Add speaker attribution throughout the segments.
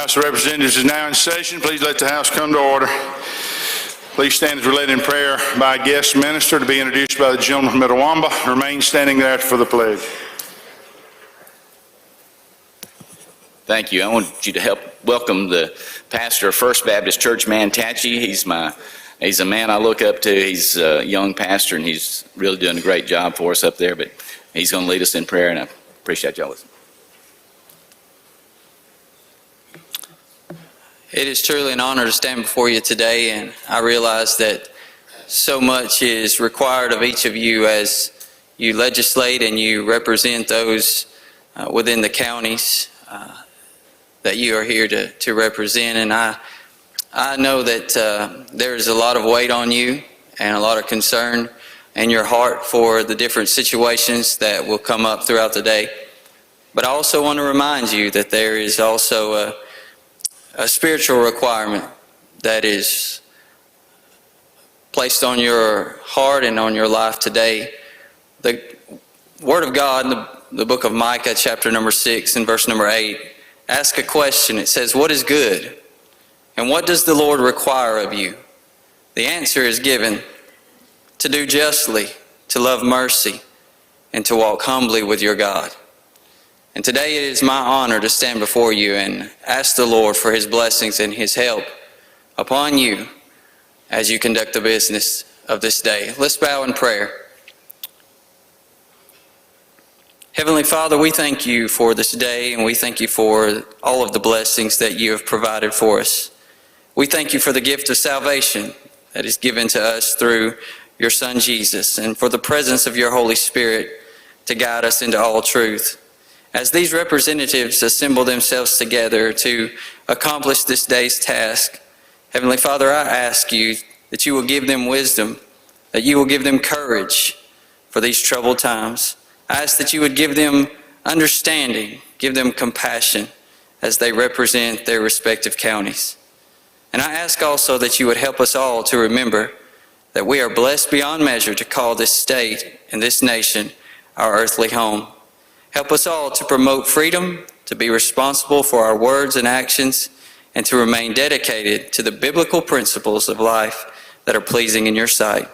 Speaker 1: House of Representatives is now in session. Please let the House come to order. Please stand as we're led in prayer by a guest minister to be introduced by the gentleman from Itawamba. Remain standing there for the pledge.
Speaker 2: Thank you. I want you to help welcome the pastor of First Baptist Church, Manatachee. He's a man I look up to. He's a young pastor, and he's really doing a great job for us up there, but he's going to lead us in prayer, and I appreciate y'all listening.
Speaker 3: It is truly an honor to stand before you today, and I realize that so much is required of each of you as you legislate and you represent those within the counties that you are here to represent. And I know that there is a lot of weight on you and a lot of concern in your heart for the different situations that will come up throughout the day. But I also want to remind you that there is also a spiritual requirement that is placed on your heart and on your life today. The Word of God in the book of Micah, chapter number 6 and verse number 8, asks a question. It says, "What is good? And what does the Lord require of you?" The answer is given: to do justly, to love mercy, and to walk humbly with your God. And today it is my honor to stand before you and ask the Lord for His blessings and His help upon you as you conduct the business of this day. Let's bow in prayer. Heavenly Father, we thank you for this day, and we thank you for all of the blessings that you have provided for us. We thank you for the gift of salvation that is given to us through your Son Jesus, and for the presence of your Holy Spirit to guide us into all truth. As these representatives assemble themselves together to accomplish this day's task, Heavenly Father, I ask you that you will give them wisdom, that you will give them courage for these troubled times. I ask that you would give them understanding, give them compassion as they represent their respective counties. And I ask also that you would help us all to remember that we are blessed beyond measure to call this state and this nation our earthly home. Help us all to promote freedom, to be responsible for our words and actions, and to remain dedicated to the biblical principles of life that are pleasing in your sight.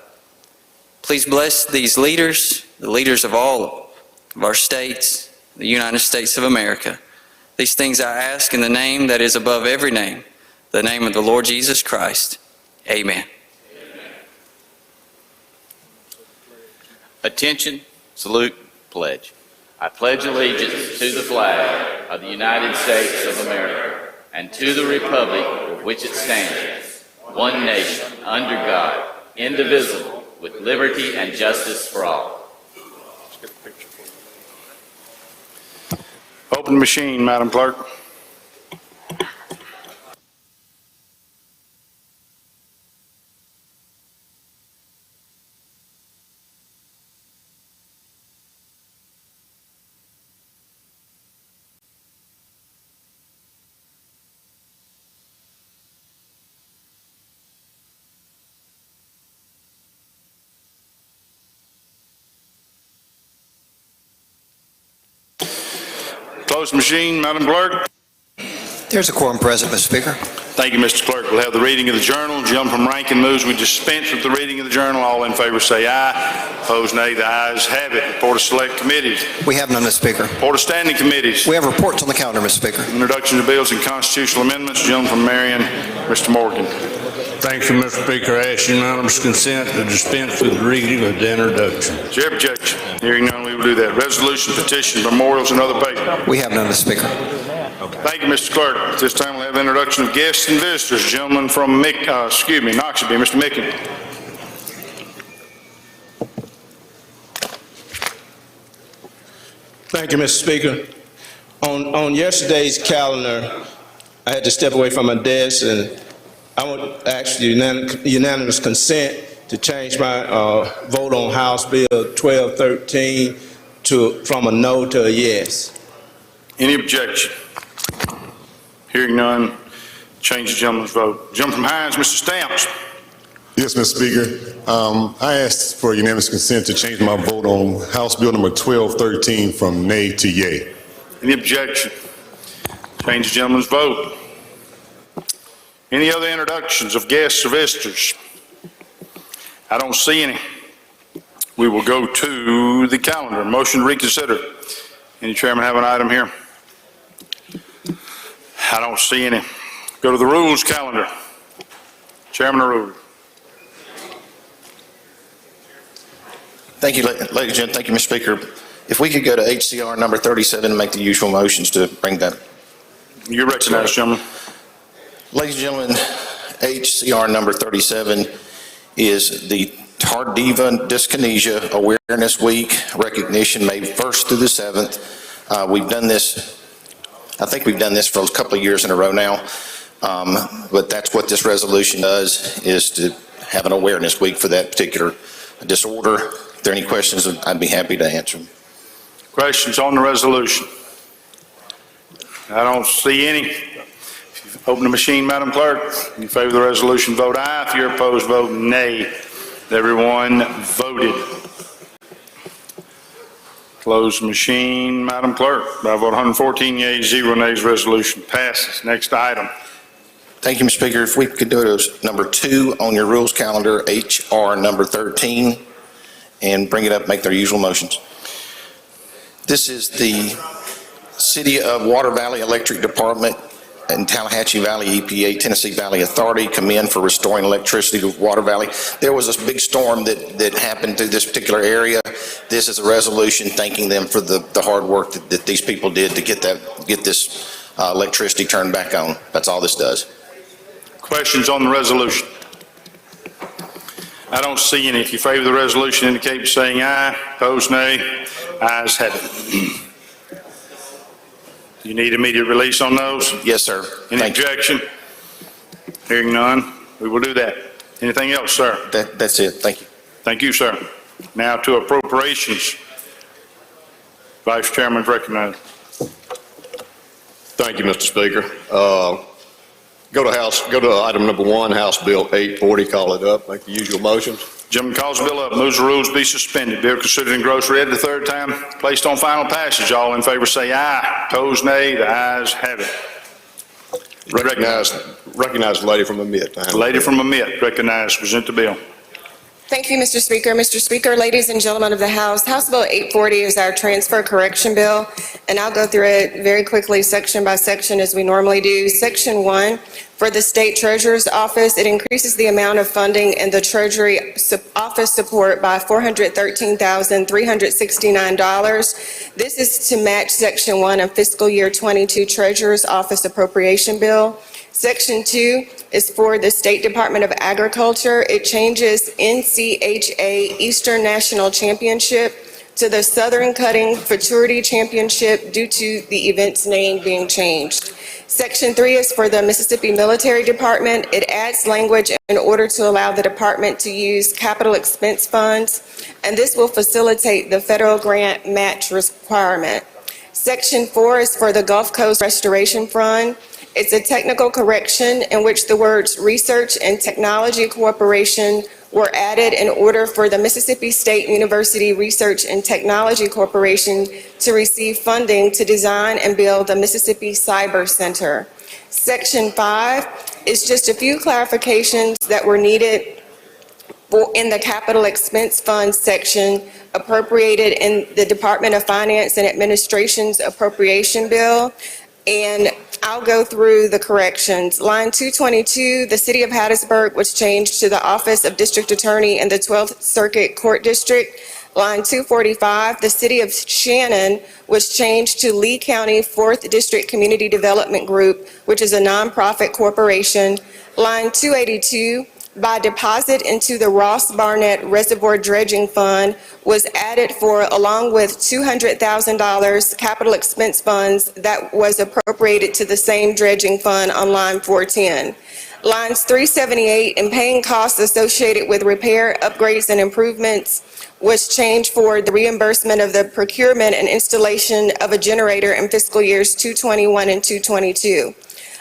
Speaker 3: Please bless these leaders, the leaders of all of our states, the United States of America. These things I ask in the name that is above every name, the name of the Lord Jesus Christ. Amen.
Speaker 2: Attention, salute, pledge. I pledge allegiance to the flag of the United States of America and to the republic for which it stands, one nation, under God, indivisible, with liberty and justice for all.
Speaker 1: Open the machine, Madam Clerk. Close the machine, Madam Clerk.
Speaker 4: There's a quorum present, Mr. Speaker.
Speaker 1: Thank you, Mr. Clerk. We'll have the reading of the journal. Gentleman from Rankin moves we dispense with the reading of the journal. All in favor say aye. Opposed, nay. The ayes have it. Report of select committees.
Speaker 4: We have none, Mr. Speaker.
Speaker 1: Report of standing committees.
Speaker 4: We have reports on the calendar, Mr. Speaker.
Speaker 1: Introduction to bills and constitutional amendments. Gentleman from Marion, Mr. Morgan.
Speaker 5: Thank you, Mr. Speaker. I ask unanimous consent to dispense with the reading of the introduction.
Speaker 1: Is there objection? Hearing none, we will do that. Resolution, petitions, memorials, and other papers.
Speaker 4: We have none, Mr. Speaker.
Speaker 1: Thank you, Mr. Clerk. At this time, we'll have the introduction of guests and visitors. Gentleman from Knoxville, Mr. Mickey.
Speaker 6: Thank you, Mr. Speaker. On yesterday's calendar, I had to step away from my desk, and I would ask unanimous consent to change my vote on House Bill 1213 from a no to a yes.
Speaker 1: Any objection? Hearing none, change the gentleman's vote. Gentleman from Hines, Mr. Stamps.
Speaker 7: Yes, Mr. Speaker. I asked for unanimous consent to change my vote on House Bill number 1213 from nay to yea.
Speaker 1: Any objection? Change the gentleman's vote. Any other introductions of guests or visitors? I don't see any. We will go to the calendar. Motion to reconsider. Any chairman have an item here? I don't see any. Go to the rules calendar. Chairman of Rules.
Speaker 8: Thank you, ladies and gentlemen. Thank you, Mr. Speaker. If we could go to HCR number 37 and make the usual motions to bring that.
Speaker 1: You're recognized, gentlemen.
Speaker 8: Ladies and gentlemen, HCR number 37 is the Tardiva Dyskinesia Awareness Week recognition, May 1st through the 7th. We've done this, I think we've done this for a couple of years in a row now, but that's what this resolution does, is to have an awareness week for that particular disorder. If there are any questions, I'd be happy to answer them.
Speaker 1: Questions on the resolution? I don't see any. Open the machine, Madam Clerk. In favor of the resolution, vote aye. If you're opposed, vote nay. Everyone voted. Close the machine, Madam Clerk. By a vote 114 yeas, 0 nays, resolution passes. Next item.
Speaker 8: Thank you, Mr. Speaker. If we could go to number 2 on your rules calendar, HR number 13, and bring it up, make their usual motions. This is the City of Water Valley Electric Department and Tallahatchie Valley EPA, Tennessee Valley Authority commend for restoring electricity to Water Valley. There was a big storm that happened through this particular area. This is a resolution thanking them for the hard work that these people did to get this electricity turned back on. That's all this does.
Speaker 1: Questions on the resolution? I don't see any. If you favor the resolution, indicate by saying aye. Opposed, nay. Ayes have it. You need immediate release on those?
Speaker 8: Yes, sir.
Speaker 1: Any
Speaker 8: Thank you.
Speaker 1: objection? Hearing none, we will do that. Anything else, sir?
Speaker 8: That's it. Thank you.
Speaker 1: Thank you, sir. Now to appropriations. Vice Chairman is recognized.
Speaker 9: Thank you, Mr. Speaker. Go to item number 1, House Bill 840, call it up, make the usual motions.
Speaker 1: Gentleman calls the bill up, moves the rules be suspended. Bill considered in gross read the third time, placed on final passage. All in favor say aye. Opposed, nay. The ayes have it.
Speaker 9: Recognize the lady from the mid.
Speaker 1: Lady from Amite, recognized. Present the bill.
Speaker 10: Thank you, Mr. Speaker. Mr. Speaker, ladies and gentlemen of the House, House Bill 840 is our transfer correction bill, and I'll go through it very quickly, section by section, as we normally do. Section 1, for the State Treasurer's Office, it increases the amount of funding in the Treasury Office support by $413,369. This is to match Section 1 of fiscal year 22 Treasurer's Office appropriation bill. Section 2 is for the State Department of Agriculture. It changes NCHA Eastern National Championship to the Southern Cutting Futurity Championship due to the event's name being changed. Section 3 is for the Mississippi Military Department. It adds language in order to allow the department to use capital expense funds, and this will facilitate the federal grant match requirement. Section 4 is for the Gulf Coast Restoration Fund. It's a technical correction in which the words Research and Technology Corporation were added in order for the Mississippi State University Research and Technology Corporation to receive funding to design and build the Mississippi Cyber Center. Section 5 is just a few clarifications that were needed in the capital expense fund section appropriated in the Department of Finance and Administration's appropriation bill. And I'll go through the corrections. Line 222, the City of Hattiesburg was changed to the Office of District Attorney in the 12th Circuit Court District. Line 245, the City of Shannon was changed to Lee County 4th District Community Development Group, which is a nonprofit corporation. Line 282, by deposit into the Ross Barnett Reservoir Dredging Fund was added for, along with $200,000 capital expense funds that was appropriated to the same dredging fund on line 410. Lines 378 and paying costs associated with repair, upgrades, and improvements was changed for the reimbursement of the procurement and installation of a generator in fiscal years 221 and 222.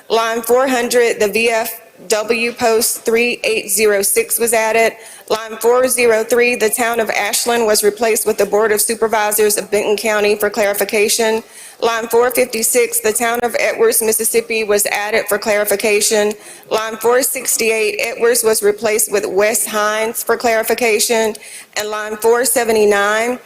Speaker 10: Line 400, the VFW Post 3806 was added. Line 403, the town of Ashland was replaced with the Board of Supervisors of Benton County for clarification. Line 456, the town of Edwards, Mississippi was added for clarification. Line 468, Edwards was replaced with West Hines for clarification. And line 479,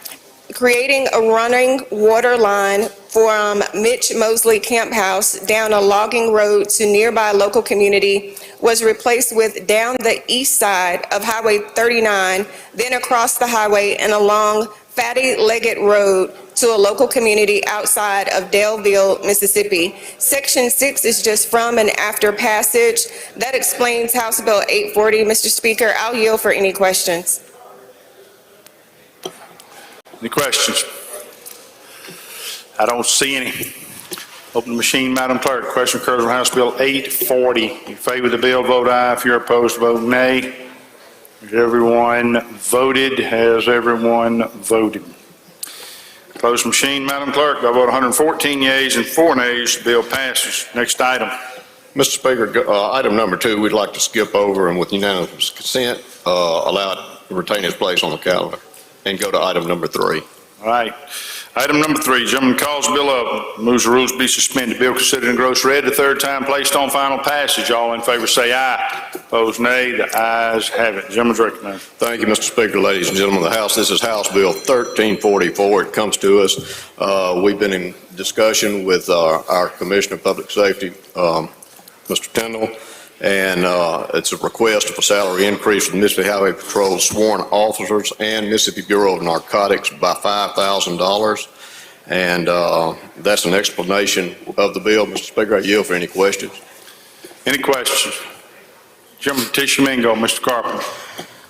Speaker 10: creating a running water line from Mitch Mosley Camp House down a logging road to nearby local community was replaced with down the east side of Highway 39, then across the highway and along Fatty Leggett Road to a local community outside of Daleville, Mississippi. Section 6 is just from and after passage. That explains House Bill 840. Mr. Speaker, I'll yield for any questions.
Speaker 1: Any questions? I don't see any. Open the machine, Madam Clerk. Question occurs on House Bill 840. In favor of the bill, vote aye. If you're opposed, vote nay. Has everyone voted? Has everyone voted? Close the machine, Madam Clerk. By vote 114 yeas and 4 nays, the bill passes. Next item.
Speaker 9: Mr. Speaker, item number 2, we'd like to skip over and with unanimous consent, allow it to retain its place on the calendar and go to item number 3.
Speaker 1: All right. Item number 3, gentleman calls the bill up, moves the rules be suspended. Bill considered and gross read the third time, placed on final passage. All in favor say aye. Opposed nay. The ayes have it. Gentleman's recognized.
Speaker 9: Thank you, Mr. Speaker, ladies and gentlemen of the House. This is House Bill 1344. It comes to us. We've been in discussion with our Commissioner of Public Safety, Mr. Tyndall, and it's a request of a salary increase for the Mississippi Highway Patrol sworn officers and Mississippi Bureau of Narcotics by $5,000. And that's an explanation of the bill. Mr. Speaker, I yield for any questions.
Speaker 1: Any questions? Gentleman Tishomingo, Mr. Carpenter.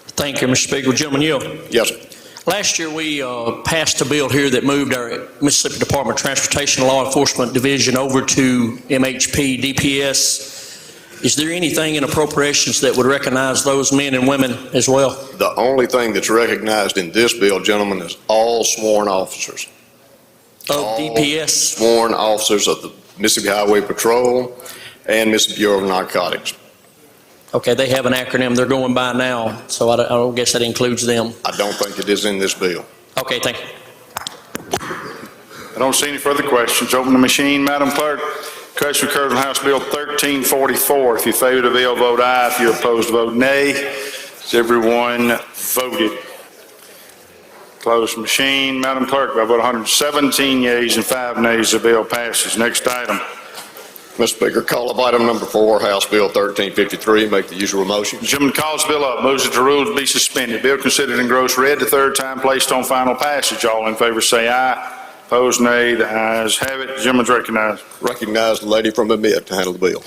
Speaker 11: Thank you, Mr. Speaker. Gentleman, yield.
Speaker 9: Yes, sir.
Speaker 11: Last year, we passed a bill here that moved our Mississippi Department of Transportation Law Enforcement Division over to MHP DPS. Is there anything in appropriations that would recognize those men and women as well?
Speaker 9: The only thing that's recognized in this bill, gentlemen, is all sworn officers.
Speaker 11: Of DPS?
Speaker 9: Sworn officers of the Mississippi Highway Patrol and Mississippi Bureau of Narcotics.
Speaker 11: Okay, they have an acronym they're going by now, so I don't guess that includes them.
Speaker 9: I don't think it is in this bill.
Speaker 11: Okay, thank you.
Speaker 1: I don't see any further questions. Open the machine, Madam Clerk. Question occurs on House Bill 1344. If you favor the bill, vote aye. If you're opposed, vote nay. Has everyone voted? Close the machine, Madam Clerk. By vote 117 yeas and 5 nays, the bill passes. Next item.
Speaker 9: Mr. Speaker, call up item number 4, House Bill 1353. Make the usual motion.
Speaker 1: The gentleman calls the bill up, moves that the rules be suspended. Bill considered and gross read the third time, placed on final passage. All in favor say aye. Opposed, nay. The ayes have it. The gentleman's recognized.
Speaker 9: Recognize the lady from the mid to handle the bill.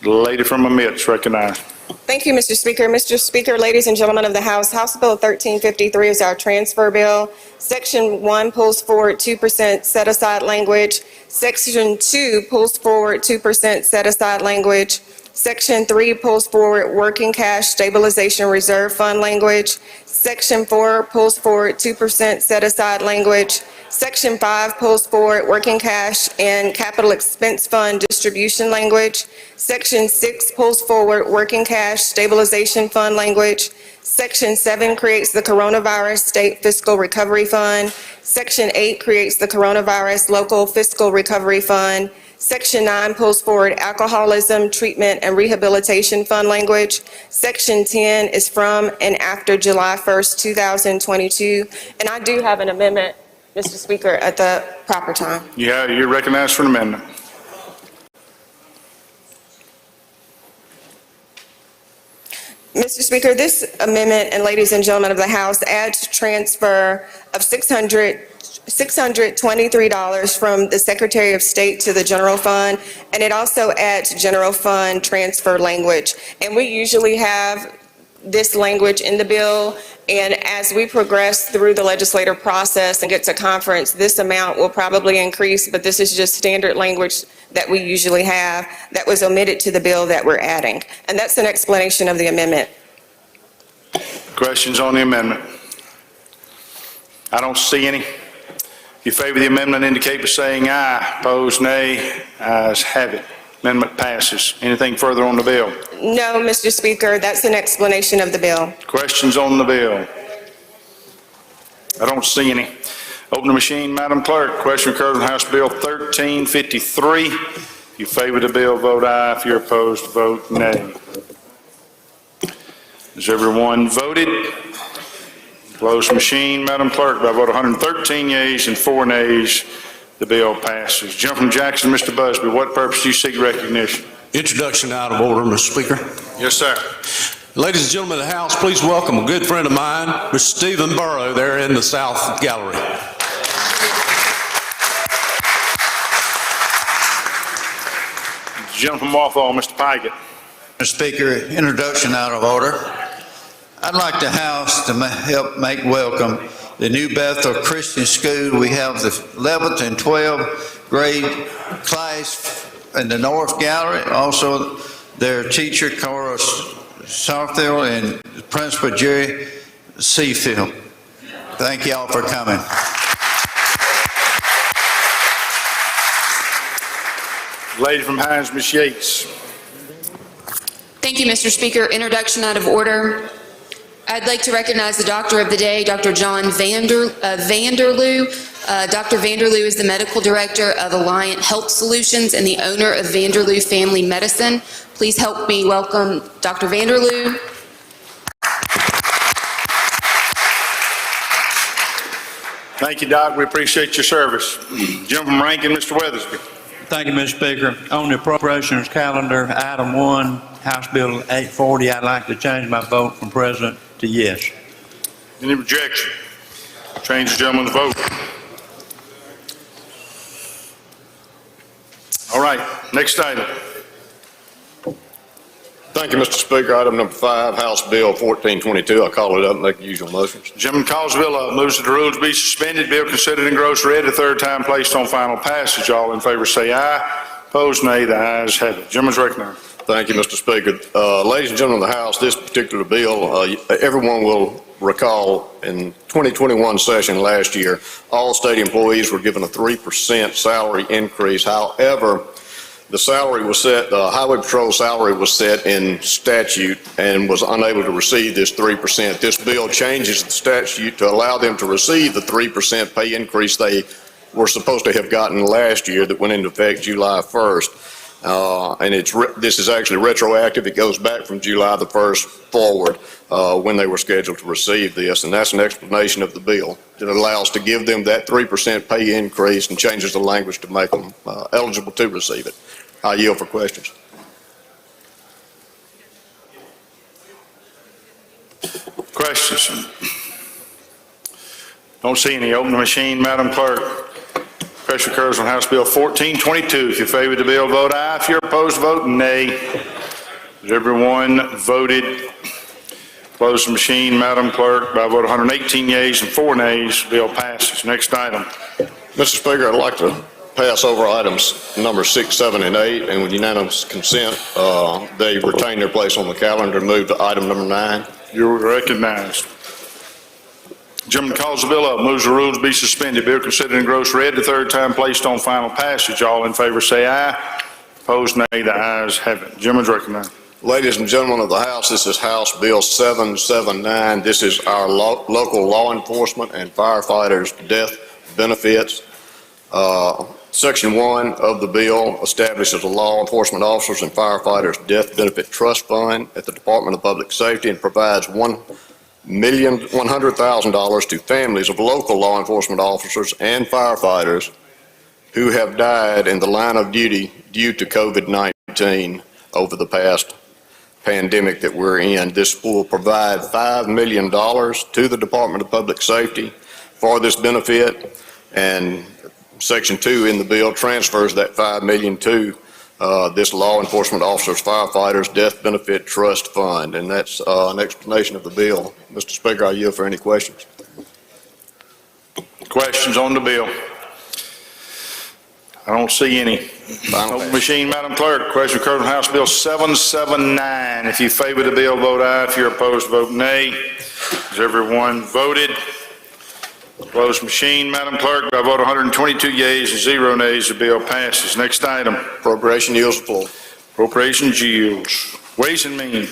Speaker 1: The lady from the midst recognized.
Speaker 10: Thank you, Mr. Speaker. Mr. Speaker, ladies and gentlemen of the House, House Bill 1353 is our transfer bill. Section 1 pulls forward 2% set-aside language. Section 2 pulls forward 2% set-aside language. Section 3 pulls forward working cash stabilization reserve fund language. Section 4 pulls forward 2% set-aside language. Section 5 pulls forward working cash and capital expense fund distribution language. Section 6 pulls forward working cash stabilization fund language. Section 7 creates the Coronavirus State Fiscal Recovery Fund. Section 8 creates the Coronavirus Local Fiscal Recovery Fund. Section 9 pulls forward Alcoholism Treatment and Rehabilitation Fund language. Section 10 is from and after July 1st, 2022. And I do have an amendment, Mr. Speaker, at the proper time.
Speaker 1: Yeah, you're recognized for an amendment.
Speaker 10: Mr. Speaker, this amendment, and ladies and gentlemen of the House, adds transfer of $623 from the Secretary of State to the general fund, and it also adds general fund transfer language. And we usually have this language in the bill, and as we progress through the legislative process and get to conference, this amount will probably increase, but this is just standard language that we usually have that was omitted to the bill that we're adding. And that's an explanation of the amendment.
Speaker 1: Questions on the amendment? I don't see any. If you favor the amendment, indicate by saying aye. Opposed, nay. Ayes have it. Amendment passes. Anything further on the bill?
Speaker 10: No, Mr. Speaker, that's an explanation of the bill.
Speaker 1: Questions on the bill? I don't see any. Open the machine, Madam Clerk. Question occurs on House Bill 1353. If you favor the bill, vote aye. If you're opposed, vote nay. Has everyone voted? Close the machine, Madam Clerk. By a vote of 113 yeas and 4 nays, the bill passes. Gentleman from Jackson, Mr. Busby, what purpose do you seek recognition?
Speaker 5: Introduction out of order, Mr. Speaker.
Speaker 1: Yes, sir.
Speaker 5: Ladies and gentlemen of the House, please welcome a good friend of mine, Mr. Stephen Burrow, there in the South Gallery.
Speaker 1: Gentleman from Walthall, Mr. Pygott.
Speaker 12: Mr. Speaker, introduction out of order. I'd like the House to help make welcome the New Bethel Christian School. We have the 11th and 12th grade class in the North Gallery. Also, their teacher, Cora Sarfield, and Principal Jerry Seafield. Thank you all for coming.
Speaker 1: Lady from Hines, Ms. Yates.
Speaker 13: Thank you, Mr. Speaker. Introduction out of order. I'd like to recognize the Doctor of the Day, Dr. John Vanderloo. Dr. Vanderloo is the Medical Director of Alliant Health Solutions and the owner of Vanderloo Family Medicine. Please help me welcome Dr. Vanderloo.
Speaker 1: Thank you, Doc. We appreciate your service. Gentleman from Rankin, Mr. Weathersby.
Speaker 14: Thank you, Mr. Speaker. On the appropriations calendar, item 1, House Bill 840, I'd like to change my vote from President to yes.
Speaker 1: Any objection? Change the gentleman's vote. All right, next item.
Speaker 9: Thank you, Mr. Speaker. Item number 5, House Bill 1422. I call it up and make the usual motions.
Speaker 1: Gentleman calls the bill up, moves that the rules be suspended, bill considered and gross read a third time, placed on final passage. All in favor say aye. Opposed, nay. The ayes have it. Gentleman's recognized.
Speaker 9: Thank you, Mr. Speaker. Ladies and gentlemen of the House, this particular bill, everyone will recall in 2021 session last year, all state employees were given a 3% salary increase. However, the salary was set, the Highway Patrol salary was set in statute and was unable to receive this 3%. This bill changes the statute to allow them to receive the 3% pay increase they were supposed to have gotten last year that went into effect July 1st. And this is actually retroactive. It goes back from July the 1st forward when they were scheduled to receive this. And that's an explanation of the bill. It allows to give them that 3% pay increase and changes the language to make them eligible to receive it. I yield for questions.
Speaker 1: Questions? Don't see any. Open the machine, Madam Clerk. Question occurs on House Bill 1422. If you favor the bill, vote aye. If you're opposed, vote nay. Has everyone voted? Close the machine, Madam Clerk. By a vote of 118 yeas and 4 nays, the bill passes. Next item.
Speaker 9: Mr. Speaker, I'd like to pass over items number 6, 7, and 8, and with unanimous consent, they retain their place on the calendar and move to item number 9.
Speaker 1: You're recognized. Gentleman calls the bill up, moves the rules be suspended. Bill considered and gross read the third time, placed on final passage. All in favor say aye. Opposed, nay. The ayes have it. Gentleman's recognized.
Speaker 9: Ladies and gentlemen of the House, this is House Bill 779. This is our local law enforcement and firefighters' death benefits. Section 1 of the bill establishes a law enforcement officers and firefighters' death benefit trust fund at the Department of Public Safety and provides $100,000 to families of local law enforcement officers and firefighters who have died in the line of duty due to COVID-19 over the past pandemic that we're in. This will provide $5 million to the Department of Public Safety for this benefit, and Section 2 in the bill transfers that $5 million to this law enforcement officers, firefighters, death benefit trust fund, and that's an explanation of the bill. Mr. Speaker, I yield for any questions.
Speaker 1: Questions on the bill? I don't see any. Open machine, Madam Clerk. Question occurs on House Bill 779. If you favor the bill, vote aye. If you're opposed, vote nay. Has everyone voted? Closed machine, Madam Clerk. By a vote of 122 yeas and 0 nays, the bill passes. Next item.
Speaker 9: Appropriation yields the floor.
Speaker 1: Appropriations yields. Ways and Means.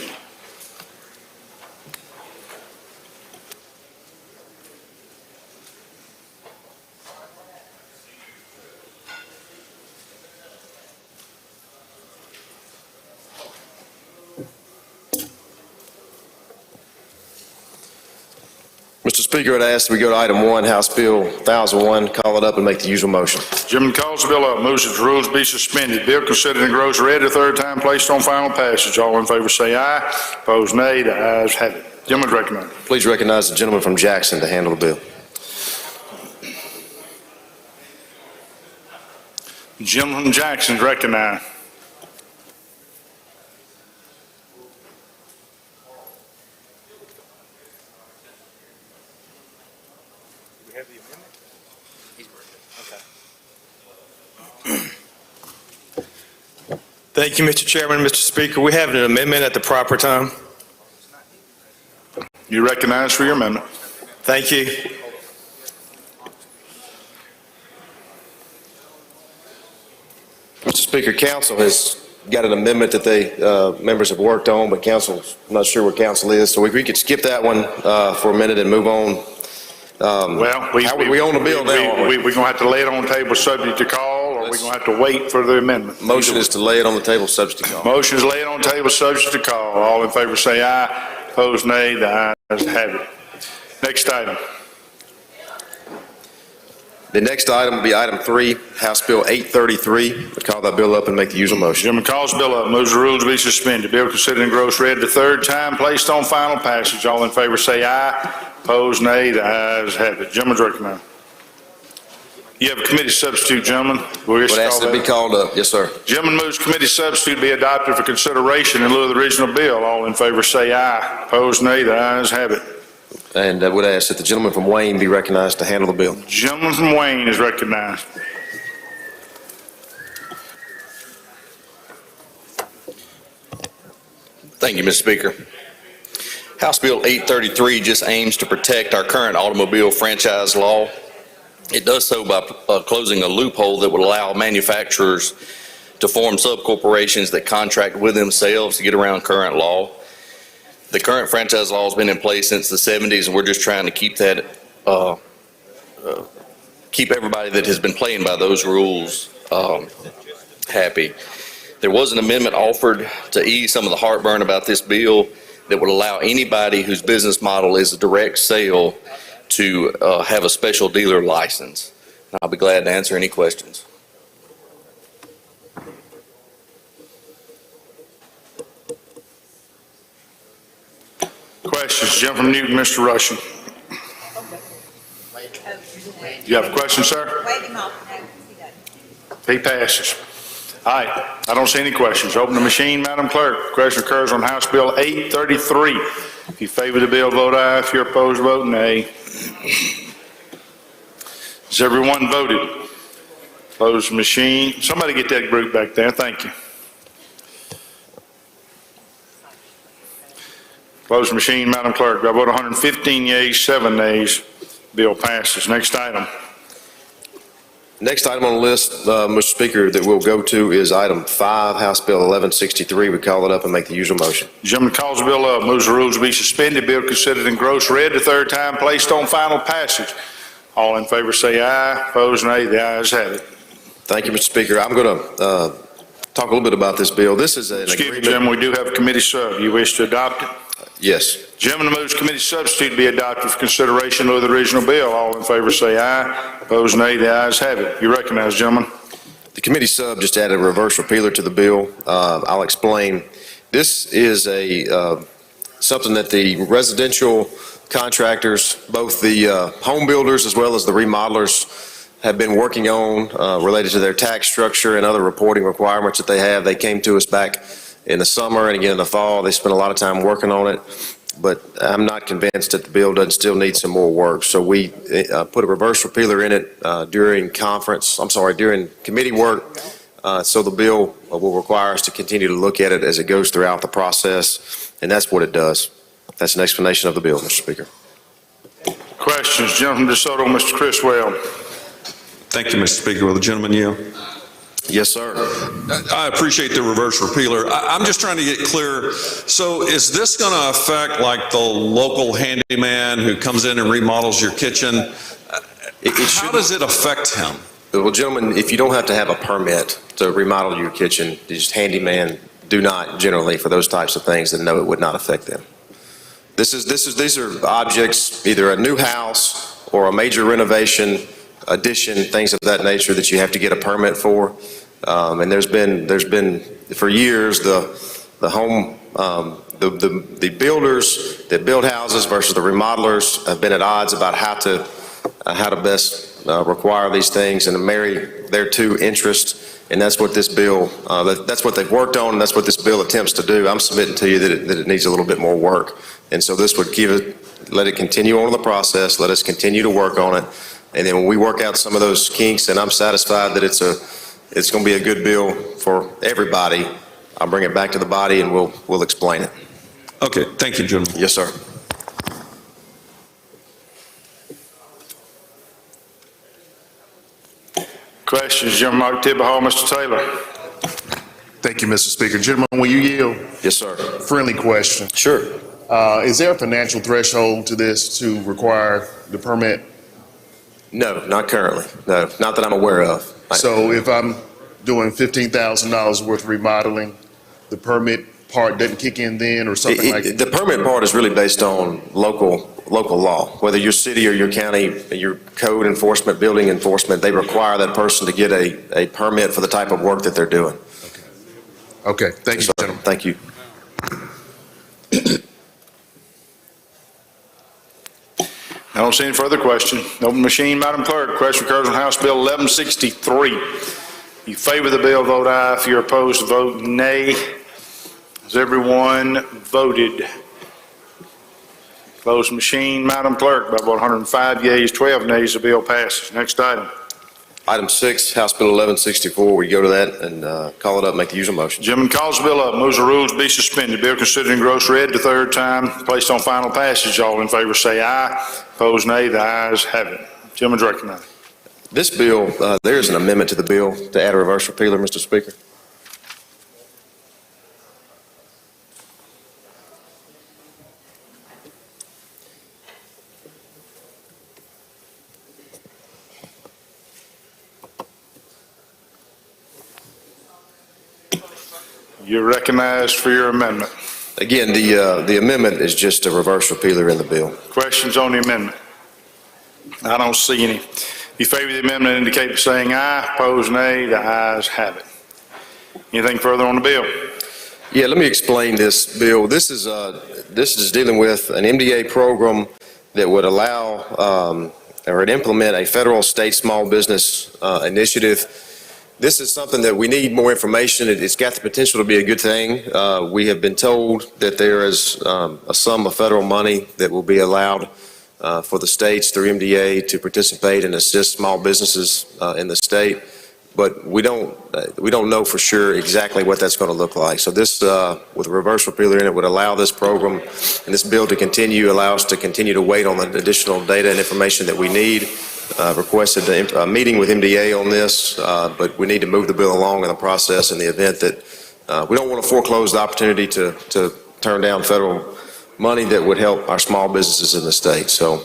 Speaker 15: Speaker, I'd ask that we go to item 1, House Bill 1001, call it up and make the usual motion.
Speaker 1: Chairman calls the bill up, moves that the rules be suspended. Bill considered and grows read a third time, placed on final passage. All in favor say aye. Opposed, nay. The ayes have it. Gentleman recommended.
Speaker 15: Please recognize the gentleman from Jackson to handle the bill.
Speaker 1: Gentleman from Jackson is recognized.
Speaker 16: Thank you, Mr. Chairman. Mr. Speaker, we have an amendment at the proper time.
Speaker 1: You recognize for your amendment.
Speaker 16: Thank you.
Speaker 15: Mr. Speaker, council has got an amendment that members have worked on, but council's not sure where council is, so we could skip that one for a minute and move on.
Speaker 1: We
Speaker 15: own the bill now, aren't we?
Speaker 1: We're going to have to lay it on the table subject to call, or we're going to have to wait for the amendment.
Speaker 15: Motion is to lay it on the table subject to call.
Speaker 1: Motion is laid on the table subject to call. All in favor say aye. Opposed, nay. The ayes have it. Next item.
Speaker 15: The next item will be item 3, House Bill 833. We call that bill up and make the usual motion.
Speaker 1: Gentleman calls the bill up, moves the rules to be suspended. Bill considered and gross read the third time, placed on final passage. All in favor say aye. Opposed, nay. The ayes have it. Gentleman's recommended. You have a committee substitute, gentlemen.
Speaker 15: Would ask that be called up. Yes, sir.
Speaker 1: Gentleman moves committee substitute be adopted for consideration in lieu of the original bill. All in favor say aye. Opposed, nay. The ayes have it.
Speaker 15: And would ask that the gentleman from Wayne be recognized to handle the bill.
Speaker 1: Gentleman from Wayne is recognized.
Speaker 17: Thank you, Mr. Speaker. House Bill 833 just aims to protect our current automobile franchise law. It does so by closing a loophole that would allow manufacturers to form subcorporations that contract with themselves to get around current law. The current franchise law has been in place since the 70s, and we're just trying to keep that, keep everybody that has been playing by those rules happy. There was an amendment offered to ease some of the heartburn about this bill that would allow anybody whose business model is a direct sale to have a special dealer license. I'll be glad to answer any questions.
Speaker 1: Questions? Gentleman from Newton, Mr. Rushing. You have a question, sir? He passes. All right. I don't see any questions. Open the machine, Madam Clerk. Question occurs on House Bill 833. If you favor the bill, vote aye. If you're opposed, vote nay. Has everyone voted? Close the machine. Somebody get that group back there. Thank you. Close the machine, Madam Clerk. By vote 115 yeas, 7 nays, bill passes. Next item.
Speaker 15: Next item on the list, Mr. Speaker, that we'll go to is item 5, House Bill 1163. We call it up and make the usual motion.
Speaker 1: The gentleman calls the bill up, moves the rules to be suspended. Bill considered and gross read the third time, placed on final passage. All in favor say aye. Opposed, nay. The ayes have it.
Speaker 15: Thank you, Mr. Speaker. I'm going to talk a little bit about this bill. This is an
Speaker 1: Excuse me,
Speaker 15: agreement.
Speaker 1: gentlemen, we do have a committee sub. You wish to adopt it?
Speaker 15: Yes.
Speaker 1: Gentleman moves committee substitute to be adopted for consideration of the original bill. All in favor say aye. Opposed, nay. The ayes have it. You recognize, gentlemen.
Speaker 15: The committee sub just added a reverse repealer to the bill. I'll explain. This is something that the residential contractors, both the home builders as well as the remodelers, have been working on related to their tax structure and other reporting requirements that they have. They came to us back in the summer and again in the fall. They spent a lot of time working on it, but I'm not convinced that the bill doesn't still need some more work. So we put a reverse repealer in it during committee work. So the bill will require us to continue to look at it as it goes throughout the process, and that's what it does. That's an explanation of the bill, Mr. Speaker.
Speaker 1: Questions? Gentleman from DeSoto, Mr. Criswell.
Speaker 5: Thank you, Mr. Speaker. Will the gentleman yield?
Speaker 15: Yes, sir.
Speaker 5: I appreciate the reverse repealer. I'm just trying to get clear. So is this going to affect like the local handyman who comes in and remodels your kitchen? How does it affect him?
Speaker 15: Well, gentlemen, if you don't have to have a permit to remodel your kitchen, just handyman do not generally for those types of things, then no, it would not affect them. These are objects, either a new house or a major renovation, addition, things of that nature that you have to get a permit for. And there's been for years the builders that build houses versus the remodelers have been at odds about how to best require these things and to marry their two interests. And that's what this bill, that's what they've worked on, and that's what this bill attempts to do. I'm submitting to you that it needs a little bit more work. And so this would let it continue on the process, let us continue to work on it. And then when we work out some of those kinks, and I'm satisfied that it's going to be a good bill for everybody, I'll bring it back to the body and we'll explain it.
Speaker 5: Okay, thank you, gentlemen.
Speaker 15: Yes, sir.
Speaker 1: Questions, Gentleman Mark Tibble, Mr. Taylor.
Speaker 18: Thank you, Mr. Speaker. Gentlemen, will you yield?
Speaker 15: Yes, sir.
Speaker 18: Friendly question.
Speaker 15: Sure.
Speaker 18: Is there a financial threshold to this to require the permit?
Speaker 15: No, not currently. No, not that I'm aware of.
Speaker 18: So if I'm doing $15,000 worth of remodeling, the permit part doesn't kick in then or something like that?
Speaker 15: The permit part is really based on local law. Whether your city or your county, your code enforcement, building enforcement, they require that person to get a permit for the type of work that they're doing.
Speaker 18: Okay. Thank you, gentlemen.
Speaker 15: Thank you.
Speaker 1: I don't see any further question. Open machine, Madam Clerk. Question occurs on House Bill 1163. If you favor the bill, vote aye. If you're opposed, vote nay. Has everyone voted? Closed machine, Madam Clerk. By about 105 yeas, 12 nays, the bill passes. Next item.
Speaker 15: Item 6, House Bill 1164. We go to that and call it up, make the usual motion.
Speaker 1: Gentleman calls the bill up, moves the rules be suspended. Bill considered in gross read the third time, placed on final passage. All in favor say aye. Opposed nay. The ayes have it. Gentleman's recognized.
Speaker 15: This bill, there is an amendment to the bill to add a reverse repealer, Mr. Speaker.
Speaker 1: You're recognized for your amendment.
Speaker 15: Again, the amendment is just a reverse repealer in the bill.
Speaker 1: Questions on the amendment? I don't see any. If you favor the amendment, indicate by saying aye. Opposed, nay. The ayes have it. Anything further on the bill?
Speaker 15: Yeah, let me explain this bill. This is dealing with an MDA program that would allow or implement a federal state small business initiative. This is something that we need more information. It's got the potential to be a good thing. We have been told that there is a sum of federal money that will be allowed for the states through MDA to participate and assist small businesses in the state, but we don't know for sure exactly what that's going to look like. So this, with a reverse repealer in it, would allow this program and this bill to continue, allow us to continue to wait on the additional data and information that we need. Requested a meeting with MDA on this, but we need to move the bill along in the process in the event that we don't want to foreclose the opportunity to turn down federal money that would help our small businesses in the state. So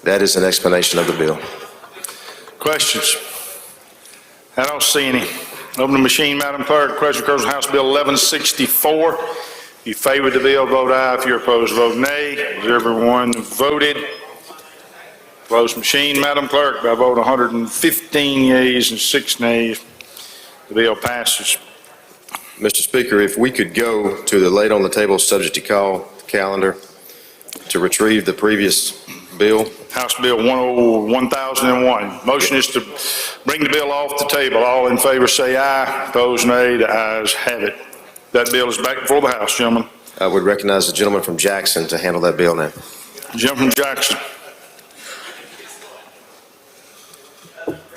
Speaker 15: that is an explanation of the bill.
Speaker 1: Questions? I don't see any. Open the machine, Madam Clerk. Question occurs on House Bill 1164. If you favor the bill, vote aye. If you're opposed, vote nay. Has everyone voted? Closed machine, Madam Clerk. By vote 115 yeas and 6 nays, the bill passes.
Speaker 15: Mr. Speaker, if we could go to the laid on the table subject to call calendar to retrieve the previous bill.
Speaker 1: House Bill 1001. Motion is to bring the bill off the table. All in favor say aye. Opposed nay. The ayes have it. That bill is back before the House, gentlemen.
Speaker 15: I would recognize the gentleman from Jackson to handle that bill now.
Speaker 1: Gentleman from Jackson.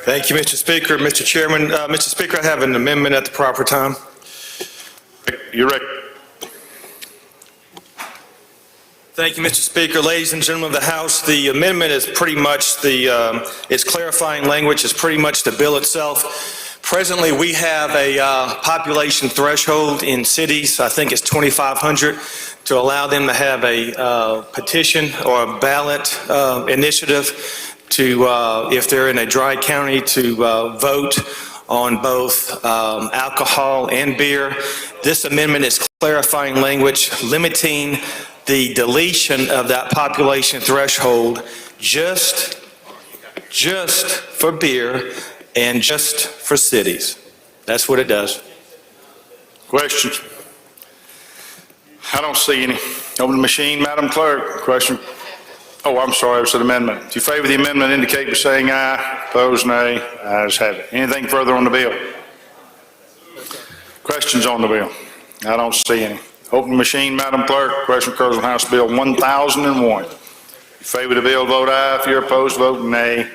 Speaker 16: Thank you, Mr. Speaker. Mr. Chairman, Mr. Speaker, I have an amendment at the proper time.
Speaker 1: You're right.
Speaker 16: Thank you, Mr. Speaker. Ladies and gentlemen of the House, the amendment is pretty much its clarifying language is pretty much the bill itself. Presently, we have a population threshold in cities, I think it's 2,500, to allow them to have a petition or a ballot initiative to, if they're in a dry county, to vote on both alcohol and beer. This amendment is clarifying language, limiting the deletion of that population threshold just for beer and just for cities. That's what it does.
Speaker 1: Questions? I don't see any. Open the machine, Madam Clerk. Question? Oh, I'm sorry, it was an amendment. If you favor the amendment, indicate by saying aye. Opposed, nay. Ayes have it. Anything further on the bill? Questions on the bill? I don't see any. Open the machine, Madam Clerk. Question occurs on House Bill 1001. If you favor the bill, vote aye. If you're opposed, vote nay.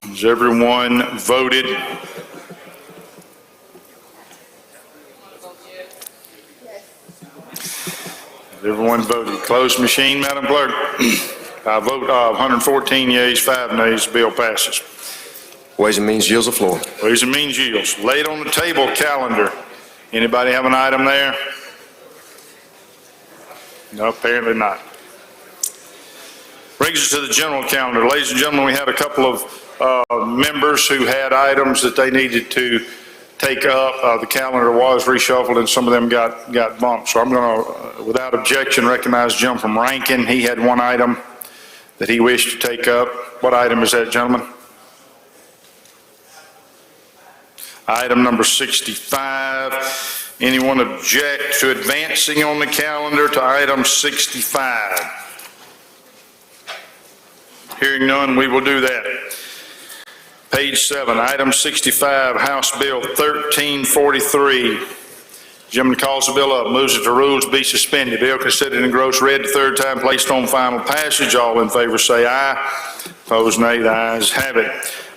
Speaker 1: Has everyone voted? Everyone voted. Closed machine, Madam Clerk. By a vote of 114 yeas, 5 nays, the bill passes.
Speaker 15: Ways and Means yields the floor.
Speaker 1: Ways and Means yields. Laid on the table calendar. Anybody have an item there? No, apparently not. Brings us to the general calendar. Ladies and gentlemen, we had a couple of members who had items that they needed to take up. The calendar was reshuffled and some of them got bumped. So I'm going to, without objection, recognize Jim from Rankin. He had one item that he wished to take up. What item is that, gentlemen? Item number 65. Anyone object to advancing on the calendar to item 65? Hearing none, we will do that. Page 7, item 65, House Bill 1343. Gentleman calls the bill up, moves that the rules be suspended. Bill considered and engrossed, read the third time, placed on final passage. All in favor say aye. Opposed, nay. The ayes have it.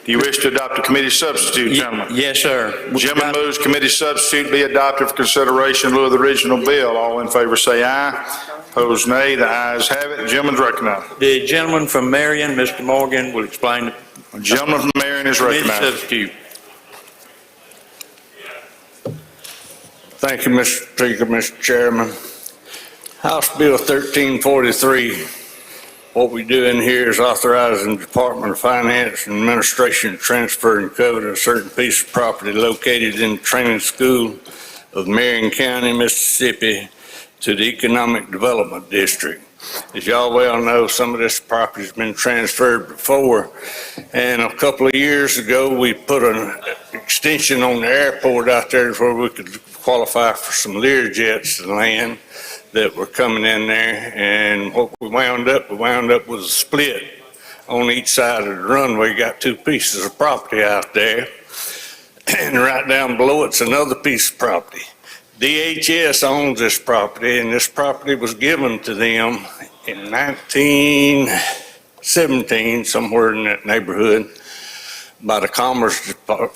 Speaker 1: Do you wish to adopt a committee substitute, gentlemen?
Speaker 14: Yes, sir.
Speaker 1: Gentleman moves committee substitute be adopted for consideration in lieu of the original bill. All in favor say aye. Opposed, nay. The ayes have it. Gentleman's recognized.
Speaker 14: The gentleman from Marion, Mr. Morgan, will explain.
Speaker 1: The gentleman from Marion is recognized.
Speaker 14: Substitute.
Speaker 19: Thank you, Mr. Speaker, Mr. Chairman. House Bill 1343, what we do in here is authorizing the Department of Finance and Administration to transfer and covet a certain piece of property located in the training school of Marion County, Mississippi, to the Economic Development District. As y'all well know, some of this property has been transferred before, and a couple of years ago, we put an extension on the airport out there where we could qualify for some Learjets land that were coming in there, and what we wound up with a split on each side of the runway. Got two pieces of property out there, and right down below it's another piece of property. DHS owns this property, and this property was given to them in 1917, somewhere in that neighborhood, by the Commerce Club,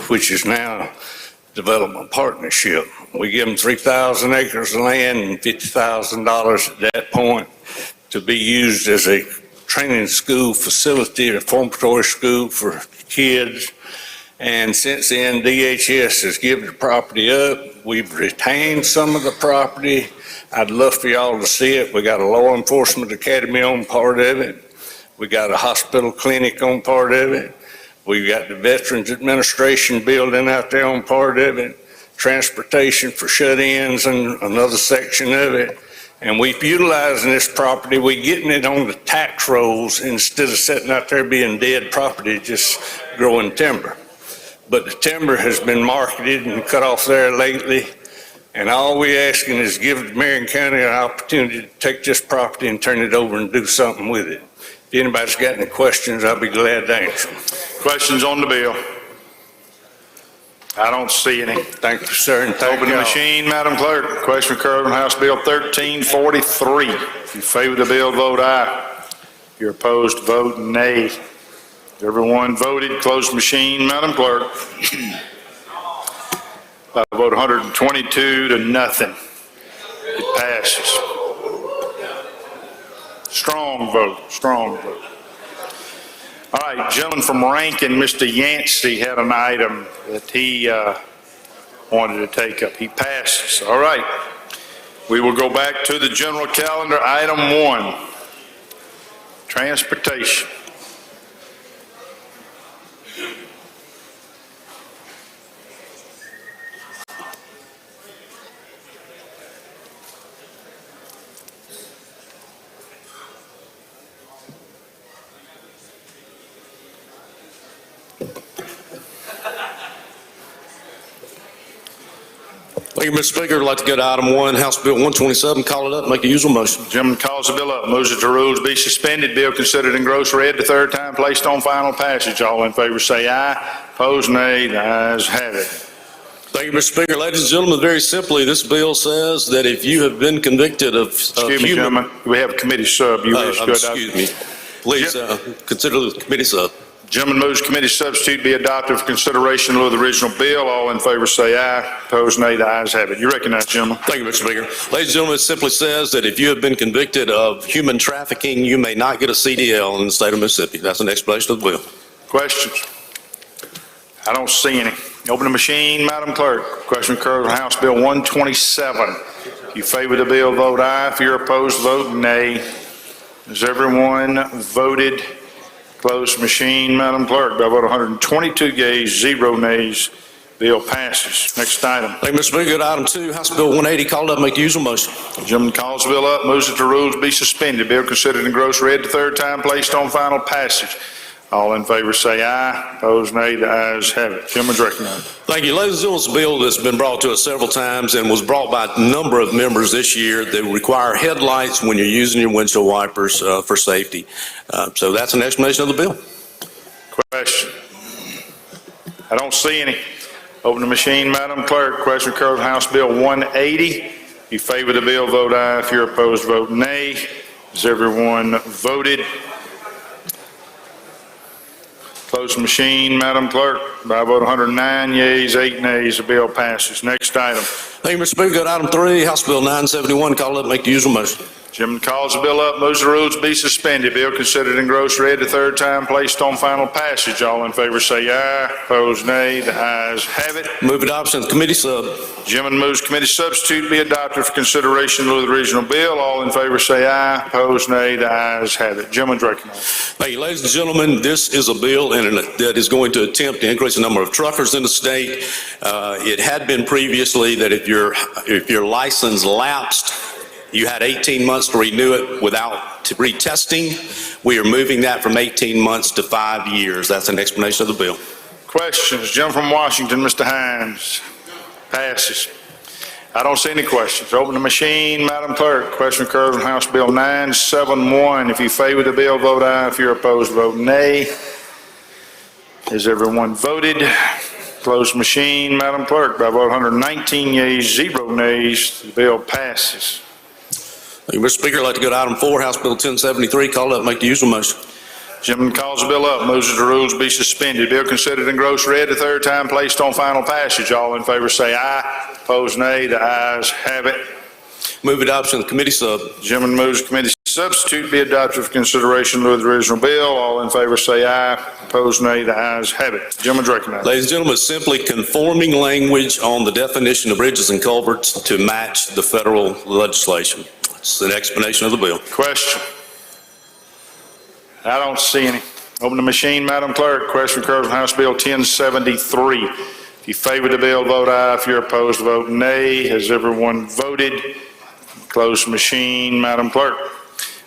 Speaker 19: which is now Development Partnership. We give them 3,000 acres of land and $50,000 at that point to be used as a training school facility, a formatory school for kids. And since then, DHS has given the property up. We've retained some of the property. I'd love for y'all to see it. We got a law enforcement academy on part of it. We got a hospital clinic on part of it. We got the Veterans Administration building out there on part of it. Transportation for shut-ins and another section of it. And we're utilizing this property. We're getting it on the tax rolls instead of sitting out there being dead property, just growing timber. But the timber has been marketed and cut off there lately, and all we're asking is give Marion County an opportunity to take this property and turn it over and do something with it. If anybody's got any questions, I'll be glad to answer them.
Speaker 1: Questions on the bill? I don't see any.
Speaker 19: Thank you, sir, and thank
Speaker 1: Open the machine, Madam Clerk. Question occurred on House Bill 1343. If you favor the bill, vote aye. If you're opposed, vote nay. Everyone voted. Closed machine, Madam Clerk. By a vote 122 to nothing. It passes. Strong vote, strong vote. All right, gentleman from Rankin, Mr. Yancey, had an item that he wanted to take up. He passes. All right. We will go back to the general calendar. Item 1, transportation.
Speaker 19: Thank you, Mr. Speaker. I'd like to go to item 1, House Bill 127, call it up, make the usual motion.
Speaker 1: Gentleman calls the bill up, moves that the rules be suspended, bill considered in gross read the third time, placed on final passage. All in favor say aye. Opposed, nay. The ayes have it.
Speaker 19: Thank you, Mr. Speaker. Ladies and gentlemen, very simply, this bill says that if you have been convicted of
Speaker 1: Excuse me, gentlemen, we have a committee sub. You wish to go adopt?
Speaker 19: excuse me. Please consider the committee sub.
Speaker 1: Gentleman moves committee substitute be adopted for consideration of the original bill. All in favor say aye. Opposed, nay. The ayes have it. You recognize, gentlemen.
Speaker 19: Thank you, Mr. Speaker. Ladies and gentlemen, it simply says that if you have been convicted of human trafficking, you may not get a CDL in the state of Mississippi. That's an explanation of the bill.
Speaker 1: Questions? I don't see any. Open the machine, Madam Clerk. Question occurs on House Bill 127. If you favor the bill, vote aye. If you're opposed, vote nay. Has everyone voted? Close machine, Madam Clerk. By a vote of 122 yeas, 0 nays, bill passes. Next item.
Speaker 19: Thank you, Mr. Speaker. Go to item 2, House Bill 180, called up, make the usual motion.
Speaker 1: The gentleman calls the bill up, moves that the rules be suspended. Bill considered in gross read the third time, placed on final passage. All in favor say aye. Opposed, nay. The ayes have it. Gentleman's recognized.
Speaker 19: Thank you. Ladies and gentlemen, it's a bill that's been brought to us several times and was brought by a number of members this year that require headlights when you're using your windshield wipers for safety. So that's an explanation of the bill.
Speaker 1: Question? I don't see any. Open the machine, Madam Clerk. Question occurs on House Bill 180. If you favor the bill, vote aye. If you're opposed, vote nay. Has everyone voted? Close machine, Madam Clerk. By a vote of 109 yeas, 8 nays, the bill passes. Next item.
Speaker 19: Thank you, Mr. Speaker. Go to item 3, House Bill 971, call up, make the usual motion.
Speaker 1: Gentleman calls the bill up, moves the rules be suspended. Bill considered in gross read the third time, placed on final passage. All in favor say aye. Opposed, nay. The ayes have it.
Speaker 19: Move adoption of committee sub.
Speaker 1: Gentleman moves committee substitute be adopted for consideration of the original bill. All in favor say aye. Opposed, nay. The ayes have it. Gentleman's recognized.
Speaker 19: Thank you, ladies and gentlemen. This is a bill that is going to attempt to increase the number of truckers in the state. It had been previously that if your license lapsed, you had 18 months to renew it without retesting. We are moving that from 18 months to 5 years. That's an explanation of the bill.
Speaker 1: Questions? Gentleman from Washington, Mr. Hines. Passes. I don't see any questions. Open the machine, Madam Clerk. Question occurs on House Bill 971. If you favor the bill, vote aye. If you're opposed, vote nay. Has everyone voted? Close machine, Madam Clerk. By a vote of 119 yeas, 0 nays, the bill passes.
Speaker 19: Thank you, Mr. Speaker. I'd like to go to item 4, House Bill 1073, call up, make the usual motion.
Speaker 1: Gentleman calls the bill up, moves that the rules be suspended. Bill considered in gross read the third time, placed on final passage. All in favor say aye. Opposed, nay. The ayes have it.
Speaker 19: Move adoption of the committee sub.
Speaker 1: Gentleman moves committee substitute be adopted for consideration of the original bill. All in favor say aye. Opposed, nay. The ayes have it. Gentleman's recognized.
Speaker 19: Ladies and gentlemen, it's simply conforming language on the definition of bridges and culverts to match the federal legislation. It's an explanation of the bill.
Speaker 1: Question? I don't see any. Open the machine, Madam Clerk. Question occurs on House Bill 1073. If you favor the bill, vote aye. If you're opposed, vote nay. Has everyone voted? Close machine, Madam Clerk.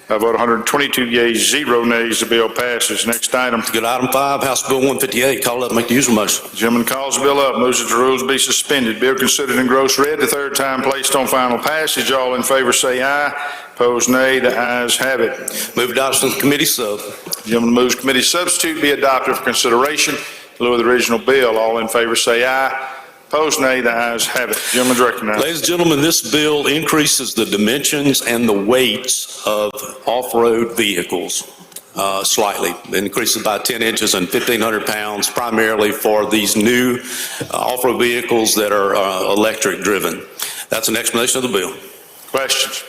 Speaker 1: By a vote of 122 yeas, 0 nays, the bill passes. Next item.
Speaker 19: Go to item 5, House Bill 158, call up, make the usual motion.
Speaker 1: Gentleman calls the bill up, moves that the rules be suspended. Bill considered in gross read the third time, placed on final passage. All in favor say aye. Opposed, nay. The ayes have it.
Speaker 19: Move adoption of the committee sub.
Speaker 1: Gentleman moves committee substitute be adopted for consideration in lieu of the original bill. All in favor say aye. Opposed, nay. The ayes have it. Gentleman's recognized.
Speaker 19: Ladies and gentlemen, this bill increases the dimensions and the weights of off-road vehicles slightly. It increases by 10 inches and 1,500 pounds, primarily for these new off-road vehicles that are electric driven. That's an explanation of the bill.
Speaker 1: Questions?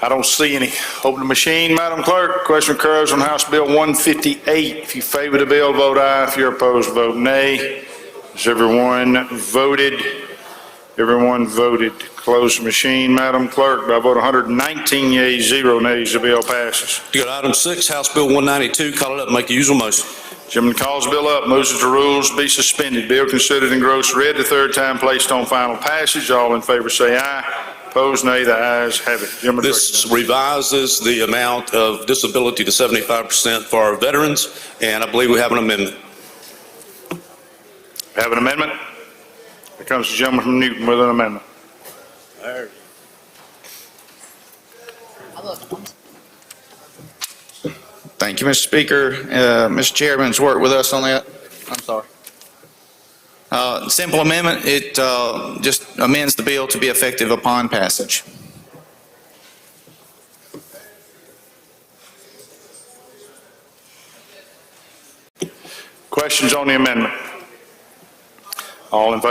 Speaker 1: I don't see any. Open the machine, Madam Clerk. Question occurs on House Bill 158. If you favor the bill, vote aye. If you're opposed, vote nay. Has everyone voted? Everyone voted. Close the machine, Madam Clerk. By a vote of 119 yeas, 0 nays, the bill passes.
Speaker 19: You got item 6, House Bill 192, call it up, make the usual motion.
Speaker 1: Gentleman calls the bill up, moves that the rules be suspended. Bill considered in gross read the third time, placed on final passage. All in favor say aye. Opposed, nay. The ayes have it. Gentleman,
Speaker 19: this revises the amount of disability to 75% for our veterans, and I believe we have an amendment.
Speaker 1: Have an amendment? Here comes the gentleman from Newton with an amendment.
Speaker 20: Thank you, Mr. Speaker. Mr. Chairman's worked with us on that. I'm sorry. Simple amendment, it just amends the bill to be effective upon passage.
Speaker 1: Questions on the amendment? All in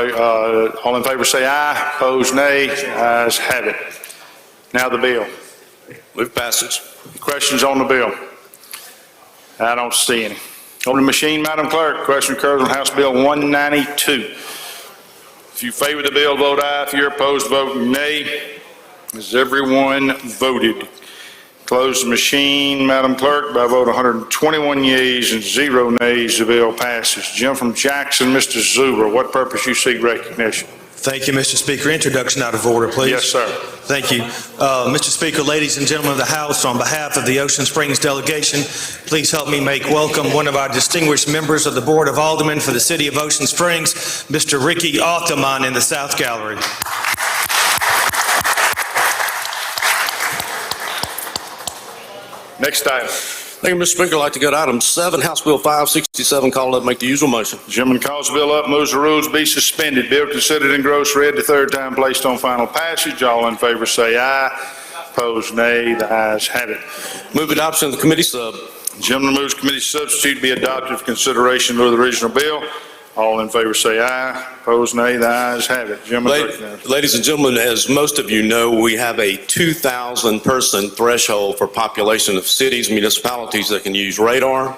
Speaker 1: favor say aye. Opposed, nay. Ayes have it. Now the bill.
Speaker 9: Move passage.
Speaker 1: Questions on the bill? I don't see any. On the machine, Madam Clerk, question occurs on House Bill 192. If you favor the bill, vote aye. If you're opposed, vote nay. Has everyone voted? Close the machine, Madam Clerk, by a vote of 121 yeas and 0 nays. The bill passes. Jim from Jackson, Mr. Zuber, what purpose you seek recognition?
Speaker 16: Thank you, Mr. Speaker. Introduction out of order, please.
Speaker 1: Yes, sir.
Speaker 16: Thank you. Mr. Speaker, ladies and gentlemen of the House, on behalf of the Ocean Springs delegation, please help me make welcome one of our distinguished members of the Board of Aldermen for the City of Ocean Springs, Mr. Ricky Altaman in the South Gallery.
Speaker 1: Next item.
Speaker 9: Thank you, Mr. Speaker. I'd like to go to item 7, House Bill 567. Call up, make the usual motion.
Speaker 1: Gentleman calls the bill up, moves the rules be suspended. Bill considered in gross read the third time, placed on final passage. All in favor say aye. Opposed, nay. The ayes have it.
Speaker 9: Move adoption of the committee sub.
Speaker 1: Gentleman moves committee substitute be adopted for consideration of the original bill. All in favor say aye. Opposed, nay. The ayes have it. Gentleman recognized.
Speaker 9: Ladies and gentlemen, as most of you know, we have a 2,000 person threshold for population of cities, municipalities that can use radar.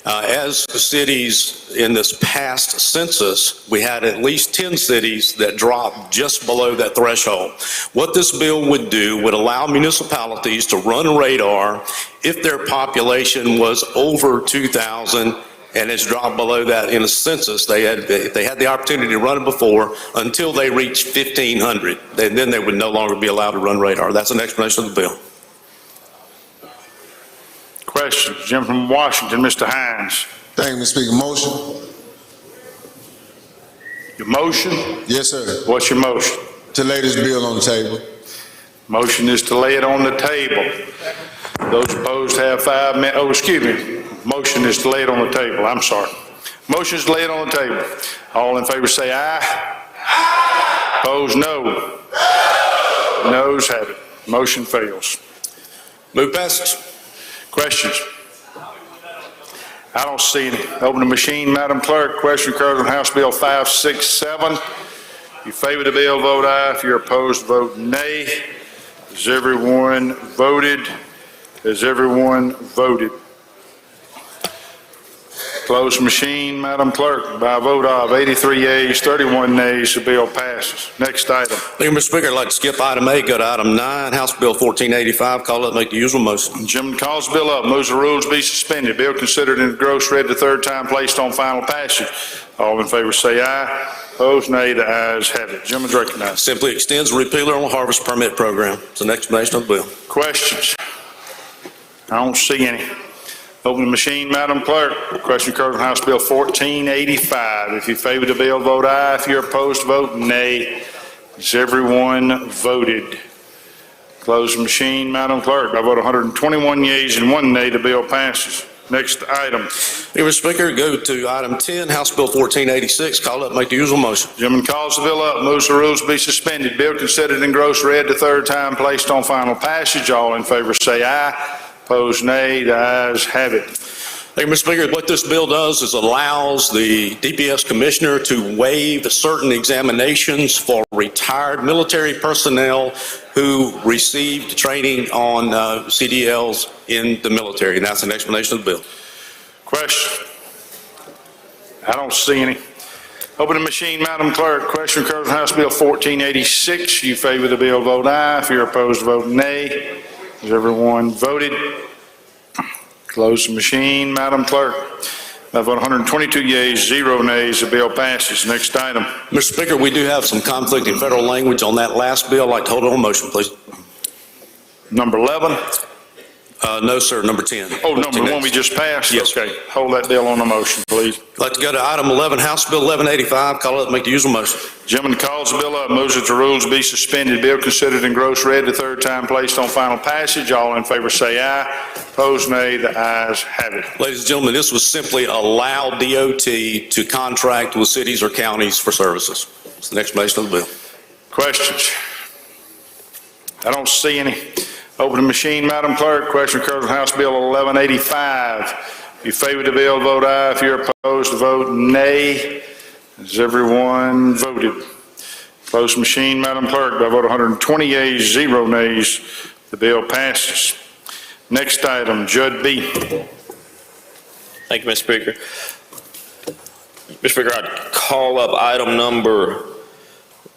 Speaker 9: As cities in this past census, we had at least 10 cities that dropped just below that threshold. What this bill would do would allow municipalities to run radar if their population was over 2,000 and it's dropped below that in a census. They had the opportunity to run it before until they reached 1,500. Then they would no longer be allowed to run radar. That's an explanation of the bill.
Speaker 1: Questions? Jim from Washington, Mr. Hines.
Speaker 21: Thank you, Mr. Speaker. Motion?
Speaker 1: Your motion?
Speaker 21: Yes, sir.
Speaker 1: What's your motion?
Speaker 21: To lay this bill on the table.
Speaker 1: Motion is to lay it on the table. Those opposed have 5 minutes. Oh, excuse me. Motion is to lay it on the table. I'm sorry. Motion is to lay it on the table. All in favor say aye. Aye. Opposed, no. No. Noes have it. Motion fails.
Speaker 9: Move passage.
Speaker 1: Questions? I don't see any. Open the machine, Madam Clerk. Question occurs on House Bill 567. If you favor the bill, vote aye. If you're opposed, vote nay. Has everyone voted? Has everyone voted? Close machine, Madam Clerk. By a vote of 83 yeas, 31 nays, the bill passes. Next item.
Speaker 9: Thank you, Mr. Speaker. I'd like to skip item 8, go to item 9, House Bill 1485. Call up, make the usual motion.
Speaker 1: Gentleman calls the bill up, moves the rules be suspended. Bill considered in gross read the third time, placed on final passage. All in favor say aye. Opposed, nay. The ayes have it. Gentleman's recognized.
Speaker 9: Simply extends the repealer on the harvest permit program. It's an explanation of the bill.
Speaker 1: Questions? I don't see any. Open the machine, Madam Clerk. Question occurs on House Bill 1485. If you favor the bill, vote aye. If you're opposed, vote nay. Has everyone voted? Close the machine, Madam Clerk. By vote 121 yeas and 1 nay, the bill passes. Next item.
Speaker 9: Thank you, Mr. Speaker. Go to item 10, House Bill 1486. Call up, make the usual motion.
Speaker 1: Gentleman calls the bill up, moves the rules be suspended. Bill considered in gross read the third time, placed on final passage. All in favor say aye. Opposed, nay. The ayes have it.
Speaker 9: Thank you, Mr. Speaker. What this bill does is allows the DPS commissioner to waive certain examinations for retired military personnel who received training on CDLs in the military. And that's an explanation of the bill.
Speaker 1: Question? I don't see any. Open the machine, Madam Clerk. Question occurs on House Bill 1486. You favor the bill, vote aye. If you're opposed, vote nay. Has everyone voted? Close the machine, Madam Clerk. By vote 122 yeas, 0 nays, the bill passes. Next item.
Speaker 9: Mr. Speaker, we do have some conflicting federal language on that last bill. I'd like to hold on motion, please.
Speaker 1: Number 11.
Speaker 3: No, sir, number 10.
Speaker 1: Oh, number one we just passed?
Speaker 3: Yes.
Speaker 1: Okay, hold that bill on the motion, please.
Speaker 3: I'd like to go to item 11, House Bill 1185. Call it up, make the usual motion.
Speaker 1: Gentleman calls the bill up, moves that the rules be suspended, bill considered in gross read the third time, placed on final passage. All in favor say aye. Opposed, nay. The ayes have it.
Speaker 3: Ladies and gentlemen, this was simply allow DOT to contract with cities or counties for services. It's the explanation of the bill.
Speaker 1: Questions? I don't see any. Open the machine, Madam Clerk. Question occurs on House Bill 1185. If you favor the bill, vote aye. If you're opposed, vote nay. Has everyone voted? Close the machine, Madam Clerk. By a vote of 120 yeas, 0 nays, the bill passes. Next item, Judd B.
Speaker 22: Thank you, Mr. Speaker. Mr. Speaker, I'd call up item number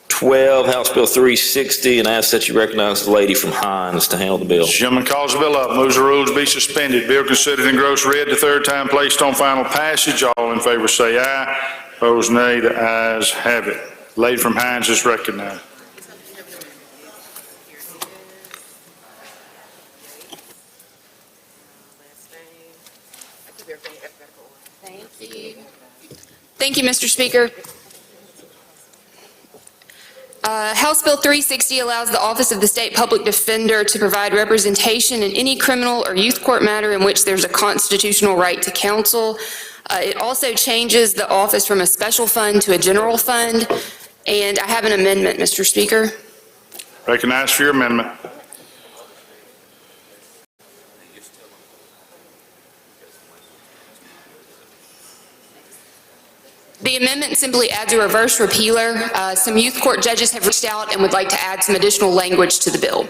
Speaker 22: 12, House Bill 360, and ask that you recognize the lady from Hines to handle the bill.
Speaker 1: Gentleman calls the bill up, moves the rules be suspended. Bill considered in gross read the third time, placed on final passage. All in favor say aye. Opposed, nay. The ayes have it. Lady from Hines is recognized.
Speaker 13: Thank you, Mr. Speaker. House Bill 360 allows the Office of the State Public Defender to provide representation in any criminal or youth court matter in which there's a constitutional right to counsel. It also changes the office from a special fund to a general fund. And I have an amendment, Mr. Speaker.
Speaker 1: Recognized for your amendment.
Speaker 13: The amendment simply adds a reverse repealer. Some youth court judges have reached out and would like to add some additional language to the bill.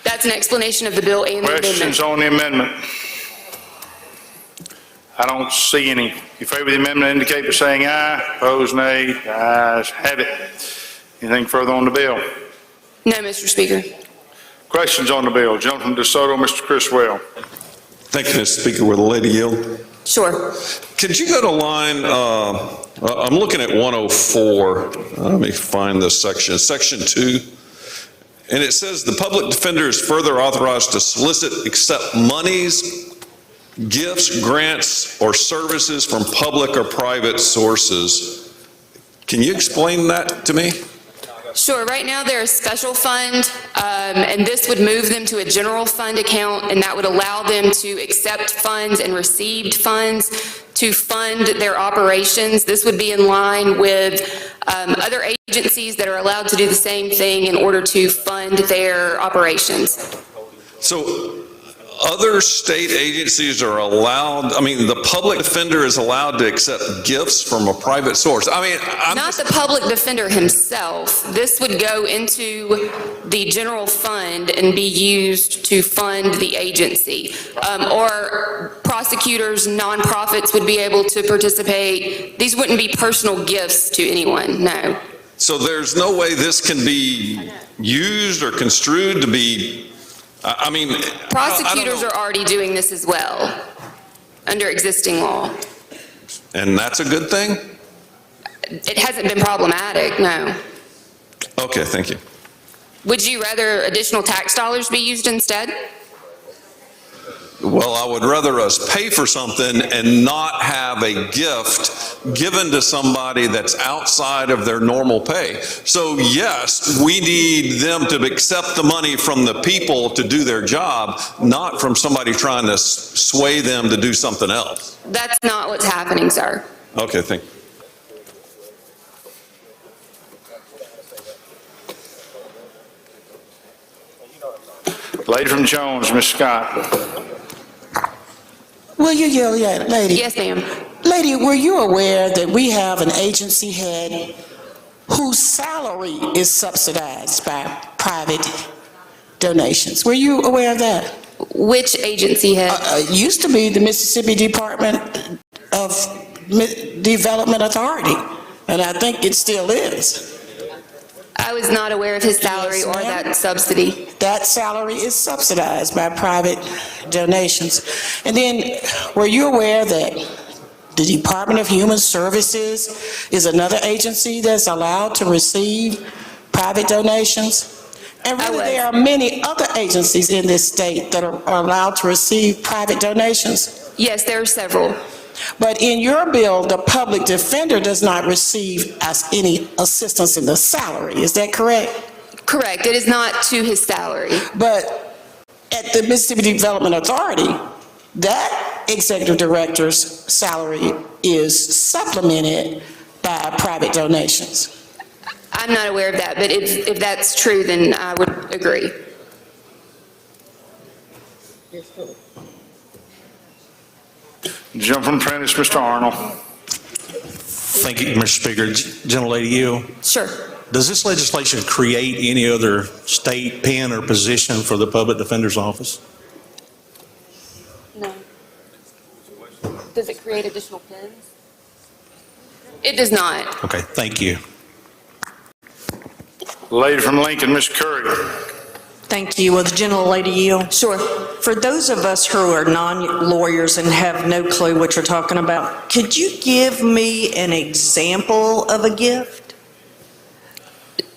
Speaker 13: That's an explanation of the bill and the amendment.
Speaker 1: Questions on the amendment? I don't see any. If you favor the amendment, indicate by saying aye. Opposed, nay. The ayes have it. Anything further on the bill?
Speaker 13: No, Mr. Speaker.
Speaker 1: Questions on the bill? Gentleman from DeSoto, Mr. Criswell.
Speaker 5: Thank you, Mr. Speaker. Will the lady yield?
Speaker 13: Sure.
Speaker 5: Could you go to line, I'm looking at 104. Let me find this section, section 2. And it says the public defender is further authorized to solicit, accept monies, gifts, grants, or services from public or private sources. Can you explain that to me?
Speaker 13: Sure. Right now, they're a special fund, and this would move them to a general fund account, and that would allow them to accept funds and received funds to fund their operations. This would be in line with other agencies that are allowed to do the same thing in order to fund their operations.
Speaker 5: So other state agencies are allowed, I mean, the public defender is allowed to accept gifts from a private source. I mean,
Speaker 13: Not the public defender himself. This would go into the general fund and be used to fund the agency. Or prosecutors, nonprofits would be able to participate. These wouldn't be personal gifts to anyone, no.
Speaker 5: So there's no way this can be used or construed to be, I mean,
Speaker 13: Prosecutors are already doing this as well, under existing law.
Speaker 5: and that's a good thing?
Speaker 13: It hasn't been problematic, no.
Speaker 5: Okay, thank you.
Speaker 13: Would you rather additional tax dollars be used instead?
Speaker 5: Well, I would rather us pay for something and not have a gift given to somebody that's outside of their normal pay. So yes, we need them to accept the money from the people to do their job, not from somebody trying to sway them to do something else.
Speaker 13: That's not what's happening, sir.
Speaker 5: Okay, thank you.
Speaker 1: Lady from Jones, Ms. Scott.
Speaker 23: Will you yell at lady?
Speaker 13: Yes, ma'am.
Speaker 23: Lady, were you aware that we have an agency head whose salary is subsidized by private donations? Were you aware of that?
Speaker 13: Which agency head?
Speaker 23: Used to be the Mississippi Department of Development Authority, and I think it still is.
Speaker 13: I was not aware of his salary or that subsidy.
Speaker 23: That salary is subsidized by private donations. And then, were you aware that the Department of Human Services is another agency that's allowed to receive private donations? And really, there are many other agencies in this state that are allowed to receive private donations.
Speaker 13: Yes, there are several.
Speaker 23: But in your bill, the public defender does not receive any assistance in the salary. Is that correct?
Speaker 13: Correct. It is not to his salary.
Speaker 23: But at the Mississippi Development Authority, that executive director's salary is supplemented by private donations.
Speaker 13: I'm not aware of that, but if that's true, then I would agree.
Speaker 1: Jump from apprentice, Mr. Arnold.
Speaker 2: Thank you, Mr. Speaker. Gentlelady Yield,
Speaker 13: Sure.
Speaker 2: does this legislation create any other state pen or position for the public defender's office?
Speaker 13: No. Does it create additional pins? It does not.
Speaker 2: Okay, thank you.
Speaker 1: Lady from Lincoln, Ms. Curry.
Speaker 4: Thank you. Will the gentlelady yield?
Speaker 13: Sure.
Speaker 4: For those of us who are non-lawyers and have no clue what you're talking about, could you give me an example of a gift?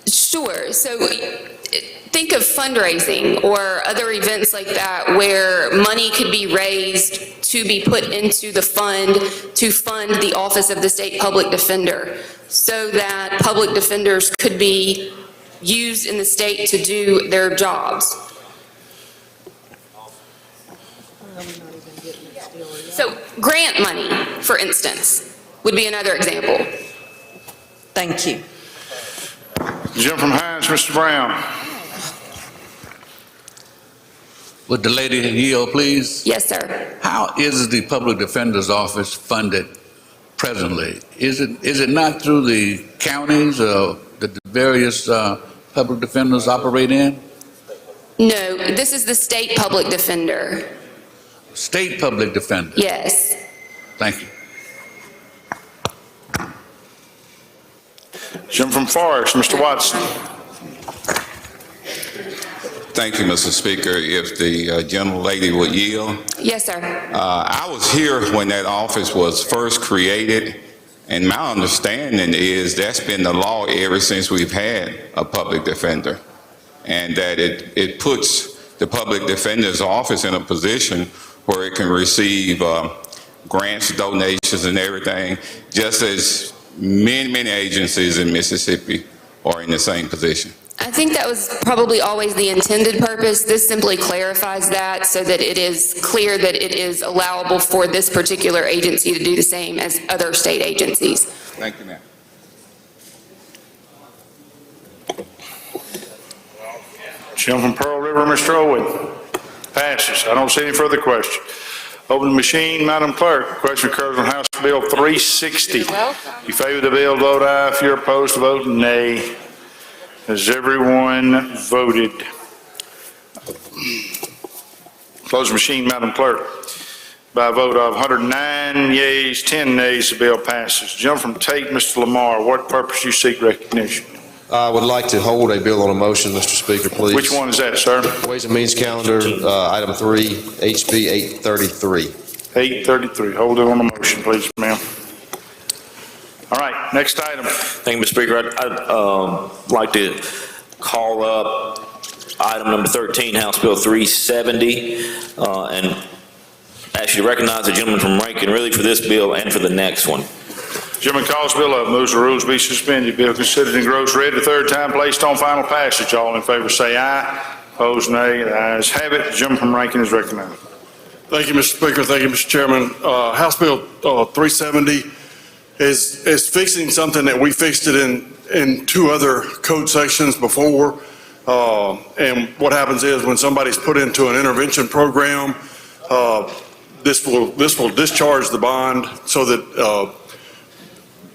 Speaker 13: Sure. So think of fundraising or other events like that where money could be raised to be put into the fund to fund the Office of the State Public Defender so that public defenders could be used in the state to do their jobs. So grant money, for instance, would be another example.
Speaker 4: Thank you.
Speaker 1: Jump from Hines, Mr. Brown.
Speaker 6: Would the lady yield, please?
Speaker 13: Yes, sir.
Speaker 6: How is the Public Defender's Office funded presently? Is it not through the counties that the various public defenders operate in?
Speaker 13: No, this is the State Public Defender.
Speaker 6: State Public Defender?
Speaker 13: Yes.
Speaker 6: Thank you.
Speaker 1: Jump from Forest, Mr. Watson.
Speaker 24: Thank you, Mr. Speaker. If the gentlelady would yield.
Speaker 13: Yes, sir.
Speaker 24: I was here when that office was first created, and my understanding is that's been the law ever since we've had a public defender, and that it puts the public defender's office in a position where it can receive grants, donations, and everything, just as many agencies in Mississippi are in the same position.
Speaker 13: I think that was probably always the intended purpose. This simply clarifies that so that it is clear that it is allowable for this particular agency to do the same as other state agencies.
Speaker 24: Thank you, ma'am.
Speaker 1: Jump from Pearl River, Mr. Owen. Passes. I don't see any further questions. Open the machine, Madam Clerk. Question occurs on House Bill 360. If you favor the bill, vote aye. If you're opposed, vote nay. Has everyone voted? Close the machine, Madam Clerk. By a vote of 109 yeas, 10 nays, the bill passes. Jump from Tate, Mr. Lamar. What purpose you seek recognition?
Speaker 15: I would like to hold a bill on a motion, Mr. Speaker, please.
Speaker 1: Which one is that, sir?
Speaker 15: Ways and Means Calendar, item 3, HB 833.
Speaker 1: 833. Hold it on a motion, please, ma'am. All right, next item.
Speaker 22: Thank you, Mr. Speaker. I'd like to call up item number 13, House Bill 370, and ask you to recognize the gentleman from Rankin, really for this bill and for the next one.
Speaker 1: Gentleman calls bill up, moves the rules be suspended. Bill considered and grows read the third time, placed on final passage. All in favor say aye. Opposed, nay. The ayes have it. The gentleman from Rankin is recognized.
Speaker 25: Thank you, Mr. Speaker. Thank you, Mr. Chairman. House Bill 370 is fixing something that we fixed it in two other code sections before. And what happens is when somebody's put into an intervention program, this will discharge the bond so that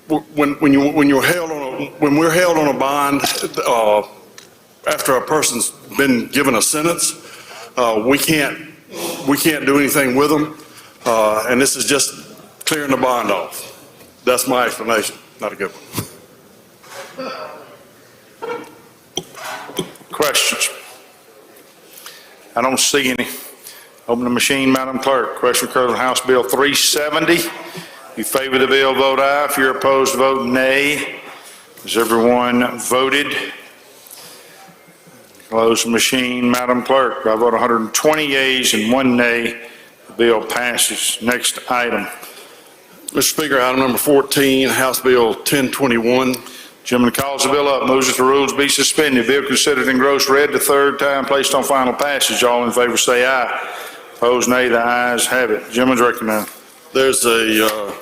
Speaker 25: when we're held on a bond after a person's been given a sentence, we can't do anything with them, and this is just clearing the bond off. That's my explanation. Not a good one.
Speaker 1: Questions? I don't see any. Open the machine, Madam Clerk. Question occurs on House Bill 370. If you favor the bill, vote aye. If you're opposed, vote nay. Has everyone voted? Close the machine, Madam Clerk. By a vote of 120 yeas and 1 nay, the bill passes. Next item.
Speaker 25: Mr. Speaker, item number 14, House Bill 1021.
Speaker 1: Gentleman calls the bill up, moves that the rules be suspended. Bill considered engrossed read the third time, placed on final passage. All in favor say aye. Opposed, nay. The ayes have it. Gentleman's recognized.
Speaker 25: There's a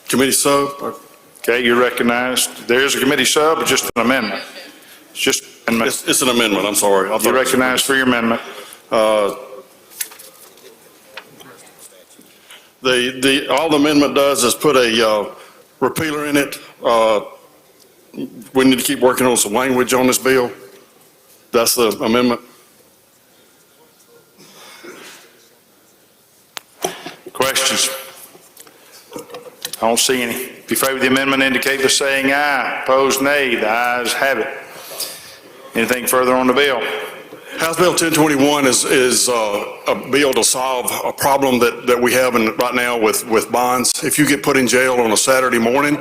Speaker 25: committee sub.
Speaker 1: Okay, you're recognized. There is a committee sub, but just an amendment. It's just an amendment.
Speaker 25: It's an amendment, I'm sorry.
Speaker 1: You're recognized for your amendment.
Speaker 25: All the amendment does is put a repealer in it. We need to keep working on some language on this bill. That's the amendment.
Speaker 1: Questions? I don't see any. If you favor the amendment, indicate by saying aye. Opposed, nay. The ayes have it. Anything further on the bill?
Speaker 25: House Bill 1021 is a bill to solve a problem that we have right now with bonds. If you get put in jail on a Saturday morning,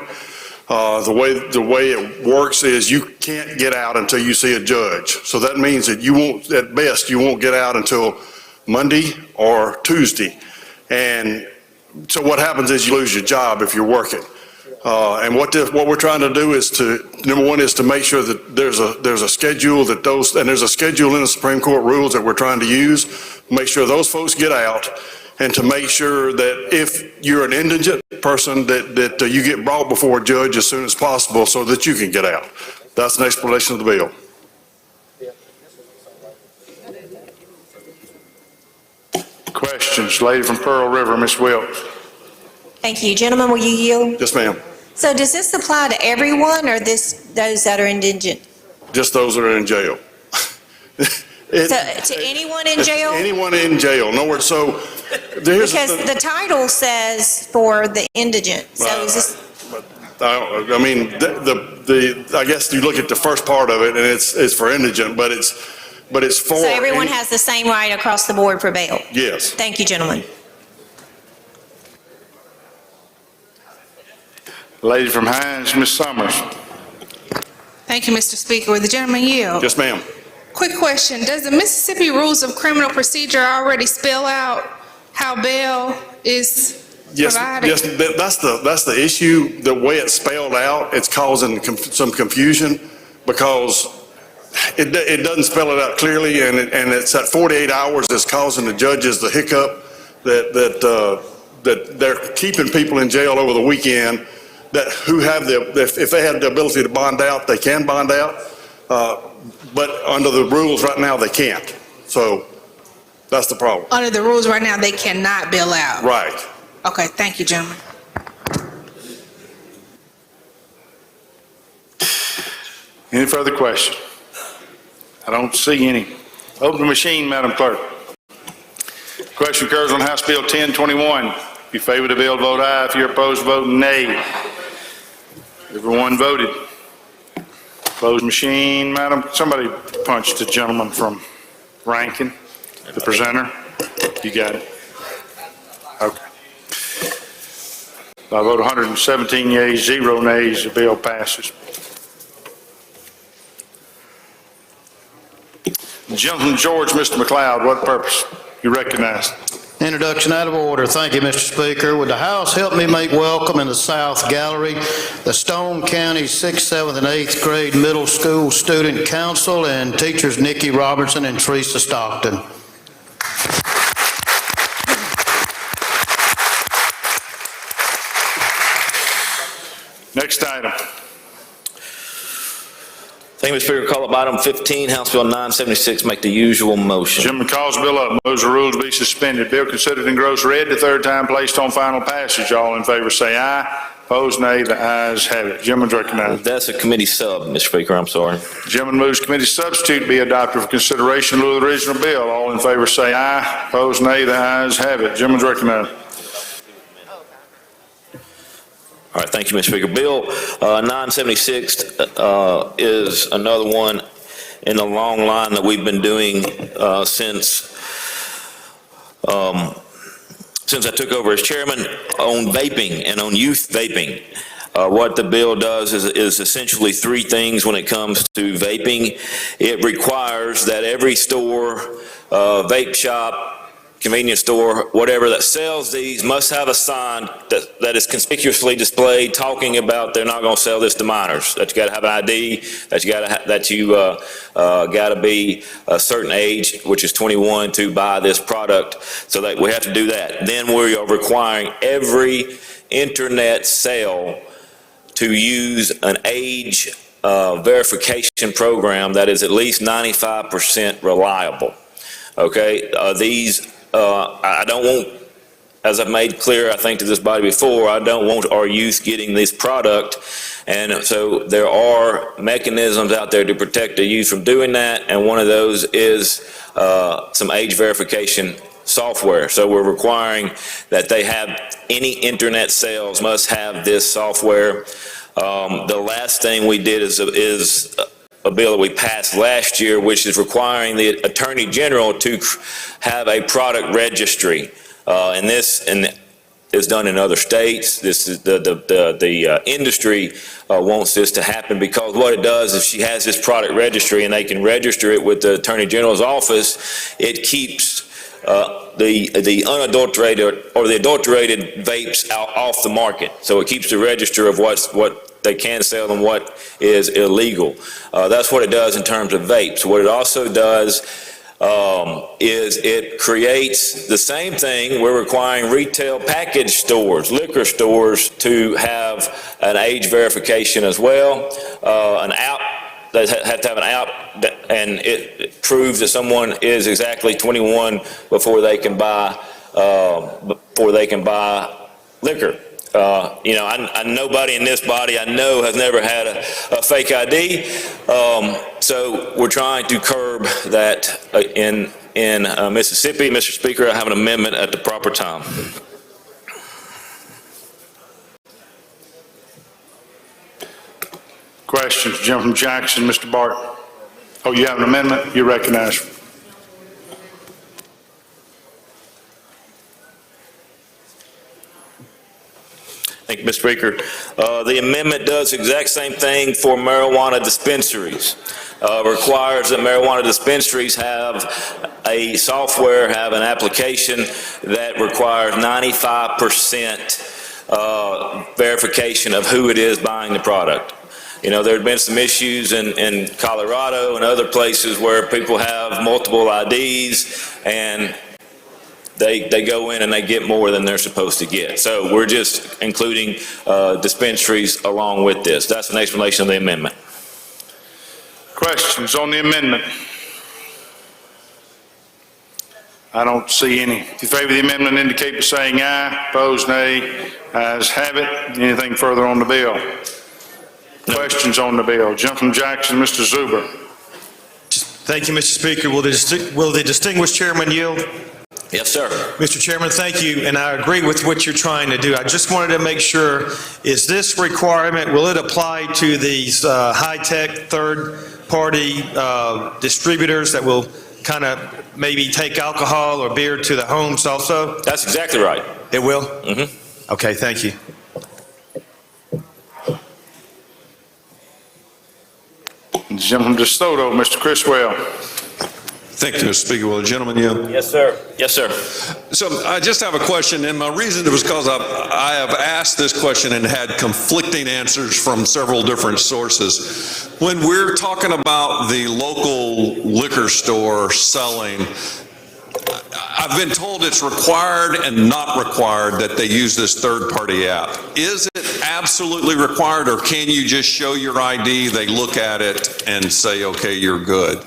Speaker 25: the way it works is you can't get out until you see a judge. So that means that you won't, at best, you won't get out until Monday or Tuesday. And so what happens is you lose your job if you're working. And what we're trying to do is number one is to make sure that there's a schedule and there's a schedule in the Supreme Court rules that we're trying to use, make sure those folks get out, and to make sure that if you're an indigent person that you get brought before a judge as soon as possible so that you can get out. That's an explanation of the bill.
Speaker 1: Questions? Lady from Pearl River, Ms. Wilkes.
Speaker 7: Thank you. Gentlemen, will you yield?
Speaker 25: Yes, ma'am.
Speaker 7: So does this apply to everyone or those that are indigent?
Speaker 25: Just those that are in jail.
Speaker 7: To anyone in jail?
Speaker 25: Anyone in jail. No words. So there's
Speaker 7: Because the title says for the indigent. So is this?
Speaker 25: I mean, I guess you look at the first part of it and it's for indigent, but it's for.
Speaker 7: So everyone has the same right across the board for bail?
Speaker 25: Yes.
Speaker 7: Thank you, gentlemen.
Speaker 1: Lady from Hines, Ms. Summers.
Speaker 8: Thank you, Mr. Speaker. Will the gentleman yield?
Speaker 25: Yes, ma'am.
Speaker 8: Quick question. Does the Mississippi Rules of Criminal Procedure already spell out how bail is provided?
Speaker 25: Yes, that's the issue. The way it's spelled out, it's causing some confusion because it doesn't spell it out clearly, and it's at 48 hours that's causing the judges the hiccup that they're keeping people in jail over the weekend who have if they have the ability to bond out, they can bond out, but under the rules right now, they can't. So that's the problem.
Speaker 8: Under the rules right now, they cannot bail out?
Speaker 25: Right.
Speaker 8: Okay, thank you, gentlemen.
Speaker 1: Any further questions? I don't see any. Open the machine, Madam Clerk. Question occurs on House Bill 1021. If you favor the bill, vote aye. If you're opposed, vote nay. Everyone voted. Closed machine, Madam. Somebody punched the gentleman from Rankin, the presenter. You got it. Okay. By a vote of 117 yeas, 0 nays, the bill passes. Gentleman George, Mr. McLeod, what purpose? You recognized.
Speaker 10: Introduction out of order. Thank you, Mr. Speaker. Would the House help me make welcome in the South Gallery the Stone County 6th, 7th, and 8th grade middle school student council and teachers Nikki Robertson and Teresa Stockton.
Speaker 1: Next item.
Speaker 22: Thank you, Mr. Speaker. Call up item 15, House Bill 976. Make the usual motion.
Speaker 1: Gentleman calls the bill up. Moves the rules be suspended. Bill considered engrossed read the third time, placed on final passage. All in favor say aye. Opposed, nay. The ayes have it. Gentleman's recognized.
Speaker 22: That's a committee sub, Mr. Speaker. I'm sorry.
Speaker 1: Gentleman moves committee substitute be adopted for consideration in lieu of the original bill. All in favor say aye. Opposed, nay. The ayes have it. Gentleman's recognized.
Speaker 22: All right, thank you, Mr. Speaker. Bill 976 is another one in the long line that we've been doing since I took over as chairman on vaping and on youth vaping. What the bill does is essentially three things when it comes to vaping. It requires that every store, vape shop, convenience store, whatever that sells these must have a sign that is conspicuously displayed talking about they're not going to sell this to minors. That you got to have an ID, that you got to be a certain age, which is 21, to buy this product. So that we have to do that. Then we are requiring every internet sale to use an age verification program that is at least 95% reliable. Okay, I don't want, as I've made clear, I think, to this body before, I don't want our youth getting this product. And so there are mechanisms out there to protect the youth from doing that. And one of those is some age verification software. So we're requiring that they have, any internet sales must have this software. The last thing we did is a bill that we passed last year, which is requiring the Attorney General to have a product registry. And this is done in other states. This is the industry wants this to happen, because what it does is, she has this product registry and they can register it with the Attorney General's office. It keeps the unadulterated or the adulterated vapes off the market. So it keeps the register of what they can sell and what is illegal. That's what it does in terms of vapes. What it also does is it creates the same thing. We're requiring retail package stores, liquor stores, to have an age verification as well. They have to have an app, and it proves that someone is exactly 21 before they can buy liquor. Nobody in this body I know has never had a fake ID. So we're trying to curb that in Mississippi. Mr. Speaker, I have an amendment at the proper time.
Speaker 1: Questions? Gentleman from Jackson, Mr. Barton. Oh, you have an amendment? You're recognized.
Speaker 22: Thank you, Mr. Speaker. The amendment does the exact same thing for marijuana dispensaries. Requires that marijuana dispensaries have a software, have an application that requires 95% verification of who it is buying the product. There have been some issues in Colorado and other places where people have multiple IDs and they go in and they get more than they're supposed to get. So we're just including dispensaries along with this. That's an explanation of the amendment.
Speaker 1: Questions on the amendment? I don't see any. If you favor the amendment, indicate by saying aye. Opposed, nay. Ayes have it. Anything further on the bill? No. Questions on the bill? Gentleman from Jackson, Mr. Zuber.
Speaker 11: Thank you, Mr. Speaker. Will the distinguished chairman yield?
Speaker 22: Yes, sir.
Speaker 11: Mr. Chairman, thank you, and I agree with what you're trying to do. I just wanted to make sure, is this requirement, will it apply to these high-tech third-party distributors that will kind of maybe take alcohol or beer to the homes also?
Speaker 22: That's exactly right.
Speaker 11: It will?
Speaker 22: Mm-hmm.
Speaker 11: Okay, thank you.
Speaker 1: Gentleman from DeSoto, Mr. Criswell.
Speaker 5: Thank you, Mr. Speaker. Will the gentleman yield?
Speaker 22: Yes, sir. Yes, sir.
Speaker 5: So I just have a question, and my reason was because I have asked this question and had conflicting answers from several different sources. When we're talking about the local liquor store selling, I've been told it's required and not required that they use this third-party app. Is it absolutely required, or can you just show your ID, they look at it and say, okay, you're good?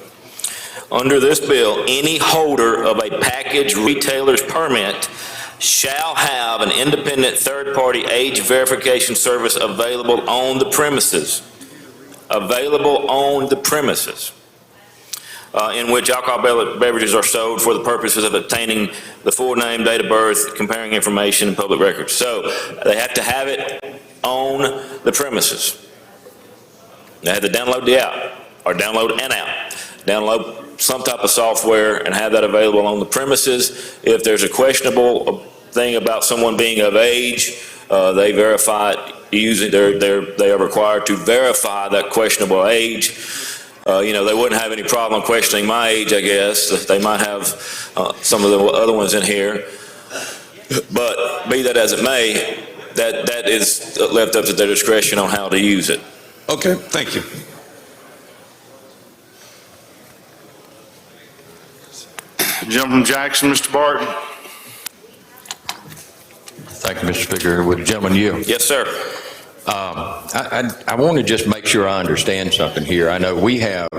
Speaker 22: Under this bill, any holder of a package retailer's permit shall have an independent third-party age verification service available on the premises. Available on the premises. In which alcohol beverages are sold for the purposes of obtaining the full name, date of birth, comparing information, and public records. So they have to have it on the premises. They have to download the app, or download an app. Download some type of software and have that available on the premises. If there's a questionable thing about someone being of age, they verify it using, they are required to verify that questionable age. They wouldn't have any problem questioning my age, I guess. They might have some of the other ones in here. But be that as it may, that is left up to their discretion on how to use it.
Speaker 5: Okay, thank you.
Speaker 1: Gentleman from Jackson, Mr. Barton.
Speaker 12: Thank you, Mr. Speaker. Would the gentleman yield?
Speaker 22: Yes, sir.
Speaker 12: I want to just make sure I understand something here. I know we have,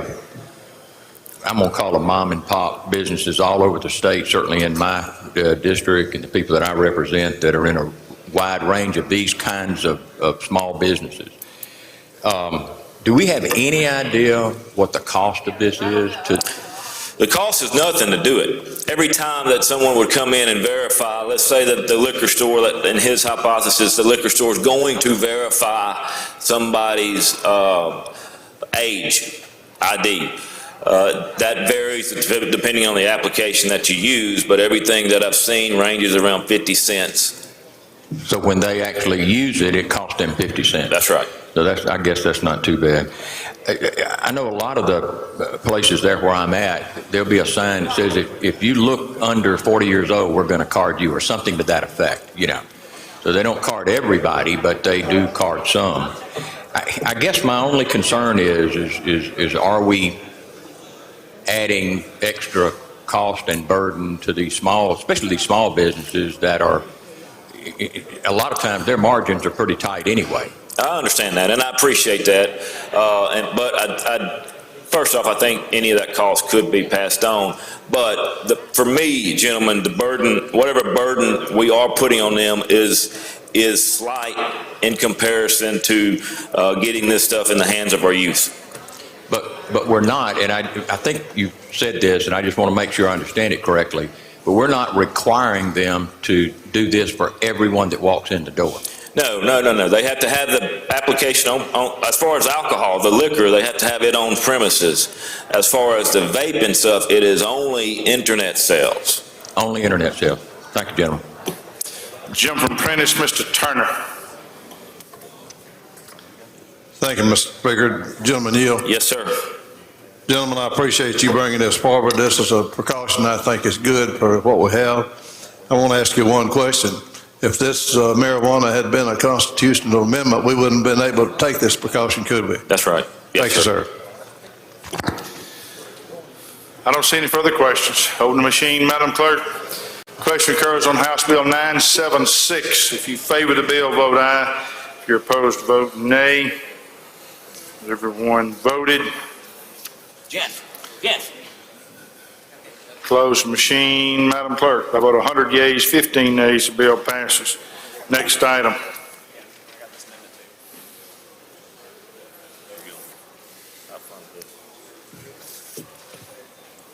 Speaker 12: I'm going to call them mom and pop businesses all over the state, certainly in my district, and the people that I represent that are in a wide range of these kinds of small businesses. Do we have any idea what the cost of this is?
Speaker 22: The cost is nothing to do it. Every time that someone would come in and verify, let's say that the liquor store, in his hypothesis, the liquor store is going to verify somebody's age, ID. That varies depending on the application that you use, but everything that I've seen ranges around 50 cents.
Speaker 12: So when they actually use it, it costs them 50 cents?
Speaker 22: That's right.
Speaker 12: So I guess that's not too bad. I know a lot of the places there where I'm at, there'll be a sign that says, if you look under 40 years old, we're going to card you, or something to that effect, So they don't card everybody, but they do card some. I guess my only concern is are we adding extra cost and burden to these especially these small businesses that are, a lot of times their margins are pretty tight anyway.
Speaker 22: I understand that, and I appreciate that. But first off, I think any of that cost could be passed on. But for me, gentlemen, the burden, whatever burden we are putting on them is slight in comparison to getting this stuff in the hands of our youth.
Speaker 12: But we're not, and I think you said this, and I just want to make sure I understand it correctly, but we're not requiring them to do this for everyone that walks in the door.
Speaker 22: No. They have to have the application on, as far as alcohol, the liquor, they have to have it on premises. As far as the vaping stuff, it is only internet sales.
Speaker 12: Only internet sales. Thank you, gentlemen.
Speaker 1: Gentleman from Prentice, Mr. Turner.
Speaker 21: Thank you, Mr. Speaker. Gentleman yield.
Speaker 22: Yes, sir.
Speaker 21: Gentlemen, I appreciate you bringing this forward. This is a precaution I think is good for what we have. I want to ask you one question. If this marijuana had been a constitutional amendment, we wouldn't have been able to take this precaution, could we?
Speaker 22: That's right. Yes,
Speaker 21: Thank you, sir.
Speaker 1: I don't see any further questions. Open the machine, Madam Clerk. Question occurs on House Bill 976. If you favor the bill, vote aye. If you're opposed, vote nay. Has everyone voted?
Speaker 22: Yes.
Speaker 1: Close the machine, Madam Clerk. By vote 100 yeas, 15 nays, the bill passes. Next item.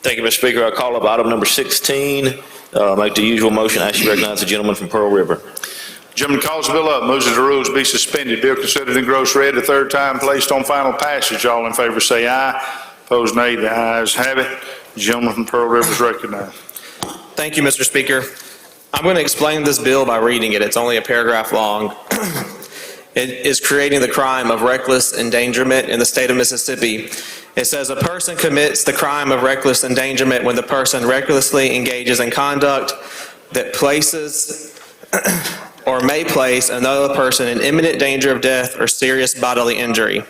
Speaker 22: Thank you, Mr. Speaker. I call up item number 16. Make the usual motion. I ask you to recognize the gentleman from Pearl River.
Speaker 1: Gentleman calls the bill up, moves that the rules be suspended. Bill considered in gross red the third time, placed on final passage. All in favor say aye. Opposed nay. The ayes have it. The gentleman from Pearl River is recognized.
Speaker 14: Thank you, Mr. Speaker. I'm going to explain this bill by reading it. It's only a paragraph long. It is creating the crime of reckless endangerment in the state of Mississippi. It says a person commits the crime of reckless endangerment when the person recklessly engages in conduct that places or may place another person in imminent danger of death or serious bodily injury.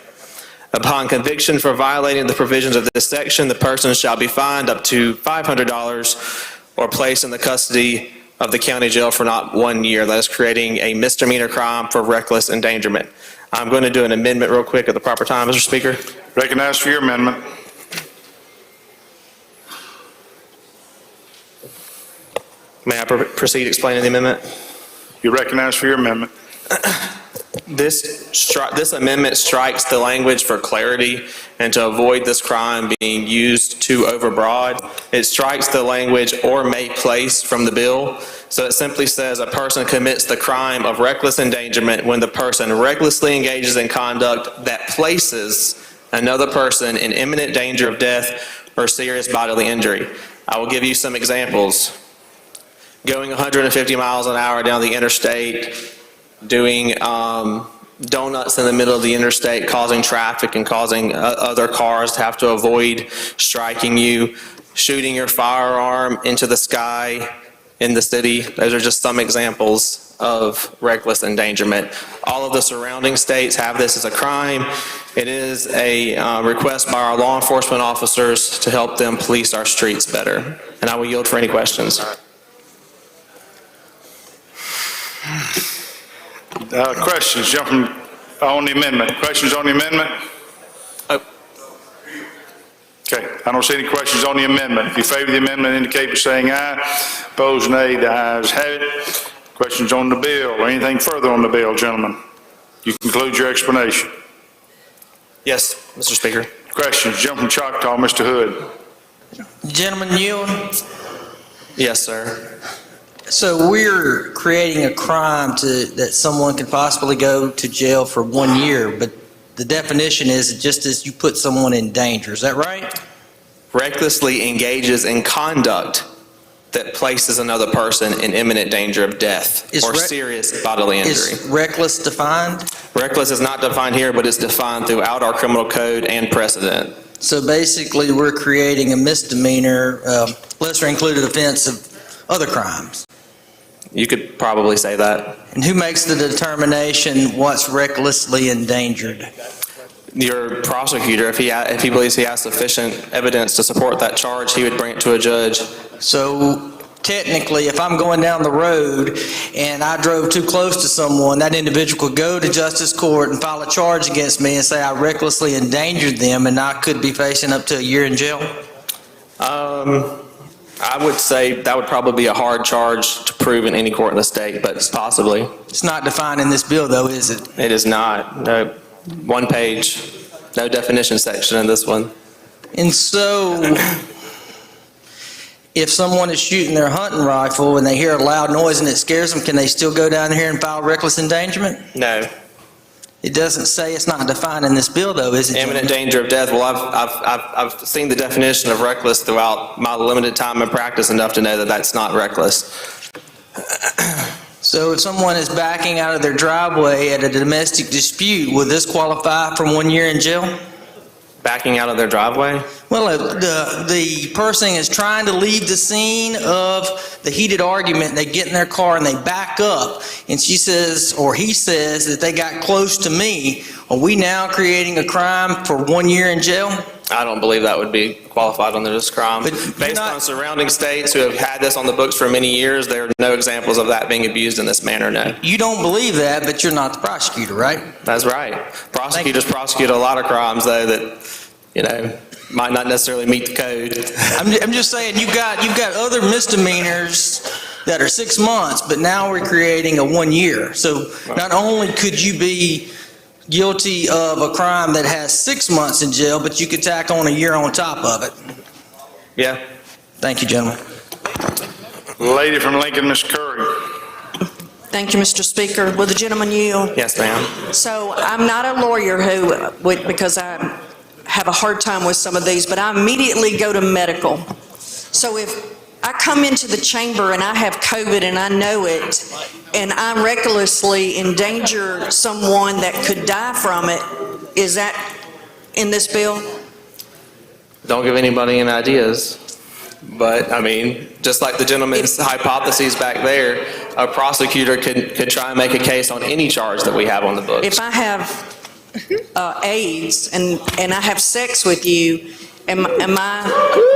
Speaker 14: Upon conviction for violating the provisions of this section, the person shall be fined up to $500 or placed in the custody of the county jail for not 1 year. That is creating a misdemeanor crime for reckless endangerment. I'm going to do an amendment real quick at the proper time, Mr. Speaker.
Speaker 1: Recognized for your amendment.
Speaker 14: May I proceed explaining the amendment?
Speaker 1: You recognize for your amendment.
Speaker 14: This amendment strikes the language for clarity and to avoid this crime being used too overbroad. It strikes the language "or may place" from the bill. So it simply says a person commits the crime of reckless endangerment when the person recklessly engages in conduct that places another person in imminent danger of death or serious bodily injury. I will give you some examples. Going 150 miles an hour down the interstate, doing donuts in the middle of the interstate, causing traffic and causing other cars to have to avoid striking you, shooting your firearm into the sky in the city. Those are just some examples of reckless endangerment. All of the surrounding states have this as a crime. It is a request by our law enforcement officers to help them police our streets better. And I will yield for any questions.
Speaker 1: Questions, jumping on the amendment. Questions on the amendment? Okay, I don't see any questions on the amendment. If you favor the amendment, indicate by saying aye. Opposed, nay. The ayes have it. Questions on the bill or anything further on the bill, gentlemen? You conclude your explanation.
Speaker 14: Yes, Mr. Speaker.
Speaker 1: Questions, jumping Choctaw, Mr. Hood.
Speaker 16: Gentlemen, yield.
Speaker 14: Yes, sir.
Speaker 16: So we're creating a crime that someone can possibly go to jail for 1 year, but the definition is just as you put someone in danger. Is that right?
Speaker 14: Recklessly engages in conduct that places another person in imminent danger of death or serious bodily injury.
Speaker 16: Is reckless defined?
Speaker 14: Reckless is not defined here, but it's defined throughout our criminal code and precedent.
Speaker 16: So basically, we're creating a misdemeanor, lesser included offense of other crimes.
Speaker 14: You could probably say that.
Speaker 16: And who makes the determination what's recklessly endangered?
Speaker 14: Your prosecutor, if he believes he has sufficient evidence to support that charge, he would bring it to a judge.
Speaker 16: So technically, if I'm going down the road and I drove too close to someone, that individual could go to justice court and file a charge against me and say I recklessly endangered them, and I could be facing up to a year in jail?
Speaker 14: I would say that would probably be a hard charge to prove in any court in the state, but possibly.
Speaker 16: It's not defined in this bill, though, is it?
Speaker 14: It is not. No. One page. No definition section in this one.
Speaker 16: And so, if someone is shooting their hunting rifle and they hear a loud noise and it scares them, can they still go down here and file reckless endangerment?
Speaker 14: No.
Speaker 16: It doesn't say, it's not defined in this bill, though, is it?
Speaker 14: Imminent danger of death. Well, I've seen the definition of reckless throughout my limited time in practice enough to know that that's not reckless.
Speaker 16: So if someone is backing out of their driveway at a domestic dispute, will this qualify for 1 year in jail?
Speaker 14: Backing out of their driveway?
Speaker 16: Well, the person is trying to leave the scene of the heated argument. They get in their car and they back up, and she says, or he says, that they got close to me. Are we now creating a crime for 1 year in jail?
Speaker 14: I don't believe that would be qualified under this crime. Based on surrounding states who have had this on the books for many years, there are no examples of that being abused in this manner, no.
Speaker 16: You don't believe that, but you're not the prosecutor, right?
Speaker 14: That's right. Prosecutors prosecute a lot of crimes, though, that, might not necessarily meet the code.
Speaker 16: I'm just saying, you've got other misdemeanors that are 6 months, but now we're creating a 1 year. So not only could you be guilty of a crime that has 6 months in jail, but you could tack on a year on top of it.
Speaker 14: Yeah.
Speaker 16: Thank you, gentlemen.
Speaker 1: Lady from Lincoln, Ms. Curry.
Speaker 4: Thank you, Mr. Speaker. Will the gentleman yield?
Speaker 14: Yes, ma'am.
Speaker 4: So I'm not a lawyer because I have a hard time with some of these, but I immediately go to medical. So if I come into the chamber and I have COVID and I know it, and I recklessly endanger someone that could die from it, is that in this bill?
Speaker 14: Don't give anybody any ideas. But, just like the gentleman's hypotheses back there, a prosecutor could try and make a case on any charge that we have on the books.
Speaker 4: If I have AIDS and I have sex with you, am I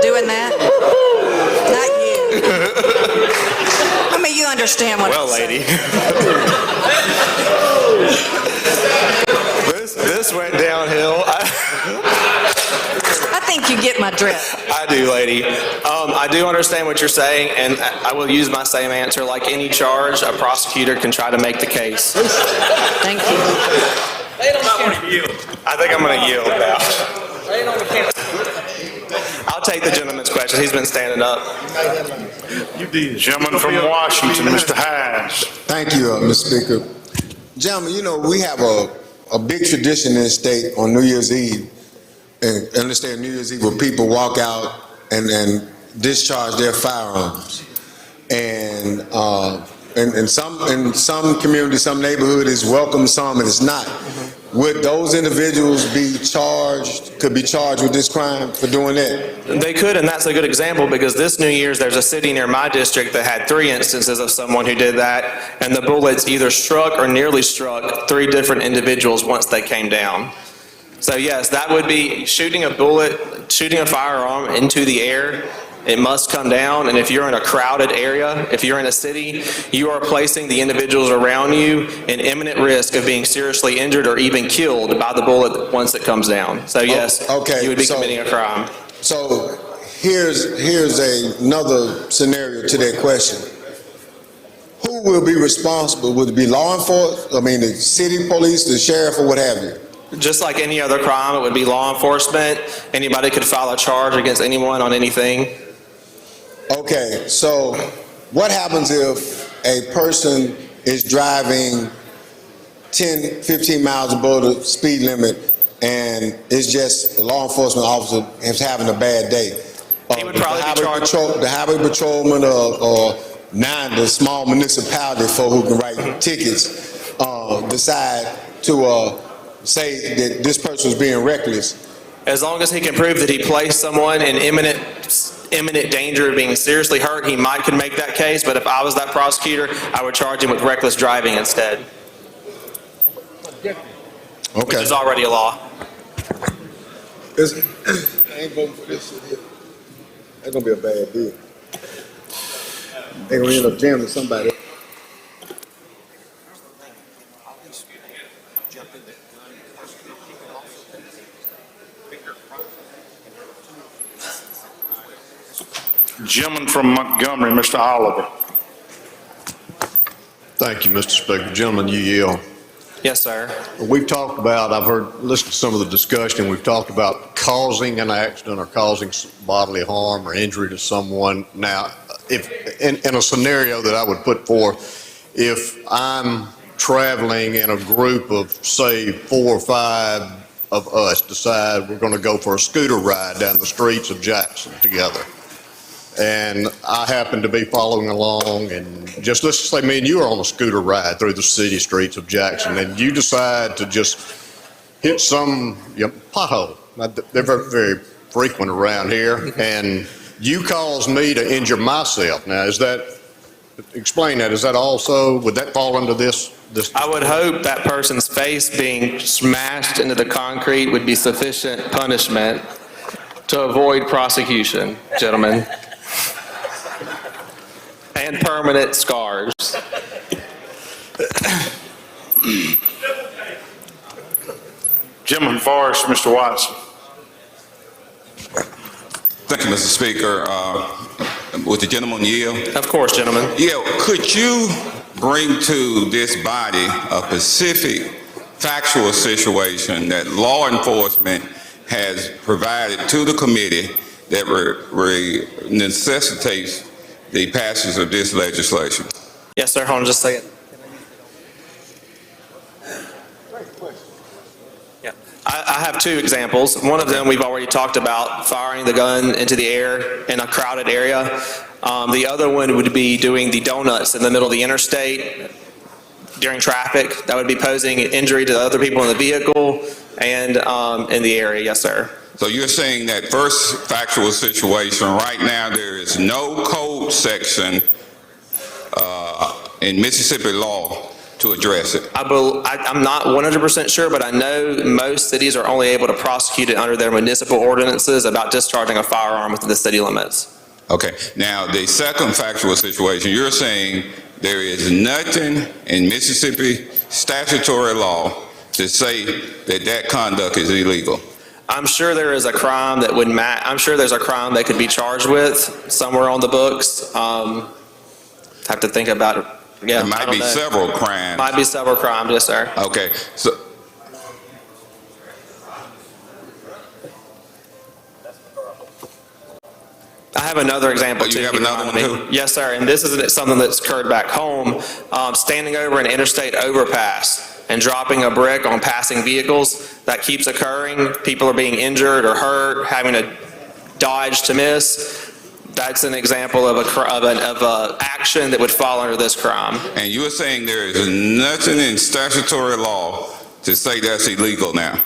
Speaker 4: doing that? Not you. You understand what I'm saying.
Speaker 14: This went downhill.
Speaker 4: I think you get my drift.
Speaker 14: I do, lady. I do understand what you're saying, and I will use my same answer. Like any charge, a prosecutor can try to make the case.
Speaker 4: Thank you.
Speaker 14: I think I'm going to yield now. I'll take the gentleman's question. He's been standing up.
Speaker 1: Gentleman from Washington, Mr. Hines.
Speaker 17: Thank you, Mr. Speaker. Gentlemen, we have a big tradition in the state on New Year's Eve, and understand New Year's Eve where people walk out and discharge their firearms. And in some communities, some neighborhood is welcome, some it is not. Would those individuals could be charged with this crime for doing that?
Speaker 14: They could, and that's a good example, because this New Year's, there's a city near my district that had 3 instances of someone who did that, and the bullets either struck or nearly struck 3 different individuals once they came down. So yes, that would be shooting a firearm into the air. It must come down, and if you're in a crowded area, if you're in a city, you are placing the individuals around you in imminent risk of being seriously injured or even killed by the bullet once it comes down. So yes, you would be committing a crime.
Speaker 17: So here's another scenario to that question. Who will be responsible? Would it be law enforcement? I mean, the city police, the sheriff, or what have you?
Speaker 14: Just like any other crime, it would be law enforcement. Anybody could file a charge against anyone on anything.
Speaker 17: Okay, so what happens if a person is driving 10, 15 miles above the speed limit and it's just a law enforcement officer is having a bad day?
Speaker 14: He would probably be charged.
Speaker 17: The highway patrolman or the small municipality folk who can write tickets decide to say that this person was being reckless.
Speaker 14: As long as he can prove that he placed someone in imminent danger of being seriously hurt, he could make that case, but if I was that prosecutor, I would charge him with reckless driving instead.
Speaker 17: Okay.
Speaker 14: Which is already a law.
Speaker 17: I ain't voting for this shit here. That's gonna be a bad deal. They're gonna end up jamming somebody.
Speaker 1: Gentleman from Montgomery, Mr. Oliver.
Speaker 3: Thank you, Mr. Speaker. Gentleman, you yield.
Speaker 14: Yes, sir.
Speaker 3: We've talked about, listened to some of the discussion, we've talked about causing an accident or causing bodily harm or injury to someone. Now, if in a scenario that I would put forth, if I'm traveling in a group of, say, 4 or 5 of us decide we're going to go for a scooter ride down the streets of Jackson together, and I happen to be following along, and let's just say me and you are on a scooter ride through the city streets of Jackson, and you decide to just hit some pothole. Now, they're very, very frequent around here, and you cause me to injure myself. Now, explain that. Is that also, would that fall under this?
Speaker 14: I would hope that person's face being smashed into the concrete would be sufficient punishment to avoid prosecution, gentlemen. And permanent scars.
Speaker 1: Gentleman Forrest, Mr. Watson.
Speaker 24: Thank you, Mr. Speaker. Would the gentleman yield?
Speaker 14: Of course, gentlemen.
Speaker 24: Yeah, could you bring to this body a specific factual situation that law enforcement has provided to the committee that necessitates the passage of this legislation?
Speaker 14: Yes, sir. Hold on just a second. Yeah, I have 2 examples. One of them we've already talked about, firing the gun into the air in a crowded area. The other one would be doing the donuts in the middle of the interstate during traffic. That would be posing injury to the other people in the vehicle and in the area. Yes, sir.
Speaker 24: So you're saying that first factual situation, right now there is no code section in Mississippi law to address it?
Speaker 14: I'm not 100% sure, but I know most cities are only able to prosecute it under their municipal ordinances about discharging a firearm within the city limits.
Speaker 24: Okay. Now, the second factual situation, you're saying there is nothing in Mississippi statutory law to say that conduct is illegal?
Speaker 14: I'm sure there is a crime that would I'm sure there's a crime they could be charged with somewhere on the books. Have to think about it. Yeah,
Speaker 24: there might be several crimes.
Speaker 14: Might be several crimes, yes, sir.
Speaker 24: Okay, so.
Speaker 14: I have another example too.
Speaker 24: You have another one too?
Speaker 14: Yes, sir, and this isn't something that's occurred back home. Standing over an interstate overpass and dropping a brick on passing vehicles, that keeps occurring. People are being injured or hurt, having to dodge to miss. That's an example of a action that would fall under this crime.
Speaker 24: And you're saying there is nothing in statutory law to say that's illegal now?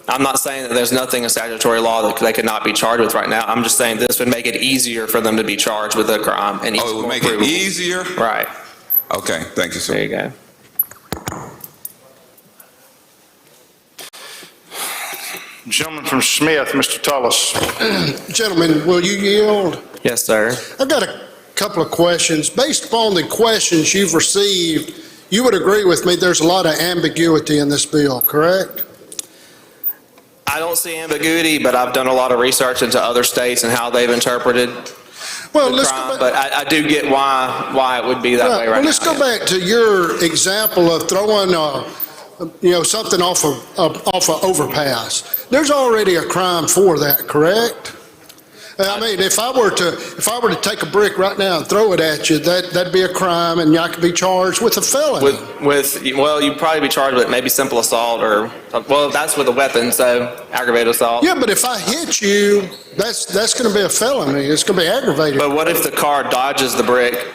Speaker 14: I'm not saying that there's nothing in statutory law that they could not be charged with right now. I'm just saying this would make it easier for them to be charged with a crime. And
Speaker 24: Oh, it would make it easier?
Speaker 14: Right.
Speaker 24: Okay, thank you, sir.
Speaker 14: There you go.
Speaker 1: Gentleman from Smith, Mr. Tullis.
Speaker 9: Gentlemen, will you yield?
Speaker 14: Yes, sir.
Speaker 9: I've got a couple of questions. Based upon the questions you've received, you would agree with me there's a lot of ambiguity in this bill, correct?
Speaker 14: I don't see ambiguity, but I've done a lot of research into other states and how they've interpreted the crime. But I do get why it would be that way right now.
Speaker 9: Let's go back to your example of throwing something off of overpass. There's already a crime for that, correct? I mean, if I were to take a brick right now and throw it at you, that'd be a crime, and I could be charged with a felony.
Speaker 14: Well, you'd probably be charged with maybe simple assault well, that's with a weapon, so aggravated assault.
Speaker 9: Yeah, but if I hit you, that's going to be a felony. It's going to be aggravated.
Speaker 14: But what if the car dodges the brick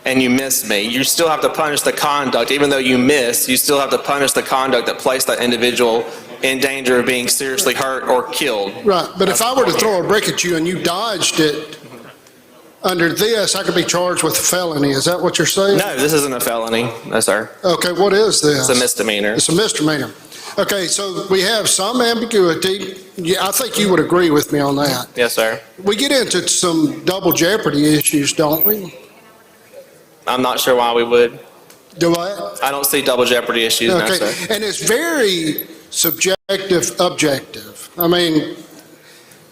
Speaker 14: and you miss me? You still have to punish the conduct. Even though you miss, you still have to punish the conduct that placed that individual in danger of being seriously hurt or killed.
Speaker 9: Right, but if I were to throw a brick at you and you dodged it, under this, I could be charged with a felony. Is that what you're saying?
Speaker 14: No, this isn't a felony. No, sir.
Speaker 9: Okay, what is this?
Speaker 14: It's a misdemeanor.
Speaker 9: It's a misdemeanor. Okay, so we have some ambiguity. Yeah, I think you would agree with me on that.
Speaker 14: Yes, sir.
Speaker 9: We get into some double jeopardy issues, don't we?
Speaker 14: I'm not sure why we would.
Speaker 9: Do I?
Speaker 14: I don't see double jeopardy issues, no,
Speaker 9: Okay,
Speaker 14: sir.
Speaker 9: and it's very subjective, objective. I mean,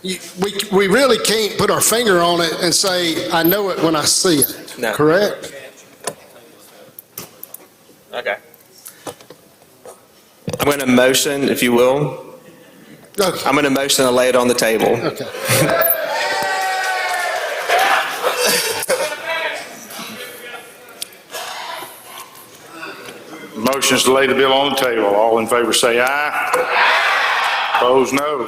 Speaker 9: we really can't put our finger on it and say, I know it when I see it.
Speaker 14: No.
Speaker 9: Correct?
Speaker 14: Okay. I'm going to motion, if you will.
Speaker 9: Okay.
Speaker 14: I'm going to motion to lay it on the table.
Speaker 9: Okay.
Speaker 1: Motion's to lay the bill on the table. All in favor say aye. Opposed, no.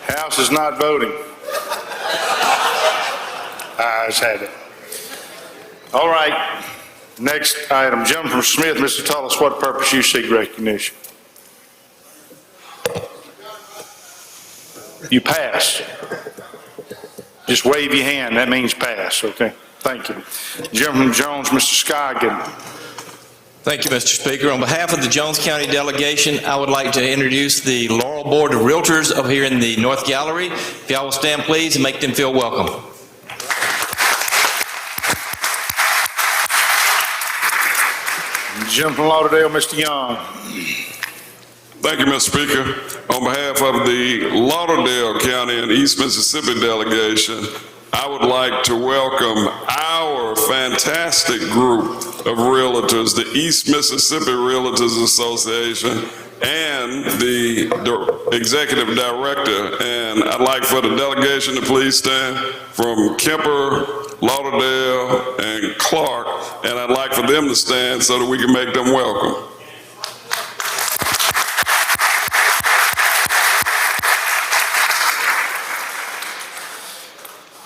Speaker 1: House is not voting. Ayes have it. All right. Next item, gentleman from Smith, Mr. Tullis, what purpose you seek recognition? You pass. Just wave your hand, that means pass, okay? Thank you. Gentleman Jones, Mr. Scoggin.
Speaker 16: Thank you, Mr. Speaker. On behalf of the Jones County delegation, I would like to introduce the Laurel Board of Realtors up here in the North Gallery. If y'all will stand, please, and make them feel welcome.
Speaker 1: Gentleman from Lauderdale, Mr. Young.
Speaker 18: Thank you, Mr. Speaker. On behalf of the Lauderdale County and East Mississippi delegation, I would like to welcome our fantastic group of realtors, the East Mississippi Realtors Association, and the executive director. And I'd like for the delegation to please stand, from Kemper, Lauderdale, and Clark, and I'd like for them to stand so that we can make them welcome.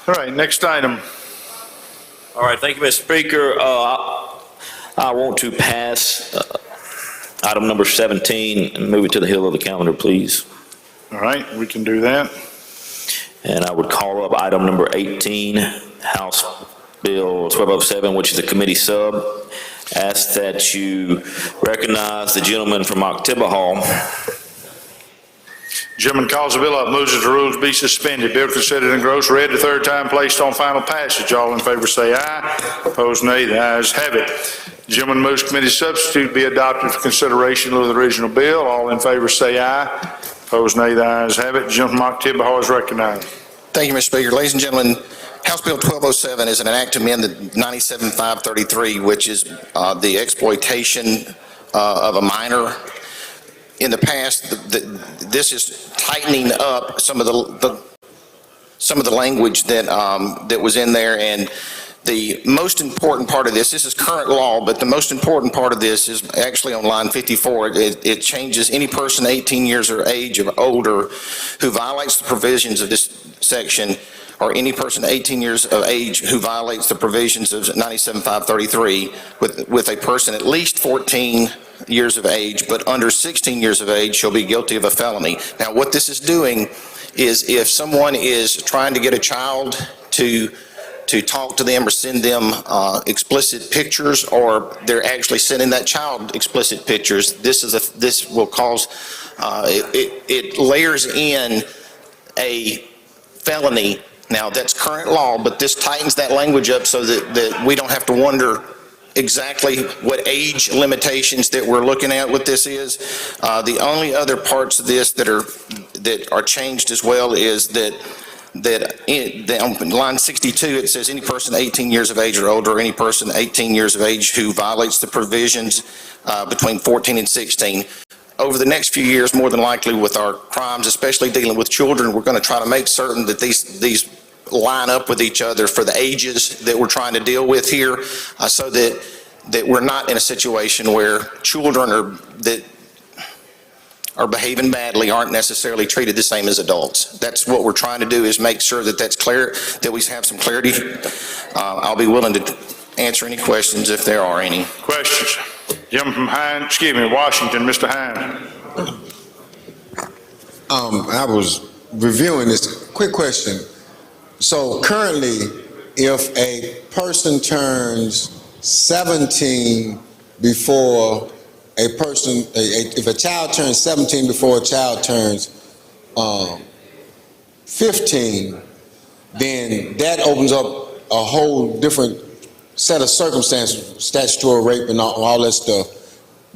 Speaker 1: All right, next item.
Speaker 22: All right, thank you, Mr. Speaker. I want to pass item number 17 and move it to the hill of the calendar, please.
Speaker 1: All right, we can do that.
Speaker 22: And I would call up item number 18, House Bill 1207, which is a committee sub. Ask that you recognize the gentleman from Oktibbeha.
Speaker 1: Gentleman calls the bill up, moves that the rules be suspended. Bill considered and engrossed, read the third time, placed on final passage. All in favor say aye. Opposed nay. The ayes have it. Gentleman moves committee substitute be adopted for consideration of the original bill. All in favor say aye. Opposed nay. The ayes have it. Gentleman from Oktibbeha is recognized.
Speaker 19: Thank you, Mr. Speaker. Ladies and gentlemen, House Bill 1207 is an act to amend the 97-533, which is the exploitation of a minor. In the past, this is tightening up some of the language that was in there, and The most important part of this is current law, but the most important part of this is actually on line 54. It changes any person 18 years or age or older who violates the provisions of this section, or any person 18 years of age who violates the provisions of 97-533 with a person at least 14 years of age but under 16 years of age shall be guilty of a felony. Now, what this is doing is if someone is trying to get a child to talk to them or send them explicit pictures, or they're actually sending that child explicit pictures, this will cause, it layers in a felony. Now, that's current law, but this tightens that language up so that we don't have to wonder exactly what age limitations that we're looking at with this is. The only other parts of this that are changed as well is that on line 62, it says any person 18 years of age or older, or any person 18 years of age who violates the provisions between 14 and 16. Over the next few years, more than likely with our crimes, especially dealing with children, we're going to try to make certain that these line up with each other for the ages that we're trying to deal with here, so that we're not in a situation where children that are behaving badly aren't necessarily treated the same as adults. That's what we're trying to do, is make sure that that's clear, that we have some clarity. I'll be willing to answer any questions if there are any.
Speaker 1: Questions? Gentleman from Washington, Mr. Hines.
Speaker 17: I was reviewing this. Quick question. So currently, if a person turns 17 before if a child turns 17 before a child turns 15, then that opens up a whole different set of circumstances, statutory rape and all that stuff.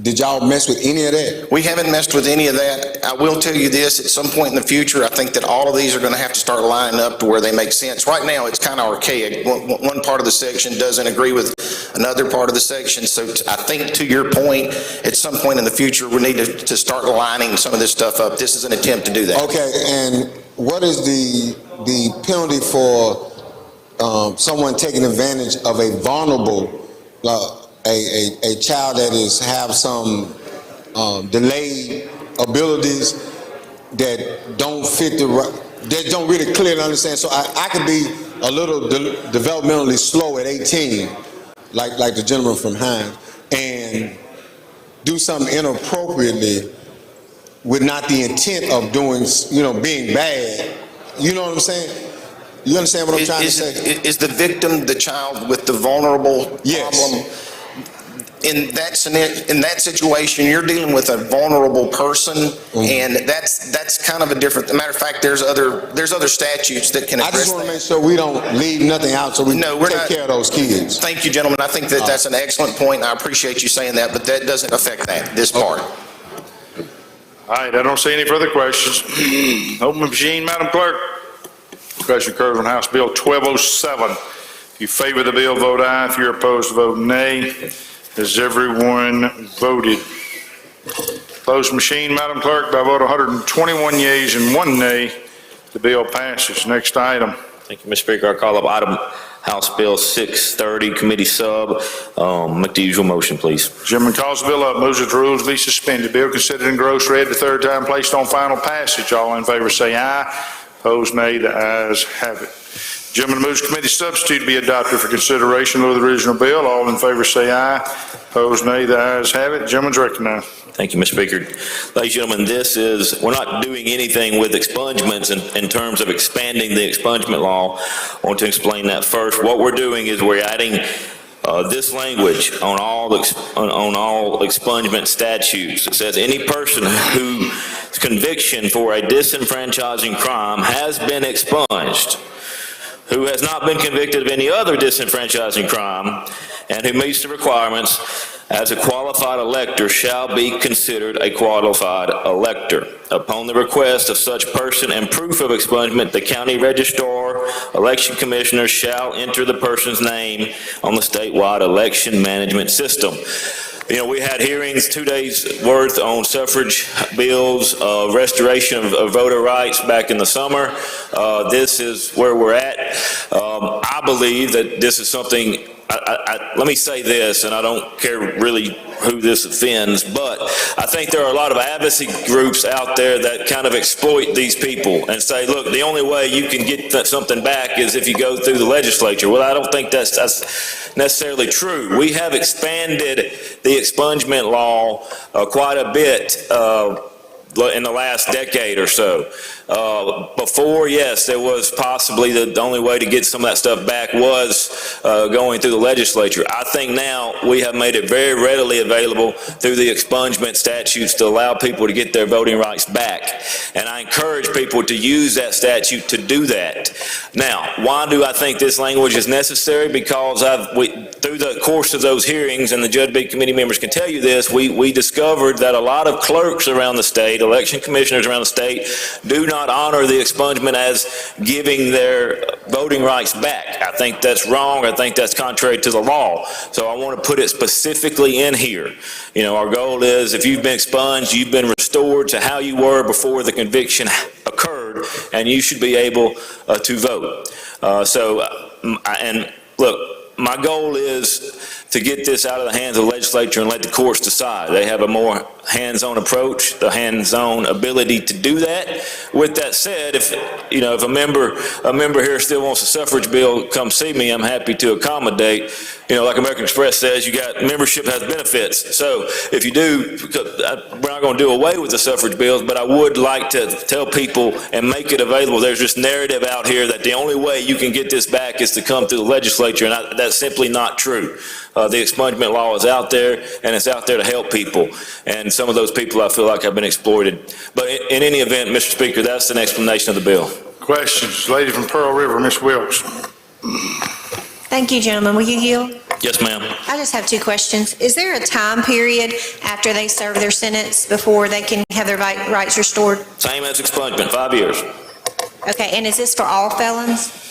Speaker 17: Did y'all mess with any of that?
Speaker 19: We haven't messed with any of that. I will tell you this, at some point in the future, I think that all of these are going to have to start lining up to where they make sense. Right now, it's kind of archaic. One part of the section doesn't agree with another part of the section. So I think, to your point, at some point in the future, we need to start lining some of this stuff up. This is an attempt to do that.
Speaker 17: Okay, and what is the penalty for someone taking advantage of a vulnerable, a child that have some delayed abilities that don't fit that don't really clearly understand? So I could be a little developmentally slow at 18, like the gentleman from Hines, and do something inappropriately with not the intent of doing, being bad. You know what I'm saying? You understand what I'm trying to say?
Speaker 19: Is the victim the child with the vulnerable problem? In that situation, you're dealing with a vulnerable person, and that's kind of a different. Matter of fact, there's other statutes that can address that.
Speaker 17: I just want to make sure we don't leave nothing out, so we take care of those kids.
Speaker 19: Thank you, gentlemen. I think that's an excellent point, and I appreciate you saying that, but that doesn't affect this part.
Speaker 1: All right, I don't see any further questions. Open the machine, Madam Clerk. Question occurs on House Bill 1207. If you favor the bill, vote aye. If you're opposed, vote nay. Has everyone voted? Closed machine, Madam Clerk. By a vote of 121 yeas and 1 nay, the bill passes. Next item.
Speaker 22: Thank you, Mr. Speaker. I call up item House Bill 630, Committee Sub. Make the usual motion, please.
Speaker 1: Gentleman calls the bill up, moves that the rules be suspended. Bill considered in gross read the third time, placed on final passage. All in favor say aye. Opposed nay. The ayes have it. Gentleman moves committee substitute be adopted for consideration of the original bill. All in favor say aye. Opposed nay. The ayes have it. Gentleman's recognized.
Speaker 22: Thank you, Mr. Speaker. Ladies and gentlemen, we're not doing anything with expungements in terms of expanding the expungement law. I want to explain that first. What we're doing is we're adding this language on all expungement statutes. It says any person whose conviction for a disenfranchising crime has been expunged, who has not been convicted of any other disenfranchising crime, and who meets the requirements as a qualified elector shall be considered a qualified elector. Upon the request of such person and proof of expungement, the county registrar, election commissioner shall enter the person's name on the statewide election management system. We had hearings, 2 days worth on suffrage bills, restoration of voter rights back in the summer. This is where we're at. that. I believe that this is something, let me say this, and I don't care really who this offends, but I think there are a lot of advocacy groups out there that kind of exploit these people and say, look, the only way you can get something back is if you go through the legislature. Well, I don't think that's necessarily true. We have expanded the expungement law quite a bit in the last decade or so. Before, yes, there was possibly the only way to get some of that stuff back was going through the legislature. I think now we have made it very readily available through the expungement statutes to allow people to get their voting rights back. And I encourage people to use that statute to do that. Now, why do I think this language is necessary? Because through the course of those hearings, and the Judge Bid committee members can tell you this, we discovered that a lot of clerks around the state, election commissioners around the state, do not honor the expungement as giving their voting rights back. I think that's wrong. I think that's contrary to the law. So I want to put it specifically in here. You know, our goal is if you've been expunged, you've been restored to how you were before the conviction occurred, and you should be able to vote. And look, my goal is to get this out of the hands of the legislature and let the courts decide. They have a more hands-on approach, the hands-on ability to do that. With that said, if a member here still wants a suffrage bill, come see me. I'm happy to accommodate. You know, like American Express says, membership has benefits. So if you do, we're not going to do away with the suffrage bills, but I would like to tell people and make it available. There's this narrative out here that the only way you can get this back is to come through the legislature, and that's simply not true. The expungement law is out there, and it's out there to help people. And some of those people I feel like have been exploited. But in any event, Mr. Speaker, that's an explanation of the bill.
Speaker 1: Questions? Lady from Pearl River, Ms. Wilkes.
Speaker 7: Thank you, gentlemen. Will you yield?
Speaker 22: Yes, ma'am.
Speaker 7: I just have two questions. Is there a time period after they serve their sentence before they can have their rights restored?
Speaker 22: Same as expungement, 5 years.
Speaker 7: Okay, and is this for all felons?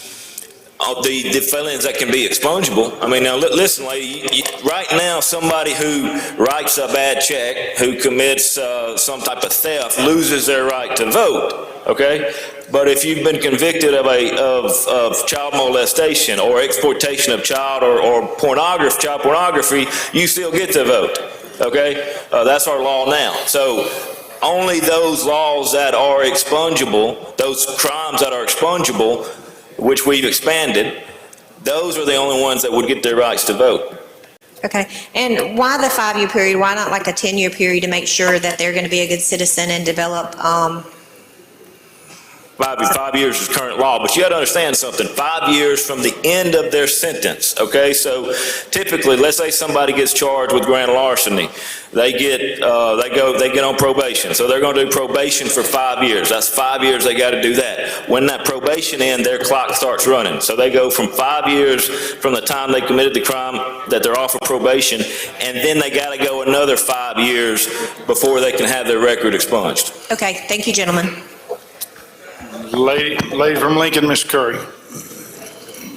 Speaker 22: The felons that can be expungible. I mean, now listen, lady, right now somebody who writes a bad check, who commits some type of theft, loses their right to vote, okay? But if you've been convicted of child molestation or exploitation of child or child pornography, you still get to vote, okay? That's our law now. So only those laws that are expungible, those crimes that are expungible, which we've expanded, those are the only ones that would get their rights to vote.
Speaker 7: Okay, and why the 5-year period? Why not like a 10-year period to make sure that they're going to be a good citizen and develop?
Speaker 22: 5 years is current law, but you got to understand something. 5 years from the end of their sentence. Okay, so typically, let's say somebody gets charged with grand larceny, they get on probation. So they're going to do probation for 5 years. That's 5 years they got to do that. When that probation ends, their clock starts running. So they go from 5 years from the time they committed the crime that they're off of probation, and then they got to go another 5 years before they can have their record expunged.
Speaker 7: Okay, thank you, gentlemen.
Speaker 1: Lady from Lincoln, Ms. Curry.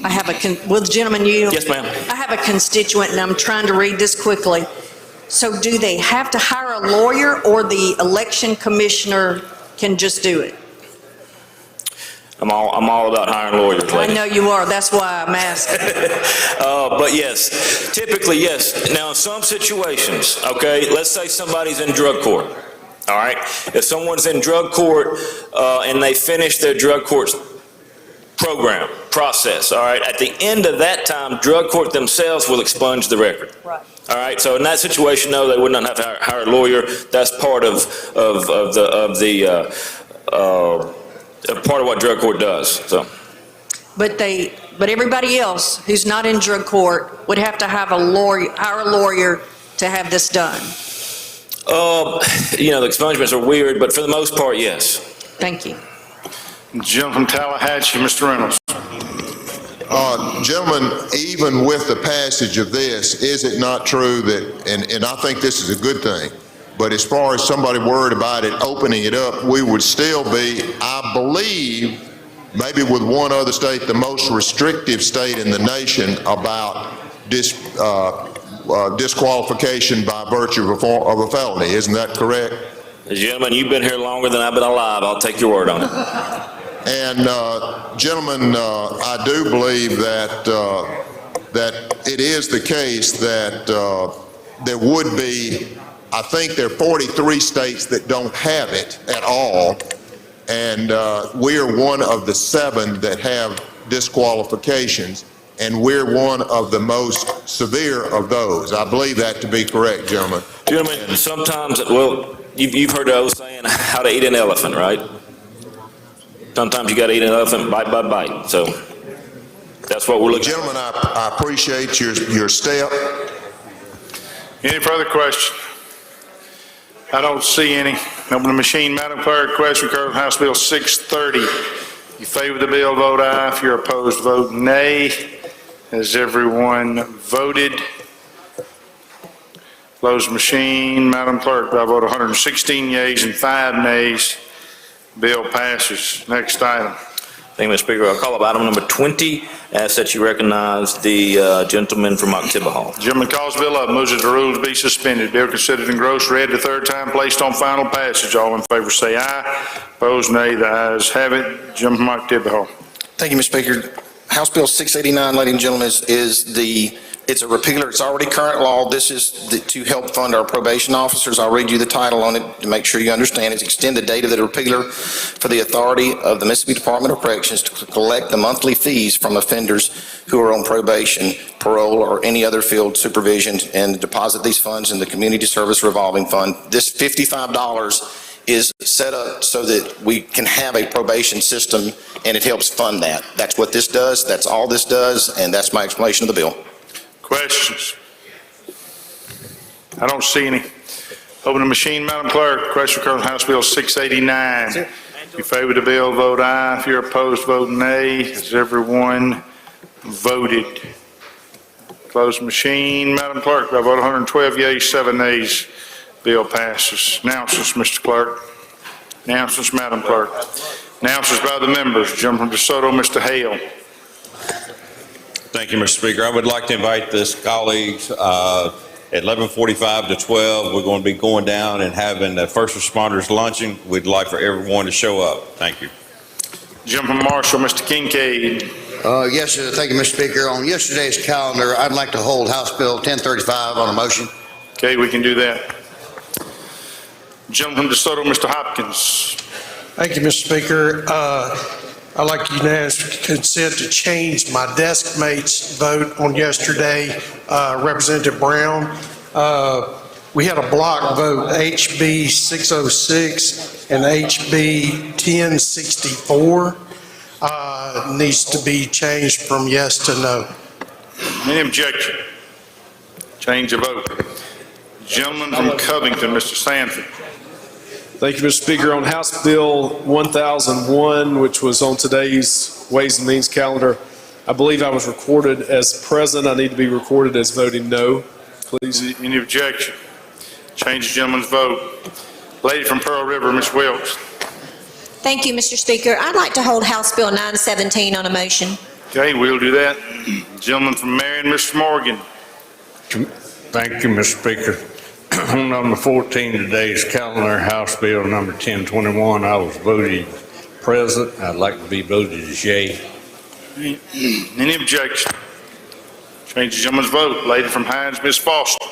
Speaker 4: I have will the gentleman yield?
Speaker 22: Yes, ma'am.
Speaker 4: I have a constituent, and I'm trying to read this quickly. So do they have to hire a lawyer, or the election commissioner can just do it?
Speaker 22: I'm all about hiring lawyers, lady.
Speaker 4: I know you are. That's why I'm asking.
Speaker 22: But yes, typically, yes. Now, in some situations, okay, let's say somebody's in drug court. All right, if someone's in drug court and they finish their drug court process, all right, at the end of that time, drug court themselves will expunge the record.
Speaker 4: Right.
Speaker 22: All right, so in that situation, no, they would not have to hire a lawyer. That's part of what drug court does. So. But
Speaker 4: everybody else who's not in drug court would have to have hire a lawyer to have this done.
Speaker 22: The expungements are weird, but for the most part, yes.
Speaker 4: Thank you.
Speaker 1: Gentleman from Tallahatchie, Mr. Reynolds.
Speaker 2: Gentlemen, even with the passage of this, is it not true that, and I think this is a good thing, but as far as somebody worried about it, opening it up, we would still be, I believe, maybe with one other state, the most restrictive state in the nation about disqualification by virtue of a felony. Isn't that correct?
Speaker 22: Gentlemen, you've been here longer than I've been alive. I'll take your word on it.
Speaker 2: And gentlemen, I do believe that it is the case that there would be, I think there are 43 states that don't have it at all, and we are one of the 7 that have disqualifications, and we're one of the most severe of those. I believe that to be correct, gentlemen.
Speaker 22: Gentlemen, sometimes, well, you've heard the old saying, how to eat an elephant, right? Sometimes you got to eat an elephant bite by bite. So that's what we're looking at.
Speaker 2: Gentlemen, I appreciate your step.
Speaker 1: Any further questions? I don't see any. Open the machine, Madam Clerk. Question occurs on House Bill 630. You favor the bill, vote aye. If you're opposed, vote nay. Has everyone voted? Close the machine, Madam Clerk. By a vote of 116 yeas and 5 nays, bill passes. Next item.
Speaker 22: Thank you, Mr. Speaker. I'll call up item number 20. Ask that you recognize the gentleman from October Hall.
Speaker 1: Gentleman calls bill up, moves that the rules be suspended. Bill considered engrossed, read the 3rd time, placed on final passage. All in favor say aye. Opposed, nay. The ayes have it. Gentleman from October Hall.
Speaker 19: Thank you, Mr. Speaker. House Bill 689, ladies and gentlemen, it's a repealer. It's already current law. This is to help fund our probation officers. I'll read you the title on it to make sure you understand. It's extend the date of the repealer for the authority of the Mississippi Department of Corrections to collect the monthly fees from offenders who are on probation, parole, or any other field supervision, and deposit these funds in the Community Service Revolving Fund. This $55 is set up so that we can have a probation system, and it helps fund that. That's what this does. That's all this does, and that's my explanation of the bill.
Speaker 1: Questions? I don't see any. Open the machine, Madam Clerk. Question occurs on House Bill 689. If you favor the bill, vote aye. If you're opposed, vote nay. Has everyone voted? Close the machine, Madam Clerk. By a vote of 112 yeas, 7 nays, bill passes. Announcements, Mr. Clerk. Announcements, Madam Clerk. Announcements by the members. Jump from DeSoto, Mr. Hale.
Speaker 5: Thank you, Mr. Speaker. I would like to invite this colleagues at 11:45 to 12. We're going to be going down and having the first responders luncheon. We'd like for everyone to show up. Thank you.
Speaker 1: Jump from Marshall, Mr. Kincaid.
Speaker 10: Yes, sir. Thank you, Mr. Speaker. On yesterday's calendar, I'd like to hold House Bill 1035 on a motion.
Speaker 1: Okay, we can do that. Jump from DeSoto, Mr. Hopkins.
Speaker 6: Thank you, Mr. Speaker. I'd like unanimous consent to change my desk mate's vote on yesterday, Representative Brown. We had a block vote, HB 606 and HB 1064. Needs to be changed from yes to no.
Speaker 1: Any objection? Change the vote. Gentleman from Covington, Mr. Sanford.
Speaker 13: Thank you, Mr. Speaker. On House Bill 1001, which was on today's Ways and Means calendar, I believe I was recorded as present. I need to be recorded as voting no, please.
Speaker 1: Any objection? Change the gentleman's vote. Lady from Pearl River, Ms. Wilkes.
Speaker 7: Thank you, Mr. Speaker. I'd like to hold House Bill 917 on a motion.
Speaker 1: Okay, we'll do that. Gentleman from Marion, Mr. Morgan.
Speaker 15: Thank you, Mr. Speaker. On number 14 today's calendar, House Bill number 1021, I was voted present. I'd like to be voted as yea.
Speaker 1: Any objection? Change the gentleman's vote. Lady from Hines, Ms. Foster.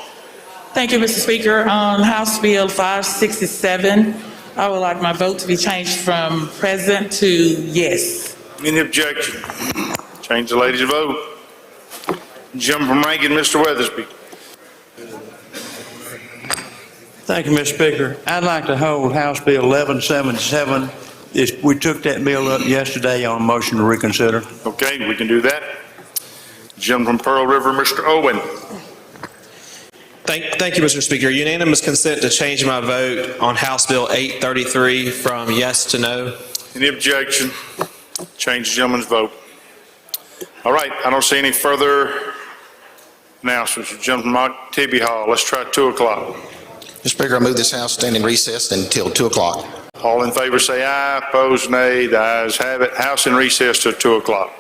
Speaker 20: Thank you, Mr. Speaker. On House Bill 567, I would like my vote to be changed from present to yes.
Speaker 1: Any objection? Change the lady's vote. Gentleman from Rankin, Mr. Weathersby.
Speaker 23: Thank you, Mr. Speaker. I'd like to hold House Bill 1177. We took that bill up yesterday on a motion to reconsider.
Speaker 1: Okay, we can do that. Gentleman from Pearl River, Mr. Owen.
Speaker 14: Thank you, Mr. Speaker. Unanimous consent to change my vote on House Bill 833 from yes to no.
Speaker 1: Any objection? Change the gentleman's vote. All right, I don't see any further announcements. Gentleman from Tibby Hall, let's try 2 o'clock.
Speaker 19: Mr. Speaker, I move this House stand in recess until 2 o'clock.
Speaker 1: All in favor say aye, opposed nay. The ayes have it. House in recess till 2 o'clock.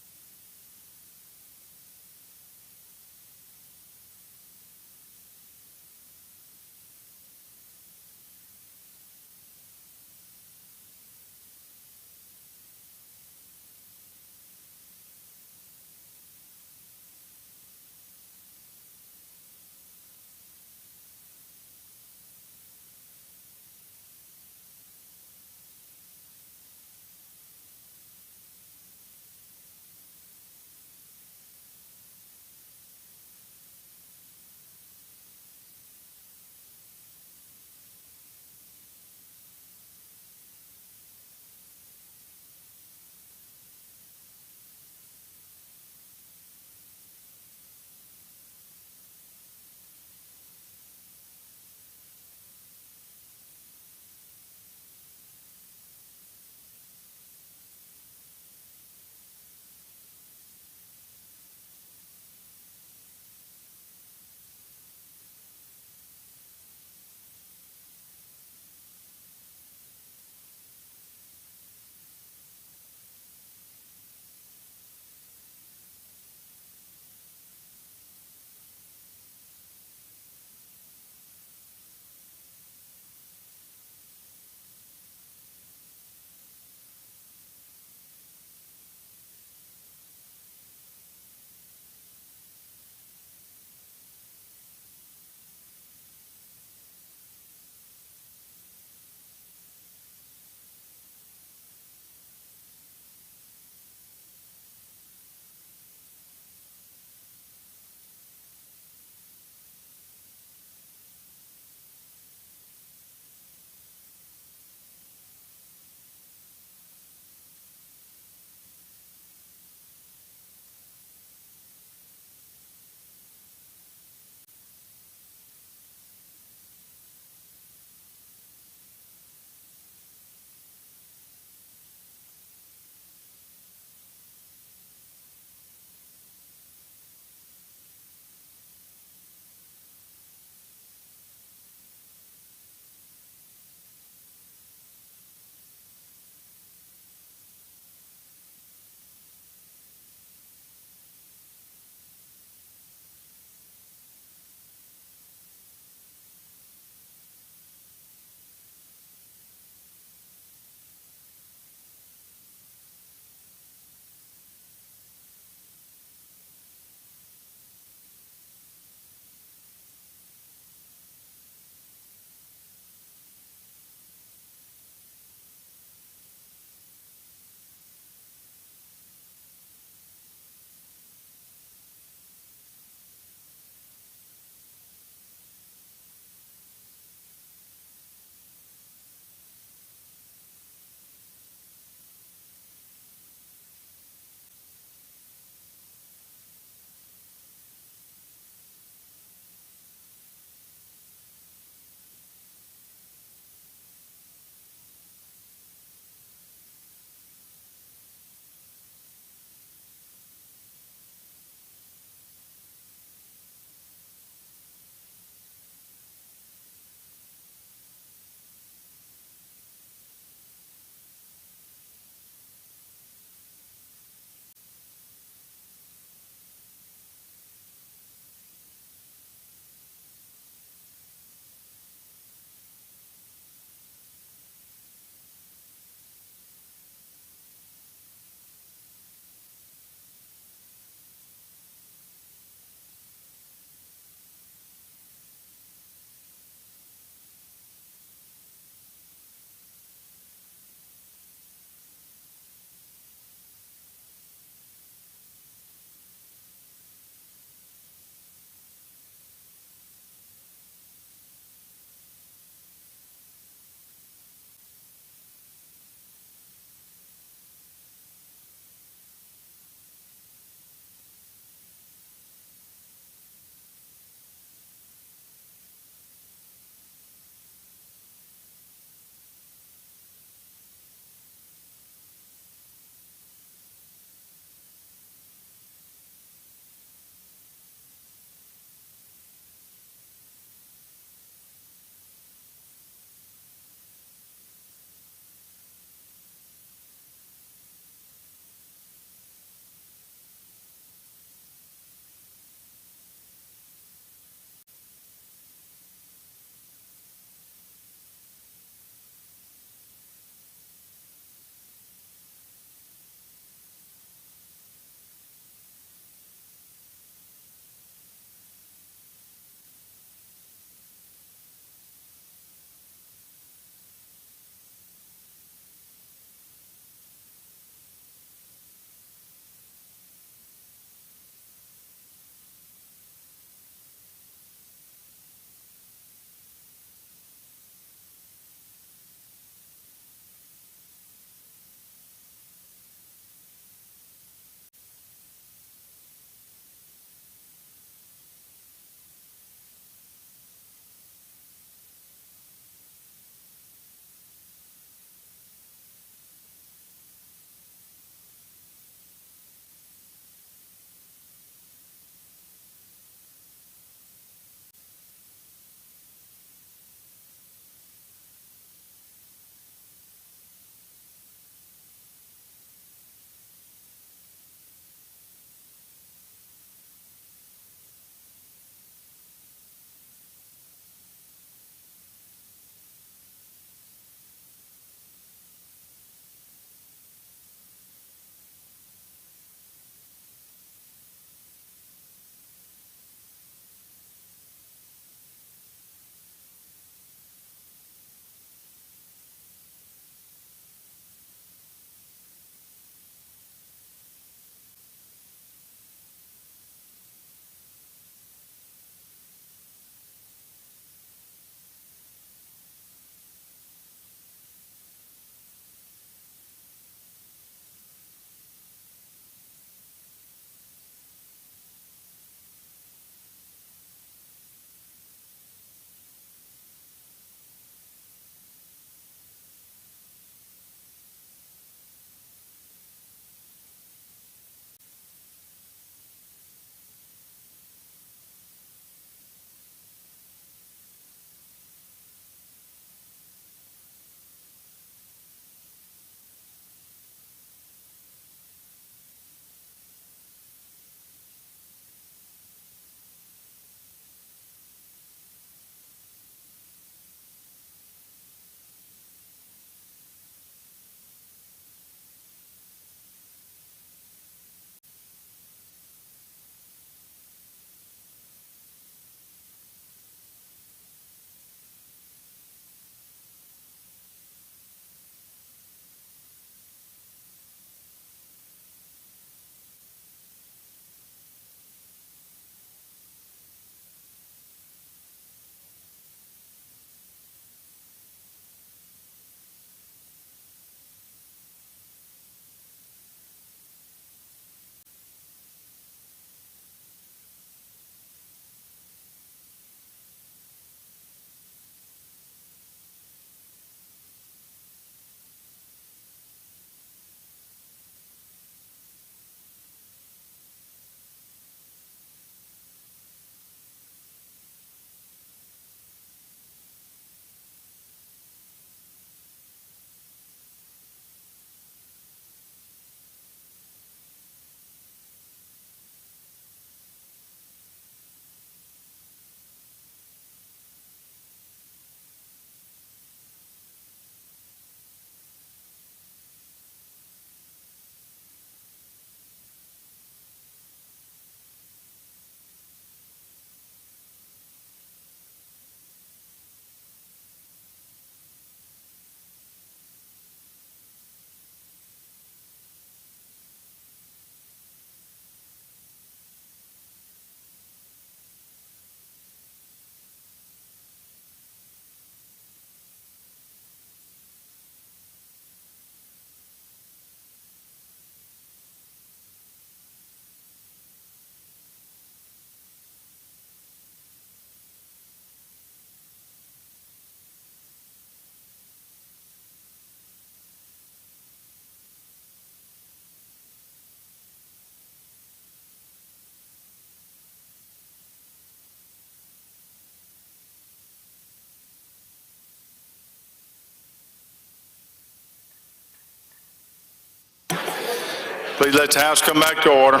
Speaker 1: Please let the House come back to order.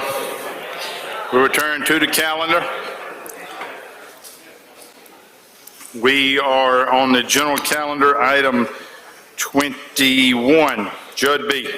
Speaker 1: We return to the calendar. We are on the general calendar, item 21. Judd B.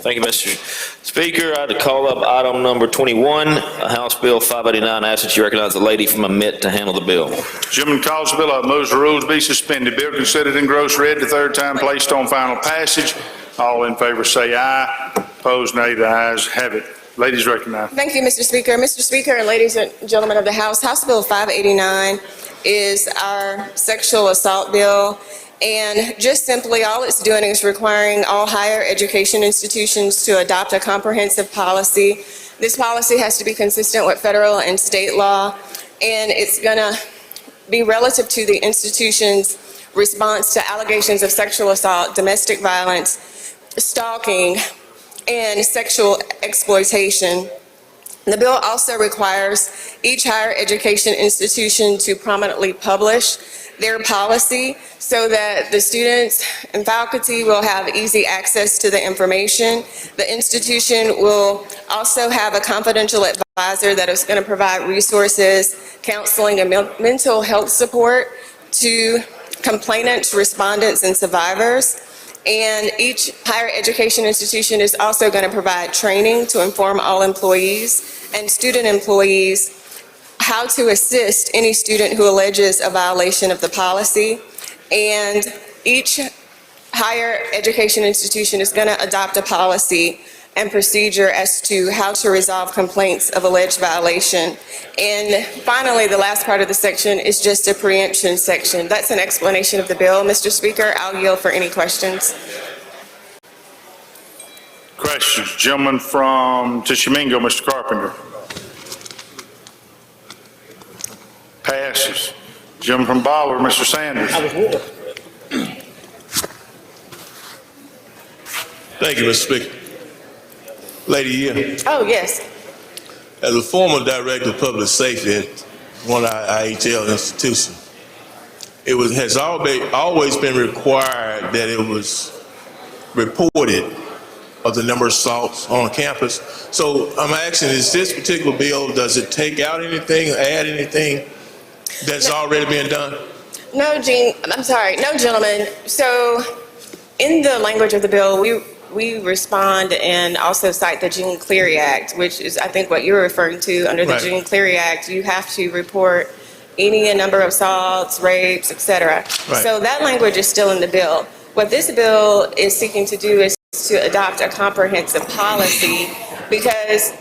Speaker 22: Thank you, Mr. Speaker. I'd call up item number 21, House Bill 589. I ask that you recognize the lady from Amit to handle the bill.
Speaker 1: Gentleman calls the bill up, moves the rules be suspended. Bill considered and gross read the third time, placed on final passage. All in favor say aye. Opposed, nay. The ayes have it. Ladies recognized.
Speaker 8: Thank you, Mr. Speaker. Mr. Speaker and ladies and gentlemen of the House, House Bill 589 is our sexual assault bill. And just simply, all it's doing is requiring all higher education institutions to adopt a comprehensive policy. This policy has to be consistent with federal and state law, and it's going to be relative to the institution's response to allegations of sexual assault, domestic violence, stalking, and sexual exploitation. The bill also requires each higher education institution to prominently publish their policy so that the students and faculty will have easy access to the information. The institution will also have a confidential advisor that is going to provide resources, counseling, and mental health support to complainants, respondents, and survivors. And each higher education institution is also going to provide training to inform all employees and student employees how to assist any student who alleges a violation of the policy. And each higher education institution is going to adopt a policy and procedure as to how to resolve complaints of alleged violation. And finally, the last part of the section is just a preemption section. That's an explanation of the bill. Mr. Speaker, I'll yield for any questions.
Speaker 1: Questions? Gentleman from Tishomingo, Mr. Carpenter. Passes. Gentleman from Ballard, Mr. Sanders.
Speaker 11: Thank you, Mr. Speaker. Lady Year.
Speaker 8: Oh, yes.
Speaker 11: As a former director of public safety at one of our IHL institutions, it has always been required that it was reported of the number of assaults on campus. So I'm asking, is this particular bill, does it take out anything, add anything that's already been done?
Speaker 8: No, gentlemen. So in the language of the bill, we respond and also cite the Jean Cleary Act, which is, I think, what you're referring to. Under the Jean Cleary Act, you have to report any number of assaults, rapes, etc. So that language is still in the bill. What this bill is seeking to do is to adopt a comprehensive policy, because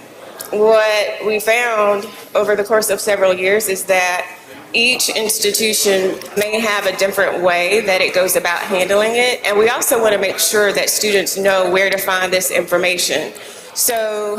Speaker 8: what we found over the course of several years is that each institution may have a different way that it goes about handling it, and we also want to make sure that students know where to find this information. So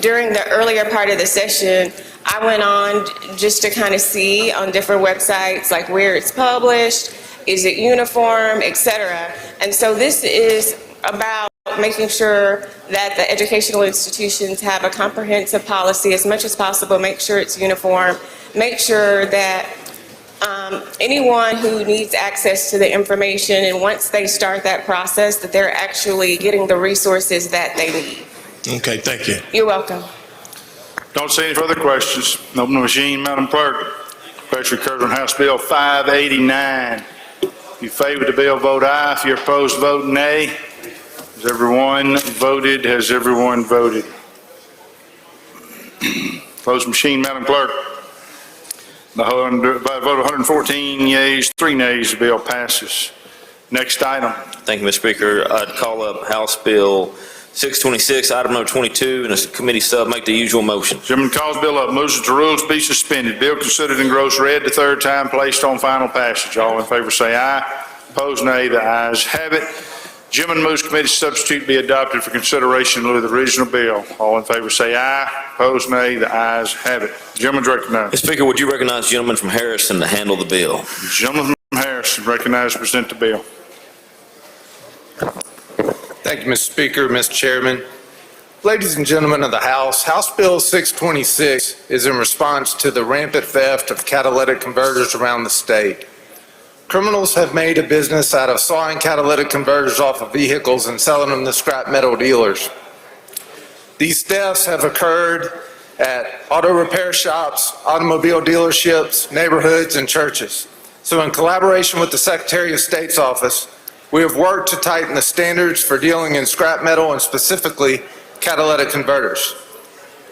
Speaker 8: during the earlier part of the session, I went on just to kind of see on different websites like where it's published, is it uniform, etc. And so this is about making sure that the educational institutions have a comprehensive policy as much as possible, make sure it's uniform, make sure that anyone who needs access to the information, and once they start that process, that they're actually getting the resources that they need.
Speaker 11: Okay, thank you.
Speaker 8: You're welcome.
Speaker 1: Don't see any further questions. Open the machine, Madam Clerk. Question occurs on House Bill 589. If you favor the bill, vote aye. If you're opposed, vote nay. Has everyone voted? Has everyone voted? Close machine, Madam Clerk. By a vote of 114 yeas, 3 nays, the bill passes. Next item.
Speaker 22: Thank you, Mr. Speaker. I'd call up House Bill 626, item number 22, and the committee sub make the usual motion.
Speaker 1: Gentleman calls bill up, moves that the rules be suspended. Bill considered and gross read the third time, placed on final passage. All in favor say aye. Opposed nay. The ayes have it. Gentleman moves committee substitute be adopted for consideration in lieu of the original bill. All in favor say aye. Opposed nay. The ayes have it. Gentleman's recognized.
Speaker 22: Mr. Speaker, would you recognize the gentleman from Harrison to handle the bill?
Speaker 1: Gentleman from Harrison recognized to present the bill.
Speaker 12: Thank you, Mr. Speaker, Mr. Chairman.
Speaker 3: Ladies and gentlemen of the House, House Bill 626 is in response to the rampant theft of catalytic converters around the state. Criminals have made a business out of sawing catalytic converters off of vehicles and selling them to scrap metal dealers. These thefts have occurred at auto repair shops, automobile dealerships, neighborhoods, and churches. So in collaboration with the Secretary of State's office, we have worked to tighten the standards for dealing in scrap metal and specifically catalytic converters,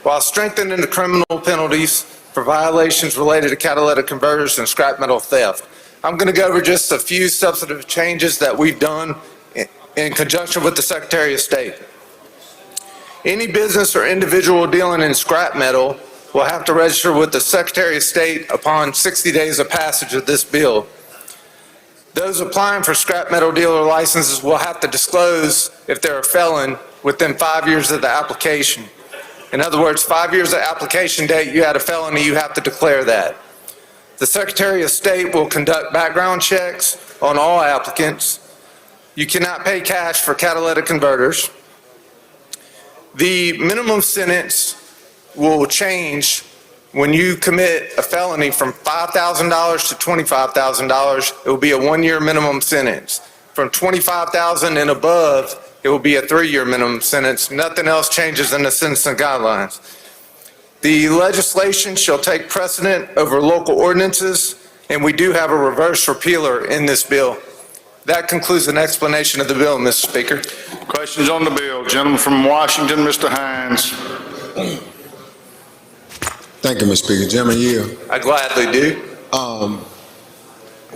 Speaker 3: while strengthening the criminal penalties for violations related to catalytic converters and scrap metal theft. I'm going to go over just a few substantive changes that we've done in conjunction with the Secretary of State. Any business or individual dealing in scrap metal will have to register with the Secretary of State upon 60 days of passage of this bill. Those applying for scrap metal dealer licenses will have to disclose if they're a felon within 5 years of the application. In other words, 5 years of application date, you had a felony, you have to declare that. The Secretary of State will conduct background checks on all applicants. You cannot pay cash for catalytic converters. The minimum sentence will change when you commit a felony from $5,000 to $25,000. It will be a 1-year minimum sentence. From $25,000 and above, it will be a 3-year minimum sentence. Nothing else changes in the sentencing guidelines. The legislation shall take precedent over local ordinances, and we do have a reverse repealer in this bill. That concludes an explanation of the bill, Mr. Speaker.
Speaker 1: Questions on the bill? Gentleman from Washington, Mr. Hines.
Speaker 17: Thank you, Mr. Speaker. Gentleman, yield.
Speaker 3: I gladly do.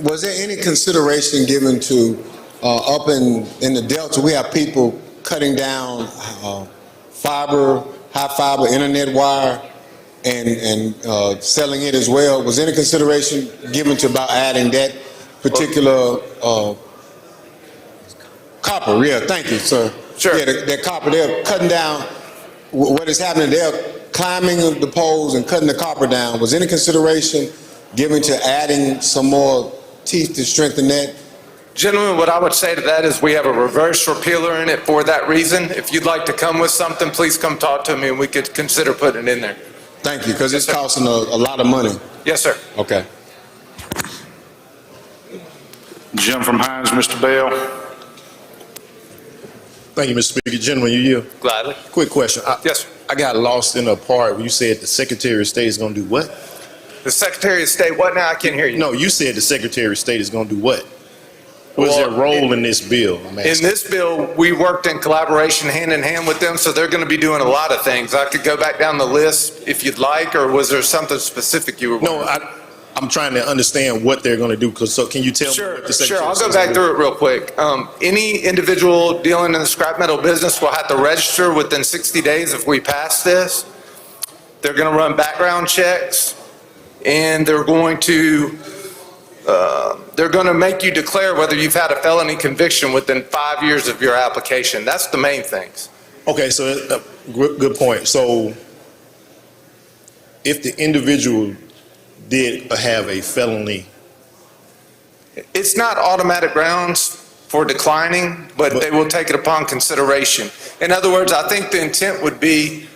Speaker 17: Was there any consideration given to up in the Delta, we have people cutting down fiber, high fiber internet wire and selling it as well? Was any consideration given to about adding that particular copper? Yeah, thank you, sir.
Speaker 3: Sure.
Speaker 17: Yeah, that copper, they're cutting down. What is happening, they're climbing the poles and cutting the copper down. Was any consideration given to adding some more teeth to strengthen that?
Speaker 3: Gentlemen, what I would say to that is we have a reverse repealer in it for that reason. If you'd like to come with something, please come talk to me and we could consider putting it in there.
Speaker 17: Thank you, because it's costing a lot of money.
Speaker 3: Yes, sir.
Speaker 17: Okay.
Speaker 1: Gentleman from Hines, Mr. Bell.
Speaker 12: Thank you, Mr. Speaker. Gentlemen, you yield.
Speaker 3: Gladly.
Speaker 12: Quick question.
Speaker 3: Yes, sir.
Speaker 12: I got lost in a part where you said the Secretary of State is going to do what?
Speaker 3: The Secretary of State, what now? I can't hear you.
Speaker 12: No, you said the Secretary of State is going to do what? What's their role in this bill?
Speaker 3: In this bill, we worked in collaboration hand in hand with them, so they're going to be doing a lot of things. I could go back down the list if you'd like, or was there something specific you were
Speaker 12: No, I'm trying to understand what they're going to do. So can you tell me what the Secretary
Speaker 3: Sure, I'll
Speaker 12: of
Speaker 3: go
Speaker 12: State's
Speaker 3: back
Speaker 12: gonna
Speaker 3: through it real quick. Any individual dealing in the scrap metal business will have to register within 60 days if we pass this. They're going to run background checks, and they're going to make you declare whether you've had a felony conviction within 5 years of your application. That's the main things.
Speaker 12: Okay, so good point. So if the individual did have a felony,
Speaker 3: it's not automatic grounds for declining, but they will take it upon consideration. In other words, I think the intent would be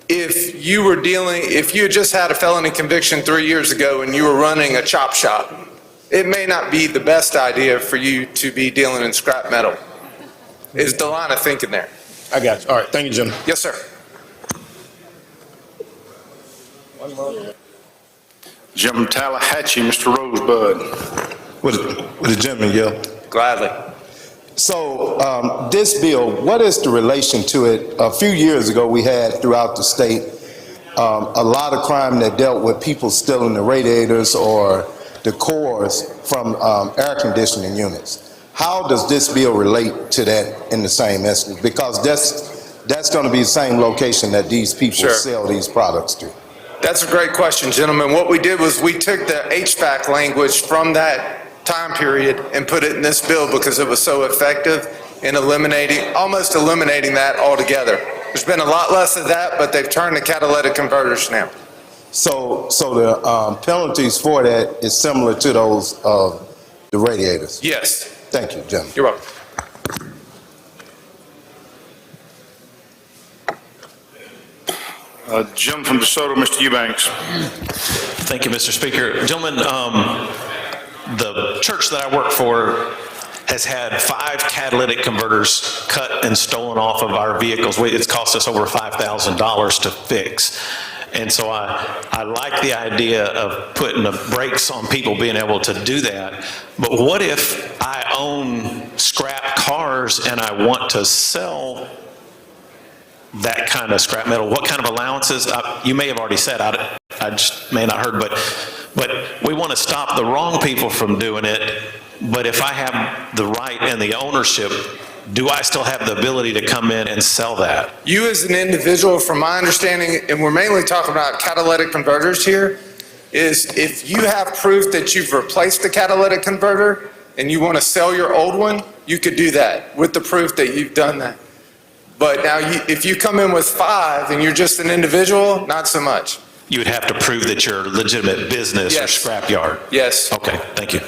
Speaker 3: if you had just had a felony conviction 3 years ago and you were running a chop shop, it may not be the best idea for you to be dealing in scrap metal. Is the line of thinking there?
Speaker 12: I got you. All right, thank you, gentlemen.
Speaker 3: Yes, sir.
Speaker 1: Gentleman Tallahatchie, Mr. Rosebud.
Speaker 21: With the gentleman, yeah.
Speaker 3: Gladly.
Speaker 21: So this bill, what is the relation to it? A few years ago, we had throughout the state a lot of crime that dealt with people stealing the radiators or the cores from air conditioning units. How does this bill relate to that in the same essence? Because that's going to be the same location that these people sell these products to.
Speaker 3: That's a great question, gentlemen. What we did was we took the HVAC language from that time period and put it in this bill because it was so effective in almost eliminating that altogether. There's been a lot less of that, but they've turned to catalytic converters now.
Speaker 21: So the penalties for that is similar to those of the radiators?
Speaker 3: Yes.
Speaker 21: Thank you, gentlemen.
Speaker 3: You're welcome.
Speaker 1: Gentleman from DeSoto, Mr. Eubanks.
Speaker 9: Thank you, Mr. Speaker. Gentlemen, the church that I work for has had 5 catalytic converters cut and stolen off of our vehicles. It's cost us over $5,000 to fix. And so I like the idea of putting the brakes on people being able to do that. But what if I own scrap cars and I want to sell that kind of scrap metal? What kind of allowances? You may have already said, I just may not heard, but we want to stop the wrong people from doing it. But if I have the right and the ownership, do I still have the ability to come in and sell that?
Speaker 3: You as an individual, from my understanding, and we're mainly talking about catalytic converters here, is if you have proof that you've replaced the catalytic converter and you want to sell your old one, you could do that with the proof that you've done that. But now, if you come in with 5 and you're just an individual, not so much.
Speaker 9: You would have to prove that you're a legitimate business or scrapyard?
Speaker 3: Yes.
Speaker 9: Okay, thank you.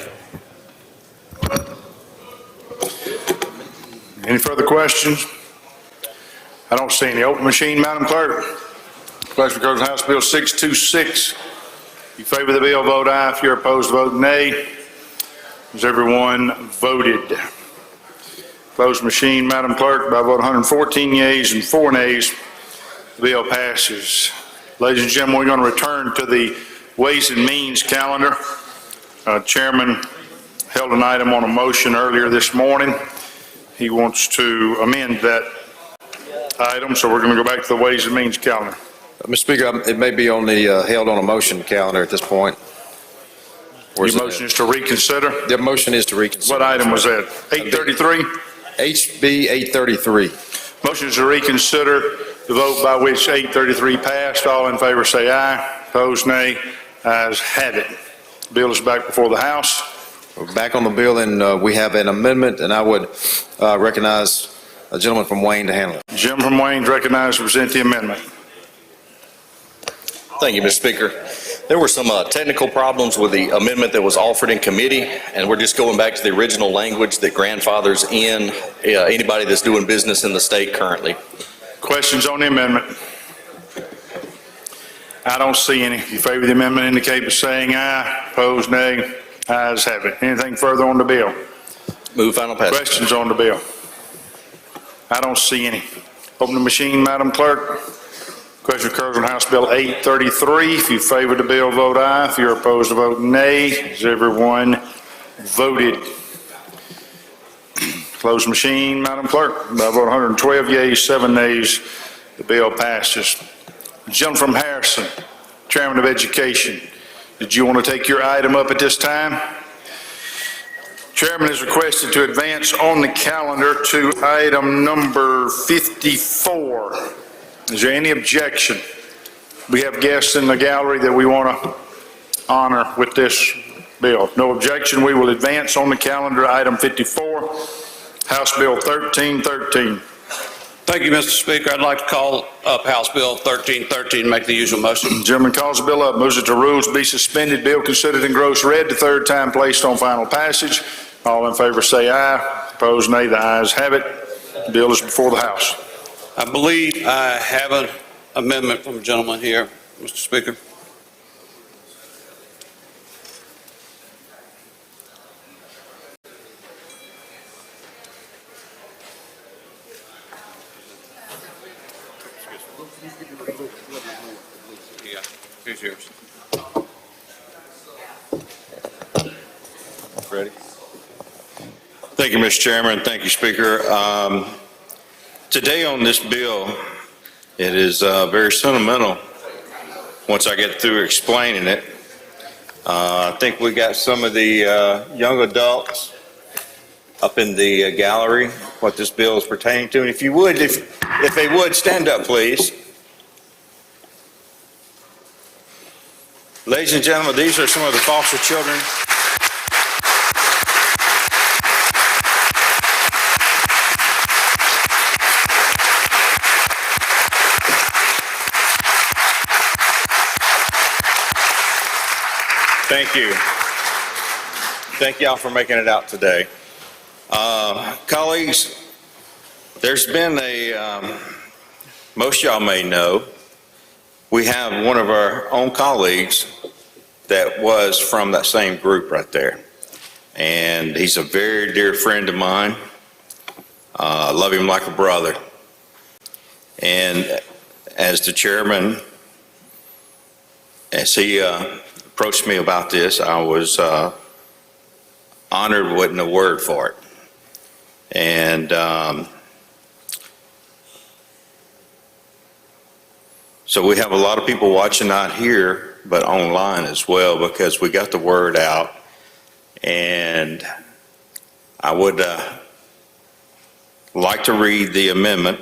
Speaker 1: Any further questions? I don't see any. Open machine, Madam Clerk. Question occurs on House Bill 626. If you favor the bill, vote aye. If you're opposed, vote nay. Has everyone voted? Closed machine, Madam Clerk. By a vote of 114 yeas and 4 nays, the bill passes. Ladies and gentlemen, we're going to return to the Ways and Means calendar. Chairman held an item on a motion earlier this morning. He wants to amend that item, so we're going to go back to the Ways and Means calendar.
Speaker 16: Mr. Speaker, it may be on the held on a motion calendar at this point.
Speaker 1: Your motion is to reconsider?
Speaker 16: The motion is to reconsider.
Speaker 1: What item was that? 833?
Speaker 16: HB 833.
Speaker 1: Motion is to reconsider the vote by which 833 passed. All in favor say aye. Opposed, nay. Ayes have it. Bill is back before the House.
Speaker 16: We're back on the bill, and we have an amendment, and I would recognize a gentleman from Wayne to handle it.
Speaker 1: Gentleman from Wayne is recognized to present the amendment.
Speaker 18: Thank you, Mr. Speaker. There were some technical problems with the amendment that was offered in committee, and we're just going back to the original language that grandfathers in anybody that's doing business in the state currently.
Speaker 1: Questions on the amendment? I don't see any. If you favor the amendment, indicate by saying aye. Opposed, nay. Ayes have it. Anything further on the bill?
Speaker 18: Move final passage.
Speaker 1: Questions on the bill? I don't see any. Open the machine, Madam Clerk. Question occurs on House Bill 833. If you favor the bill, vote aye. If you're opposed, vote nay. Has everyone voted? Close machine, Madam Clerk. By a vote of 112 yeas, 7 nays, the bill passes. Gentleman from Harrison, Chairman of Education. Did you want to take your item up at this time? Chairman is requested to advance on the calendar to item number 54. Is there any objection? We have guests in the gallery that we want to honor with this bill. No objection. We will advance on the calendar item 54, House Bill 1313.
Speaker 24: Thank you, Mr. Speaker. I'd like to call up House Bill 1313, make the usual motion.
Speaker 1: Gentleman calls the bill up, moves it to rules be suspended, bill considered in gross read, the third time placed on final passage. All in favor say aye. Opposed, nay. The ayes have it. The bill is before the House.
Speaker 24: I believe I have an amendment from a gentleman here, Mr. Speaker. Yeah, here's yours.
Speaker 18: Ready? Thank you, Mr. Chairman. Thank you, Speaker. Today on this bill, it is very sentimental once I get through explaining it. I think we got some of the young adults up in the gallery, what this bill is pertaining to. And if you would, if they would, stand up, please. Ladies and gentlemen, these are some of the foster children. Thank you. Thank y'all for making it out today. Colleagues, there's been a, most y'all may know, we have one of our own colleagues that was from that same group right there. And he's a very dear friend of mine. I love him like a brother. And as the chairman, as he approached me about this, I was honored wasn't a word for it. And so we have a lot of people watching not here, but online as well, because we got the word out. And I would like to read the amendment,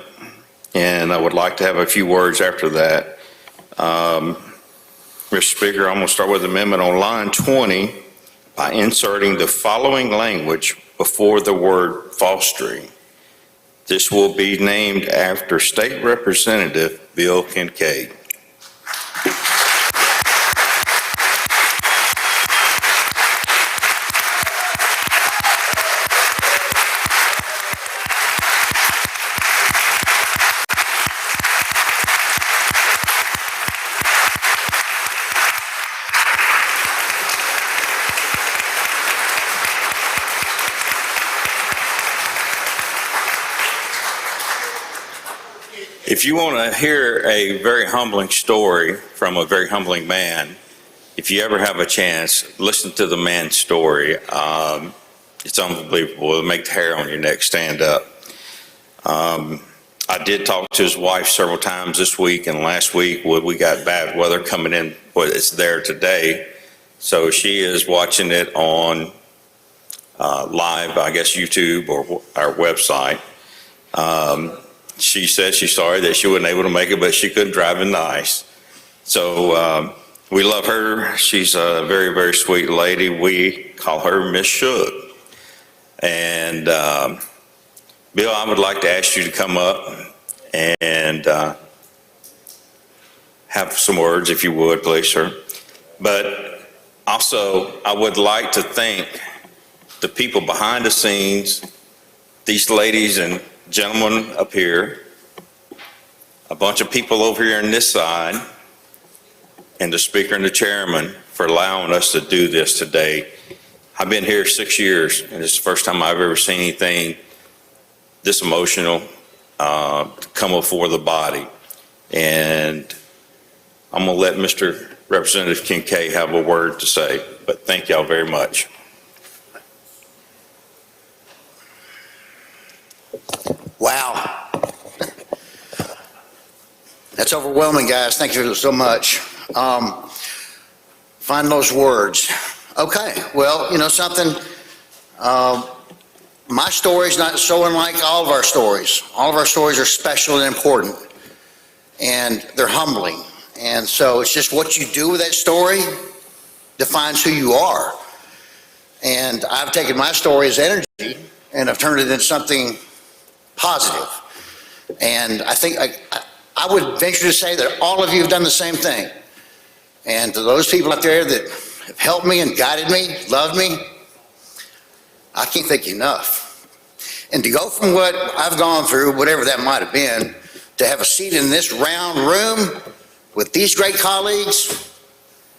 Speaker 18: and I would like to have a few words after that. Mr. Speaker, I'm going to start with the amendment on line 20 by inserting the following language before the word fostering. This will be named after State Representative Bill Kincaid. If you want to hear a very humbling story from a very humbling man, if you ever have a chance, listen to the man's story. It's unbelievable. It'll make the hair on your neck stand up. I did talk to his wife several times this week and last week. We got bad weather coming in, but it's there today. So she is watching it on live, I guess, YouTube or our website. She said she's sorry that she wasn't able to make it, but she couldn't drive in the ice. So we love her. She's a very, very sweet lady. We call her Miss Shook. And Bill, I would like to ask you to come up and have some words, if you would, please, sir. But also, I would like to thank the people behind the scenes, these ladies and gentlemen up here, a bunch of people over here on this side, and the speaker and the chairman for allowing us to do this today. I've been here 6 years, and it's the first time I've ever seen anything this emotional come before the body. And I'm going to let Mr. Representative Kincaid have a word to say, but thank y'all very much.
Speaker 2: Wow. That's overwhelming, guys. Thank you so much. Find those words. Okay, well, you know something? My story is not so unlike all of our stories. All of our stories are special and important, and they're humbling. And so it's just what you do with that story defines who you are. And I've taken my story as energy, and I've turned it into something positive. And I think I would venture to say that all of you have done the same thing. And to those people out there that have helped me and guided me, loved me, I can't thank you enough. And to go from what I've gone through, whatever that might have been, to have a seat in this round room with these great colleagues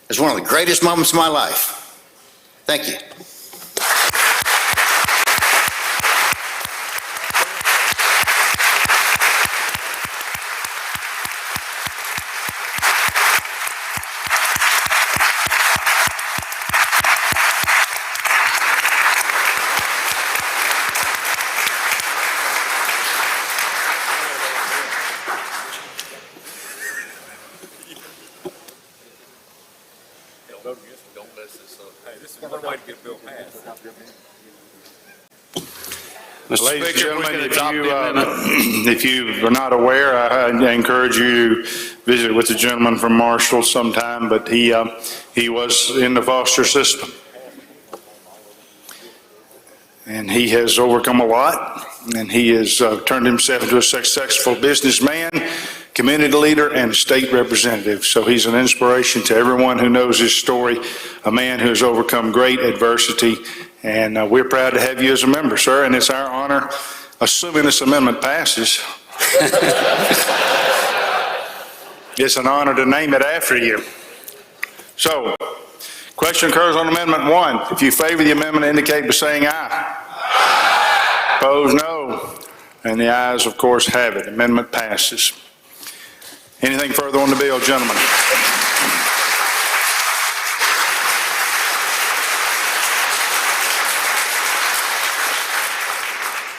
Speaker 2: is one of the greatest moments of my life. Thank you.
Speaker 1: Ladies and gentlemen, if you are not aware, I encourage you to visit with the gentleman from Marshall sometime, but he was in the foster system. And he has overcome a lot, and he has turned himself into a successful businessman, community leader, and state representative. So he's an inspiration to everyone who knows his story, a man who has overcome great adversity. And we're proud to have you as a member, sir, and it's our honor, assuming this amendment passes, It's an honor to name it after you. So, question occurs on Amendment 1. If you favor the amendment, indicate by saying aye. Aye. Opposed, no. And the ayes, of course, have it. Amendment passes. Anything further on the bill, gentlemen?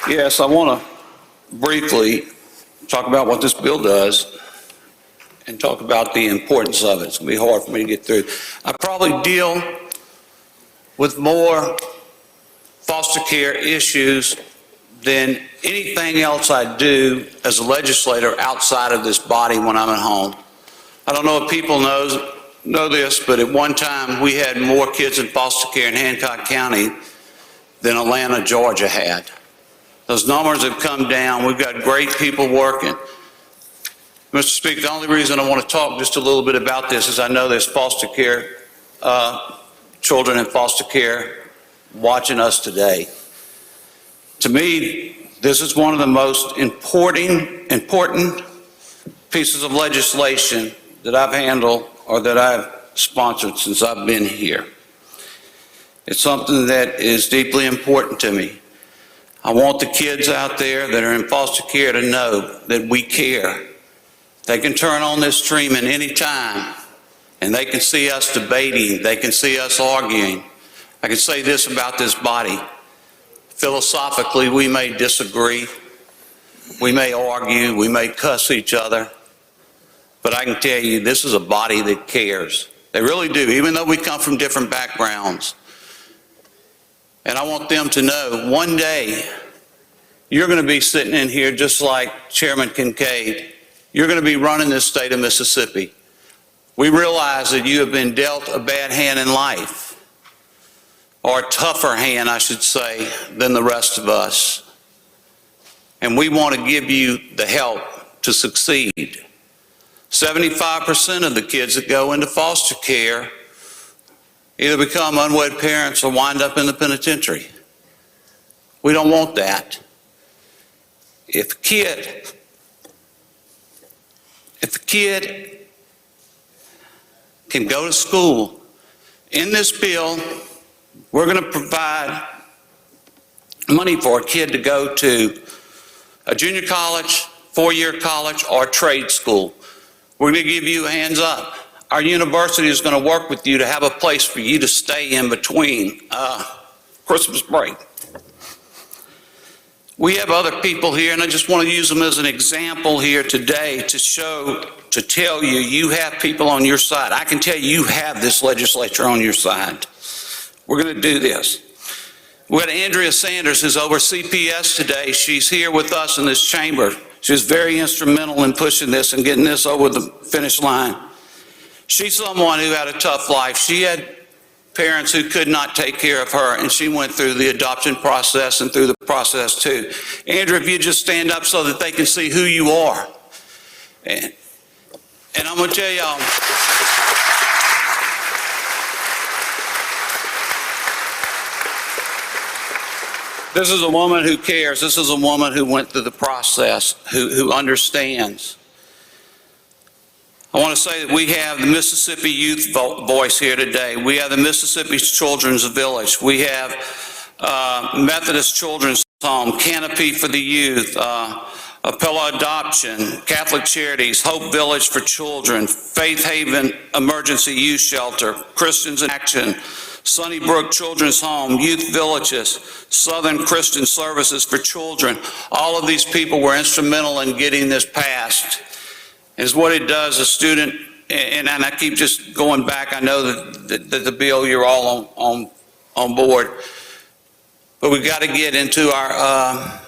Speaker 24: Yes, I want to briefly talk about what this bill does and talk about the importance of it. It's going to be hard for me to get through. I probably deal with more foster care issues than anything else I do as a legislator outside of this body when I'm at home. I don't know if people know this, but at one time we had more kids in foster care in Hancock County than Atlanta, Georgia had. Those numbers have come down. We've got great people working. Mr. Speaker, the only reason I want to talk just a little bit about this is I know there's foster care, children in foster care watching us today. To me, this is one of the most important pieces of legislation that I've handled or that I've sponsored since I've been here. It's something that is deeply important to me. I want the kids out there that are in foster care to know that we care. They can turn on this stream at any time, and they can see us debating. They can see us arguing. I can say this about this body. Philosophically, we may disagree. We may argue. We may cuss each other. But I can tell you, this is a body that cares. They really do, even though we come from different backgrounds. And I want them to know one day you're going to be sitting in here just like Chairman Kincaid. You're going to be running this state of Mississippi. We realize that you have been dealt a bad hand in life, or a tougher hand, I should say, than the rest of us. And we want to give you the help to succeed. 75% of the kids that go into foster care either become unwed parents or wind up in the penitentiary. We don't want that. If a kid can go to school, in this bill, we're going to provide money for a kid to go to a junior college, four-year college, or trade school. We're going to give you a hands up. Our university is going to work with you to have a place for you to stay in between Christmas break. We have other people here, and I just want to use them as an example here today to tell you, you have people on your side. I can tell you have this legislature on your side. We're going to do this. We got Andrea Sanders, who's over CPS today. She's here with us in this chamber. She was very instrumental in pushing this and getting this over the finish line. She's someone who had a tough life. She had parents who could not take care of her, and she went through the adoption process and through the process too. Andrea, if you just stand up so that they can see who you are. And I'm going to tell y'all, this is a woman who cares. This is a woman who went through the process, who understands. I want to say that we have the Mississippi Youth Voice here today. We have the Mississippi Children's Village. We have Methodist Children's Home, Canopy for the Youth, Appella Adoption, Catholic Charities, Hope Village for Children, Faith Haven Emergency Youth Shelter, Christians in Action, Sunnybrook Children's Home, Youth Villages, Southern Christian Services for Children. All of these people were instrumental in getting this passed. Is what it does, a student, and I keep just going back, I know that the bill, you're all on board, but we've got to get into our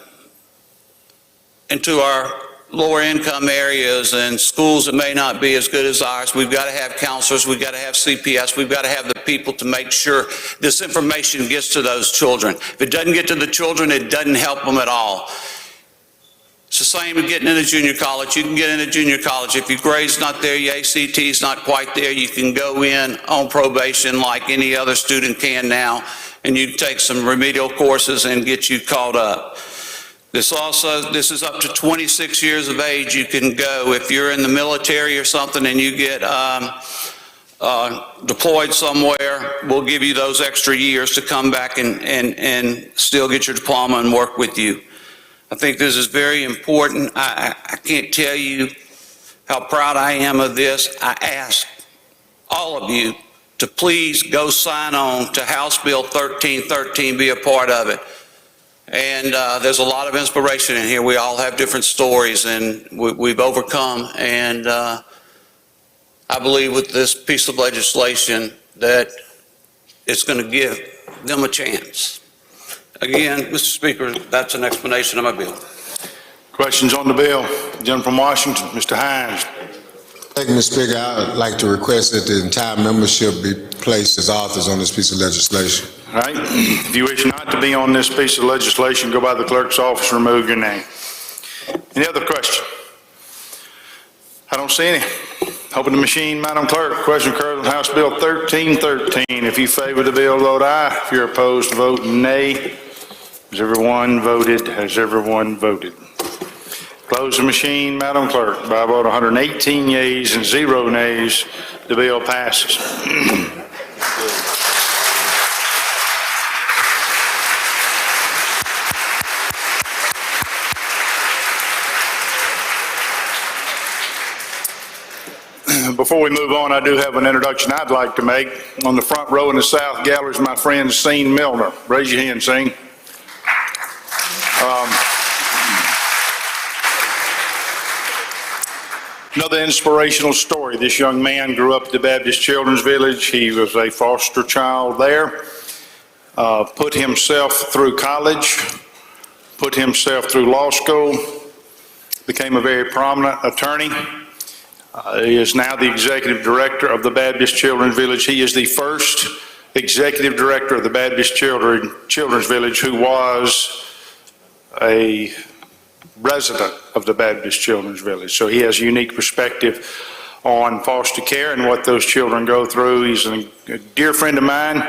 Speaker 24: lower income areas and schools that may not be as good as ours. We've got to have counselors, we've got to have CPS, we've got to have the people to make sure this information gets to those children. If it doesn't get to the children, it doesn't help them at all. It's the same as getting into junior college. You can get into junior college. If your grade's not there, your ACT's not quite there, you can go in on probation like any other student can now, and you can take some remedial courses and get you caught up. This is up to 26 years of age you can go. If you're in the military or something and you get deployed somewhere, we'll give you those extra years to come back and still get your diploma and work with you. I think this is very important. I can't tell you how proud I am of this. I ask all of you to please go sign on to House Bill 1313, be a part of it. And there's a lot of inspiration in here. We all have different stories, and we've overcome. And I believe with this piece of legislation that it's going to give them a chance. Again, Mr. Speaker, that's an explanation of my bill.
Speaker 1: Questions on the bill? Gentleman from Washington, Mr. Hines.
Speaker 17: Thank you, Mr. Speaker. I would like to request that the entire membership be placed as authors on this piece of legislation.
Speaker 1: All right. If you wish not to be on this piece of legislation, go by the clerk's office and remove your name. Any other question? I don't see any. Open the machine, Madam Clerk. Question occurs on House Bill 1313. If you favor the bill, vote aye. If you're opposed, vote nay. Has everyone voted? Has everyone voted? Close the machine, Madam Clerk. By a vote of 118 yeas and 0 nays, the bill passes. Before we move on, I do have an introduction I'd like to make. On the front row in the south gallery is my friend Sean Milner. Raise your hand, Sean. Another inspirational story. This young man grew up at the Baptist Children's Village. He was a foster child there, put himself through college, put himself through law school, became a very prominent attorney. He is now the executive director of the Baptist Children's Village. He is the first executive director of the Baptist Children's Village who was a resident of the Baptist Children's Village. So he has a unique perspective on foster care and what those children go through. He's a dear friend of mine.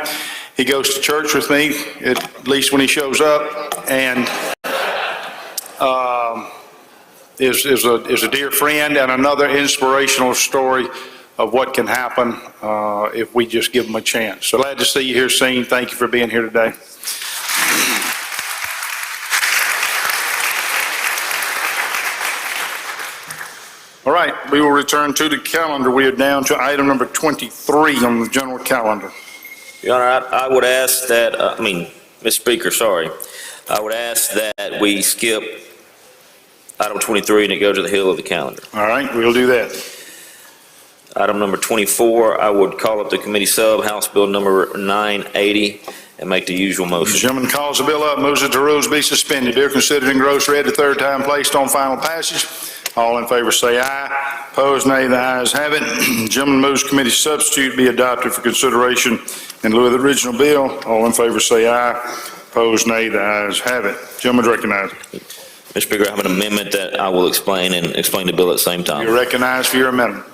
Speaker 1: He goes to church with me, at least when he shows up, and is a dear friend and another inspirational story of what can happen if we just give them a chance. So glad to see you here, Sean. Thank you for being here today. All right, we will return to the calendar. We are down to item number 23 on the general calendar.
Speaker 22: Your Honor, I would ask that, Mr. Speaker, sorry. I would ask that we skip item 23 and it go to the heel of the calendar.
Speaker 1: All right, we'll do that.
Speaker 22: Item number 24, I would call up the committee sub, House Bill number 980, and make the usual motion.
Speaker 1: The gentleman calls the bill up, moves that the rules be suspended. Be considered engrossed, read the third time, placed on final passage. All in favor say aye. Opposed, nay. The ayes have it. The gentleman moves committee substitute be adopted for consideration in lieu of the original bill. All in favor say aye. Opposed, nay. The ayes have it. Gentleman recognized.
Speaker 22: Mr. Speaker, I have an amendment that I will explain and explain the bill at the same time.
Speaker 1: You're recognized for your amendment.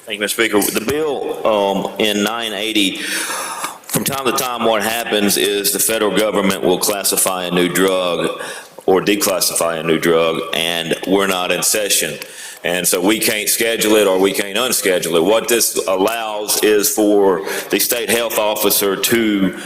Speaker 22: Thank you, Mr. Speaker. The bill in 980, from time to time what happens is the federal government will classify a new drug or declassify a new drug, and we're not in session. And so we can't schedule it or we can't unschedule it. What this allows is for the state health officer to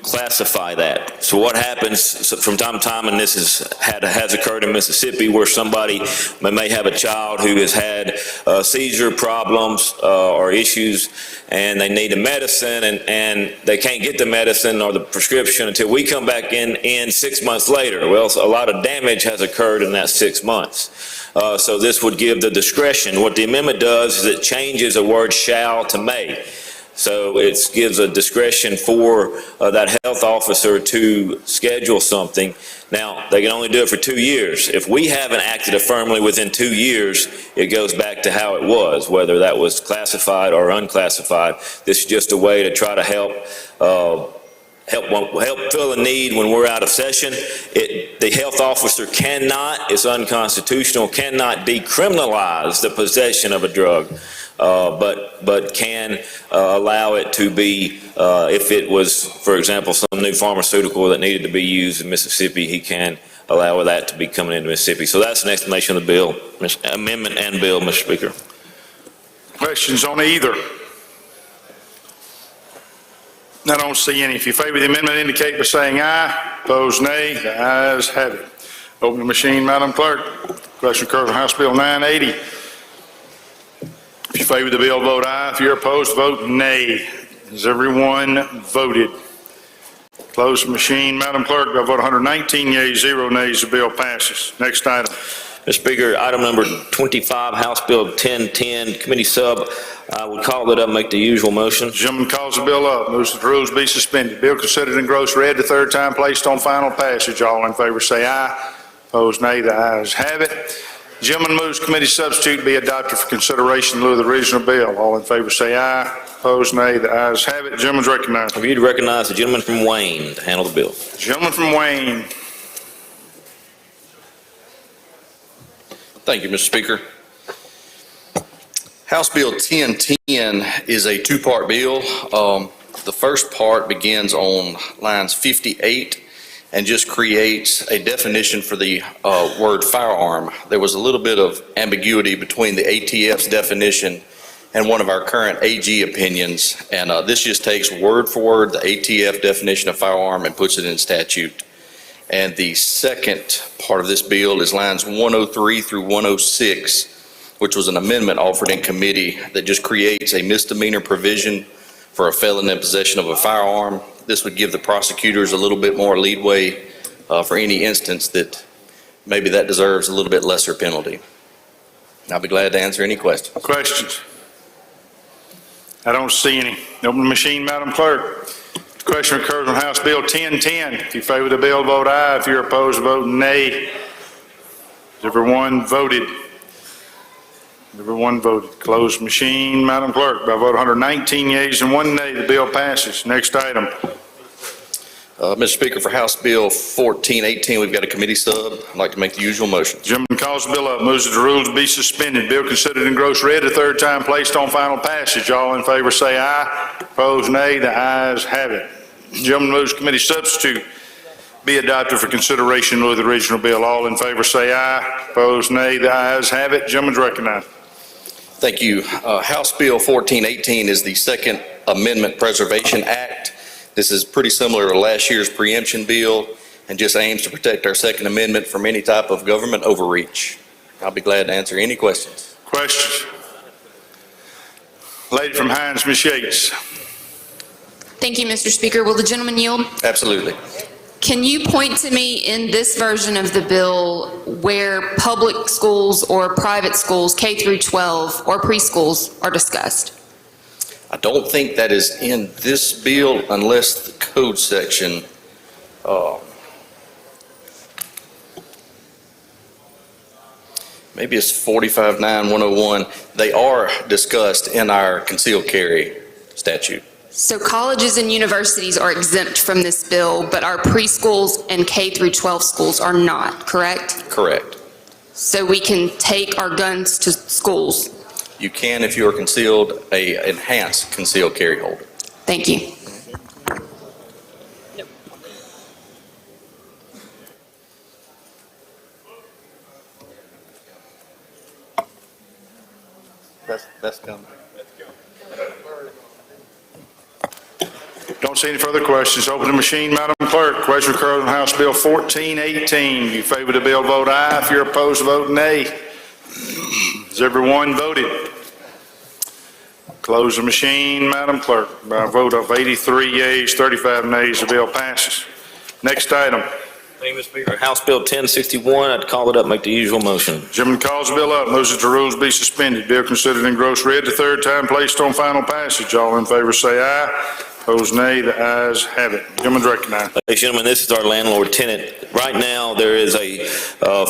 Speaker 22: classify that. So what happens from time to time, and this has occurred in Mississippi, where somebody may have a child who has had seizure problems or issues, and they need a medicine, and they can't get the medicine or the prescription until we come back in 6 months later. Well, a lot of damage has occurred in that 6 months. So this would give the discretion. What the amendment does is it changes a word shall to may. So it gives a discretion for that health officer to schedule something. Now, they can only do it for 2 years. If we haven't acted affirmatively within 2 years, it goes back to how it was, whether that was classified or unclassified. This is just a way to try to help fill a need when we're out of session. The health officer cannot, it's unconstitutional, cannot decriminalize the possession of a drug. but can allow it to be, if it was, for example, some new pharmaceutical that needed to be used in Mississippi, he can allow that to be coming into Mississippi. So that's an explanation of the bill, amendment and bill, Mr. Speaker.
Speaker 1: Questions on either? I don't see any. If you favor the amendment, indicate by saying aye. Opposed, nay. The ayes have it. Open the machine, Madam Clerk. Question occurs on House Bill 980. If you favor the bill, vote aye. If you're opposed, vote nay. Has everyone voted? Close the machine, Madam Clerk. By a vote 119 yeas, 0 nays, the bill passes. Next item.
Speaker 22: Mr. Speaker, item number 25, House Bill 1010, committee sub. I would call it up, make the usual motion.
Speaker 1: Gentleman calls the bill up, moves that the rules be suspended. Bill considered and gross read the third time, placed on final passage. All in favor say aye. Opposed, nay. The ayes have it. Gentleman moves committee substitute be adopted for consideration in lieu of the original bill. All in favor say aye. Opposed, nay. The ayes have it. Gentleman's recognized.
Speaker 22: If you'd recognize the gentleman from Wayne to handle the bill.
Speaker 1: Gentleman from Wayne.
Speaker 4: Thank you, Mr. Speaker. House Bill 1010 is a two-part bill. The first part begins on lines 58 and just creates a definition for the word firearm. There was a little bit of ambiguity between the ATF's definition and one of our current AG opinions, and this just takes word for word the ATF definition of firearm and puts it in statute. And the second part of this bill is lines 103 through 106, which was an amendment offered in committee that just creates a misdemeanor provision for a felon in possession of a firearm. This would give the prosecutors a little bit more leeway for any instance that maybe that deserves a little bit lesser penalty. I'll be glad to answer any questions.
Speaker 1: Questions? I don't see any. Open the machine, Madam Clerk. The question occurs on House Bill 1010. If you favor the bill, vote aye. If you're opposed, vote nay. Has everyone voted? Everyone voted. Closed machine, Madam Clerk. By a vote of 119 yeas and 1 nay, the bill passes. Next item.
Speaker 4: Mr. Speaker, for House Bill 1418, we've got a committee sub. I'd like to make the usual motion.
Speaker 1: Gentleman calls the bill up, moves that the rules be suspended. Bill considered and gross read the third time, placed on final passage. All in favor say aye. Opposed, nay. The ayes have it. Gentleman moves committee substitute be adopted for consideration in lieu of the original bill. All in favor say aye. Opposed, nay. The ayes have it. Gentleman's recognized.
Speaker 4: Thank you. House Bill 1418 is the Second Amendment Preservation Act. This is pretty similar to last year's preemption bill and just aims to protect our Second Amendment from any type of government overreach. I'll be glad to answer any questions.
Speaker 1: Questions? Lady from Hines, Ms. Yates.
Speaker 5: Thank you, Mr. Speaker. Will the gentleman yield?
Speaker 4: Absolutely.
Speaker 5: Can you point to me in this version of the bill where public schools or private schools, K through 12, or preschools are discussed?
Speaker 4: I don't think that is in this bill unless the code section, maybe it's 45.9.101. They are discussed in our concealed carry statute.
Speaker 5: So colleges and universities are exempt from this bill, but our preschools and K through 12 schools are not, correct?
Speaker 4: Correct.
Speaker 5: So we can take our guns to schools?
Speaker 4: You can if you are concealed, a enhanced concealed carry holder.
Speaker 5: Thank you.
Speaker 4: That's coming.
Speaker 1: Don't see any further questions. Open the machine, Madam Clerk. Question occurs on House Bill 1418. If you favor the bill, vote aye. If you're opposed, vote nay. Has everyone voted? Close the machine, Madam Clerk. By a vote of 83 yeas, 35 nays, the bill passes. Next item.
Speaker 22: Thank you, Mr. Speaker. House Bill 1061, I'd call it up, make the usual motion.
Speaker 1: Gentleman calls the bill up, moves that the rules be suspended. Bill considered and gross read the third time, placed on final passage. All in favor say aye. Opposed, nay. The ayes have it. Gentleman's recognized.
Speaker 22: Ladies and gentlemen, this is our landlord-tenant. Right now, there is a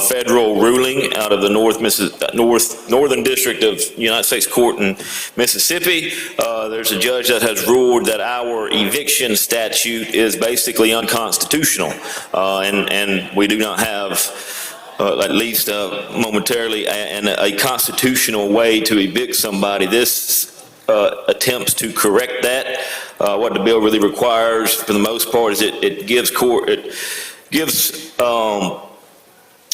Speaker 22: federal ruling out of the Northern District of United States Court in Mississippi. There's a judge that has ruled that our eviction statute is basically unconstitutional, and we do not have at least momentarily, and a constitutional way to evict somebody. This attempts to correct that. What the bill really requires, for the most part, is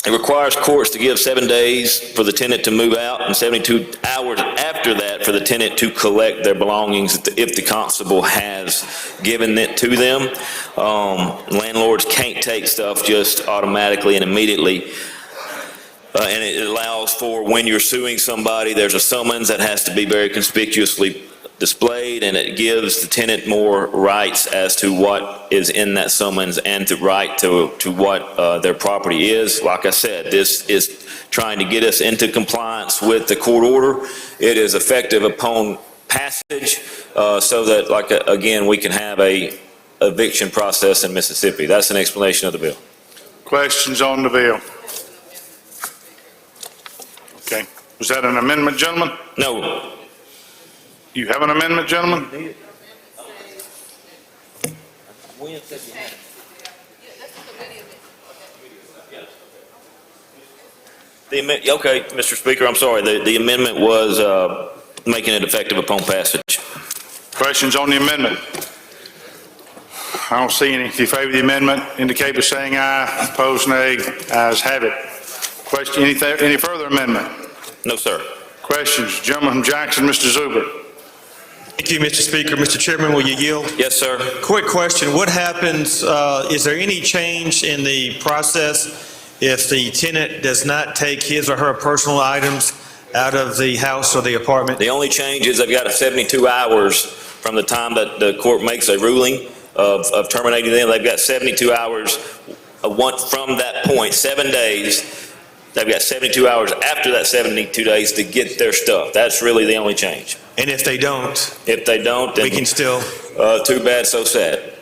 Speaker 22: it requires courts to give 7 days for the tenant to move out and 72 hours after that for the tenant to collect their belongings if the constable has given it to them. Landlords can't take stuff just automatically and immediately. And it allows for, when you're suing somebody, there's a summons that has to be very conspicuously displayed, and it gives the tenant more rights as to what is in that summons and the right to what their property is. Like I said, this is trying to get us into compliance with the court order. It is effective upon passage, so that, like, again, we can have a eviction process in Mississippi. That's an explanation of the bill.
Speaker 1: Questions on the bill? Okay. Was that an amendment, gentlemen?
Speaker 22: No.
Speaker 1: You have an amendment, gentlemen?
Speaker 22: Okay, Mr. Speaker, I'm sorry. The amendment was making it effective upon passage.
Speaker 1: Questions on the amendment? I don't see any. If you favor the amendment, indicate by saying aye. Opposed, nay. Ayes have it. Question, any further amendment?
Speaker 22: No, sir.
Speaker 1: Questions? Gentleman from Jackson, Mr. Zuber.
Speaker 6: Thank you, Mr. Speaker. Mr. Chairman, will you yield?
Speaker 22: Yes, sir.
Speaker 6: Quick question. What happens, is there any change in the process if the tenant does not take his or her personal items out of the house or the apartment?
Speaker 22: The only change is they've got 72 hours from the time that the court makes a ruling of terminating them. They've got 72 hours from that point, 7 days. They've got 72 hours after that 72 days to get their stuff. That's really the only change.
Speaker 6: And if they don't?
Speaker 22: If they don't, then
Speaker 6: we can still?
Speaker 22: Too bad, so sad.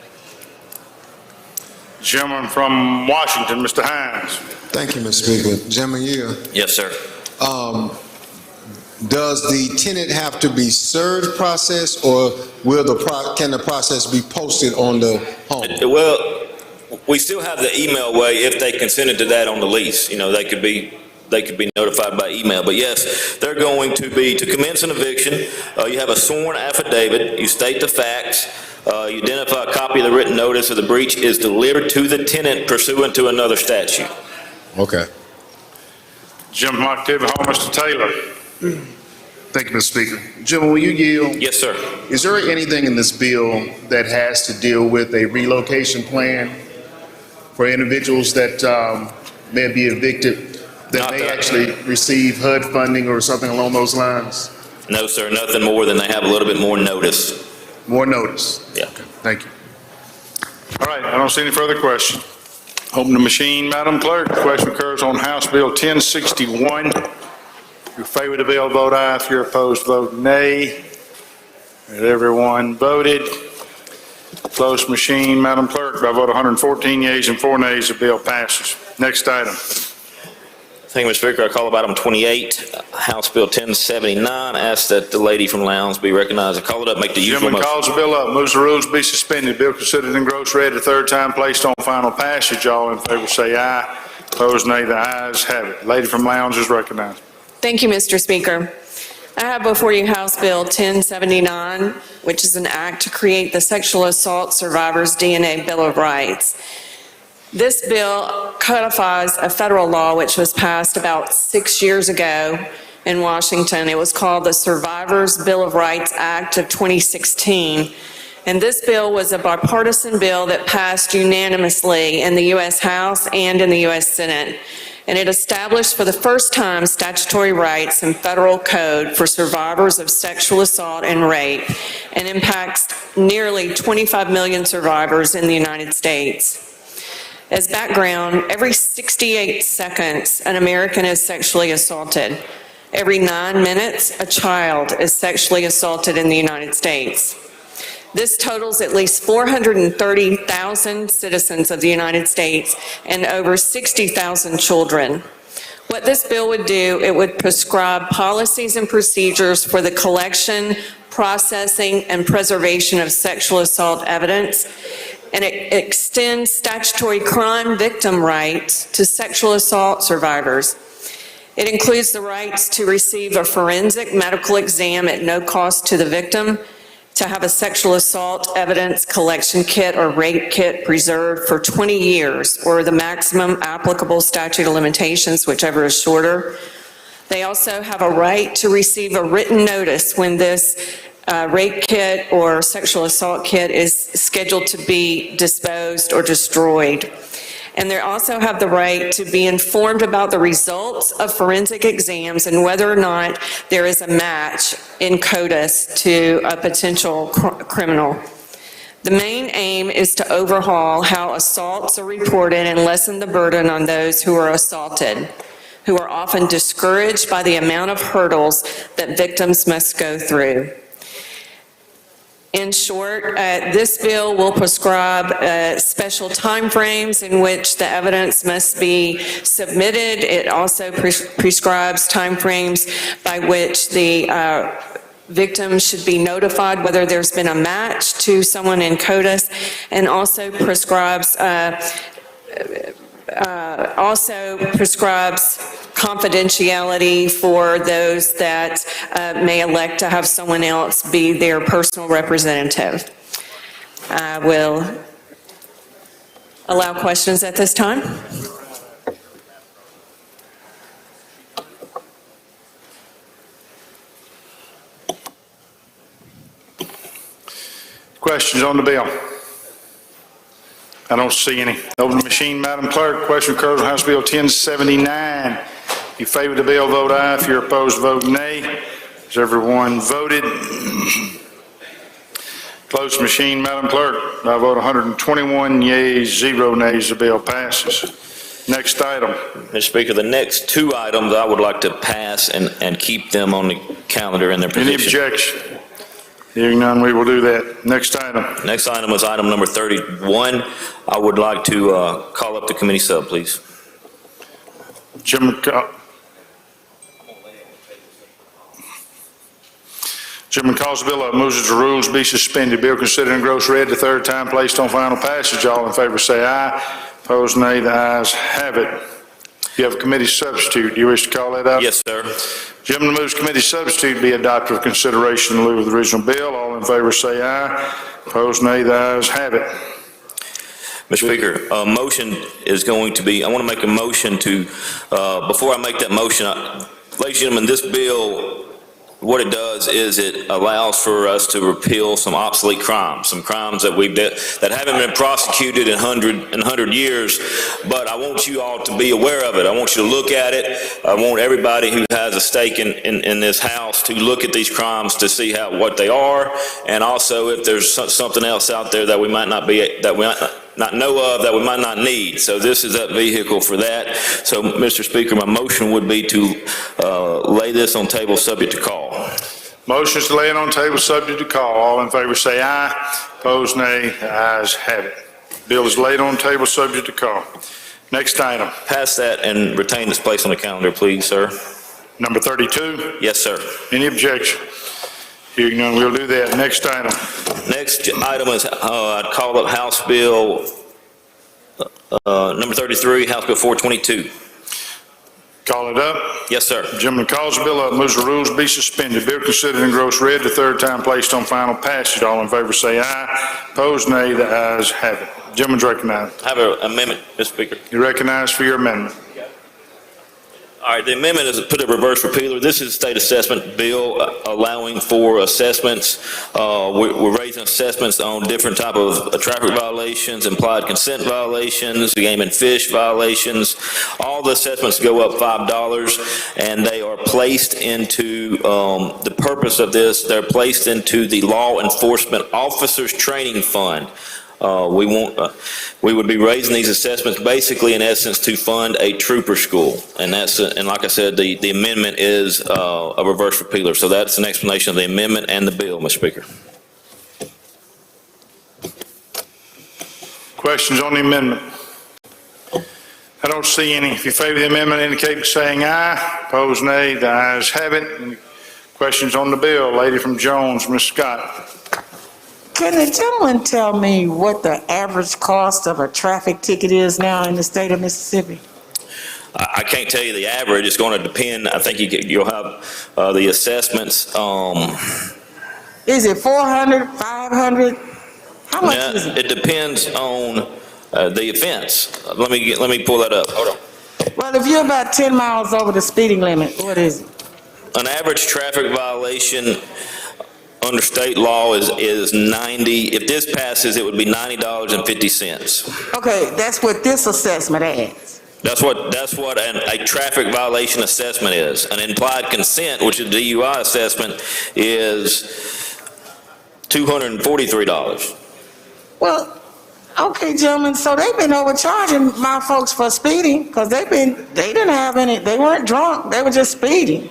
Speaker 1: Gentleman from Washington, Mr. Hines.
Speaker 17: Thank you, Mr. Speaker. Gentleman Yield.
Speaker 22: Yes, sir.
Speaker 17: Does the tenant have to be served process, or can the process be posted on the home?
Speaker 22: Well, we still have the email way if they consented to that on the lease. You know, they could be notified by email. But yes, they're going to commence an eviction. You have a sworn affidavit. You state the facts. You identify a copy of the written notice of the breach is delivered to the tenant pursuant to another statute.
Speaker 17: Okay.
Speaker 1: Gentleman from Octavia Hall, Mr. Taylor.
Speaker 12: Thank you, Mr. Speaker. Gentlemen, will you yield?
Speaker 22: Yes, sir.
Speaker 12: Is there anything in this bill that has to deal with a relocation plan for individuals that may be evicted, that may actually receive HUD funding or something along those lines?
Speaker 22: No, sir, nothing more than they have a little bit more notice.
Speaker 12: More notice?
Speaker 22: Yeah.
Speaker 12: Thank you.
Speaker 1: All right, I don't see any further questions. Open the machine, Madam Clerk. The question occurs on House Bill 1061. If you favor the bill, vote aye. If you're opposed, vote nay. And everyone voted. Closed machine, Madam Clerk. By vote 114 yeas and 4 nays, the bill passes. Next item.
Speaker 22: Thank you, Mr. Speaker. I call up item 28, House Bill 1079. Ask that the lady from Lowndes be recognized. I call it up, make the usual
Speaker 1: Gentleman
Speaker 22: motion.
Speaker 1: calls the bill up, moves the rules be suspended. Bill considered in gross read a third time, placed on final passage. All in favor say aye. Opposed, nay. The ayes have it. Lady from Lowndes is recognized.
Speaker 8: Thank you, Mr. Speaker. I have before you House Bill 1079, which is an act to create the Sexual Assault Survivors DNA Bill of Rights. This bill codifies a federal law which was passed about 6 years ago in Washington. It was called the Survivors Bill of Rights Act of 2016. And this bill was a bipartisan bill that passed unanimously in the U.S. House and in the U.S. Senate. And it established for the first time statutory rights in federal code for survivors of sexual assault and rape, and impacts nearly 25 million survivors in the United States. As background, every 68 seconds, an American is sexually assaulted. Every 9 minutes, a child is sexually assaulted in the United States. This totals at least 430,000 citizens of the United States and over 60,000 children. What this bill would do, it would prescribe policies and procedures for the collection, processing, and preservation of sexual assault evidence.
Speaker 7: and it extends statutory crime victim rights to sexual assault survivors. It includes the rights to receive a forensic medical exam at no cost to the victim, to have a sexual assault evidence collection kit or rape kit preserved for 20 years, or the maximum applicable statute of limitations, whichever is shorter. They also have a right to receive a written notice when this rape kit or sexual assault kit is scheduled to be disposed or destroyed. And they also have the right to be informed about the results of forensic exams and whether or not there is a match in CODIS to a potential criminal. The main aim is to overhaul how assaults are reported and lessen the burden on those who are assaulted, who are often discouraged by the amount of hurdles that victims must go through. In short, this bill will prescribe special timeframes in which the evidence must be submitted. It also prescribes timeframes by which the victim should be notified whether there's been a match to someone in CODIS, and also prescribes confidentiality for those that may elect to have someone else be their personal representative. I will allow questions at this time.
Speaker 1: Questions on the bill? I don't see any. Open the machine, Madam Clerk. Question occurs on House Bill 1079. If you favor the bill, vote aye. If you're opposed, vote nay. Has everyone voted? Close the machine, Madam Clerk. By a vote 121 yeas, 0 nays, the bill passes. Next item.
Speaker 22: Mr. Speaker, the next two items I would like to pass and keep them on the calendar in their position.
Speaker 1: Any objection? Hearing none, we will do that. Next item.
Speaker 22: Next item is item number 31. I would like to call up the committee sub, please.
Speaker 1: Chairman calls the bill up, moves that the rules be suspended. Bill considered and gross read the third time, placed on final passage. All in favor say aye. Opposed, nay. The ayes have it. You have a committee substitute. Do you wish to call that up?
Speaker 22: Yes, sir.
Speaker 1: Gentleman moves committee substitute be adopted with consideration in lieu of the original bill. All in favor say aye. Opposed, nay. The ayes have it.
Speaker 22: Mr. Speaker, a motion is going to be, I want to make a motion to, before I make that motion, ladies and gentlemen, this bill, what it does is it allows for us to repeal some obsolete crimes, some crimes that that haven't been prosecuted in 100 years, but I want you all to be aware of it. I want you to look at it. I want everybody who has a stake in this house to look at these crimes to see what they are, and also if there's something else out there that we might not know of, that we might not need. So this is that vehicle for that. So, Mr. Speaker, my motion would be to lay this on table subject to call.
Speaker 1: Motion is to lay it on table subject to call. All in favor say aye. Opposed, nay. The ayes have it. Bill is laid on table subject to call. Next item.
Speaker 22: Pass that and retain its place on the calendar, please, sir.
Speaker 1: Number 32?
Speaker 22: Yes, sir.
Speaker 1: Any objection? Hearing none, we'll do that. Next item.
Speaker 22: Next item is, I'd call up House Bill number 33, House Bill 422.
Speaker 1: Call it up.
Speaker 22: Yes, sir.
Speaker 1: Gentleman calls the bill up, moves the rules be suspended. Bill considered and gross read the third time, placed on final passage. All in favor say aye. Opposed, nay. The ayes have it. Gentleman's recognized.
Speaker 22: I have an amendment, Mr. Speaker.
Speaker 1: You're recognized for your amendment.
Speaker 22: All right, the amendment is to put a reverse repealer. This is a state assessment bill allowing for assessments. We're raising assessments on different type of traffic violations, implied consent violations, game and fish violations. All the assessments go up $5, and they are placed into, the purpose of this, they're placed into the Law Enforcement Officers Training Fund. We would be raising these assessments basically in essence to fund a trooper school. And and like I said, the amendment is a reverse repealer. So that's an explanation of the amendment and the bill, Mr. Speaker.
Speaker 1: Questions on the amendment? I don't see any. If you favor the amendment, indicate by saying aye. Opposed, nay. The ayes have it. Any questions on the bill? Lady from Jones, Ms. Scott.
Speaker 10: Can the gentleman tell me what the average cost of a traffic ticket is now in the state of Mississippi?
Speaker 22: I can't tell you the average. It's going to depend. I think you'll have the assessments.
Speaker 10: Is it 400, 500? How much is it?
Speaker 22: It depends on the offense. Let me pull that up. Hold on.
Speaker 10: Well, if you're about 10 miles over the speeding limit, what is it?
Speaker 22: An average traffic violation under state law is 90. If this passes, it would be $90.50.
Speaker 10: Okay, that's what this assessment adds.
Speaker 22: That's what a traffic violation assessment is. An implied consent, which is a DUI assessment, is $243.
Speaker 10: Well, okay, gentlemen, so they've been overcharging my folks for speeding because they didn't have any, they weren't drunk, they were just speeding.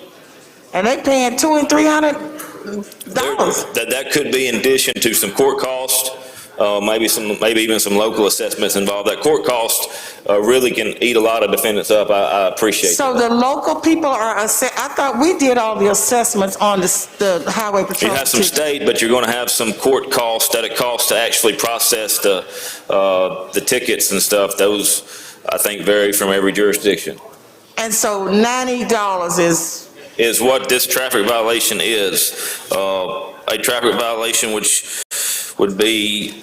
Speaker 10: And they paying $200 and $300.
Speaker 22: That could be in addition to some court costs, maybe even some local assessments involved. That court cost really can eat a lot of defendants up. I appreciate
Speaker 10: So
Speaker 22: that.
Speaker 10: the local people are, I thought we did all the assessments on the highway patrol.
Speaker 22: You have some state, but you're going to have some court costs that it costs to actually process the tickets and stuff. Those, I think, vary from every jurisdiction.
Speaker 10: And so $90
Speaker 22: is what this traffic violation is. A traffic violation which would be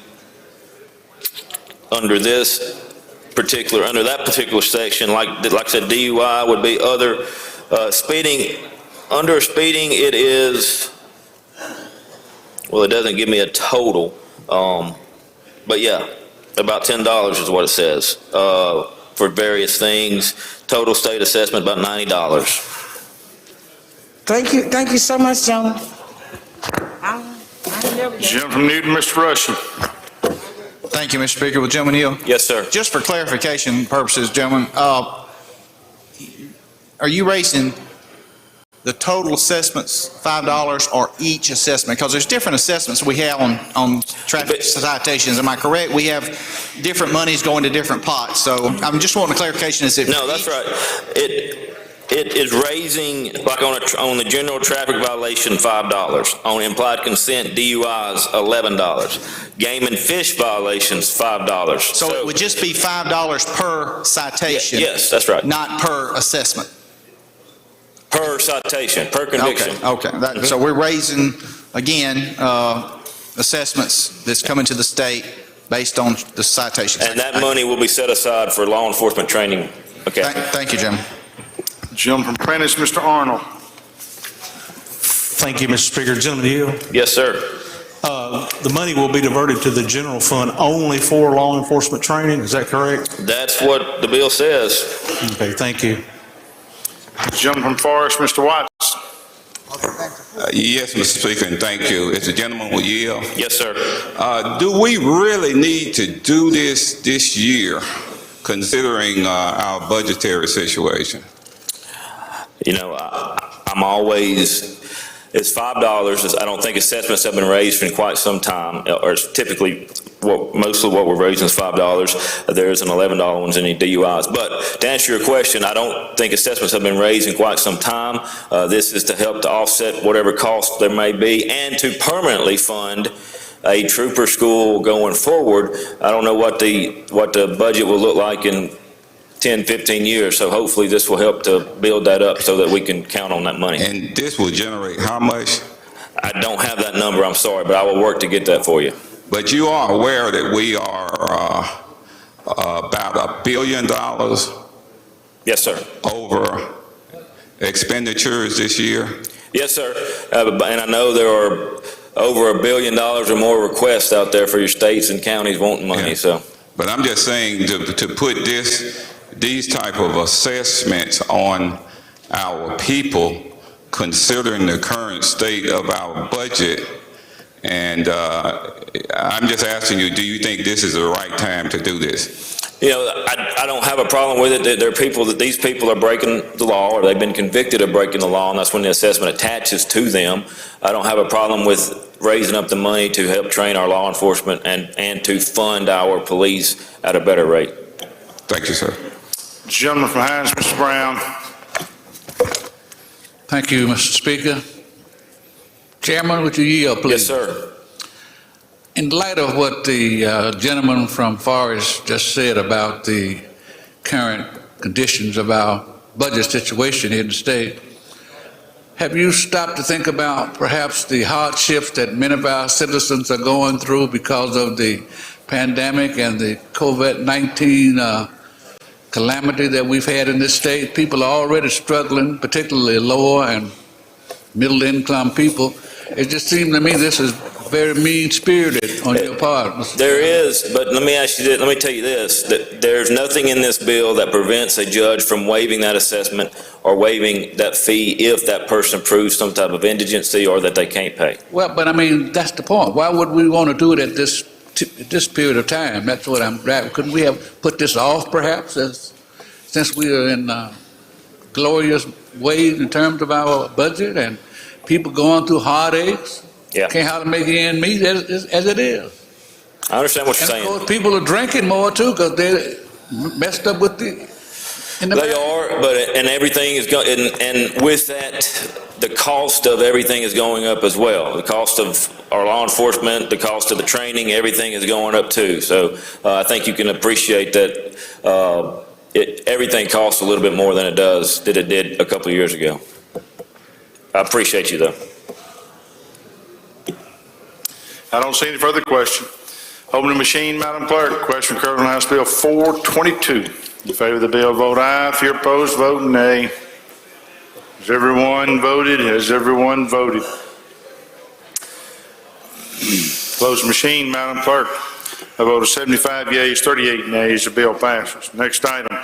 Speaker 22: under that particular section, like I said, DUI would be other speeding. Under speeding, it is, well, it doesn't give me a total, but yeah, about $10 is what it says for various things. Total state assessment about $90.
Speaker 10: Thank you so much, gentlemen.
Speaker 1: Jim from Newton, Mr. Rushing.
Speaker 13: Thank you, Mr. Speaker. Will Gentleman yield?
Speaker 22: Yes, sir.
Speaker 13: Just for clarification purposes, gentlemen, are you raising the total assessments $5 or each assessment? Because there's different assessments we have on traffic citations. Am I correct? We have different monies going to different pots. So I'm just wanting a clarification as if.
Speaker 22: No, that's right. It is raising, like on the general traffic violation, $5. On implied consent, DUIs, $11. Game and fish violations, $5.
Speaker 13: So it would just be $5 per citation?
Speaker 22: Yes, that's right.
Speaker 13: Not per assessment?
Speaker 22: Per citation, per conviction.
Speaker 13: Okay. So we're raising, again, assessments that's coming to the state based on the citations.
Speaker 22: And that money will be set aside for law enforcement training. Okay.
Speaker 13: Thank you, Jim.
Speaker 1: Jim from Prentice, Mr. Arnold.
Speaker 6: Thank you, Mr. Speaker. Gentleman, you?
Speaker 22: Yes, sir.
Speaker 6: The money will be diverted to the general fund only for law enforcement training, is that correct?
Speaker 22: That's what the bill says.
Speaker 6: Okay, thank you.
Speaker 1: Gentleman from Forest, Mr. Watts.
Speaker 15: Yes, Mr. Speaker, and thank you. Is the gentleman will yield?
Speaker 22: Yes, sir.
Speaker 15: Do we really need to do this year, considering our budgetary situation?
Speaker 22: You know, I'm always, it's $5. I don't think assessments have been raised in quite some time, or typically, mostly what we're raising is $5. There's an $11 ones in the DUIs. But to answer your question, I don't think assessments have been raised in quite some time. This is to help to offset whatever costs there may be and to permanently fund a trooper school going forward. I don't know what the budget will look like in 10, 15 years, so hopefully this will help to build that up so that we can count on that money.
Speaker 15: And this will generate how much?
Speaker 22: I don't have that number, I'm sorry, but I will work to get that for you.
Speaker 15: But you are aware that we are about $1 billion?
Speaker 22: Yes, sir.
Speaker 15: Over expenditures this year?
Speaker 22: Yes, sir. And I know there are over $1 billion or more requests out there for your states and counties wanting money,
Speaker 15: Yeah.
Speaker 22: so.
Speaker 15: But I'm just saying to put these type of assessments on our people, considering the current state of our budget, and I'm just asking you, do you think this is the right time to do this?
Speaker 22: You know, I don't have a problem with it. There are people these people are breaking the law, or they've been convicted of breaking the law, and that's when the assessment attaches to them. I don't have a problem with raising up the money to help train our law enforcement and to fund our police at a better rate.
Speaker 15: Thank you, sir.
Speaker 1: Gentleman from Hines, Mr. Brown.
Speaker 20: Thank you, Mr. Speaker. Chairman, would you yield, please?
Speaker 22: Yes, sir.
Speaker 14: In light of what the gentleman from Forest just said about the current conditions of our budget situation in the state, have you stopped to think about perhaps the hardships that many of our citizens are going through because of the pandemic and the COVID-19 calamity that we've had in this state? People are already struggling, particularly lower and middle-income people. It just seems to me this is very mean-spirited on your part.
Speaker 22: There is, but let me ask you this, let me tell you this, that there's nothing in this bill that prevents a judge from waiving that assessment or waiving that fee if that person proves some type of indigency or that they can't pay.
Speaker 14: Well, but I mean, that's the point. Why would we want to do it at this period of time? That's what I'm driving. Couldn't we have put this off perhaps since we are in glorious ways in terms of our budget and people going through heartaches?
Speaker 22: Yeah.
Speaker 14: Can't hardly make ends meet as it is.
Speaker 22: I understand what you're saying.
Speaker 14: And of course, people are drinking more too because they messed up with the.
Speaker 22: They are, and everything is going, and with that, the cost of everything is going up as well. The cost of our law enforcement, the cost of the training, everything is going up too. So I think you can appreciate that everything costs a little bit more than it did a couple of years ago. I appreciate you though.
Speaker 1: I don't see any further question. Open the machine, Madam Clerk. Question occurred on House Bill 422. In favor of the bill, vote aye. If you're opposed, vote nay. Has everyone voted? Has everyone voted? Close the machine, Madam Clerk. A vote of 75 yeas, 38 nays. The bill passes. Next item.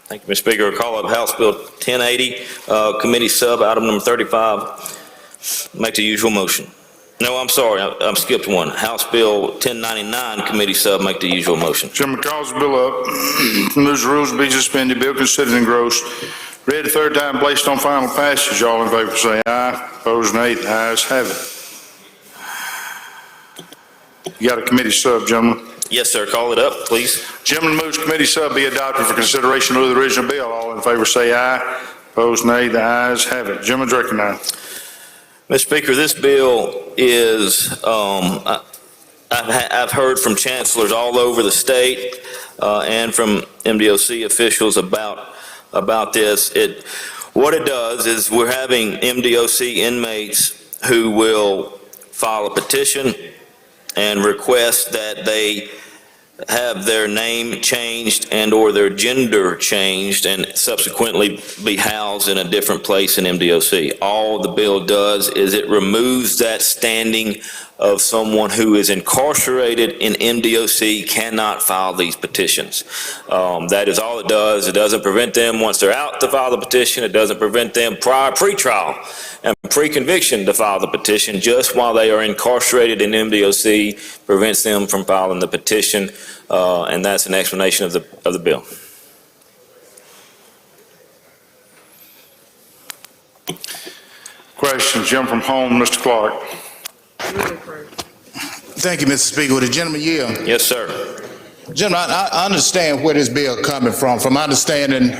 Speaker 22: Thank you, Mr. Speaker. Call up House Bill 1080, Committee Sub, item number 35. Make the usual motion. No, I'm sorry, I skipped one. House Bill 1099, Committee Sub, make the usual motion.
Speaker 1: Chairman calls the bill up. Moves the rules to be suspended. Bill considered engrossed. Read the third time, placed on final passage. All in favor say aye. Opposed nay. The ayes have it. You got a committee sub, gentlemen?
Speaker 22: Yes, sir. Call it up, please.
Speaker 1: Gentleman moves committee sub be adopted for consideration of the original bill. All in favor say aye. Opposed nay. The ayes have it. Gentleman's recognized.
Speaker 22: Mr. Speaker, this bill is, I've heard from chancellors all over the state and from MDOC officials about this. What it does is we're having MDOC inmates who will file a petition and request that they have their name changed and or their gender changed and subsequently be housed in a different place in MDOC. All the bill does is it removes that standing of someone who is incarcerated in MDOC cannot file these petitions. That is all it does. It doesn't prevent them once they're out to file the petition. It doesn't prevent them pre-trial and pre-conviction to file the petition. Just while they are incarcerated in MDOC prevents them from filing the petition, and that's an explanation of the bill.
Speaker 1: Questions, Jim from home, Mr. Clark.
Speaker 19: Thank you, Mr. Speaker. Would the gentleman yield?
Speaker 22: Yes, sir.
Speaker 19: Gentlemen, I understand where this bill is coming from. From my understanding,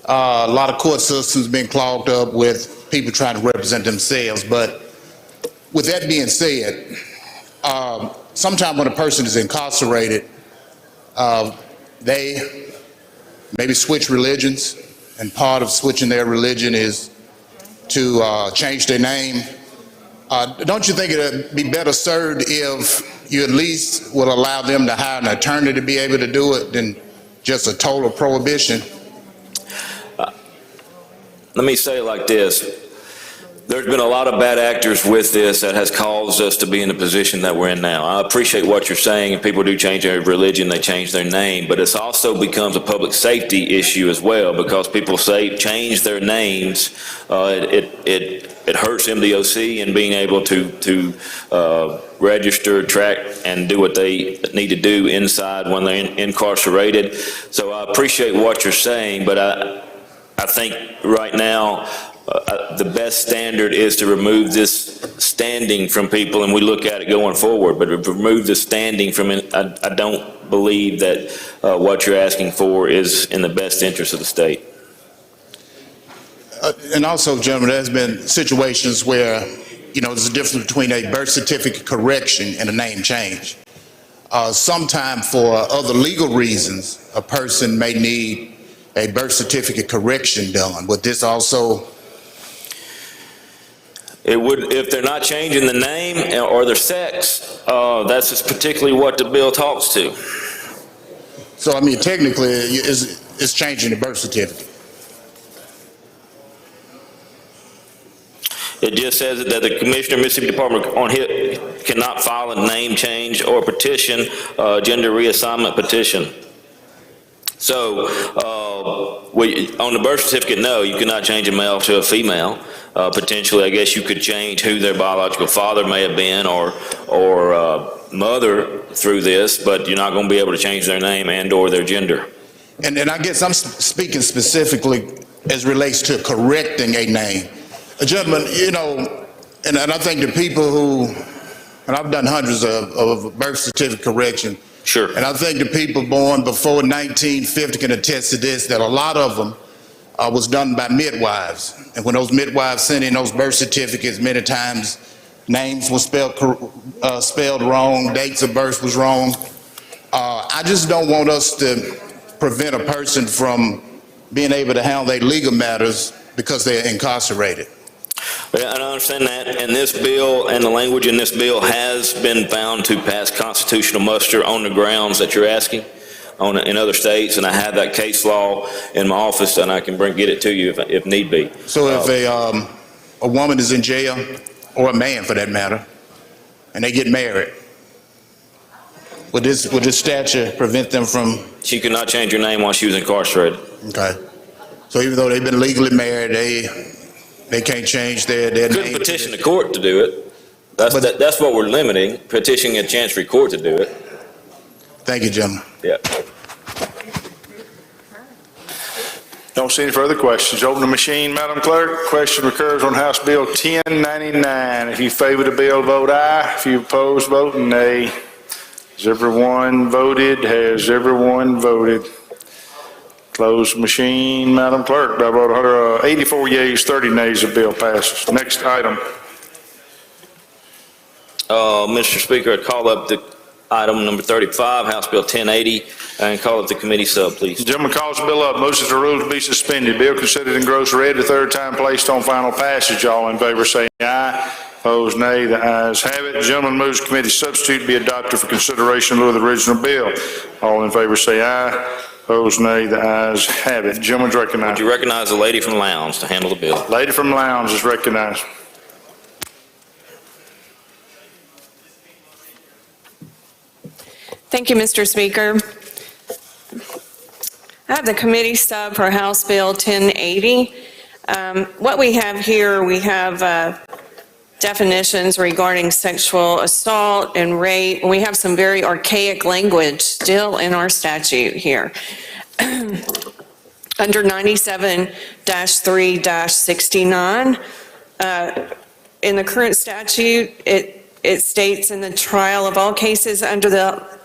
Speaker 19: a lot of court systems been clogged up with people trying to represent themselves. But with that being said, sometimes when a person is incarcerated, they maybe switch religions, and part of switching their religion is to change their name. Don't you think it would be better served if you at least would allow them to hire an attorney to be able to do it than just a total prohibition?
Speaker 22: Let me say it like this. There's been a lot of bad actors with this that has caused us to be in the position that we're in now. I appreciate what you're saying, and people do change their religion, they change their name, but it also becomes a public safety issue as well, because people say change their names. It hurts MDOC in being able to register, track, and do what they need to do inside when they're incarcerated. So I appreciate what you're saying, but I think right now, the best standard is to remove this standing from people, and we look at it going forward, but remove the standing from it. I don't believe that what you're asking for is in the best interest of the state.
Speaker 19: And also, gentlemen, there's been situations where there's a difference between a birth certificate correction and a name change. Sometime for other legal reasons, a person may need a birth certificate correction done. Would this also?
Speaker 22: It would, if they're not changing the name or their sex, that's just particularly what the bill talks to.
Speaker 19: So, I mean, technically, it's changing the birth certificate.
Speaker 22: It just says that the Commissioner, Mississippi Department on here cannot file a name change or petition, gender reassignment petition. So, on the birth certificate, no, you cannot change a male to a female. Potentially, I guess you could change who their biological father may have been or mother through this, but you're not going to be able to change their name and or their gender.
Speaker 19: And I guess I'm speaking specifically as relates to correcting a name. Gentlemen, and I think the people who, and I've done hundreds of birth certificate correction.
Speaker 22: Sure.
Speaker 19: And I think the people born before 1950 can attest to this, that a lot of them was done by midwives. And when those midwives sent in those birth certificates, many times names were spelled wrong, dates of birth was wrong. I just don't want us to prevent a person from being able to handle their legal matters because they're incarcerated.
Speaker 22: Yeah, and I understand that, and this bill and the language in this bill has been found to pass constitutional muster on the grounds that you're asking in other states, and I have that case law in my office, and I can get it to you if need be.
Speaker 19: So if a woman is in jail, or a man for that matter, and they get married, would this statute prevent them from?
Speaker 22: She could not change her name while she was incarcerated.
Speaker 19: Okay. So even though they've been legally married, they can't change their name?
Speaker 22: Couldn't petition the court to do it. That's what we're limiting, petitioning a chancery court to do it.
Speaker 19: Thank you, gentlemen.
Speaker 22: Yeah.
Speaker 1: Don't see any further questions. Open the machine, Madam Clerk. Question recurs on House Bill 1099. If you favor the bill, vote aye. If you oppose, vote nay. Has everyone voted? Has everyone voted? Close the machine, Madam Clerk. By vote 184 yeas, 30 nays, the bill passes. Next item.
Speaker 22: Mr. Speaker, I call up the item number 35, House Bill 1080, and call up the committee sub, please.
Speaker 1: The gentleman calls the bill up, motions the rules to be suspended. Bill considered and gross read the third time placed on final passage. All in favor say aye. Opposed, nay. The ayes have it. The gentleman moves committee substitute be adopted for consideration in lieu of the original bill. All in favor say aye. Opposed, nay. The ayes have it. Gentleman's recognized.
Speaker 22: Would you recognize the lady from Lowndes to handle the bill?
Speaker 1: Lady from Lowndes is recognized.
Speaker 7: Thank you, Mr. Speaker. I have the committee sub for House Bill 1080. What we have here, we have definitions regarding sexual assault and rape. We have some very archaic language still in our statute here. Under 97-3-69, in the current statute, it states in the trial of all cases under the,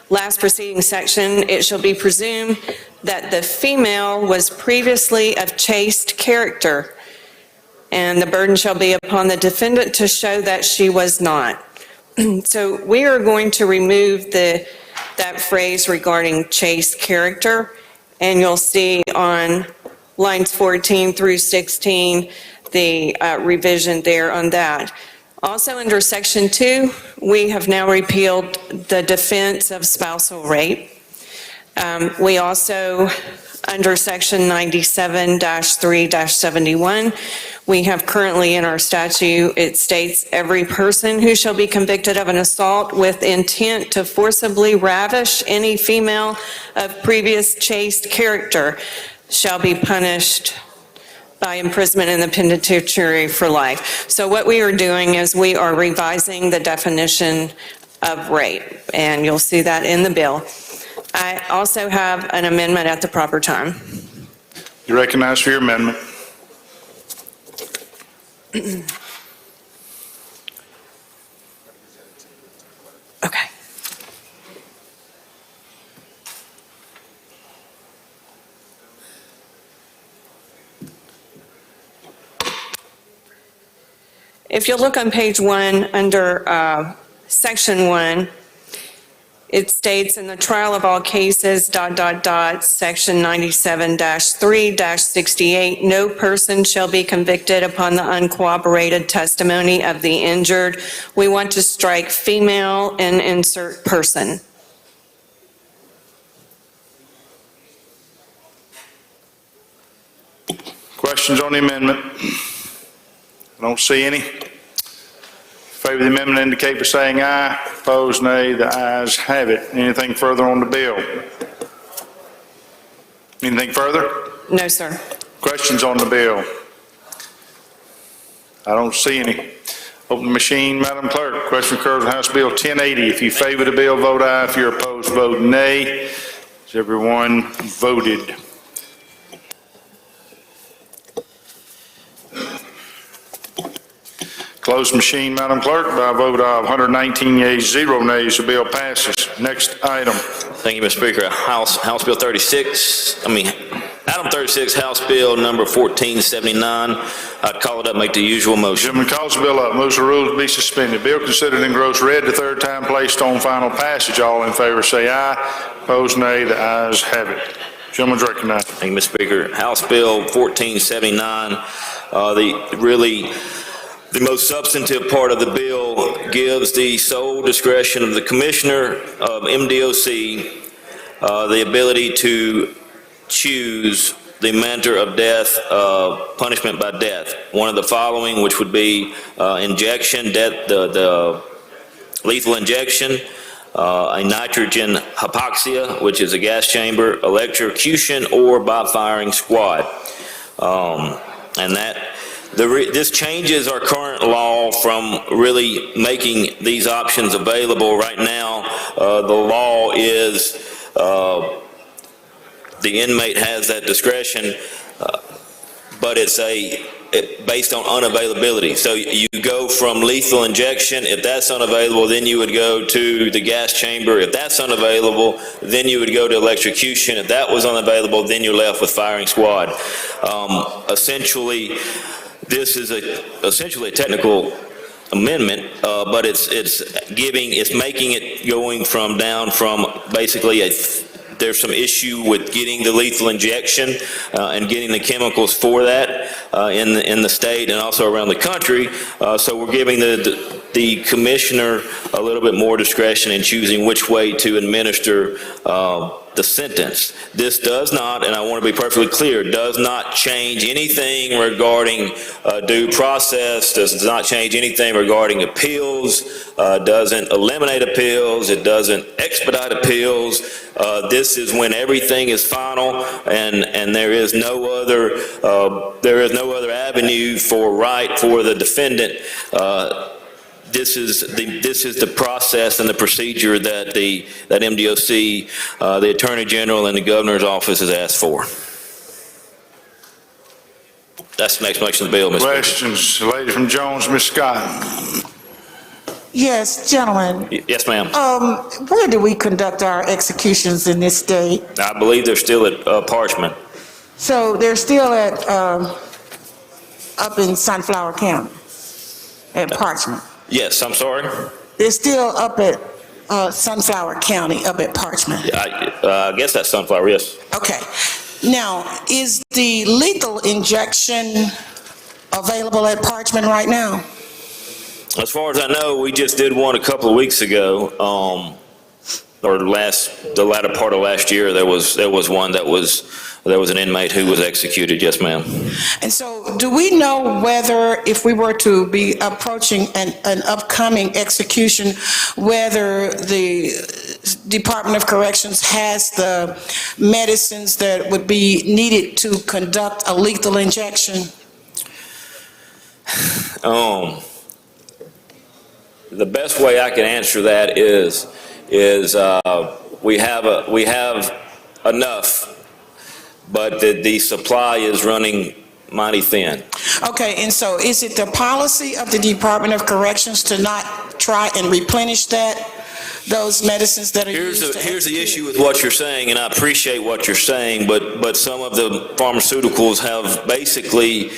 Speaker 7: last preceding section, it shall be presumed that the female was previously of chaste character, and the burden shall be upon the defendant to show that she was not. So we are going to remove that phrase regarding chaste character, and you'll see on lines 14 through 16 the revision there on that. Also under section 2, we have now repealed the defense of spousal rape. We also, under section 97-3-71, we have currently in our statute, it states every person who shall be convicted of an assault with intent to forcibly ravish any female of previous chaste character shall be punished by imprisonment in the penitentiary for life. So what we are doing is we are revising the definition of rape, and you'll see that in the bill. I also have an amendment at the proper time.
Speaker 1: You recognize for your amendment.
Speaker 7: Okay. If you look on page 1, under section 1, it states, in the trial of all cases, ... section 97-3-68, no person shall be convicted upon the uncorroborated testimony of the injured. We want to strike female and insert person.
Speaker 1: Questions on the amendment? I don't see any. In favor of the amendment indicate by saying aye. Opposed, nay. The ayes have it. Anything further on the bill? Anything further?
Speaker 7: No, sir.
Speaker 1: Questions on the bill? I don't see any. Open the machine, Madam Clerk. Question occurs on House Bill 1080. If you favor the bill, vote aye. If you're opposed, vote nay. Has everyone voted? Closed machine, Madam Clerk. By a vote of 119 yeas, 0 nays, the bill passes. Next item.
Speaker 22: Thank you, Mr. Speaker. House Bill 36, Item 36, House Bill number 1479. I'd call it up, make the usual motion.
Speaker 1: Gentleman calls the bill up, moves the rules to be suspended. Bill considered in gross red the third time, placed on final passage. All in favor say aye. Opposed, nay. The ayes have it. Gentleman's recognized.
Speaker 22: Thank you, Mr. Speaker. House Bill 1479, the most substantive part of the bill gives the sole discretion of the Commissioner of MDOC the ability to choose the manner of death, punishment by death. One of the following, which would be injection, the lethal injection, a nitrogen hypoxia, which is a gas chamber, electrocution, or by firing squad. This changes our current law from really making these options available. Right now, the law is the inmate has that discretion, but it's based on unavailability. So you go from lethal injection. If that's unavailable, then you would go to the gas chamber. If that's unavailable, then you would go to electrocution. If that was unavailable, then you're left with firing squad. Essentially, this is essentially a technical amendment, but it's making it going down from basically there's some issue with getting the lethal injection and getting the chemicals for that in the state and also around the country. So we're giving the commissioner a little bit more discretion in choosing which way to administer the sentence. This does not, and I want to be perfectly clear, does not change anything regarding due process, does not change anything regarding appeals, doesn't eliminate appeals, it doesn't expedite appeals. This is when everything is final and there is no other avenue for the defendant. This is the process and the procedure that MDOC, the Attorney General, and the Governor's Office has asked for. That's the explanation of the bill, Mr. Speaker.
Speaker 1: Questions, lady from Jones, Ms. Scott.
Speaker 10: Yes, gentlemen.
Speaker 22: Yes, ma'am.
Speaker 10: Where do we conduct our executions in this state?
Speaker 22: I believe they're still at Parchment.
Speaker 10: So they're still at up in Sunflower County at Parchment.
Speaker 22: Yes, I'm sorry.
Speaker 10: They're still up at Sunflower County, up at Parchment.
Speaker 22: I guess that's Sunflower, yes.
Speaker 10: Okay. Now, is the lethal injection available at Parchment right now?
Speaker 22: As far as I know, we just did one a couple of weeks ago, or the latter part of last year. There was one that was an inmate who was executed. Yes, ma'am.
Speaker 10: And so, do we know whether, if we were to be approaching an upcoming execution, whether the Department of Corrections has the medicines that would be needed to conduct a lethal injection?
Speaker 22: The best way I can answer that is we have enough, but the supply is running mighty thin.
Speaker 10: Okay, and so is it the policy of the Department of Corrections to not try and replenish those medicines that are used?
Speaker 22: Here's the issue with what you're saying, and I appreciate what you're saying, but some of the pharmaceuticals have basically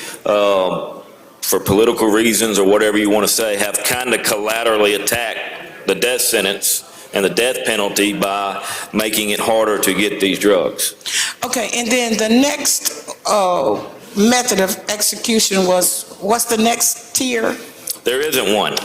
Speaker 22: for political reasons or whatever you want to say, have kind of collaterally attacked the death sentence and the death penalty by making it harder to get these drugs.
Speaker 10: Okay, and then the next method of execution was, what's the next tier?
Speaker 22: There isn't one.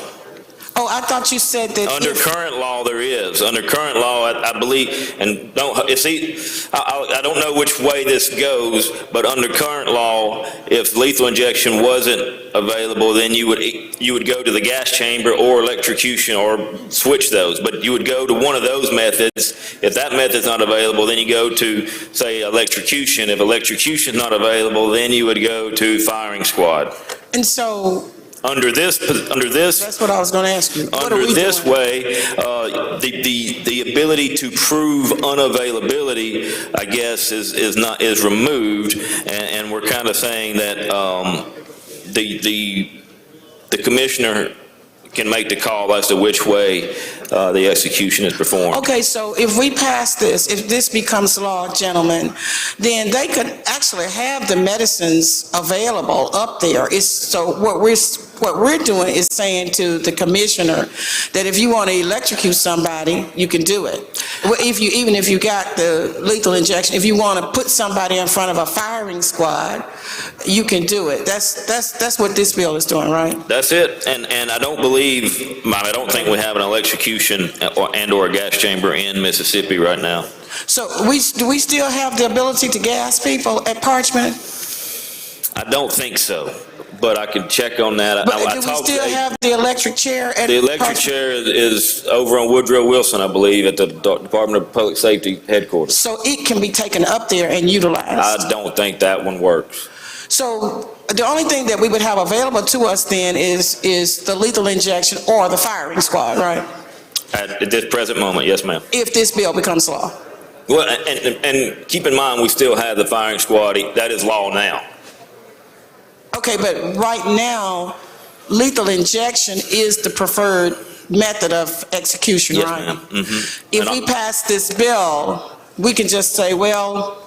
Speaker 10: Oh, I thought you said that.
Speaker 22: Under current law, there is. Under current law, I believe, and I don't know which way this goes, but under current law, if lethal injection wasn't available, then you would go to the gas chamber or electrocution or switch those. But you would go to one of those methods. If that method's not available, then you go to, say, electrocution. If electrocution's not available, then you would go to firing squad.
Speaker 10: And so.
Speaker 22: Under this.
Speaker 10: That's what I was going to ask you. What
Speaker 22: Under
Speaker 10: are we
Speaker 22: this
Speaker 10: doing?
Speaker 22: way, the ability to prove unavailability, I guess, is removed, and we're kind of saying that the commissioner can make the call as to which way the execution is performed.
Speaker 10: Okay, so if we pass this, if this becomes law, gentlemen, then they could actually have the medicines available up there. So what we're doing is saying to the commissioner that if you want to electrocute somebody, you can do it. Even if you got the lethal injection, if you want to put somebody in front of a firing squad, you can do it. That's what this bill is doing, right?
Speaker 22: That's it, and I don't I don't think we have an electrocution or a gas chamber in Mississippi right now.
Speaker 10: So do we still have the ability to gas people at Parchment?
Speaker 22: I don't think so, but I can check on that.
Speaker 10: But do we still have the electric chair at
Speaker 22: The electric chair is over on Woodrow Wilson, I believe, at the Department of Public Safety headquarters.
Speaker 10: So it can be taken up there and utilized?
Speaker 22: I don't think that one works.
Speaker 10: So the only thing that we would have available to us then is the lethal injection or the firing squad, right?
Speaker 22: At this present moment, yes, ma'am.
Speaker 10: If this bill becomes law.
Speaker 22: Well, and keep in mind, we still have the firing squad. That is law now.
Speaker 10: Okay, but right now, lethal injection is the preferred method of execution,
Speaker 22: Yes,
Speaker 10: right?
Speaker 22: ma'am. Mm-hmm.
Speaker 10: If we pass this bill, we can just say, well,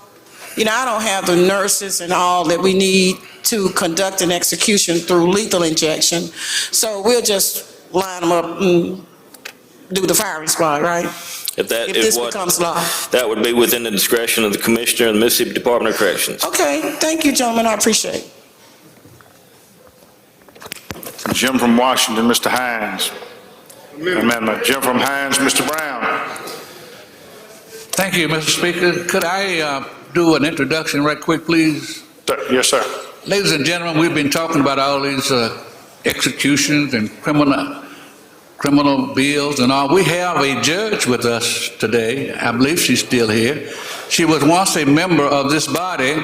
Speaker 10: I don't have the nurses and all that we need to conduct an execution through lethal injection, so we'll just line them up and do the firing squad, right?
Speaker 22: If
Speaker 10: this becomes law.
Speaker 22: That would be within the discretion of the Commissioner of the Mississippi Department of Corrections.
Speaker 10: Okay, thank you, gentlemen, I appreciate it.
Speaker 1: Jim from Washington, Mr. Hines. Amendment. Jim from Hines, Mr. Brown.
Speaker 14: Thank you, Mr. Speaker. Could I do an introduction right quick, please?
Speaker 1: Yes, sir.
Speaker 14: Ladies and gentlemen, we've been talking about all these executions and criminal bills and all. We have a judge with us today. I believe she's still here. She was once a member of this body,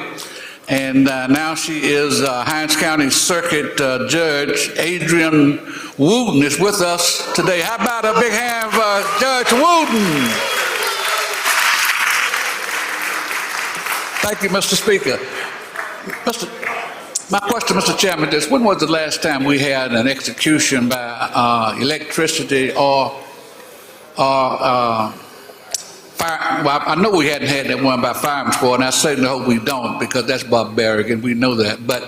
Speaker 14: and now she is Hinds County Circuit Judge Adrian Wooten is with us today. How about a big hand for Judge Wooten? Thank you, Mr. Speaker. My question, Mr. Chairman, is when was the last time we had an execution by electricity or fire? Well, I know we hadn't had that one by firing squad, and I certainly hope we don't, because that's barbaric, and we know that. But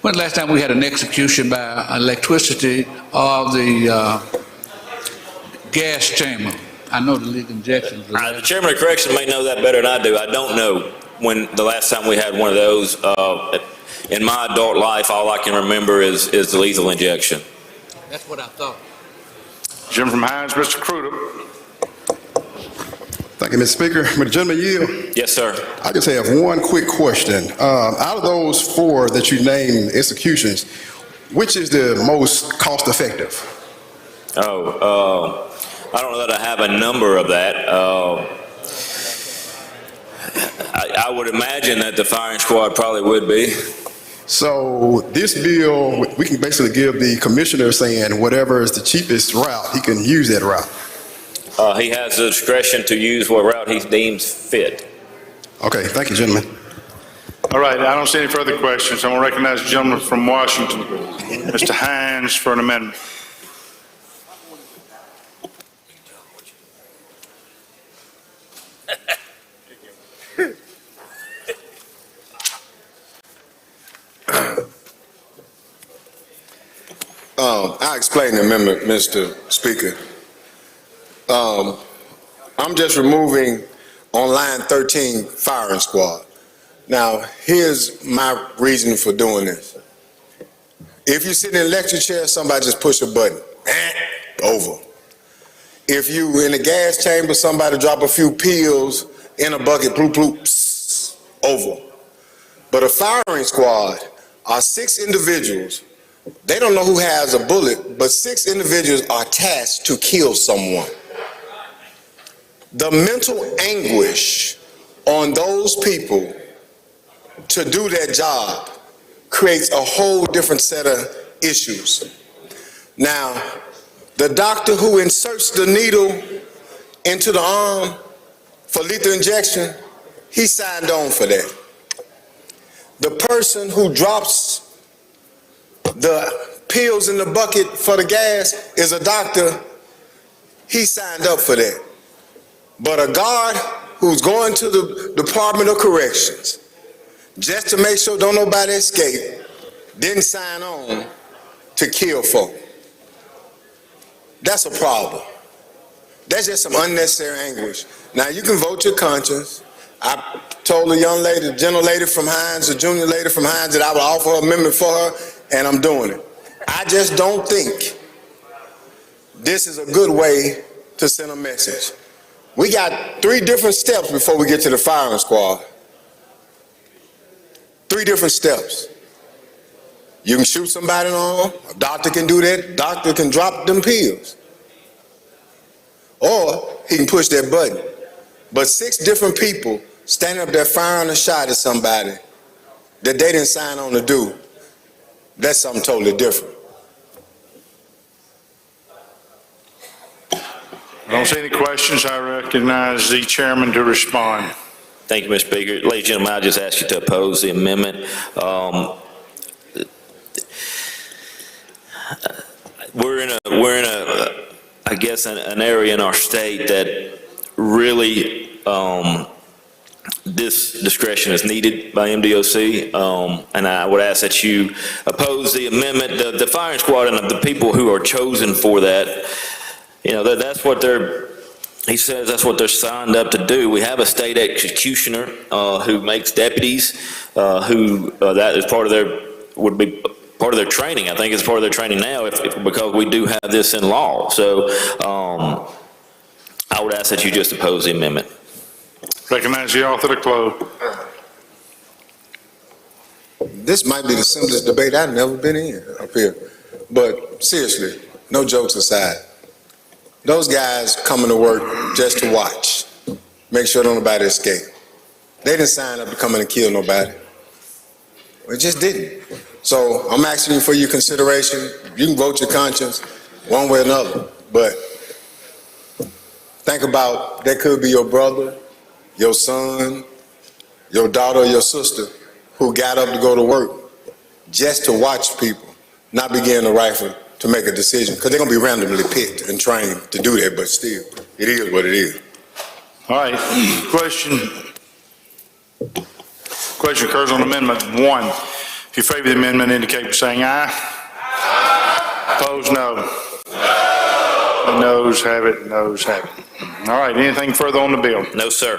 Speaker 14: when the last time we had an execution by electricity or the gas chamber? I know the lethal injections.
Speaker 22: The Chairman of Corrections may know that better than I do. I don't know when the last time we had one of those. In my adult life, all I can remember is the lethal injection.
Speaker 14: That's what I thought.
Speaker 1: Jim from Hines, Mr. Cruder.
Speaker 11: Thank you, Mr. Speaker. Would the gentleman yield?
Speaker 22: Yes, sir.
Speaker 11: I just have one quick question. Out of those four that you named executions, which is the most cost effective?
Speaker 22: I don't know that I have a number of that. I would imagine that the firing squad probably would be.
Speaker 11: So this bill, we can basically give the commissioner saying whatever is the cheapest route, he can use that route.
Speaker 22: He has the discretion to use what route he deems fit.
Speaker 11: Okay, thank you, gentlemen.
Speaker 1: All right, I don't see any further questions. I'm going to recognize the gentleman from Washington, Mr. Hines, for an amendment.
Speaker 17: I'll explain the amendment, Mr. Speaker. I'm just removing on line 13, firing squad. Now, here's my reason for doing this. If you sit in an electric chair, somebody just push a button, over. If you in a gas chamber, somebody drop a few pills in a bucket, bloop, bloop, psst, over. But a firing squad are 6 individuals. They don't know who has a bullet, but 6 individuals are tasked to kill someone. The mental anguish on those people to do their job creates a whole different set of issues. Now, the doctor who inserts the needle into the arm for lethal injection, he signed on for that. The person who drops the pills in the bucket for the gas is a doctor, he signed up for that. But a guard who's going to the Department of Corrections just to make sure don't nobody escape didn't sign on to kill folk. That's a problem. That's just some unnecessary anguish. Now, you can vote your conscience. I told a young lady, the gentle lady from Hines, the junior lady from Hines, that I would offer an amendment for her, and I'm doing it. I just don't think this is a good way to send a message. We got 3 different steps before we get to the firing squad. 3 different steps. You can shoot somebody in the arm, a doctor can do that, doctor can drop them pills. Or he can push that button. But 6 different people standing up there firing a shot at somebody that they didn't sign on to do, that's something totally different.
Speaker 1: I don't see any questions. I recognize the chairman to respond.
Speaker 22: Thank you, Mr. Speaker. Ladies and gentlemen, I just ask you to oppose the amendment. We're in a, I guess, an area in our state that really, this discretion is needed by MDOC, and I would ask that you oppose the amendment. The firing squad and the people who are chosen for that, you know, that's what he says that's what they're signed up to do. We have a state executioner who makes deputies, who that is part of would be part of their training. I think it's part of their training now, because we do have this in law. So I would ask that you just oppose the amendment.
Speaker 1: Recognize the author to close.
Speaker 17: This might be the simplest debate I've never been in up here. But seriously, no jokes aside, those guys coming to work just to watch, make sure nobody escape. They didn't sign up to come in and kill nobody. It just didn't. So I'm asking you for your consideration. You can vote your conscience one way or another, but think about that could be your brother, your son, your daughter, or your sister who got up to go to work just to watch people, not begin a rifle to make a decision, because they're going to be randomly picked and trained to do that, but still, it is what it is.
Speaker 1: All right, question occurs on Amendment 1. If you favor the amendment, indicate by saying aye. Aye. Opposed, no. No. Noes have it, noes have it. All right, anything further on the bill?
Speaker 22: No, sir.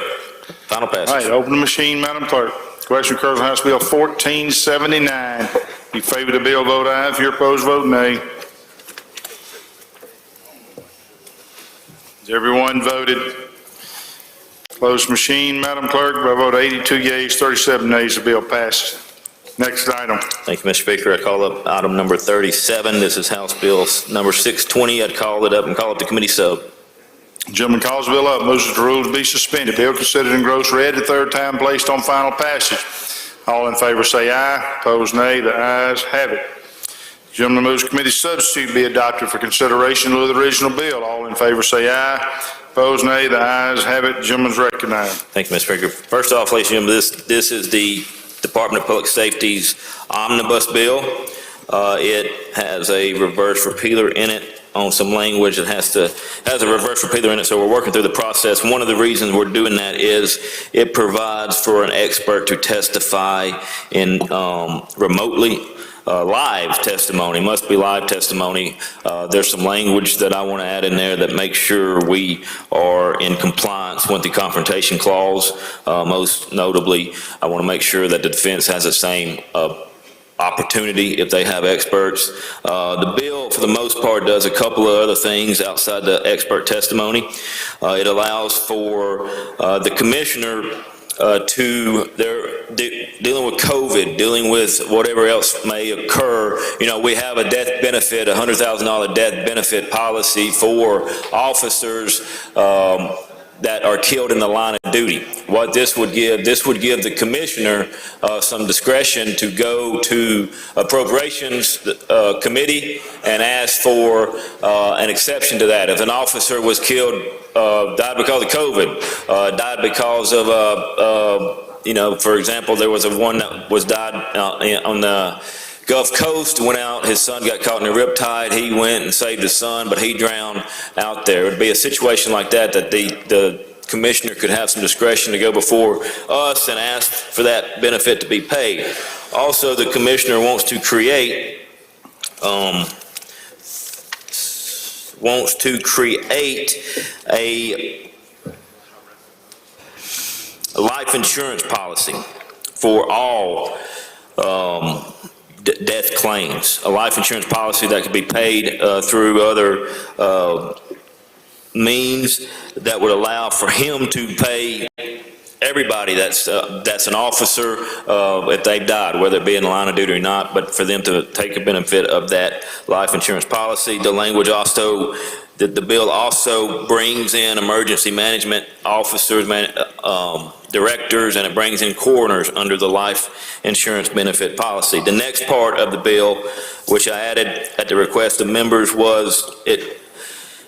Speaker 22: Final passage.
Speaker 1: All right, open the machine, Madam Clerk. Question occurs on House Bill 1479. If you favor the bill, vote aye. If you're opposed, vote nay. Has everyone voted? Closed machine, Madam Clerk. By vote 82 yeas, 37 nays, the bill passes. Next item.
Speaker 22: Thank you, Mr. Speaker. I call up item number 37. This is House Bill number 620. I'd call it up and call up the committee sub.
Speaker 1: Gentleman calls the bill up, moves that the rules be suspended. Bill considered and gross read the 3rd time, placed on final passage. All in favor say aye. Opposed nay. The ayes have it. Gentleman moves committee substitute be adopted for consideration of the original bill. All in favor say aye. Opposed nay. The ayes have it. Gentleman's recognized.
Speaker 22: Thank you, Mr. Speaker. First off, ladies and gentlemen, this is the Department of Public Safety's omnibus bill. It has a reverse repealer in it on some language that has a reverse repealer in it, so we're working through the process. One of the reasons we're doing that is it provides for an expert to testify in remotely live testimony, must be live testimony. There's some language that I want to add in there that makes sure we are in compliance with the confrontation clause. Most notably, I want to make sure that the defense has the same opportunity if they have experts. The bill, for the most part, does a couple of other things outside the expert testimony. It allows for the commissioner dealing with COVID, dealing with whatever else may occur. We have a death benefit, $100,000 death benefit policy for officers that are killed in the line of duty. What this would give the commissioner some discretion to go to Appropriations Committee and ask for an exception to that. If an officer was killed, died because of COVID, died because of, for example, there was one that was died on the Gulf Coast, went out, his son got caught in a riptide, he went and saved his son, but he drowned out there. It would be a situation like that the commissioner could have some discretion to go before us and ask for that benefit to be paid. Also, the commissioner wants to create a life insurance policy for all death claims, a life insurance policy that could be paid through other means that would allow for him to pay everybody that's an officer if they've died, whether it be in the line of duty or not, but for them to take a benefit of that life insurance policy. The language also, the bill also brings in emergency management officers, directors, and it brings in coroners under the life insurance benefit policy. The next part of the bill, which I added at the request of members,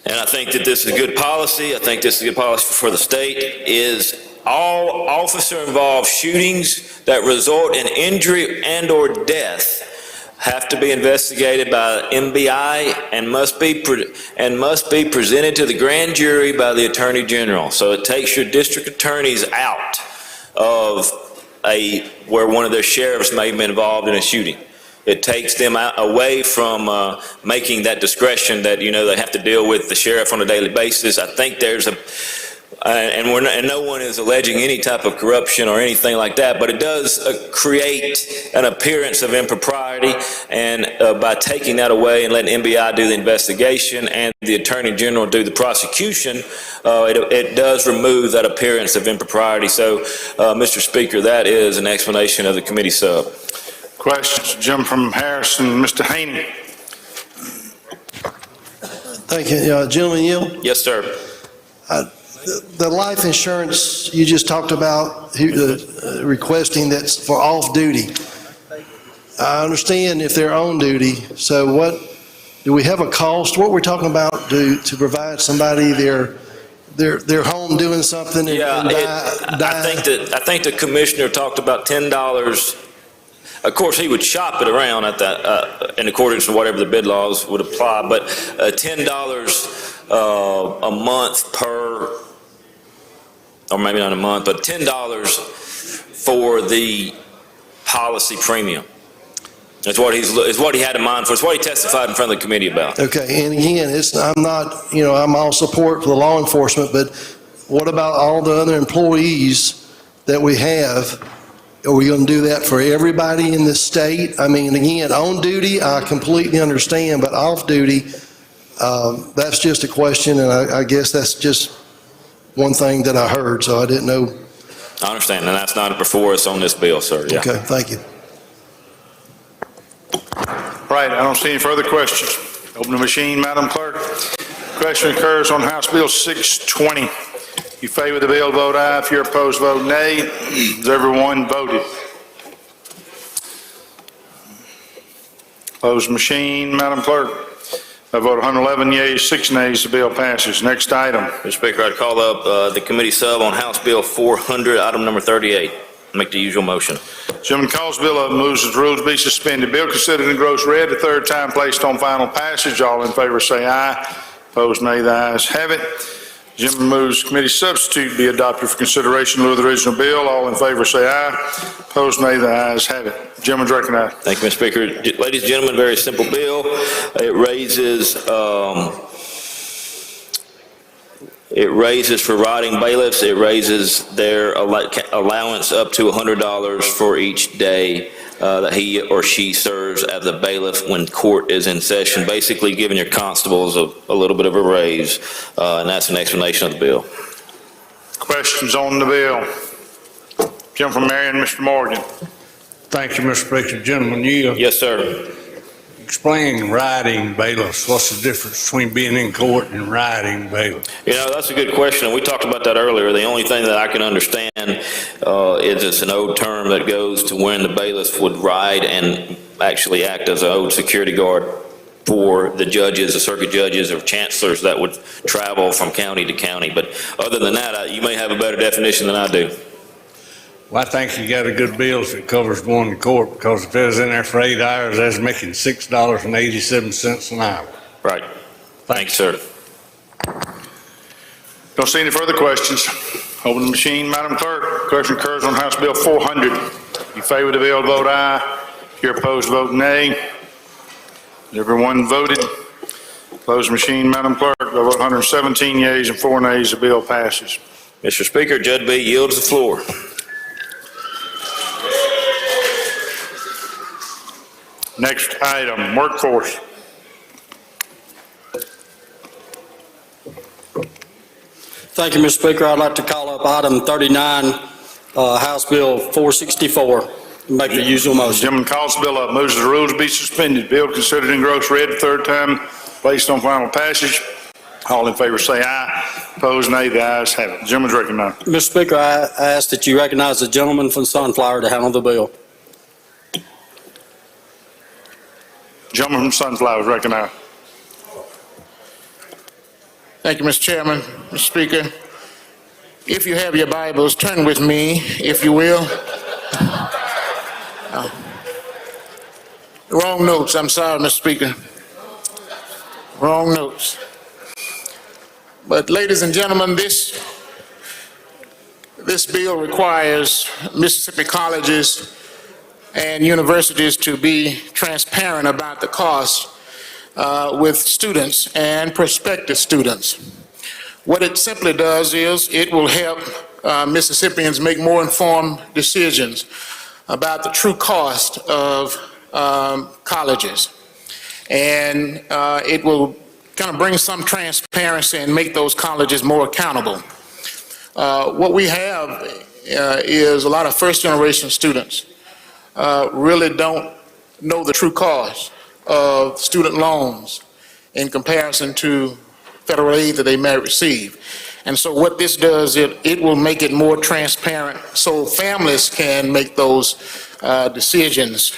Speaker 22: and I think that this is a good policy, I think this is a good policy for the state, is all officer-involved shootings that result in injury and or death have to be investigated by MBI and must be presented to the grand jury by the Attorney General. So it takes your district attorneys out of where one of their sheriffs may have been involved in a shooting. It takes them away from making that discretion that they have to deal with the sheriff on a daily basis. I think there's and no one is alleging any type of corruption or anything like that, but it does create an appearance of impropriety, and by taking that away and letting MBI do the investigation and the Attorney General do the prosecution, it does remove that appearance of impropriety. So, Mr. Speaker, that is an explanation of the committee sub.
Speaker 1: Questions? Jim from Harrison, Mr. Haney.
Speaker 3: Thank you. Gentleman Yield?
Speaker 22: Yes, sir.
Speaker 3: The life insurance you just talked about, requesting that's for off-duty. I understand if they're on duty, so do we have a cost? What we're talking about to provide somebody their home doing something and die?
Speaker 22: I think the commissioner talked about $10. Of course, he would shop it around at in accordance with whatever the bid laws would apply, but $10 a month per, or maybe not a month, but $10 for the policy premium. That's what he had in mind for. It's what he testified in front of the committee about.
Speaker 3: Okay, and again, I'm all support for the law enforcement, but what about all the other employees that we have? Are we going to do that for everybody in the state? I mean, again, on duty, I completely understand, but off duty, that's just a question, and I guess that's just one thing that I heard, so I didn't know.
Speaker 22: I understand, and that's not before us on this bill, sir. Yeah.
Speaker 3: Okay, thank you.
Speaker 1: Right, I don't see any further questions. Open the machine, Madam Clerk. Question occurs on House Bill 620. If you favor the bill, vote aye. If you're opposed, vote nay. Has everyone voted? Closed machine, Madam Clerk. I vote 111 yeas, 6 nays. The bill passes. Next item.
Speaker 22: Mr. Speaker, I'd call up the committee sub on House Bill 400, item number 38. Make the usual motion.
Speaker 1: Chairman calls the bill up, moves that the rules be suspended. Bill considered in gross red, the third time placed on final passage. All in favor say aye. Opposed nay. The ayes have it. Gentleman moves committee substitute be adopted for consideration in lieu of the original bill. All in favor say aye. Opposed, nay. The ayes have it. Gentleman's recognized.
Speaker 22: Thank you, Mr. Speaker. Ladies and gentlemen, very simple bill. It raises for riding bailiffs, it raises their allowance up to $100 for each day that he or she serves as a bailiff when court is in session, basically giving your constables a little bit of a raise, and that's an explanation of the bill.
Speaker 1: Questions on the bill? Gentleman from Marion, Mr. Morgan.
Speaker 9: Thank you, Mr. Speaker. Gentleman, you
Speaker 22: Yes, sir.
Speaker 9: explain riding bailiffs. What's the difference between being in court and riding bailiffs?
Speaker 22: You know, that's a good question, and we talked about that earlier. The only thing that I can understand is it's an old term that goes to when the bailiff would ride and actually act as an old security guard for the judges, the circuit judges, or chancellors that would travel from county to county. But other than that, you may have a better definition than I do.
Speaker 9: Well, I think you got a good bill if it covers going to court, because if it was in there for 8 hours, that's making $6.87 an hour.
Speaker 22: Right. Thanks, sir.
Speaker 1: Don't see any further questions. Open the machine, Madam Clerk. Question occurs on House Bill 400. In favor of the bill, vote aye. If you're opposed, vote nay. Everyone voted. Close the machine, Madam Clerk. By vote 117 yeas and 4 nays, the bill passes.
Speaker 22: Mr. Speaker, Judge B yields the floor.
Speaker 1: Next item, workforce.
Speaker 20: Thank you, Mr. Speaker. I'd like to call up item 39, House Bill 464. Make the usual motion.
Speaker 1: Gentleman calls the bill up, moves that the rules be suspended. Bill considered in gross read the third time, placed on final passage. All in favor say aye. Opposed, nay. The ayes have it. Gentleman's recognized.
Speaker 20: Mr. Speaker, I ask that you recognize the gentleman from Sunflower to handle the bill.
Speaker 1: Gentleman from Sunflower is recognized.
Speaker 19: Thank you, Mr. Chairman. Mr. Speaker, if you have your Bibles, turn with me, if you will. Wrong notes. I'm sorry, Mr. Speaker. Wrong notes. But ladies and gentlemen, this bill requires Mississippi colleges and universities to be transparent about the cost with students and prospective students. What it simply does is it will help Mississippians make more informed decisions about the true cost of colleges. And it will kind of bring some transparency and make those colleges more accountable. What we have is a lot of first-generation students really don't know the true cost of student loans in comparison to federal aid that they may receive. And so what this does, it will make it more transparent so families can make those decisions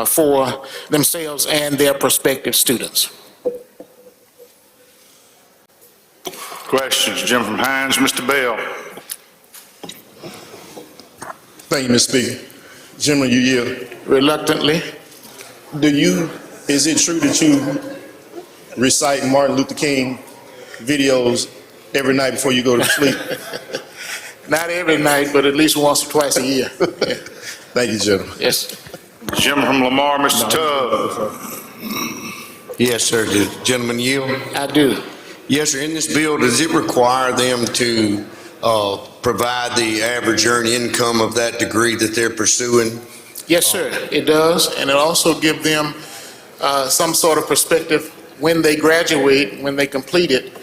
Speaker 19: for themselves and their prospective students.
Speaker 1: Questions? Gentleman from Hines, Mr. Bell.
Speaker 11: Thank you, Mr. Speaker. Gentlemen, you yield.
Speaker 19: Reluctantly.
Speaker 11: Is it true that you recite Martin Luther King videos every night before you go to sleep?
Speaker 19: Not every night, but at least once or twice a year. Yeah.
Speaker 11: Thank you, gentlemen.
Speaker 19: Yes.
Speaker 1: Gentleman from Lamar, Mr. Tubb.
Speaker 21: Yes, sir. Do gentlemen yield?
Speaker 19: I do.
Speaker 21: Yes, sir. In this bill, does it require them to provide the average earned income of that degree that they're pursuing?
Speaker 19: Yes, sir. It does, and it also gives them some sort of perspective when they graduate, when they complete it,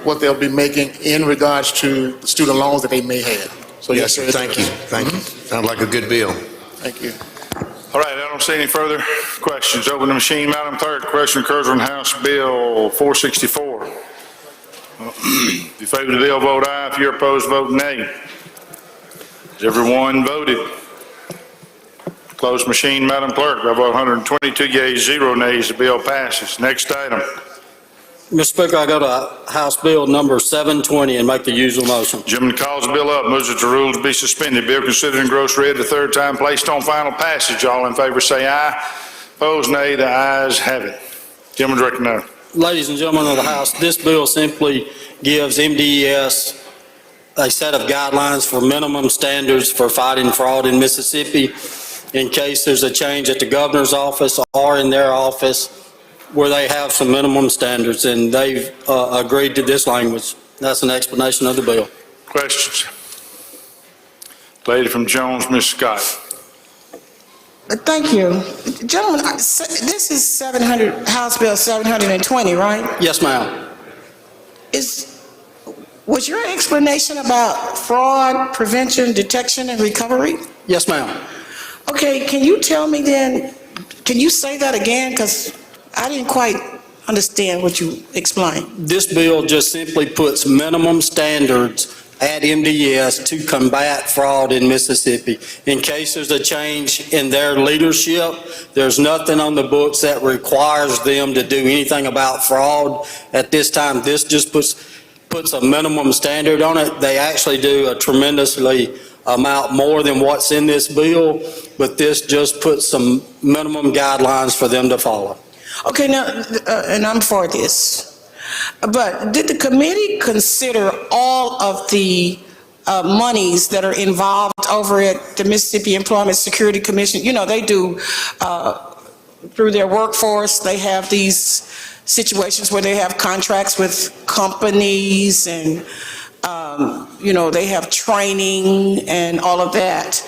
Speaker 19: what they'll be making in regards to the student loans that they may have. So yes, sir.
Speaker 21: Thank you. Thank you. Sounds like a good bill.
Speaker 19: Thank you.
Speaker 1: All right, I don't see any further questions. Open the machine, Madam Clerk. Question occurs on House Bill 464. If you favor the bill, vote aye. If you're opposed, vote nay. Has everyone voted? Close machine, Madam Clerk. By vote 122 yeas, 0 nays, the bill passes. Next item.
Speaker 20: Mr. Speaker, I go to House Bill number 720 and make the usual motion.
Speaker 1: Gentleman calls the bill up, moves that the rules be suspended. Bill considered in gross read the third time, placed on final passage. All in favor say aye. Opposed, nay. The ayes have it. Gentleman's recognized.
Speaker 20: Ladies and gentlemen of the House, this bill simply gives MDES a set of guidelines for minimum standards for fighting fraud in Mississippi in case there's a change at the governor's office or in their office where they have some minimum standards, and they've agreed to this language. That's an explanation of the bill.
Speaker 1: Questions? Lady from Jones, Ms. Scott.
Speaker 10: Thank you. Gentlemen, this is House Bill 720, right?
Speaker 20: Yes, ma'am.
Speaker 10: Was your explanation about fraud, prevention, detection, and recovery?
Speaker 20: Yes, ma'am.
Speaker 10: Okay, can you tell me then, can you say that again? Because I didn't quite understand what you explained.
Speaker 20: This bill just simply puts minimum standards at MDS to combat fraud in Mississippi. In case there's a change in their leadership, there's nothing on the books that requires them to do anything about fraud at this time. This just puts a minimum standard on it. They actually do a tremendously amount more than what's in this bill, but this just puts some minimum guidelines for them to follow.
Speaker 10: Okay, now, and I'm for this. But did the committee consider all of the monies that are involved over at the Mississippi Employment Security Commission? You know, they do, through their workforce, they have these situations where they have contracts with companies and, you know, they have training and all of that,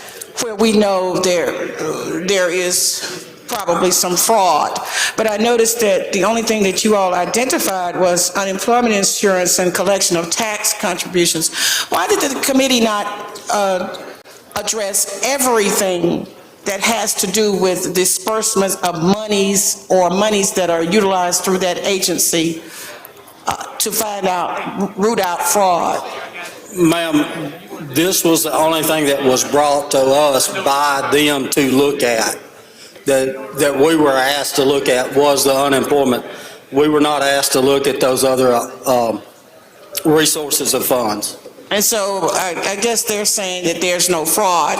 Speaker 10: where we know there is probably some fraud. But I noticed that the only thing that you all identified was unemployment insurance and collection of tax contributions. Why did the committee not address everything that has to do with disbursements of monies or monies that are utilized through that agency to root out fraud?
Speaker 20: Ma'am, this was the only thing that was brought to us by them to look at. That we were asked to look at was the unemployment. We were not asked to look at those other resources of funds.
Speaker 10: And so I guess they're saying that there's no fraud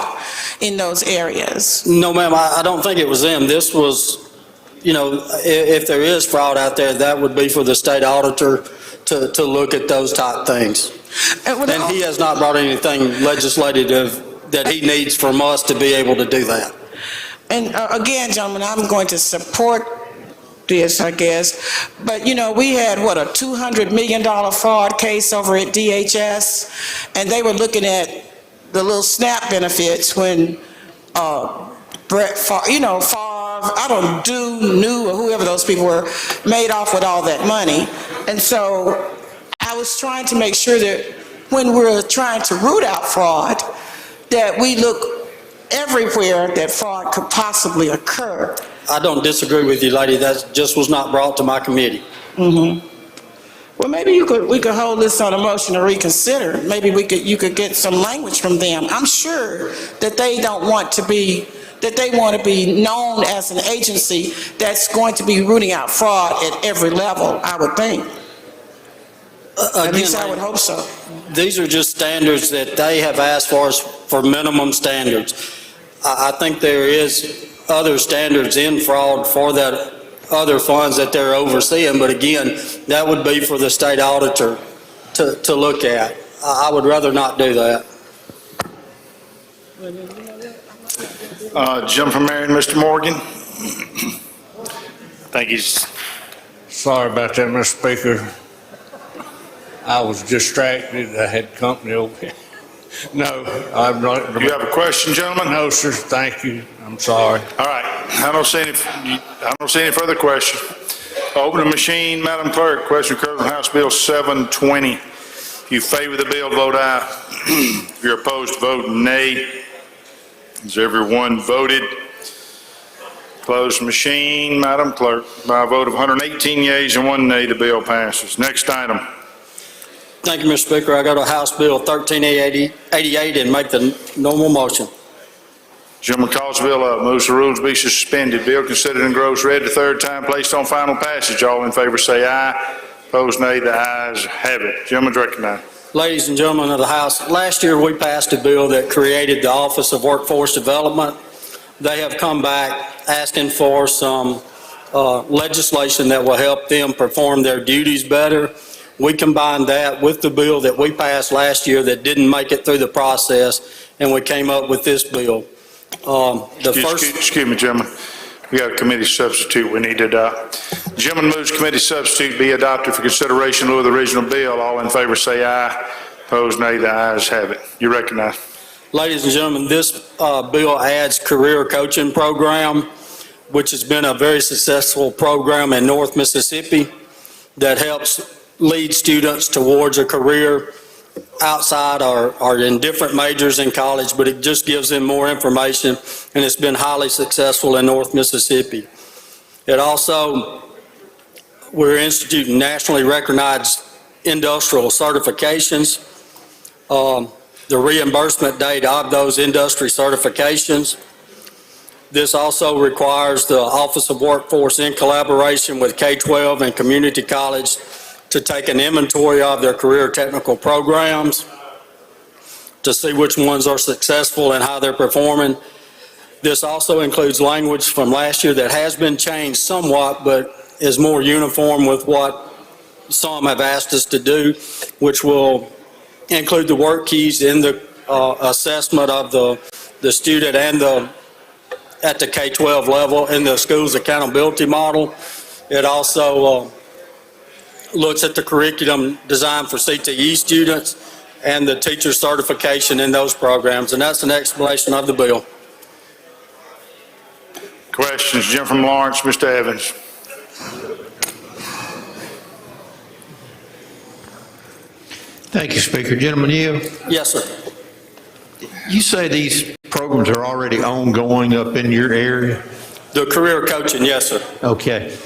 Speaker 10: in those areas.
Speaker 20: No, ma'am, I don't think it was them. This was, you know, if there is fraud out there, that would be for the state auditor to look at those type things. And he has not brought anything legislative that he needs from us to be able to do that.
Speaker 10: And again, gentlemen, I'm going to support this, I guess. But, you know, we had, what, a $200 million fraud case over at DHS, and they were looking at the little SNAP benefits when Brett Favre, you know, New, or whoever those people were, made off with all that money. And so I was trying to make sure that when we're trying to root out fraud, that we look everywhere that fraud could possibly occur.
Speaker 20: I don't disagree with you, lady. That just was not brought to my committee.
Speaker 10: Mm-hmm. Well, maybe we could hold this on a motion to reconsider. Maybe you could get some language from them. I'm sure that they want to be known as an agency that's going to be rooting out fraud at every level, I would think. At least I would hope so.
Speaker 20: These are just standards that they have asked for us for minimum standards. I think there is other standards in fraud for that other funds that they're overseeing, but again, that would be for the state auditor to look at. I would rather not do that.
Speaker 1: Jim from Marion, Mr. Morgan. Thank you.
Speaker 9: Sorry about that, Mr. Speaker. I was distracted. I had company over here. No, I'm not.
Speaker 1: Do you have a question, gentlemen?
Speaker 9: No, sir. Thank you. I'm sorry.
Speaker 1: All right. I don't see any further questions. Open the machine, Madam Clerk. Question occurs on House Bill 720. If you favor the bill, vote aye. If you're opposed, vote nay. Has everyone voted? Closed machine, Madam Clerk. By a vote of 118 yeas and 1 nay, the bill passes. Next item.
Speaker 20: Thank you, Mr. Speaker. I go to House Bill 1388 and make the normal motion.
Speaker 1: Gentleman calls the bill up, moves the rules be suspended. Bill considered and grows read the third time, placed on final passage. All in favor say aye. Opposed nay. The ayes have it. Gentleman's recognized.
Speaker 20: Ladies and gentlemen of the House, last year we passed a bill that created the Office of Workforce Development. They have come back asking for some legislation that will help them perform their duties better. We combined that with the bill that we passed last year that didn't make it through the process, and we came up with this bill.
Speaker 1: Excuse me, gentlemen. We got a committee substitute we need to adopt. Gentleman moves committee substitute be adopted for consideration in lieu of the original bill. All in favor say aye. Opposed, nay. The ayes have it. You recognize.
Speaker 20: Ladies and gentlemen, this bill adds career coaching program, which has been a very successful program in North Mississippi that helps lead students towards a career outside or in different majors in college, but it just gives them more information, and it's been highly successful in North Mississippi. It also, we're instituting nationally recognized industrial certifications. The reimbursement date of those industry certifications. This also requires the Office of Workforce in collaboration with K-12 and community college to take an inventory of their career technical programs to see which ones are successful and how they're performing. This also includes language from last year that has been changed somewhat, but is more uniform with what some have asked us to do, which will include the work keys in the assessment of the student and at the K-12 level in the school's accountability model. It also looks at the curriculum designed for CTE students and the teacher certification in those programs, and that's an explanation of the bill.
Speaker 1: Questions? Jim from Lawrence, Mr. Evans.
Speaker 2: Thank you, Speaker. Gentleman, you?
Speaker 20: Yes, sir.
Speaker 2: You say these programs are already ongoing up in your area?
Speaker 20: The career coaching, yes, sir.
Speaker 2: Okay.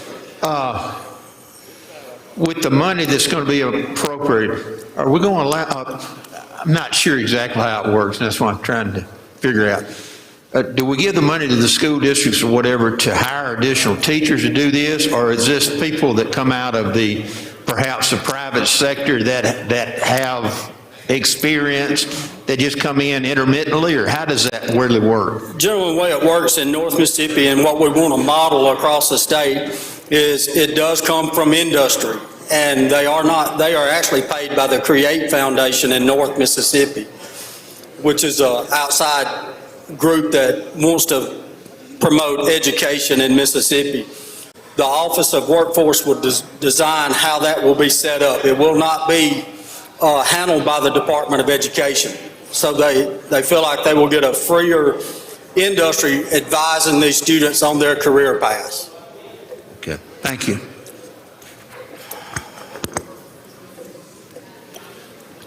Speaker 2: With the money that's going to be appropriated, are we going to allow, I'm not sure exactly how it works, and that's what I'm trying to figure out. Do we give the money to the school districts or whatever to hire additional teachers to do this, or is this people that come out of perhaps the private sector that have experience that just come in intermittently, or how does that really work?
Speaker 20: Generally, the way it works in North Mississippi and what we want to model across the state is it does come from industry, and they are actually paid by the Create Foundation in North Mississippi, which is an outside group that wants to promote education in Mississippi. The Office of Workforce will design how that will be set up. It will not be handled by the Department of Education. So they feel like they will get a freer industry advising these students on their career paths.
Speaker 2: Okay, thank you.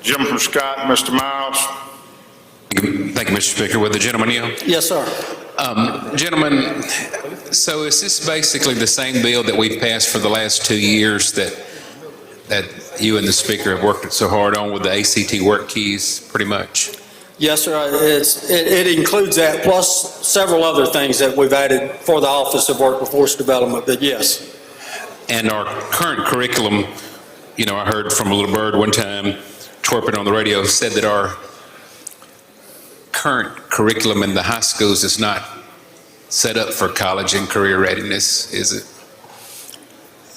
Speaker 1: Jim from Scott, Mr. Miles.
Speaker 16: Thank you, Mr. Speaker. Will the gentleman yield?
Speaker 20: Yes, sir.
Speaker 16: Gentlemen, so is this basically the same bill that we've passed for the last 2 years that you and the Speaker have worked so hard on with the ACT work keys, pretty much?
Speaker 20: Yes, sir. It includes that, plus several other things that we've added for the Office of Workforce Development, but yes.
Speaker 16: And our current curriculum, you know, I heard from a little bird one time, twerping on the radio, said that our current curriculum in the high schools is not set up for college and career readiness, is it?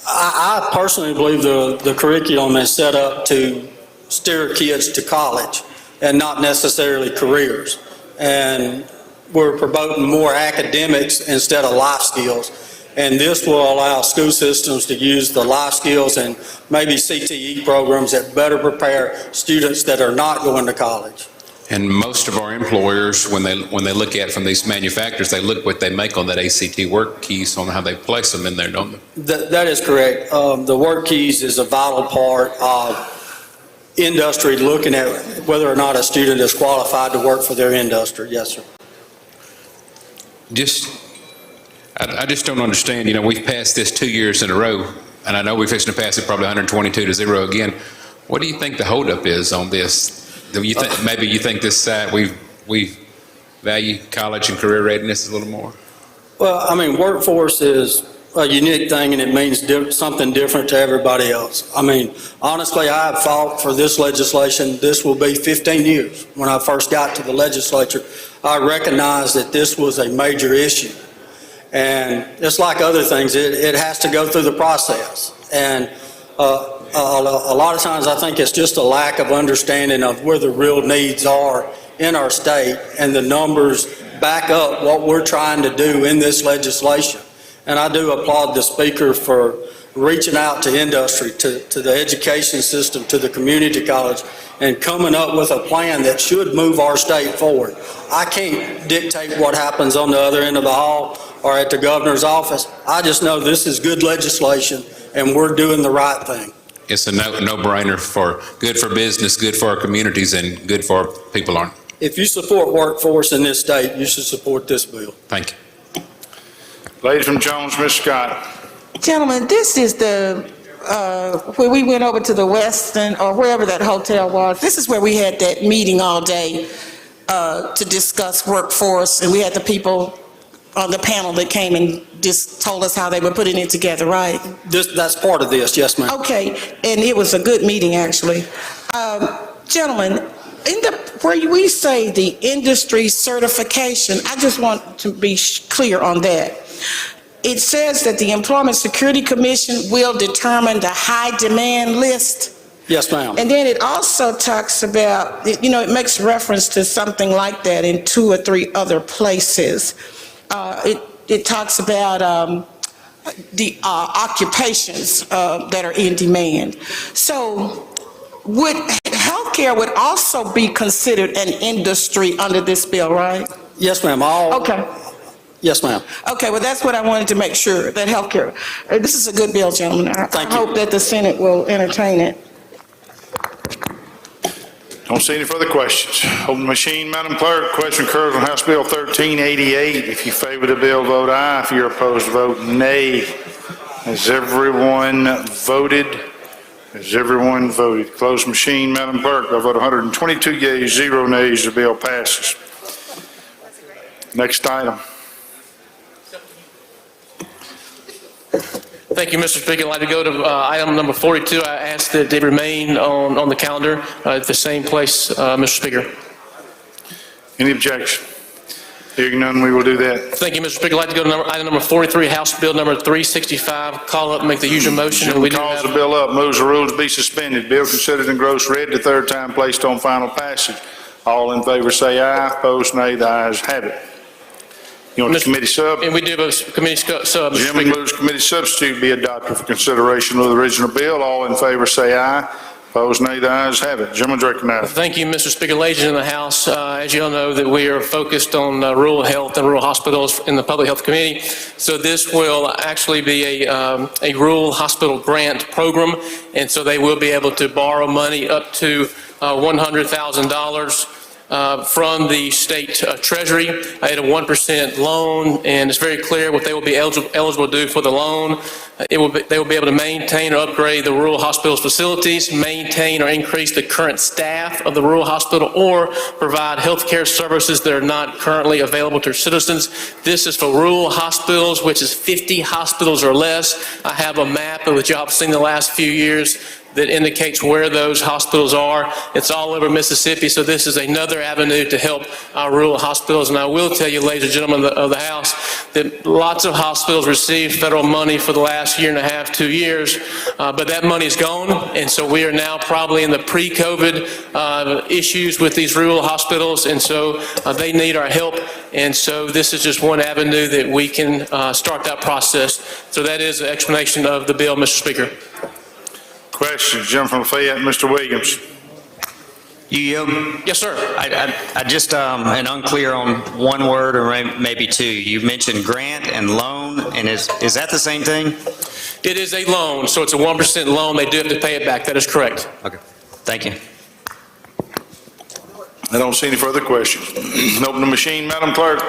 Speaker 20: I personally believe the curriculum is set up to steer kids to college and not necessarily careers. And we're promoting more academics instead of life skills. And this will allow school systems to use the life skills and maybe CTE programs that better prepare students that are not going to college.
Speaker 16: And most of our employers, when they look at it from these manufacturers, they look what they make on that ACT work keys on how they place them in there, don't they?
Speaker 20: That is correct. The work keys is a vital part of industry looking at whether or not a student is qualified to work for their industry. Yes, sir.
Speaker 16: I just don't understand. You know, we've passed this 2 years in a row, and I know we're fixing to pass it probably 122-0 again. What do you think the holdup is on this? Do you think maybe you think this side we value college and career readiness a little more?
Speaker 20: Well, I mean, workforce is a unique thing, and it means something different to everybody else. I mean, honestly, I have fought for this legislation. This will be 15 years. When I first got to the legislature, I recognized that this was a major issue. And it's like other things, it has to go through the process. And a lot of times I think it's just a lack of understanding of where the real needs are in our state, and the numbers back up what we're trying to do in this legislation. And I do applaud the speaker for reaching out to industry, to the education system, to the community college, and coming up with a plan that should move our state forward. I can't dictate what happens on the other end of the hall or at the governor's office. I just know this is good legislation and we're doing the right thing.
Speaker 16: It's a no-brainer good for business, good for our communities, and good for our people.
Speaker 20: If you support workforce in this state, you should support this bill.
Speaker 16: Thank you.
Speaker 1: Lady from Jones, Ms. Scott.
Speaker 10: Gentlemen, this is the, where we went over to the Westin or wherever that hotel was. This is where we had that meeting all day to discuss workforce, and we had the people on the panel that came and just told us how they were putting it together, right?
Speaker 20: That's part of this, yes, ma'am.
Speaker 10: Okay, and it was a good meeting, actually. Gentlemen, where we say the industry certification, I just want to be clear on that. It says that the Employment Security Commission will determine the high demand list.
Speaker 20: Yes, ma'am.
Speaker 10: And then it also talks about, it makes reference to something like that in 2 or 3 other places. It talks about the occupations that are in demand. So healthcare would also be considered an industry under this bill, right?
Speaker 20: Yes, ma'am.
Speaker 10: Okay.
Speaker 20: Yes, ma'am.
Speaker 10: Okay, well, that's what I wanted to make sure, that healthcare. This is a good bill, gentlemen. I hope that the Senate will entertain it.
Speaker 1: Don't see any further questions. Open the machine, Madam Clerk. Question occurs on House Bill 1388. If you favor the bill, vote aye. If you're opposed, vote nay. Has everyone voted? Has everyone voted? Close machine, Madam Clerk. By vote 122 yeas, 0 nays, the bill passes. Next item.
Speaker 5: Thank you, Mr. Speaker. I'd like to go to item number 42. I ask that they remain on the calendar at the same place, Mr. Speaker.
Speaker 1: Any objection? Hearing none, we will do that.
Speaker 5: Thank you, Mr. Speaker. I'd like to go to item number 43, House Bill number 365. Call up and make the usual motion.
Speaker 1: Chairman calls the bill up, moves the rules be suspended. Bill considered and gross read the third time, placed on final passage. All in favor say aye. Opposed, nay. The ayes have it. You want the committee sub?
Speaker 5: And we do have a committee sub, Mr.
Speaker 1: Chairman
Speaker 5: Speaker.
Speaker 1: moves committee substitute be adopted for consideration of the original bill. All in favor say aye. Opposed, nay. The ayes have it. Gentleman's recognized.
Speaker 5: Thank you, Mr. Speaker. Ladies in the House, as you all know, that we are focused on rural health and rural hospitals in the Public Health Committee. So this will actually be a rural hospital grant program, and so they will be able to borrow money up to $100,000 from the state treasury at a 1% loan, and it's very clear what they will be eligible to do for the loan. They will be able to maintain or upgrade the rural hospital's facilities, maintain or increase the current staff of the rural hospital, or provide healthcare services that are not currently available to citizens. This is for rural hospitals, which is 50 hospitals or less. I have a map of which y'all have seen the last few years that indicates where those hospitals are. It's all over Mississippi, so this is another avenue to help our rural hospitals. And I will tell you, ladies and gentlemen of the House, that lots of hospitals received federal money for the last year and a half, 2 years, but that money is gone, and so we are now probably in the pre-COVID issues with these rural hospitals, and so they need our help, and so this is just one avenue that we can start that process. So that is an explanation of the bill, Mr. Speaker.
Speaker 1: Questions, gentleman from Lafayette, Mr. Williams.
Speaker 18: You yield?
Speaker 5: Yes, sir.
Speaker 18: I just am unclear on one word or maybe two. You mentioned grant and loan, and is that the same thing?
Speaker 5: It is a loan, so it's a 1% loan. They do have to pay it back. That is correct.
Speaker 18: Okay. Thank you.
Speaker 1: I don't see any further questions. Open the machine, Madam Clerk.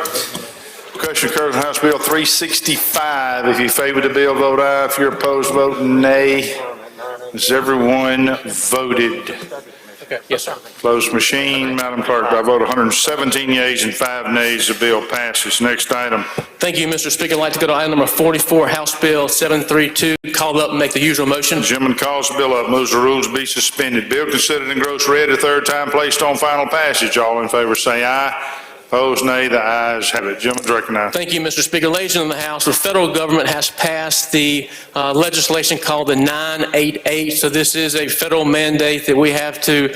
Speaker 1: Question occurs on House Bill 365. If you favor the bill, vote aye. If you're opposed, vote nay. Has everyone voted?
Speaker 5: Okay. Yes, sir.
Speaker 1: Closed machine, Madam Clerk. By vote 117 yeas and 5 nays, the bill passes. Next item.
Speaker 5: Thank you, Mr. Speaker. I'd like to go to item number 44, House Bill 732. Called up and make the usual motion.
Speaker 1: Gentleman calls the bill up, moves the rules be suspended. Bill considered and gross read the third time, placed on final passage. All in favor say aye. Opposed, nay. The ayes have it. Gentleman's recognized.
Speaker 5: Thank you, Mr. Speaker. Ladies and gentlemen of the House, the federal government has passed the legislation called the 988. So this is a federal mandate that we have to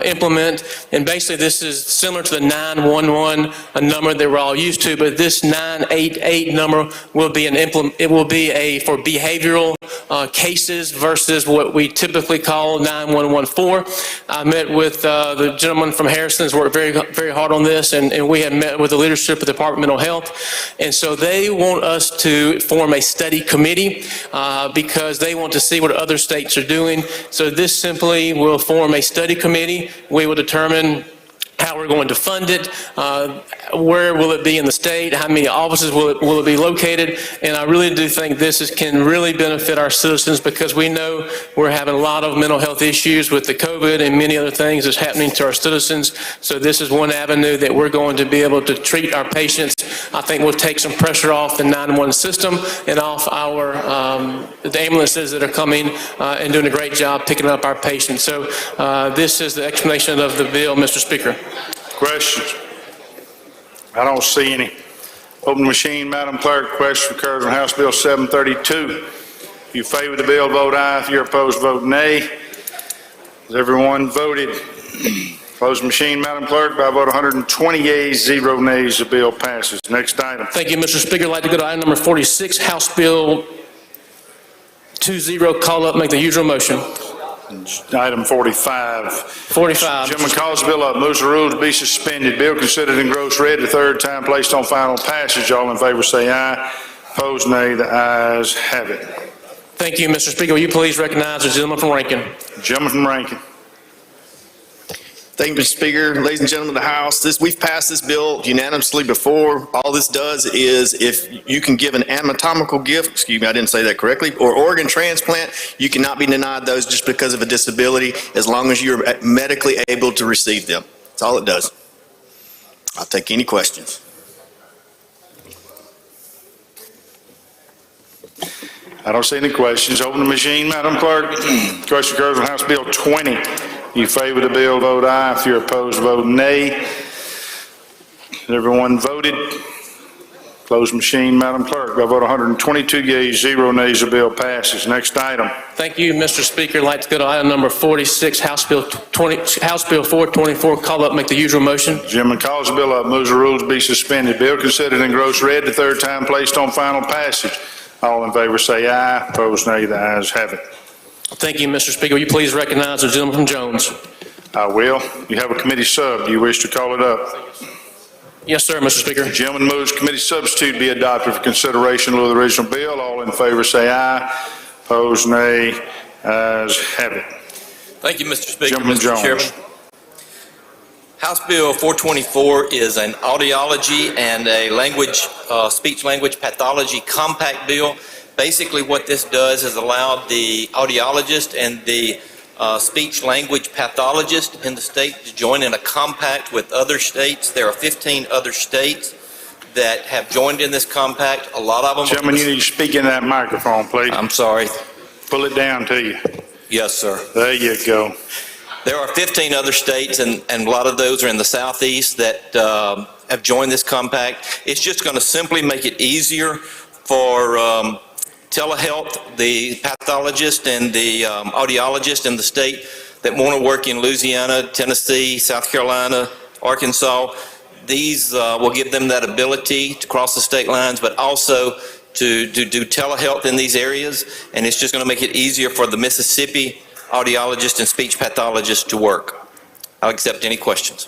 Speaker 5: implement. And basically, this is similar to the 911, a number that we're all used to. But this 988 number will be for behavioral cases versus what we typically call 9114. I met with the gentleman from Harrison who's worked very hard on this, and we have met with the leadership of the Department of Mental Health. And so they want us to form a study committee because they want to see what other states are doing. So this simply will form a study committee. We will determine how we're going to fund it, where will it be in the state, how many offices will it be located, and I really do think this can really benefit our citizens because we know we're having a lot of mental health issues with the COVID and many other things that's happening to our citizens. So this is one avenue that we're going to be able to treat our patients. I think we'll take some pressure off the 911 system and off our the ambulances that are coming and doing a great job picking up our patients. So this is the explanation of the bill, Mr. Speaker.
Speaker 1: Questions? I don't see any. Open the machine, Madam Clerk. Question occurs on House Bill 732. If you favor the bill, vote aye. If you're opposed, vote nay. Has everyone voted? Close the machine, Madam Clerk. By a vote of 120 yeas, 0 nays, the bill passes. Next item.
Speaker 5: Thank you, Mr. Speaker. I'd like to go to item number 46, House Bill 20. Call up, make the usual motion.
Speaker 1: Item 45.
Speaker 5: 45.
Speaker 1: Gentleman calls the bill up, moves the rules to be suspended. Bill considered in gross read the third time, placed on final passage. All in favor say aye. Opposed, nay. The ayes have it.
Speaker 5: Thank you, Mr. Speaker. Will you please recognize the gentleman from Rankin?
Speaker 1: Gentleman from Rankin.
Speaker 4: Thank you, Mr. Speaker. Ladies and gentlemen of the House, we've passed this bill unanimously before. All this does is if you can give an anatomical gift, excuse me, I didn't say that correctly, or organ transplant, you cannot be denied those just because of a disability as long as you're medically able to receive them. That's all it does. I'll take any questions.
Speaker 1: I don't see any questions. Open the machine, Madam Clerk. Question occurs on House Bill 20. If you favor the bill, vote aye. If you're opposed, vote nay. Has everyone voted? Close machine, Madam Clerk. By a vote of 122 yeas, 0 nays, the bill passes. Next item.
Speaker 5: Thank you, Mr. Speaker. I'd like to go to item number 46, House Bill 424. Call up, make the usual motion.
Speaker 1: Gentleman calls the bill up, moves the rules to be suspended. Bill considered in gross read the third time, placed on final passage. All in favor say aye. Opposed, nay. The ayes have it.
Speaker 5: Thank you, Mr. Speaker. Will you please recognize the gentleman from Jones?
Speaker 1: I will. You have a committee sub. Do you wish to call it up?
Speaker 5: Yes, sir, Mr. Speaker.
Speaker 1: The gentleman moves committee substitute be adopted for consideration of the original bill. All in favor say aye. Opposed, nay. Ayes have it.
Speaker 12: Thank you, Mr. Speaker.
Speaker 1: Gentleman
Speaker 12: Mr.
Speaker 1: Jones.
Speaker 12: Chairman. House Bill 424 is an audiology and a speech-language pathology compact bill. Basically, what this does is allow the audiologist and the speech-language pathologist in the state to join in a compact with other states. There are 15 other states that have joined in this compact. A lot of them.
Speaker 1: Gentlemen, you need to speak in that microphone, please.
Speaker 12: I'm sorry.
Speaker 1: Pull it down to you.
Speaker 12: Yes, sir.
Speaker 1: There you go.
Speaker 12: There are 15 other states, and a lot of those are in the southeast that have joined this compact. It's just going to simply make it easier for telehealth, the pathologist and the audiologist in the state that want to work in Louisiana, Tennessee, South Carolina, Arkansas. These will give them that ability to cross the state lines, but also to do telehealth in these areas. And it's just going to make it easier for the Mississippi audiologist and speech pathologist to work. I'll accept any questions.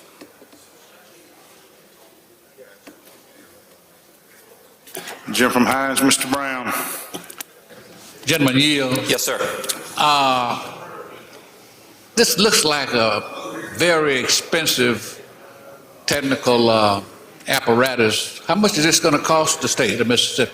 Speaker 1: Jim from Hines, Mr. Brown.
Speaker 14: Gentleman yield.
Speaker 12: Yes, sir.
Speaker 14: This looks like a very expensive technical apparatus. How much is this going to cost the state of Mississippi?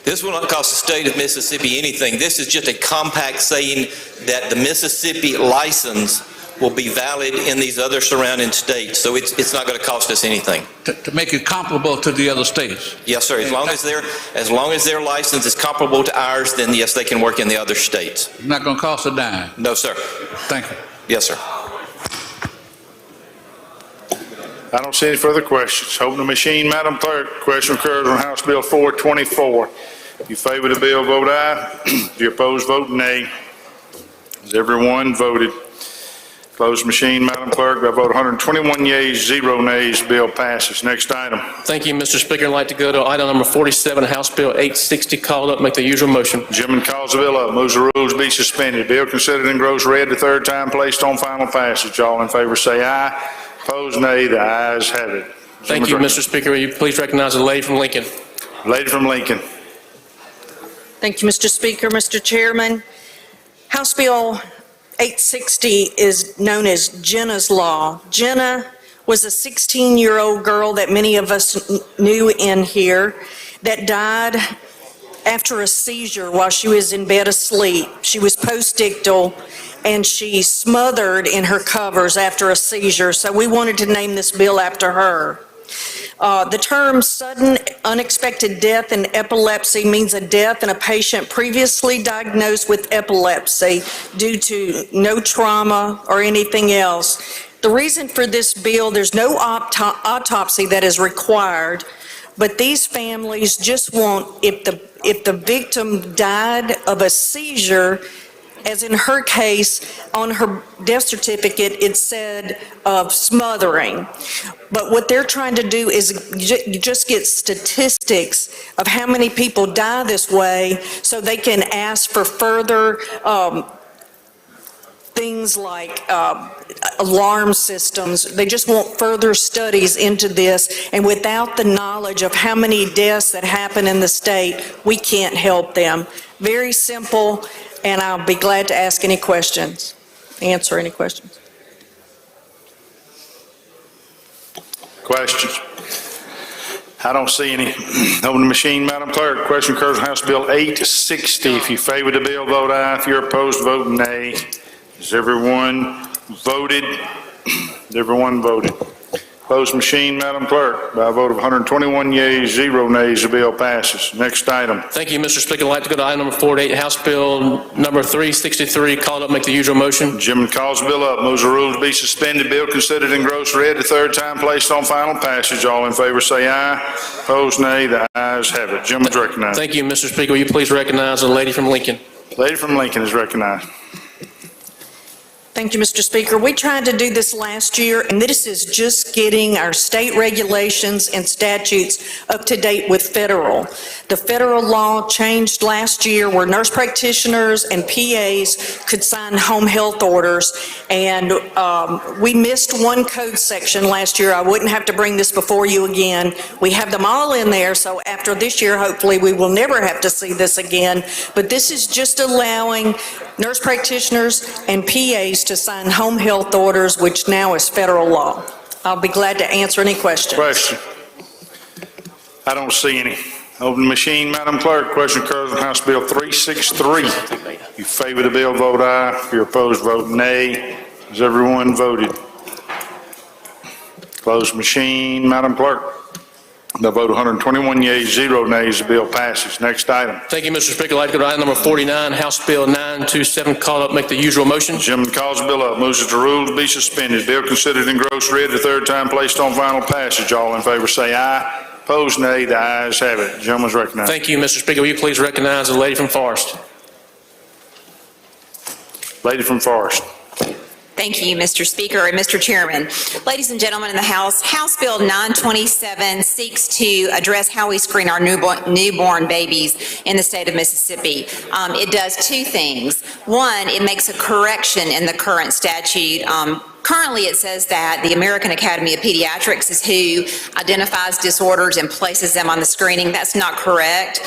Speaker 12: This will not cost the state of Mississippi anything. This is just a compact saying that the Mississippi license will be valid in these other surrounding states. So it's not going to cost us anything.
Speaker 14: To make it comparable to the other states?
Speaker 12: Yes, sir. As long as their license is comparable to ours, then yes, they can work in the other states.
Speaker 14: Not going to cost a dime?
Speaker 12: No, sir.
Speaker 14: Thank you.
Speaker 12: Yes, sir.
Speaker 1: I don't see any further questions. Open the machine, Madam Clerk. Question occurs on House Bill 424. If you favor the bill, vote aye. If you oppose, vote nay. Has everyone voted? Close the machine, Madam Clerk. By a vote of 121 yeas, 0 nays, bill passes. Next item.
Speaker 5: Thank you, Mr. Speaker. I'd like to go to item number 47, House Bill 860, called up, make the usual motion.
Speaker 1: Gentleman calls the bill up, moves the rules be suspended. Bill considered and grows read the third time, placed on final passage. All in favor say aye. Opposed, nay. The ayes have it.
Speaker 5: Thank you, Mr. Speaker. Will you please recognize the lady from Lincoln?
Speaker 1: Lady from Lincoln.
Speaker 8: Thank you, Mr. Speaker. Mr. Chairman, House Bill 860 is known as Jenna's Law. Jenna was a 16-year-old girl that many of us knew in here that died after a seizure while she was in bed asleep. She was postictal and she smothered in her covers after a seizure, so we wanted to name this bill after her. The term sudden unexpected death in epilepsy means a death in a patient previously diagnosed with epilepsy due to no trauma or anything else. The reason for this bill, there's no autopsy that is required, but these families just want, if the victim died of a seizure, as in her case, on her death certificate, it said of smothering. But what they're trying to do is just get statistics of how many people die this way so they can ask for further things like alarm systems. They just want further studies into this, and without the knowledge of how many deaths that happen in the state, we can't help them. Very simple, and I'll be glad to answer any questions.
Speaker 1: Questions? I don't see any. Open the machine, Madam Clerk. Question occurs on House Bill 860. If you favor the bill, vote aye. If you're opposed, vote nay. Has everyone voted? Has everyone voted? Close machine, Madam Clerk. By a vote of 121 yeas, 0 nays, the bill passes. Next item.
Speaker 5: Thank you, Mr. Speaker. I'd like to go to item number 48, House Bill number 363, called up, make the usual motion.
Speaker 1: Gentleman calls the bill up, moves the rules to be suspended. Bill considered and gross read the third time, placed on final passage. All in favor say aye. Opposed, nay. The ayes have it. Gentleman's recognized.
Speaker 5: Thank you, Mr. Speaker. Will you please recognize the lady from Lincoln?
Speaker 1: Lady from Lincoln is recognized.
Speaker 8: Thank you, Mr. Speaker. We tried to do this last year, and this is just getting our state regulations and statutes up to date with federal. The federal law changed last year where nurse practitioners and PAs could sign home health orders, and we missed one code section last year. I wouldn't have to bring this before you again. We have them all in there, so after this year, hopefully, we will never have to see this again. But this is just allowing nurse practitioners and PAs to sign home health orders, which now is federal law. I'll be glad to answer any questions.
Speaker 1: Question. I don't see any. Open the machine, Madam Clerk. Question occurs on House Bill 363. If you favor the bill, vote aye. If you're opposed, vote nay. Has everyone voted? Close machine, Madam Clerk. The vote 121 yeas, 0 nays, the bill passes. Next item.
Speaker 5: Thank you, Mr. Speaker. I'd like to go to item number 49, House Bill 927, called up, make the usual motion.
Speaker 1: Gentleman calls the bill up, moves that the rules be suspended. Bill considered and gross read the third time, placed on final passage. All in favor say aye. Opposed, nay. The ayes have it. Gentleman's recognized.
Speaker 5: Thank you, Mr. Speaker. Will you please recognize the lady from Forest?
Speaker 1: Lady from Forest.
Speaker 13: Thank you, Mr. Speaker and Mr. Chairman. Ladies and gentlemen in the House, House Bill 927 seeks to address how we screen our newborn babies in the state of Mississippi. It does two things. One, it makes a correction in the current statute. Currently, it says that the American Academy of Pediatrics is who identifies disorders and places them on the screening. That's not correct.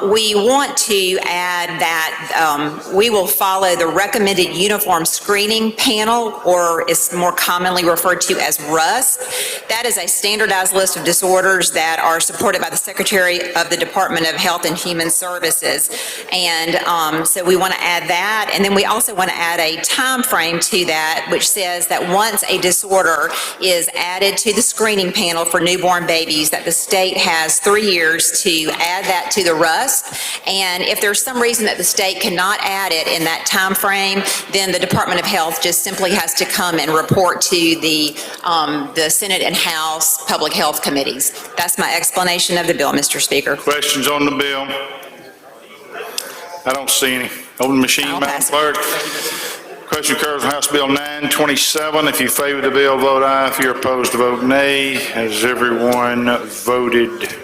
Speaker 13: We want to add that we will follow the Recommended Uniform Screening Panel, or is more commonly referred to as RUSP. That is a standardized list of disorders that are supported by the Secretary of the Department of Health and Human Services. And so we want to add that. And then we also want to add a time frame to that, which says says that once a disorder is added to the screening panel for newborn babies, that the state has 3 years to add that to the RUSP. And if there's some reason that the state cannot add it in that time frame, then the Department of Health just simply has to come and report to the Senate and House Public Health Committees. That's my explanation of the bill, Mr. Speaker.
Speaker 1: Questions on the bill? I don't see any. Open the machine, Madam Clerk. Question occurs on House Bill 927. If you favor the bill, vote aye. If you're opposed, vote nay. Has everyone voted?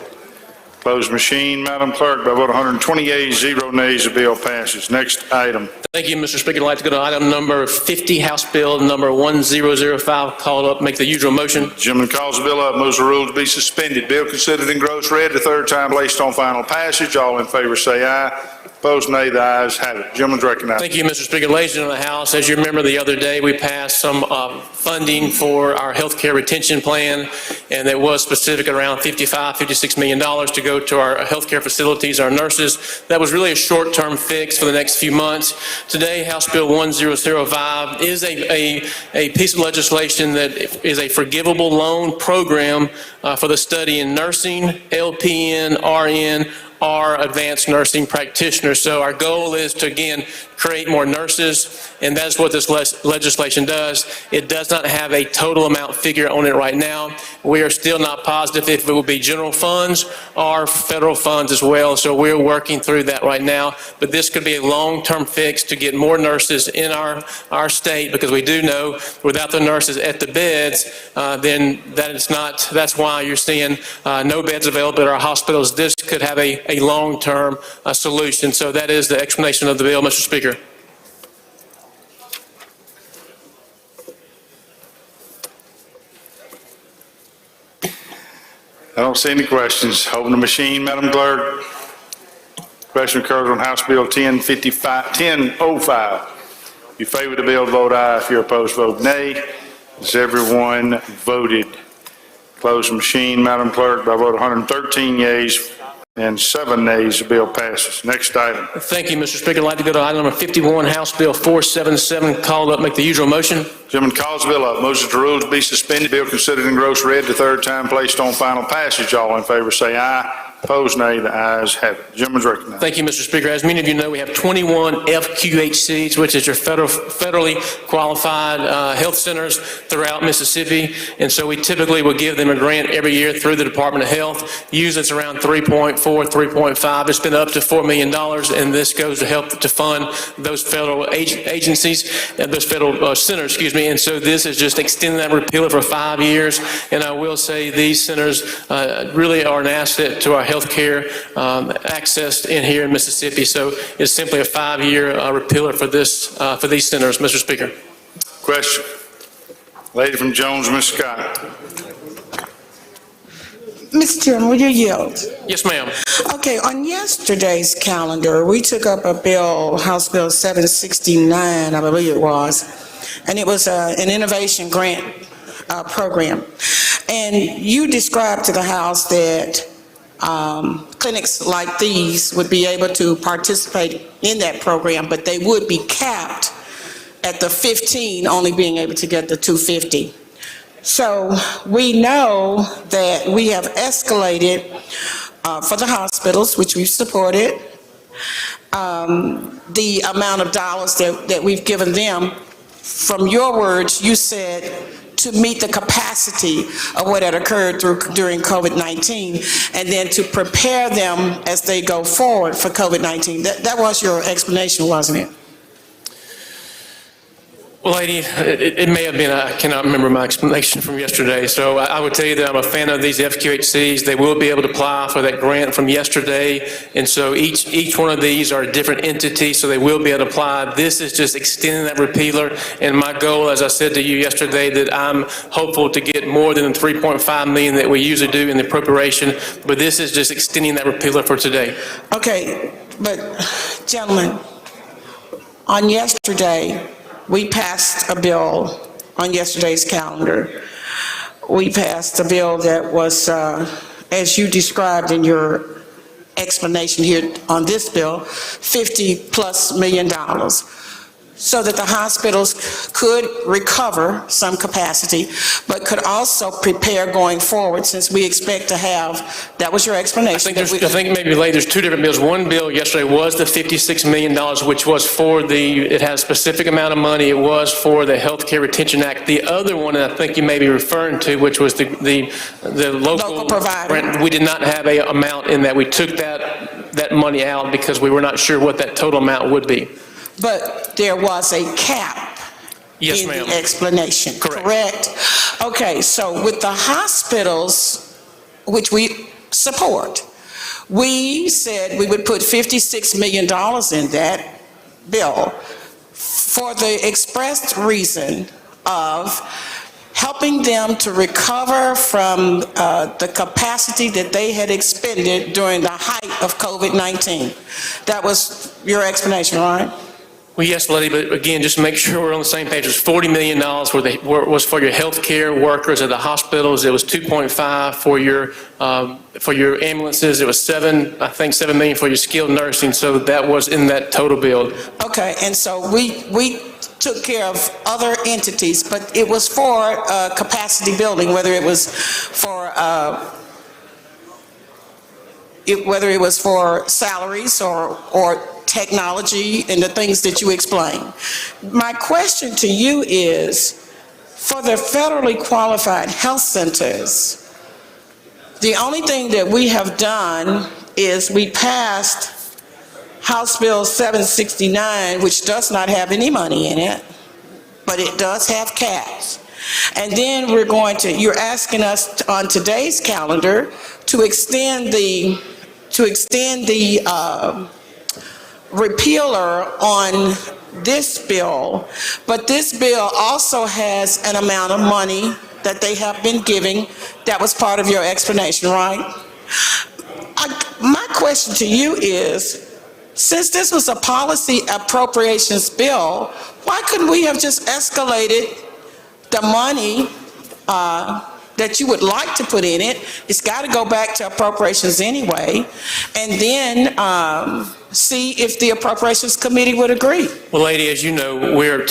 Speaker 1: Closed machine, Madam Clerk. By vote 120 yeas, 0 nays, the bill passes. Next item.
Speaker 5: Thank you, Mr. Speaker. I'd like to go to item number 50, House Bill number 1005. Called up, make the usual motion.
Speaker 1: Gentleman calls the bill up, moves the rules to be suspended. Bill considered in gross read the third time, placed on final passage. All in favor say aye. Opposed, nay. The ayes have it. Gentleman's recognized.
Speaker 5: Thank you, Mr. Speaker. Ladies and gentlemen of the House, as you remember the other day, we passed some funding for our health care retention plan, and it was specific around $56 million to go to our health care facilities, our nurses. That was really a short-term fix for the next few months. Today, House Bill 1005 is a piece of legislation that is a forgivable loan program for the study in nursing, LPN, RN, or advanced nursing practitioners. So our goal is to, again, create more nurses, and that's what this legislation does. It does not have a total amount figure on it right now. We are still not positive if it will be general funds or federal funds as well, so we're working through that right now. But this could be a long-term fix to get more nurses in our state, because we do know without the nurses at the beds, then that's why you're seeing no beds available at our hospitals. This could have a long-term solution. So that is the explanation of the bill, Mr. Speaker.
Speaker 1: I don't see any questions. Open the machine, Madam Clerk. Question occurs on House Bill 1005. If you favor the bill, vote aye. If you're opposed, vote nay. Has everyone voted? Close the machine, Madam Clerk. By vote 113 yeas and 7 nays, the bill passes. Next item.
Speaker 5: Thank you, Mr. Speaker. I'd like to go to item number 51, House Bill 477. Called up, make the usual motion.
Speaker 1: Gentleman calls the bill up, moves that the rules be suspended. Bill considered in gross read the third time, placed on final passage. All in favor say aye. Opposed, nay. The ayes have it. Gentleman's recognized.
Speaker 5: Thank you, Mr. Speaker. As many of you know, we have 21 FQHCs, which is your federally qualified health centers throughout Mississippi. And so we typically will give them a grant every year through the Department of Health. Usually it's around 3.4, 3.5. It's been up to $4 million, and this goes to help to fund those federal agencies, those federal centers, excuse me. And so this is just extending that repealer for 5 years. And I will say these centers really are an asset to our healthcare access in here in Mississippi. So it's simply a 5-year repealer for these centers, Mr. Speaker.
Speaker 1: Question. Lady from Jones, Ms. Scott.
Speaker 10: Mr. Chairman, will you yield?
Speaker 5: Yes, ma'am.
Speaker 10: Okay, on yesterday's calendar, we took up a bill, House Bill 769, I believe it was, and it was an innovation grant program. And you described to the House that clinics like these would be able to participate in that program, but they would be capped at the 15, only being able to get the 250. So we know that we have escalated for the hospitals, which we've supported, the amount of dollars that we've given them. From your words, you said to meet the capacity of what had occurred during COVID-19, and then to prepare them as they go forward for COVID-19. That was your explanation, wasn't it?
Speaker 5: Well, lady, it may have been, I cannot remember my explanation from yesterday. So I would tell you that I'm a fan of these FQHCs. They will be able to apply for that grant from yesterday. And so each one of these are a different entity, so they will be able to apply. This is just extending that repealer. And my goal, as I said to you yesterday, that I'm hopeful to get more than the $3.5 million that we usually do in the appropriation. But this is just extending that repealer for today.
Speaker 10: Okay, but gentlemen, on yesterday, we passed a bill on yesterday's calendar. We passed a bill that was, as you described in your explanation here on this bill, $50+ million. so that the hospitals could recover some capacity, but could also prepare going forward, since we expect to have, that was your explanation.
Speaker 5: I think maybe later, there's two different bills. One bill yesterday was the $56 million, which was for it has a specific amount of money. It was for the Healthcare Retention Act. The other one, and I think you may be referring to, which was the local provider. We did not have a amount in that. We took that money out because we were not sure what that total amount would be.
Speaker 10: But there was a cap
Speaker 5: Yes,
Speaker 10: in
Speaker 5: ma'am.
Speaker 10: the explanation, correct? Okay, so with the hospitals, which we support, we said we would put $56 million in that bill for the expressed reason of helping them to recover from the capacity that they had expended during the height of COVID-19. That was your explanation, right?
Speaker 5: Well, yes, Letty, but again, just to make sure we're on the same page, it was $40 million was for your healthcare workers at the hospitals. It was 2.5 for your ambulances. It was $7 million for your skilled nursing. So that was in that total bill.
Speaker 10: Okay, and so we took care of other entities, but it was for capacity building, whether it was for salaries or technology and the things that you explained. My question to you is, for the federally qualified health centers, the only thing that we have done is we passed House Bill 769, which does not have any money in it, but it does have caps. And then you're asking us on today's calendar to extend the repealer on this bill, but this bill also has an amount of money that they have been giving. That was part of your explanation, right? My question to you is, since this was a policy appropriations bill, why couldn't we have just escalated the money that you would like to put in it? It's got to go back to appropriations anyway, and then see if the appropriations committee would agree.
Speaker 5: Well, lady, as you know, we're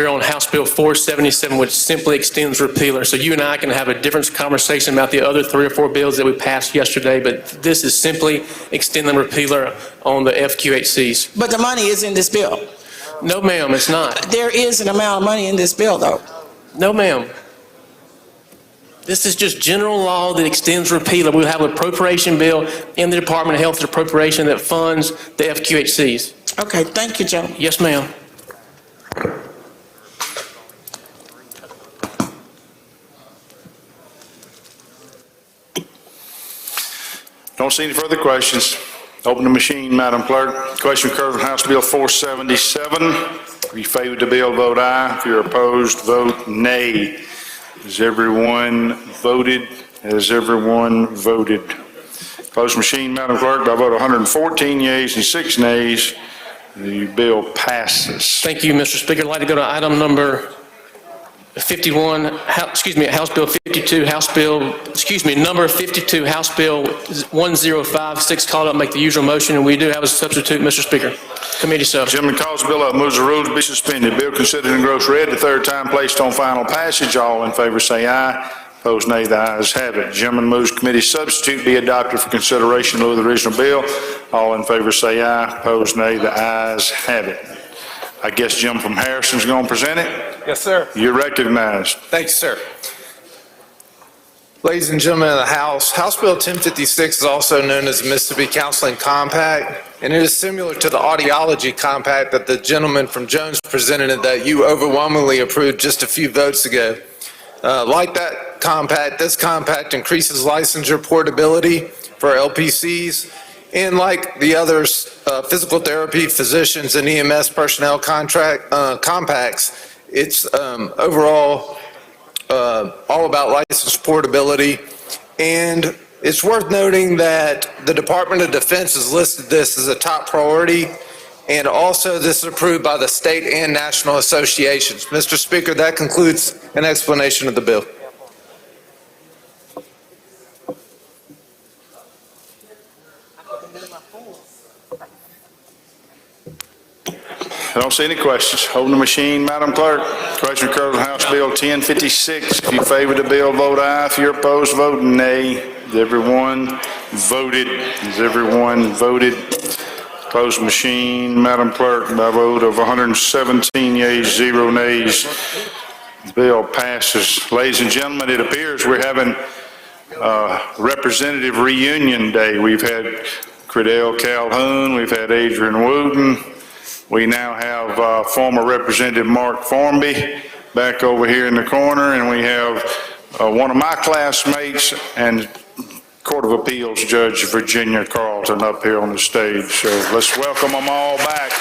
Speaker 5: on House Bill 477, which simply extends repealer. So you and I can have a different conversation about the other 3 or 4 bills that we passed yesterday, but this is simply extending repealer on the FQHCs.
Speaker 10: But the money is in this bill.
Speaker 5: No, ma'am, it's not.
Speaker 10: There is an amount of money in this bill, though.
Speaker 5: No, ma'am. This is just general law that extends repealer. We'll have an appropriation bill in the Department of Health appropriation that funds the FQHCs.
Speaker 10: Okay, thank you, Joe.
Speaker 5: Yes, ma'am.
Speaker 1: Don't see any further questions. Open the machine, Madam Clerk. Question occurs on House Bill 477. If you favor the bill, vote aye. If you're opposed, vote nay. Has everyone voted? Has everyone voted? Close machine, Madam Clerk, by vote 114 yeas and 6 nays. The bill passes.
Speaker 5: Thank you, Mr. Speaker. I'd like to go to item number 51, House Bill 52, number 52, House Bill 1056, called up, make the usual motion, and we do have a substitute, Mr. Speaker. Committee sub.
Speaker 1: Gentleman calls the bill up, moves the rules to be suspended. Bill considered in gross read the third time, placed on final passage. All in favor say aye. Opposed nay. The ayes have it. Gentleman moves committee substitute be adopted for consideration in lieu of the original bill. All in favor say aye. Opposed nay. The ayes have it. I guess Jim from Harrison's going to present it?
Speaker 6: Yes, sir.
Speaker 1: You're recognized.
Speaker 6: Thank you, sir. Ladies and gentlemen of the House, House Bill 1056 is also known as the Mississippi Counseling Compact, and it is similar to the Audiology Compact that the gentleman from Jones presented and that you overwhelmingly approved just a few votes ago. Like that compact, this compact increases licensure portability for LPCs, and like the others, physical therapy, physicians, and EMS personnel compacts, it's overall all about license portability. And it's worth noting that the Department of Defense has listed this as a top priority, and also this is approved by the state and national associations. Mr. Speaker, that concludes an explanation of the bill.
Speaker 1: I don't see any questions. Holding the machine, Madam Clerk. Question occurs on House Bill 1056. If you favor the bill, vote aye. If you're opposed, vote nay. Has everyone voted? Has everyone voted? Close the machine, Madam Clerk, by a vote of 117 yeas, 0 nays. The bill passes. Ladies and gentlemen, it appears we're having Representative Reunion Day. We've had Credell Calhoun, we've had Adrian Wooten. We now have former Representative Mark Formby back over here in the corner, and we have one of my classmates and Court of Appeals Judge Virginia Carlton up here on the stage. So let's welcome them all back.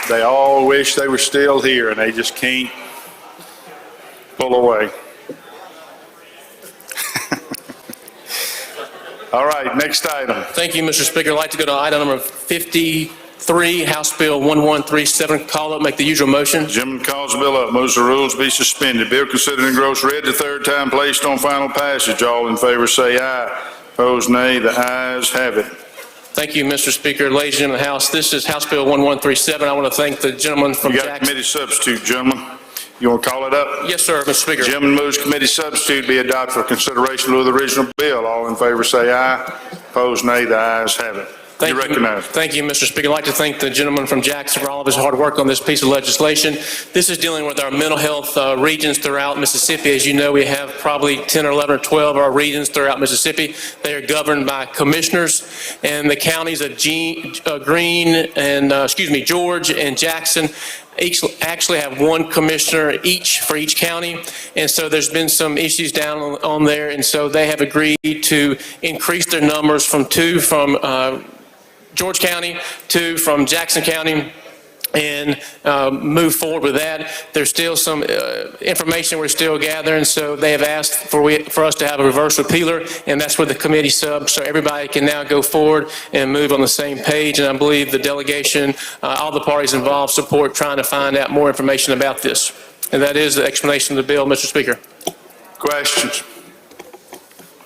Speaker 1: They all wish they were still here, and they just can't pull away. All right, next item.
Speaker 5: Thank you, Mr. Speaker. I'd like to go to item number 53, House Bill 1137. Call up, make the usual motion.
Speaker 1: Gentleman calls the bill up, moves the rules be suspended. Bill considered and gross read the third time, placed on final passage. All in favor say aye. Opposed nay. The ayes have it.
Speaker 5: Thank you, Mr. Speaker. Ladies and gentlemen of the House, this is House Bill 1137. I want to thank the gentleman from
Speaker 1: You got
Speaker 5: Jackson.
Speaker 1: committee substitute, gentlemen. You want to call it up?
Speaker 5: Yes, sir, Mr. Speaker.
Speaker 1: Gentleman moves committee substitute be adopted for consideration of the original bill. All in favor say aye. Opposed nay. The ayes have it. You recognize.
Speaker 5: Thank you, Mr. Speaker. I'd like to thank the gentleman from Jackson for all of his hard work on this piece of legislation. This is dealing with our mental health regions throughout Mississippi. As you know, we have probably 10 or 11 or 12 of our regions throughout Mississippi. They are governed by commissioners, and the counties of George and Jackson each actually have one commissioner each for each county, and so there's been some issues down on there, and so they have agreed to increase their numbers from 2 from George County, 2 from Jackson County, and move forward with that. There's still some information we're still gathering, so they have asked for us to have a reverse repealer, and that's where the committee sub, so everybody can now go forward and move on the same page, and I believe the delegation, all the parties involved support trying to find out more information about this. And that is the explanation of the bill, Mr. Speaker.
Speaker 1: Questions?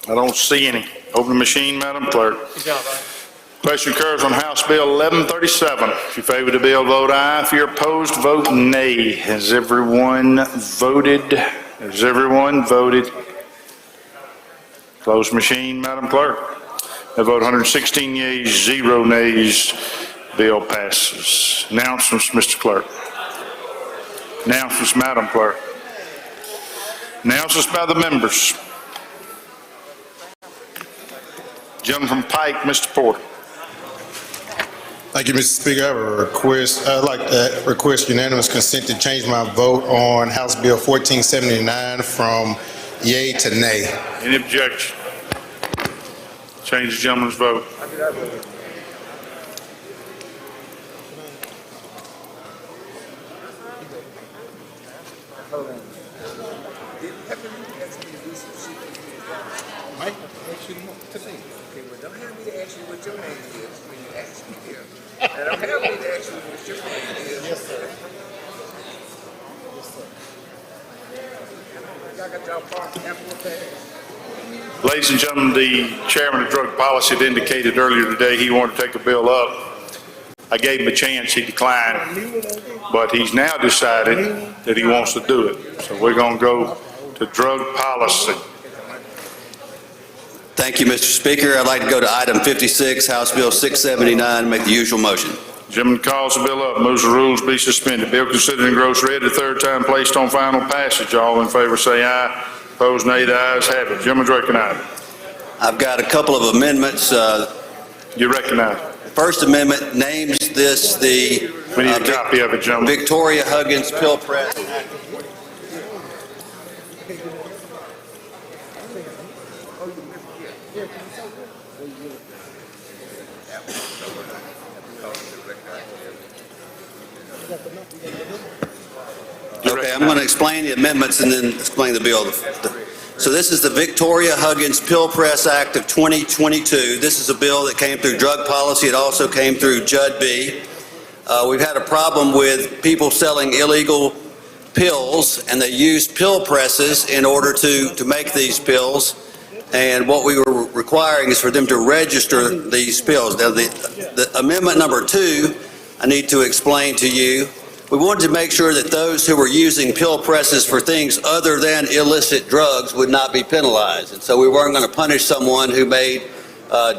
Speaker 1: I don't see any. Open the machine, Madam Clerk.
Speaker 5: Good job,
Speaker 1: Question occurs on House Bill 1137. If you favor the bill, vote aye. If you're opposed, vote nay. Has everyone voted? Has everyone voted? Close machine, Madam Clerk. I vote 116 yeas, 0 nays. Bill passes. Announcements, Mr. Clerk. Announcements, Madam Clerk. Announcements by the members. Gentleman from Pike, Mr. Porter.
Speaker 11: Thank you, Mr. Speaker. I have a request. I'd like to request unanimous consent to change my vote on House Bill 1479 from yea to nay.
Speaker 1: Any objection? Change the gentleman's vote. Ladies and gentlemen, the chairman of drug policy had indicated earlier today he wanted to take a bill up. I gave him a chance, he declined, but he's now decided that he wants to do it. So we're going to go to drug policy.
Speaker 7: Thank you, Mr. Speaker. I'd like to go to item 56, House Bill 679, make the usual motion.
Speaker 1: Gentleman calls the bill up, moves the rules be suspended. Bill considered and gross read the third time, placed on final passage. All in favor say aye. Opposed nay. The ayes have it. Gentleman's recognized.
Speaker 7: I've got a couple of amendments.
Speaker 1: You recognize.
Speaker 7: First Amendment names this the
Speaker 1: We need a copy of it, gentlemen.
Speaker 7: Victoria Huggins Pill Press. Okay, I'm going to explain the amendments and then explain the bill. So this is the Victoria Huggins Pill Press Act of 2022. This is a bill that came through drug policy. It also came through Judd B. We've had a problem with people selling illegal pills, and they use pill presses in order to make these pills. And what we were requiring is for them to register these pills. Now, the amendment number 2, I need to explain to you. We wanted to make sure that those who were using pill presses for things other than illicit drugs would not be penalized. And so we weren't going to punish someone who made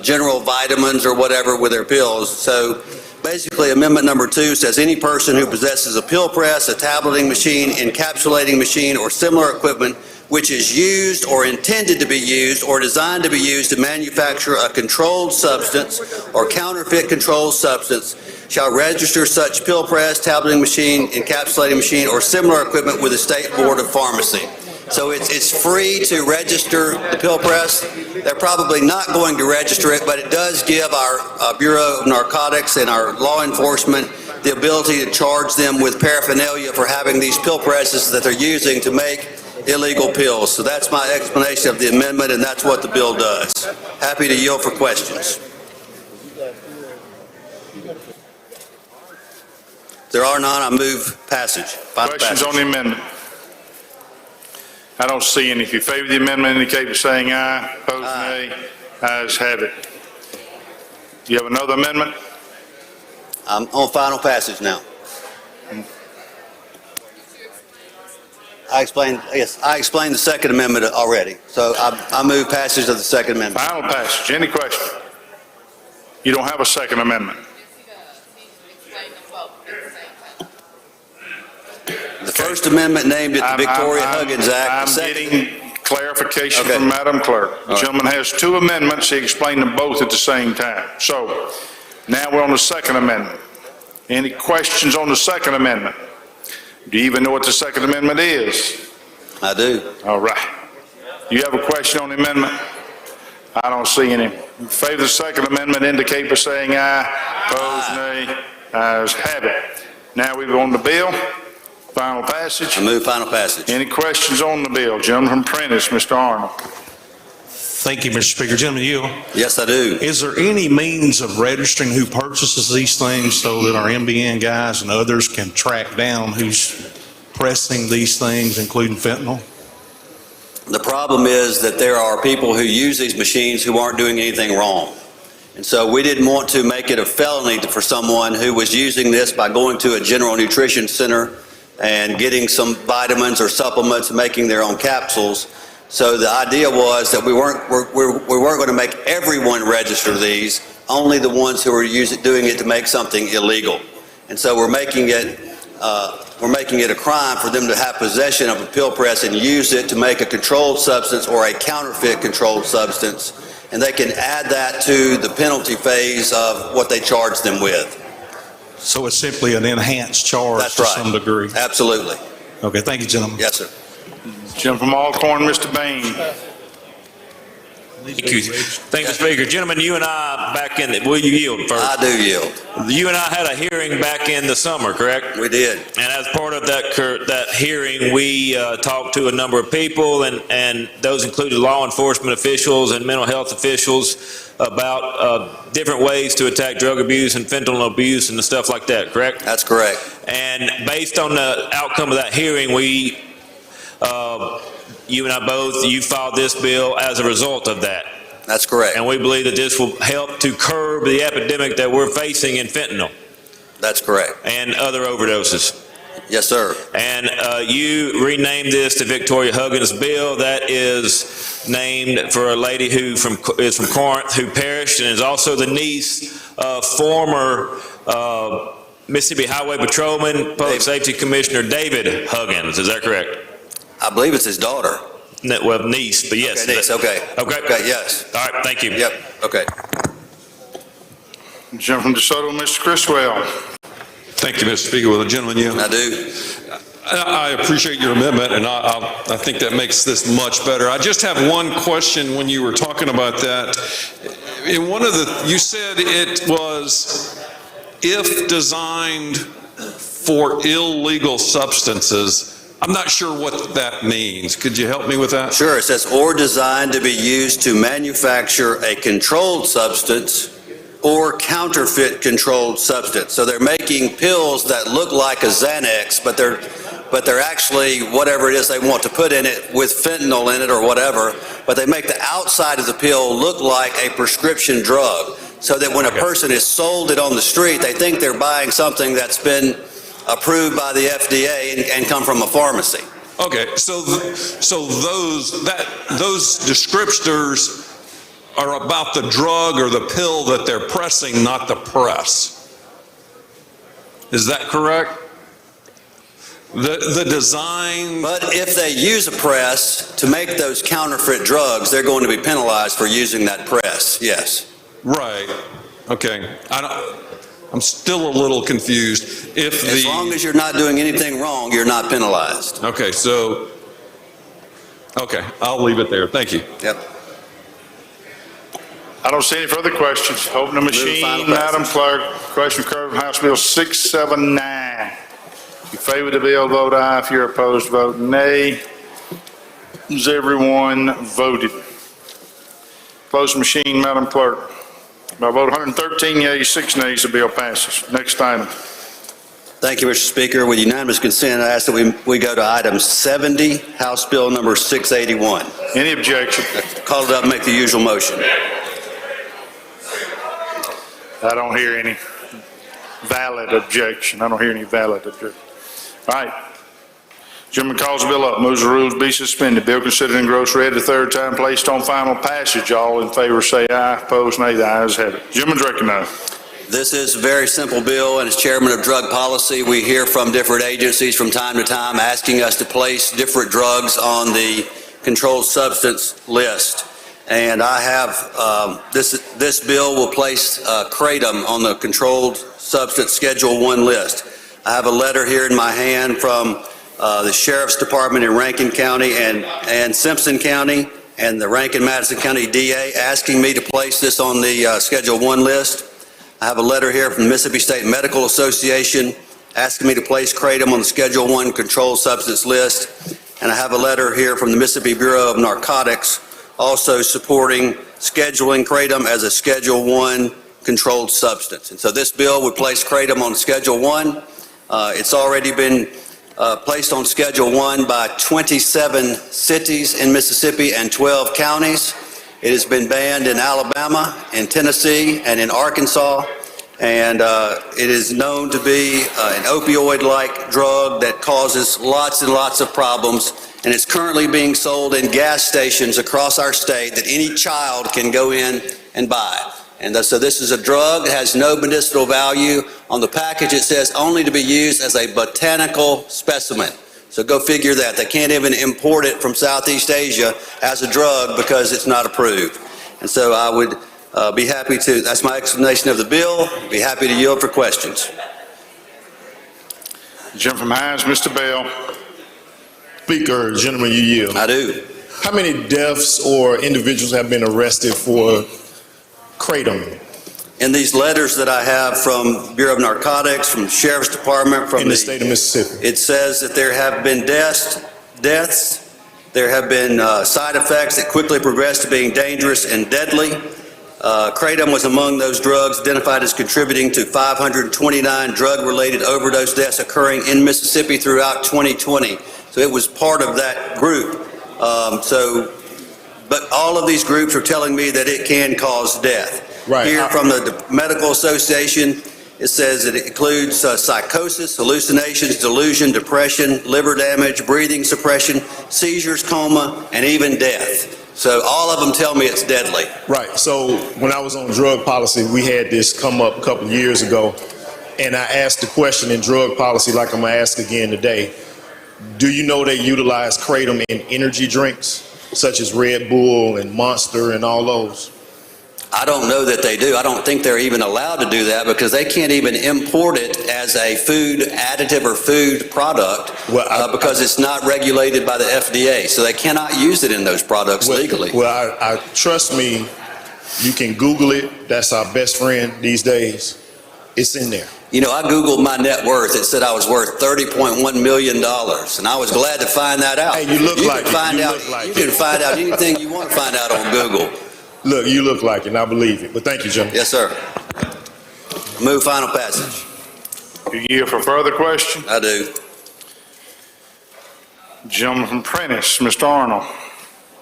Speaker 7: general vitamins or whatever with their pills. So basically, amendment number 2 says any person who possesses a pill press, a tableting machine, encapsulating machine, or similar equipment which is used or intended to be used or designed to be used to manufacture a controlled substance or counterfeit controlled substance shall register such pill press, tableting machine, encapsulating machine, or similar equipment with the State Board of Pharmacy. So it's free to register the pill press. They're probably not going to register it, but it does give our Bureau of Narcotics and our law enforcement the ability to charge them with paraphernalia for having these pill presses that they're using to make illegal pills. So that's my explanation of the amendment, and that's what the bill does. Happy to yield for questions. If there are none, I move passage. Final
Speaker 1: Questions
Speaker 7: passage.
Speaker 1: on the amendment? I don't see any. If you favor the amendment, indicate by saying aye. Opposed, nay. Ayes have it. Do you have another amendment?
Speaker 7: I'm on final passage now. I explained the Second Amendment already. So I move passage of the Second Amendment.
Speaker 1: Final passage. Any question? You don't have a Second Amendment.
Speaker 7: The First Amendment named it the Victoria Huggins Act.
Speaker 1: I'm getting clarification from Madam Clerk. The gentleman has 2 amendments. He explained them both at the same time. So now we're on the Second Amendment. Any questions on the Second Amendment? Do you even know what the Second Amendment is?
Speaker 7: I do.
Speaker 1: All right. You have a question on the amendment? I don't see any. In favor of the Second Amendment, indicate by saying aye. Opposed, nay. Ayes have it. Now we go on the bill. Final passage.
Speaker 7: I move final passage.
Speaker 1: Any questions on the bill? Gentleman from Prentice, Mr. Arnold.
Speaker 15: Thank you, Mr. Speaker. Gentleman, you.
Speaker 7: Yes, I do.
Speaker 15: Is there any means of registering who purchases these things so that our MBN guys and others can track down who's pressing these things, including fentanyl?
Speaker 7: The problem is that there are people who use these machines who aren't doing anything wrong. And so we didn't want to make it a felony for someone who was using this by going to a general nutrition center and getting some vitamins or supplements, making their own capsules. So the idea was that we weren't going to make everyone register these, only the ones who are doing it to make something illegal. And so we're making it a crime for them to have possession of a pill press and use it to make a controlled substance or a counterfeit controlled substance, and they can add that to the penalty phase of what they charge them with.
Speaker 15: So it's simply an enhanced charge to some degree?
Speaker 7: Absolutely.
Speaker 15: Okay, thank you, gentlemen.
Speaker 7: Yes, sir.
Speaker 1: Gentleman from Alcorn, Mr. Bain.
Speaker 22: Thank you. Thank you, Mr. Speaker. Gentlemen, you and I back in, will you yield first?
Speaker 7: I do yield.
Speaker 22: You and I had a hearing back in the summer, correct?
Speaker 7: We did.
Speaker 22: And as part of that hearing, we talked to a number of people, and those included law enforcement officials and mental health officials about different ways to attack drug abuse and fentanyl abuse and the stuff like that, correct?
Speaker 7: That's correct.
Speaker 22: And based on the outcome of that hearing, you and I both, you filed this bill as a result of that.
Speaker 7: That's correct.
Speaker 22: And we believe that this will help to curb the epidemic that we're facing in fentanyl.
Speaker 7: That's correct.
Speaker 22: And other overdoses.
Speaker 7: Yes, sir.
Speaker 22: And you renamed this the Victoria Huggins bill. That is named for a lady who is from Corinth who perished, and is also the niece of former Mississippi Highway Patrolman, Public Safety Commissioner David Huggins. Is that correct?
Speaker 7: I believe it's his daughter.
Speaker 22: Well, niece, but yes.
Speaker 7: Okay, niece, okay.
Speaker 22: Okay.
Speaker 7: Okay, yes.
Speaker 22: All right, thank you.
Speaker 7: Yep, okay.
Speaker 1: Gentleman from DeSoto, Mr. Criswell.
Speaker 17: Thank you, Mr. Speaker. Will the gentleman yield?
Speaker 7: I do.
Speaker 17: I appreciate your amendment, and I think that makes this much better. I just have one question when you were talking about that. In one of you said it was if designed for illegal substances. I'm not sure what that means. Could you help me with that?
Speaker 7: Sure. It says, or designed to be used to manufacture a controlled substance or counterfeit controlled substance. So they're making pills that look like a Xanax, but they're but they're actually whatever it is they want to put in it with fentanyl in it or whatever, but they make the outside of the pill look like a prescription drug, so that when a person is sold it on the street, they think they're buying something that's been approved by the FDA and come from a pharmacy.
Speaker 17: Okay, so those descriptors are about the drug or the pill that they're pressing, not the press. Is that correct? The design.
Speaker 7: But if they use a press to make those counterfeit drugs, they're going to be penalized for using that press, yes.
Speaker 17: Right, okay. I'm still a little confused.
Speaker 7: As long as you're not doing anything wrong, you're not penalized.
Speaker 17: Okay, I'll leave it there. Thank you.
Speaker 7: Yep.
Speaker 1: I don't see any further questions. Open the machine, Madam Clerk. Question occurred from House Bill 679. If you favor the bill, vote aye. If you're opposed, vote nay. Has everyone voted? Close the machine, Madam Clerk. By vote 113 yeas, 6 nays, the bill passes. Next item.
Speaker 7: Thank you, Mr. Speaker. With unanimous consent, I ask that we go to item 70, House Bill number 681.
Speaker 1: Any objection?
Speaker 7: Call it up and make the usual motion.
Speaker 1: I don't hear any valid objection. All right. Gentleman calls the bill up, moves the rules be suspended. Bill considered and engrossed, read the third time, placed on final passage. All in favor say aye, opposed nay. The ayes have it. Gentleman's recognized.
Speaker 7: This is a very simple bill, and as Chairman of Drug Policy, we hear from different agencies from time to time asking us to place different drugs on the controlled substance list. And I have, this bill will place kratom on the controlled substance Schedule 1 list. I have a letter here in my hand from the Sheriff's Department in Rankin County and Simpson County and the Rankin-Madison County DA asking me to place this on the Schedule 1 list. I have a letter here from the Mississippi State Medical Association asking me to place kratom on the Schedule 1 controlled substance list. And I have a letter here from the Mississippi Bureau of Narcotics also supporting scheduling kratom as a Schedule 1 controlled substance. And so this bill would place kratom on Schedule 1. It's already been placed on Schedule 1 by 27 cities in Mississippi and 12 counties. It has been banned in Alabama, in Tennessee, and in Arkansas, and it is known to be an opioid-like drug that causes lots and lots of problems, and it's currently being sold in gas stations across our state that any child can go in and buy. And so this is a drug that has no medicinal value. On the package it says only to be used as a botanical specimen. So go figure that. They can't even import it from Southeast Asia as a drug because it's not approved. And so I would be happy to, that's my explanation of the bill, be happy to yield for questions.
Speaker 1: Gentleman from Hines, Mr. Bell.
Speaker 11: Speaker, gentlemen, you yield.
Speaker 7: I do.
Speaker 11: How many deaths or individuals have been arrested for kratom?
Speaker 7: In these letters that I have from Bureau of Narcotics, from the Sheriff's Department, from
Speaker 11: in the state of Mississippi,
Speaker 7: it says that there have been deaths, there have been side effects that quickly progress to being dangerous and deadly. Kratom was among those drugs identified as contributing to 529 drug-related overdose deaths occurring in Mississippi throughout 2020. So it was part of that group. But all of these groups are telling me that it can cause death.
Speaker 11: Right.
Speaker 7: Here from the Medical Association, it says that it includes psychosis, hallucinations, delusion, depression, liver damage, breathing suppression, seizures, coma, and even death. So all of them tell me it's deadly.
Speaker 11: Right. So when I was on drug policy, we had this come up a couple of years ago, and I asked the question in drug policy, like I'm going to ask again today. Do you know they utilize kratom in energy drinks, such as Red Bull and Monster and all those?
Speaker 7: I don't know that they do. I don't think they're even allowed to do that because they can't even import it as a food additive or food product because it's not regulated by the FDA. So they cannot use it in those products legally.
Speaker 11: Well, I trust me, you can Google it. That's our best friend these days. It's in there.
Speaker 7: You know, I Googled my net worth. It said I was worth $30.1 million, and I was glad to find that out.
Speaker 11: Hey, you look like
Speaker 7: it. You can find out anything you want to find out on Google.
Speaker 11: Look, you look like it, and I believe it. But thank you, gentlemen.
Speaker 7: Yes, sir. Move final passage.
Speaker 1: You yield for further question?
Speaker 7: I do.
Speaker 1: Gentleman from Prentice, Mr. Arnold.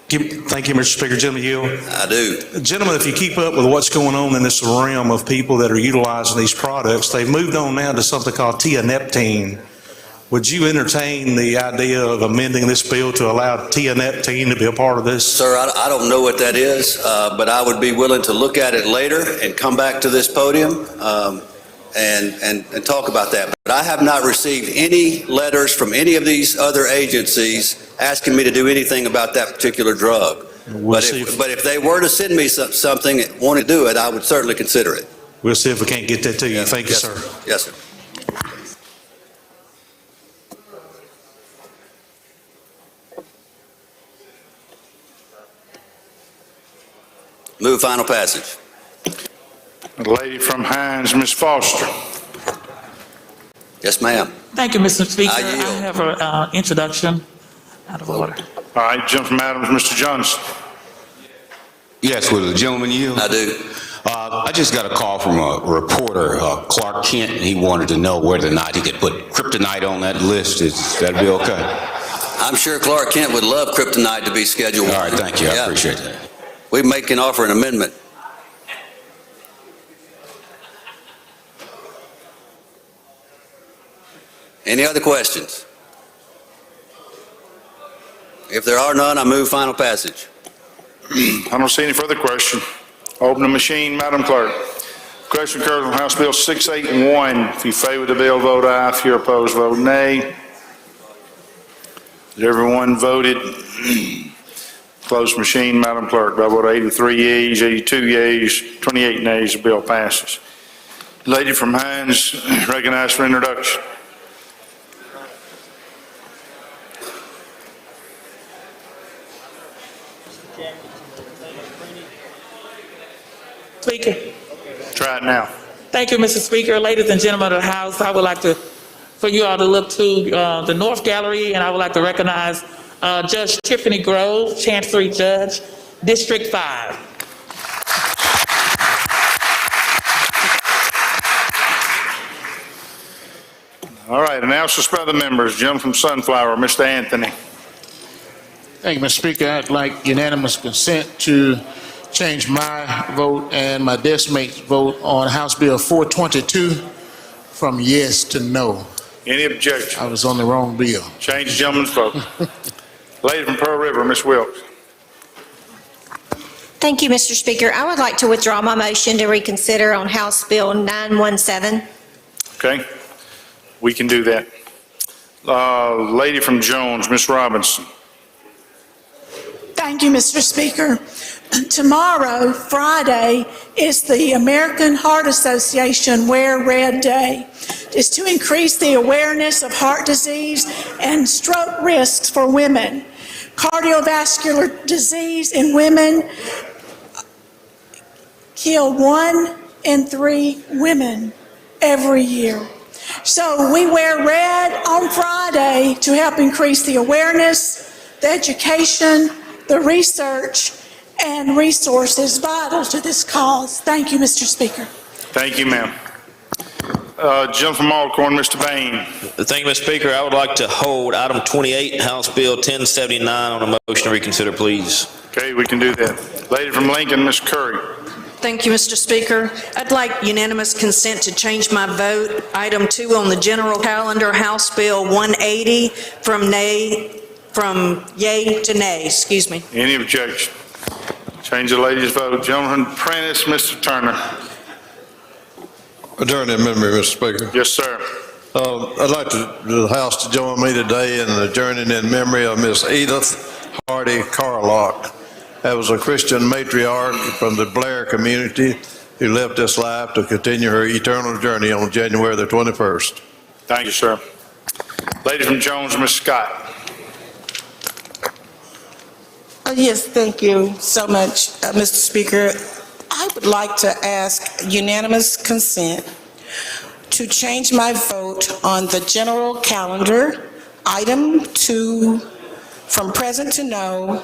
Speaker 15: Thank you, Mr. Speaker. Gentleman yield.
Speaker 7: I do.
Speaker 15: Gentlemen, if you keep up with what's going on in this realm of people that are utilizing these products, they've moved on now to something called tianeptine. Would you entertain the idea of amending this bill to allow tianeptine to be a part of this?
Speaker 7: Sir, I don't know what that is, but I would be willing to look at it later and come back to this podium and talk about that. But I have not received any letters from any of these other agencies asking me to do anything about that particular drug. But if they were to send me something and want to do it, I would certainly consider it.
Speaker 15: We'll see if we can't get that to you. Thank you,
Speaker 7: Yes,
Speaker 15: sir.
Speaker 7: Yes, sir. Move final passage.
Speaker 1: The lady from Hines, Ms. Foster.
Speaker 7: Yes, ma'am.
Speaker 10: Thank you, Mr. Speaker.
Speaker 7: I yield.
Speaker 10: I have an introduction out of order.
Speaker 1: All right, gentleman from Adams, Mr. Johnson.
Speaker 3: Yes, will the gentleman yield?
Speaker 7: I do.
Speaker 3: I just got a call from a reporter, Clark Kent, and he wanted to know whether or not he could put kryptonite on that list. Is that be okay?
Speaker 7: I'm sure Clark Kent would love kryptonite to be scheduled.
Speaker 3: All right, thank you. I
Speaker 7: Yeah.
Speaker 3: appreciate that.
Speaker 7: We can offer an amendment. Any other questions? If there are none, I move final passage.
Speaker 1: I don't see any further question. Open the machine, Madam Clerk. Question occurs on House Bill 681. If you favor the bill, vote aye. If you're opposed, vote nay. Has everyone voted? Close machine, Madam Clerk. By vote 83 yeas, 82 yeas, 28 nays, the bill passes. Lady from Hines, recognized for introduction.
Speaker 10: Speaker.
Speaker 1: Try it now.
Speaker 10: Thank you, Mr. Speaker. Ladies and gentlemen of the House, I would like for you all to look to the North Gallery, and I would like to recognize Judge Tiffany Grove, Chancery Judge, District 5.
Speaker 1: All right, announcements by the members. Gentleman from Sunflower, Mr. Anthony.
Speaker 21: Thank you, Mr. Speaker. I'd like unanimous consent to change my vote and my desk mate's vote on House Bill 422 from yes to no.
Speaker 1: Any objection?
Speaker 21: I was on the wrong bill.
Speaker 1: Change the gentleman's vote. Lady from Pearl River, Ms. Wilkes.
Speaker 23: Thank you, Mr. Speaker. I would like to withdraw my motion to reconsider on House Bill 917.
Speaker 1: Okay, we can do that. Lady from Jones, Ms. Robinson.
Speaker 24: Thank you, Mr. Speaker. Tomorrow, Friday, is the American Heart Association Wear Red Day. It's to increase the awareness of heart disease and stroke risks for women. Cardiovascular disease in women kill 1 in 3 women every year. So we wear red on Friday to help increase the awareness, the education, the research, and resources vital to this cause. Thank you, Mr. Speaker.
Speaker 1: Thank you, ma'am. Gentleman from Alcorn, Mr. Bain.
Speaker 22: Thank you, Mr. Speaker. I would like to hold item 28, House Bill 1079, on a motion to reconsider, please.
Speaker 1: Okay, we can do that. Lady from Lincoln, Ms. Curry.
Speaker 8: Thank you, Mr. Speaker. I'd like unanimous consent to change my vote. Item 2 on the general calendar, House Bill 180, from yay to nay, excuse me.
Speaker 1: Any objection? Change the lady's vote. Gentleman Prentice, Mr. Turner.
Speaker 25: Adjourn memory, Mr. Speaker.
Speaker 1: Yes, sir.
Speaker 25: I'd like the House to join me today in adjourning in memory of Miss Edith Hardy Carlock. That was a Christian matriarch from the Blair community who left this life to continue her eternal journey on January the 21st.
Speaker 1: Thank you, sir. Lady from Jones, Ms. Scott.
Speaker 10: Yes, thank you so much, Mr. Speaker. I would like to ask unanimous consent to change my vote on the general calendar, item 2, from present to no,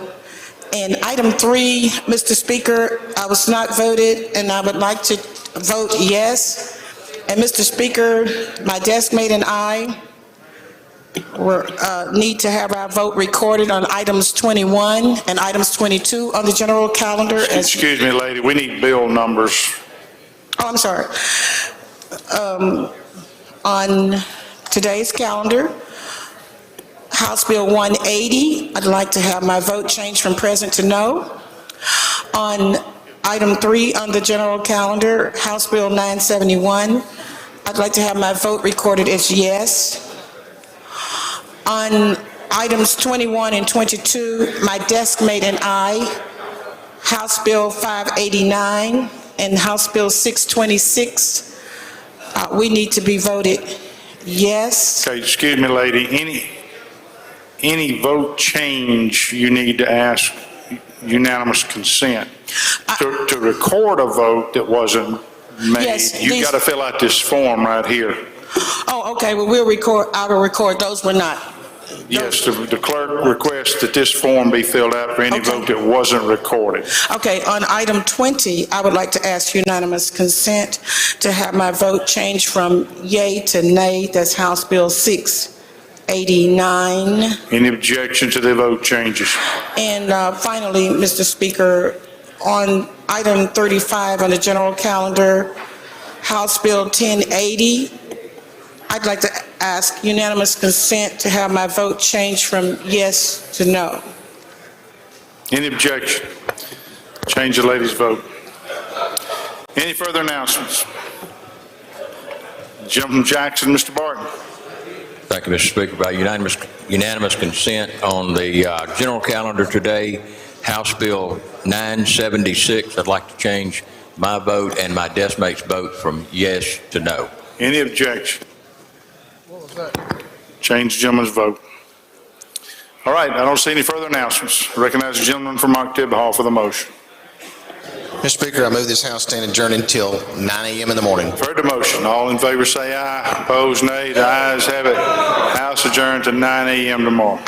Speaker 10: and item 3, Mr. Speaker, I was not voted, and I would like to vote yes. And Mr. Speaker, my desk mate and I need to have our vote recorded on items 21 and items 22 on the general calendar.
Speaker 1: Excuse me, lady, we need bill numbers.
Speaker 10: Oh, I'm sorry. On today's calendar, House Bill 180, I'd like to have my vote changed from present to no. On item 3 on the general calendar, House Bill 971, I'd like to have my vote recorded as yes. On items 21 and 22, my desk mate and I, House Bill 589 and House Bill 626, we need to be voted yes.
Speaker 1: Okay, excuse me, lady, any vote change, you need to ask unanimous consent. To record a vote that wasn't made,
Speaker 10: Yes,
Speaker 1: you got to fill out this form right here.
Speaker 10: Oh, okay, well, I will record, those were not.
Speaker 1: Yes, the clerk requests that this form be filled out for any vote that wasn't recorded.
Speaker 10: Okay, on item 20, I would like to ask unanimous consent to have my vote change from yay to nay. That's House Bill 689.
Speaker 1: Any objection to the vote changes?
Speaker 10: And finally, Mr. Speaker, on item 35 on the general calendar, House Bill 1080, I'd like to ask unanimous consent to have my vote change from yes to no.
Speaker 1: Any objection? Change the lady's vote. Any further announcements? Gentleman Jackson, Mr. Barton.
Speaker 2: Thank you, Mr. Speaker. By unanimous consent on the general calendar today, House Bill 976, I'd like to change my vote and my desk mate's vote from yes to no.
Speaker 1: Any objection? Change the gentleman's vote. All right, I don't see any further announcements. I recognize the gentleman from Octave Hall for the motion.
Speaker 9: Mr. Speaker, I move this House stand adjourned until 9 a.m. in the morning.
Speaker 1: Heard the motion. All in favor say aye. Opposed, nay. The ayes have it. House adjourned to 9 a.m. tomorrow.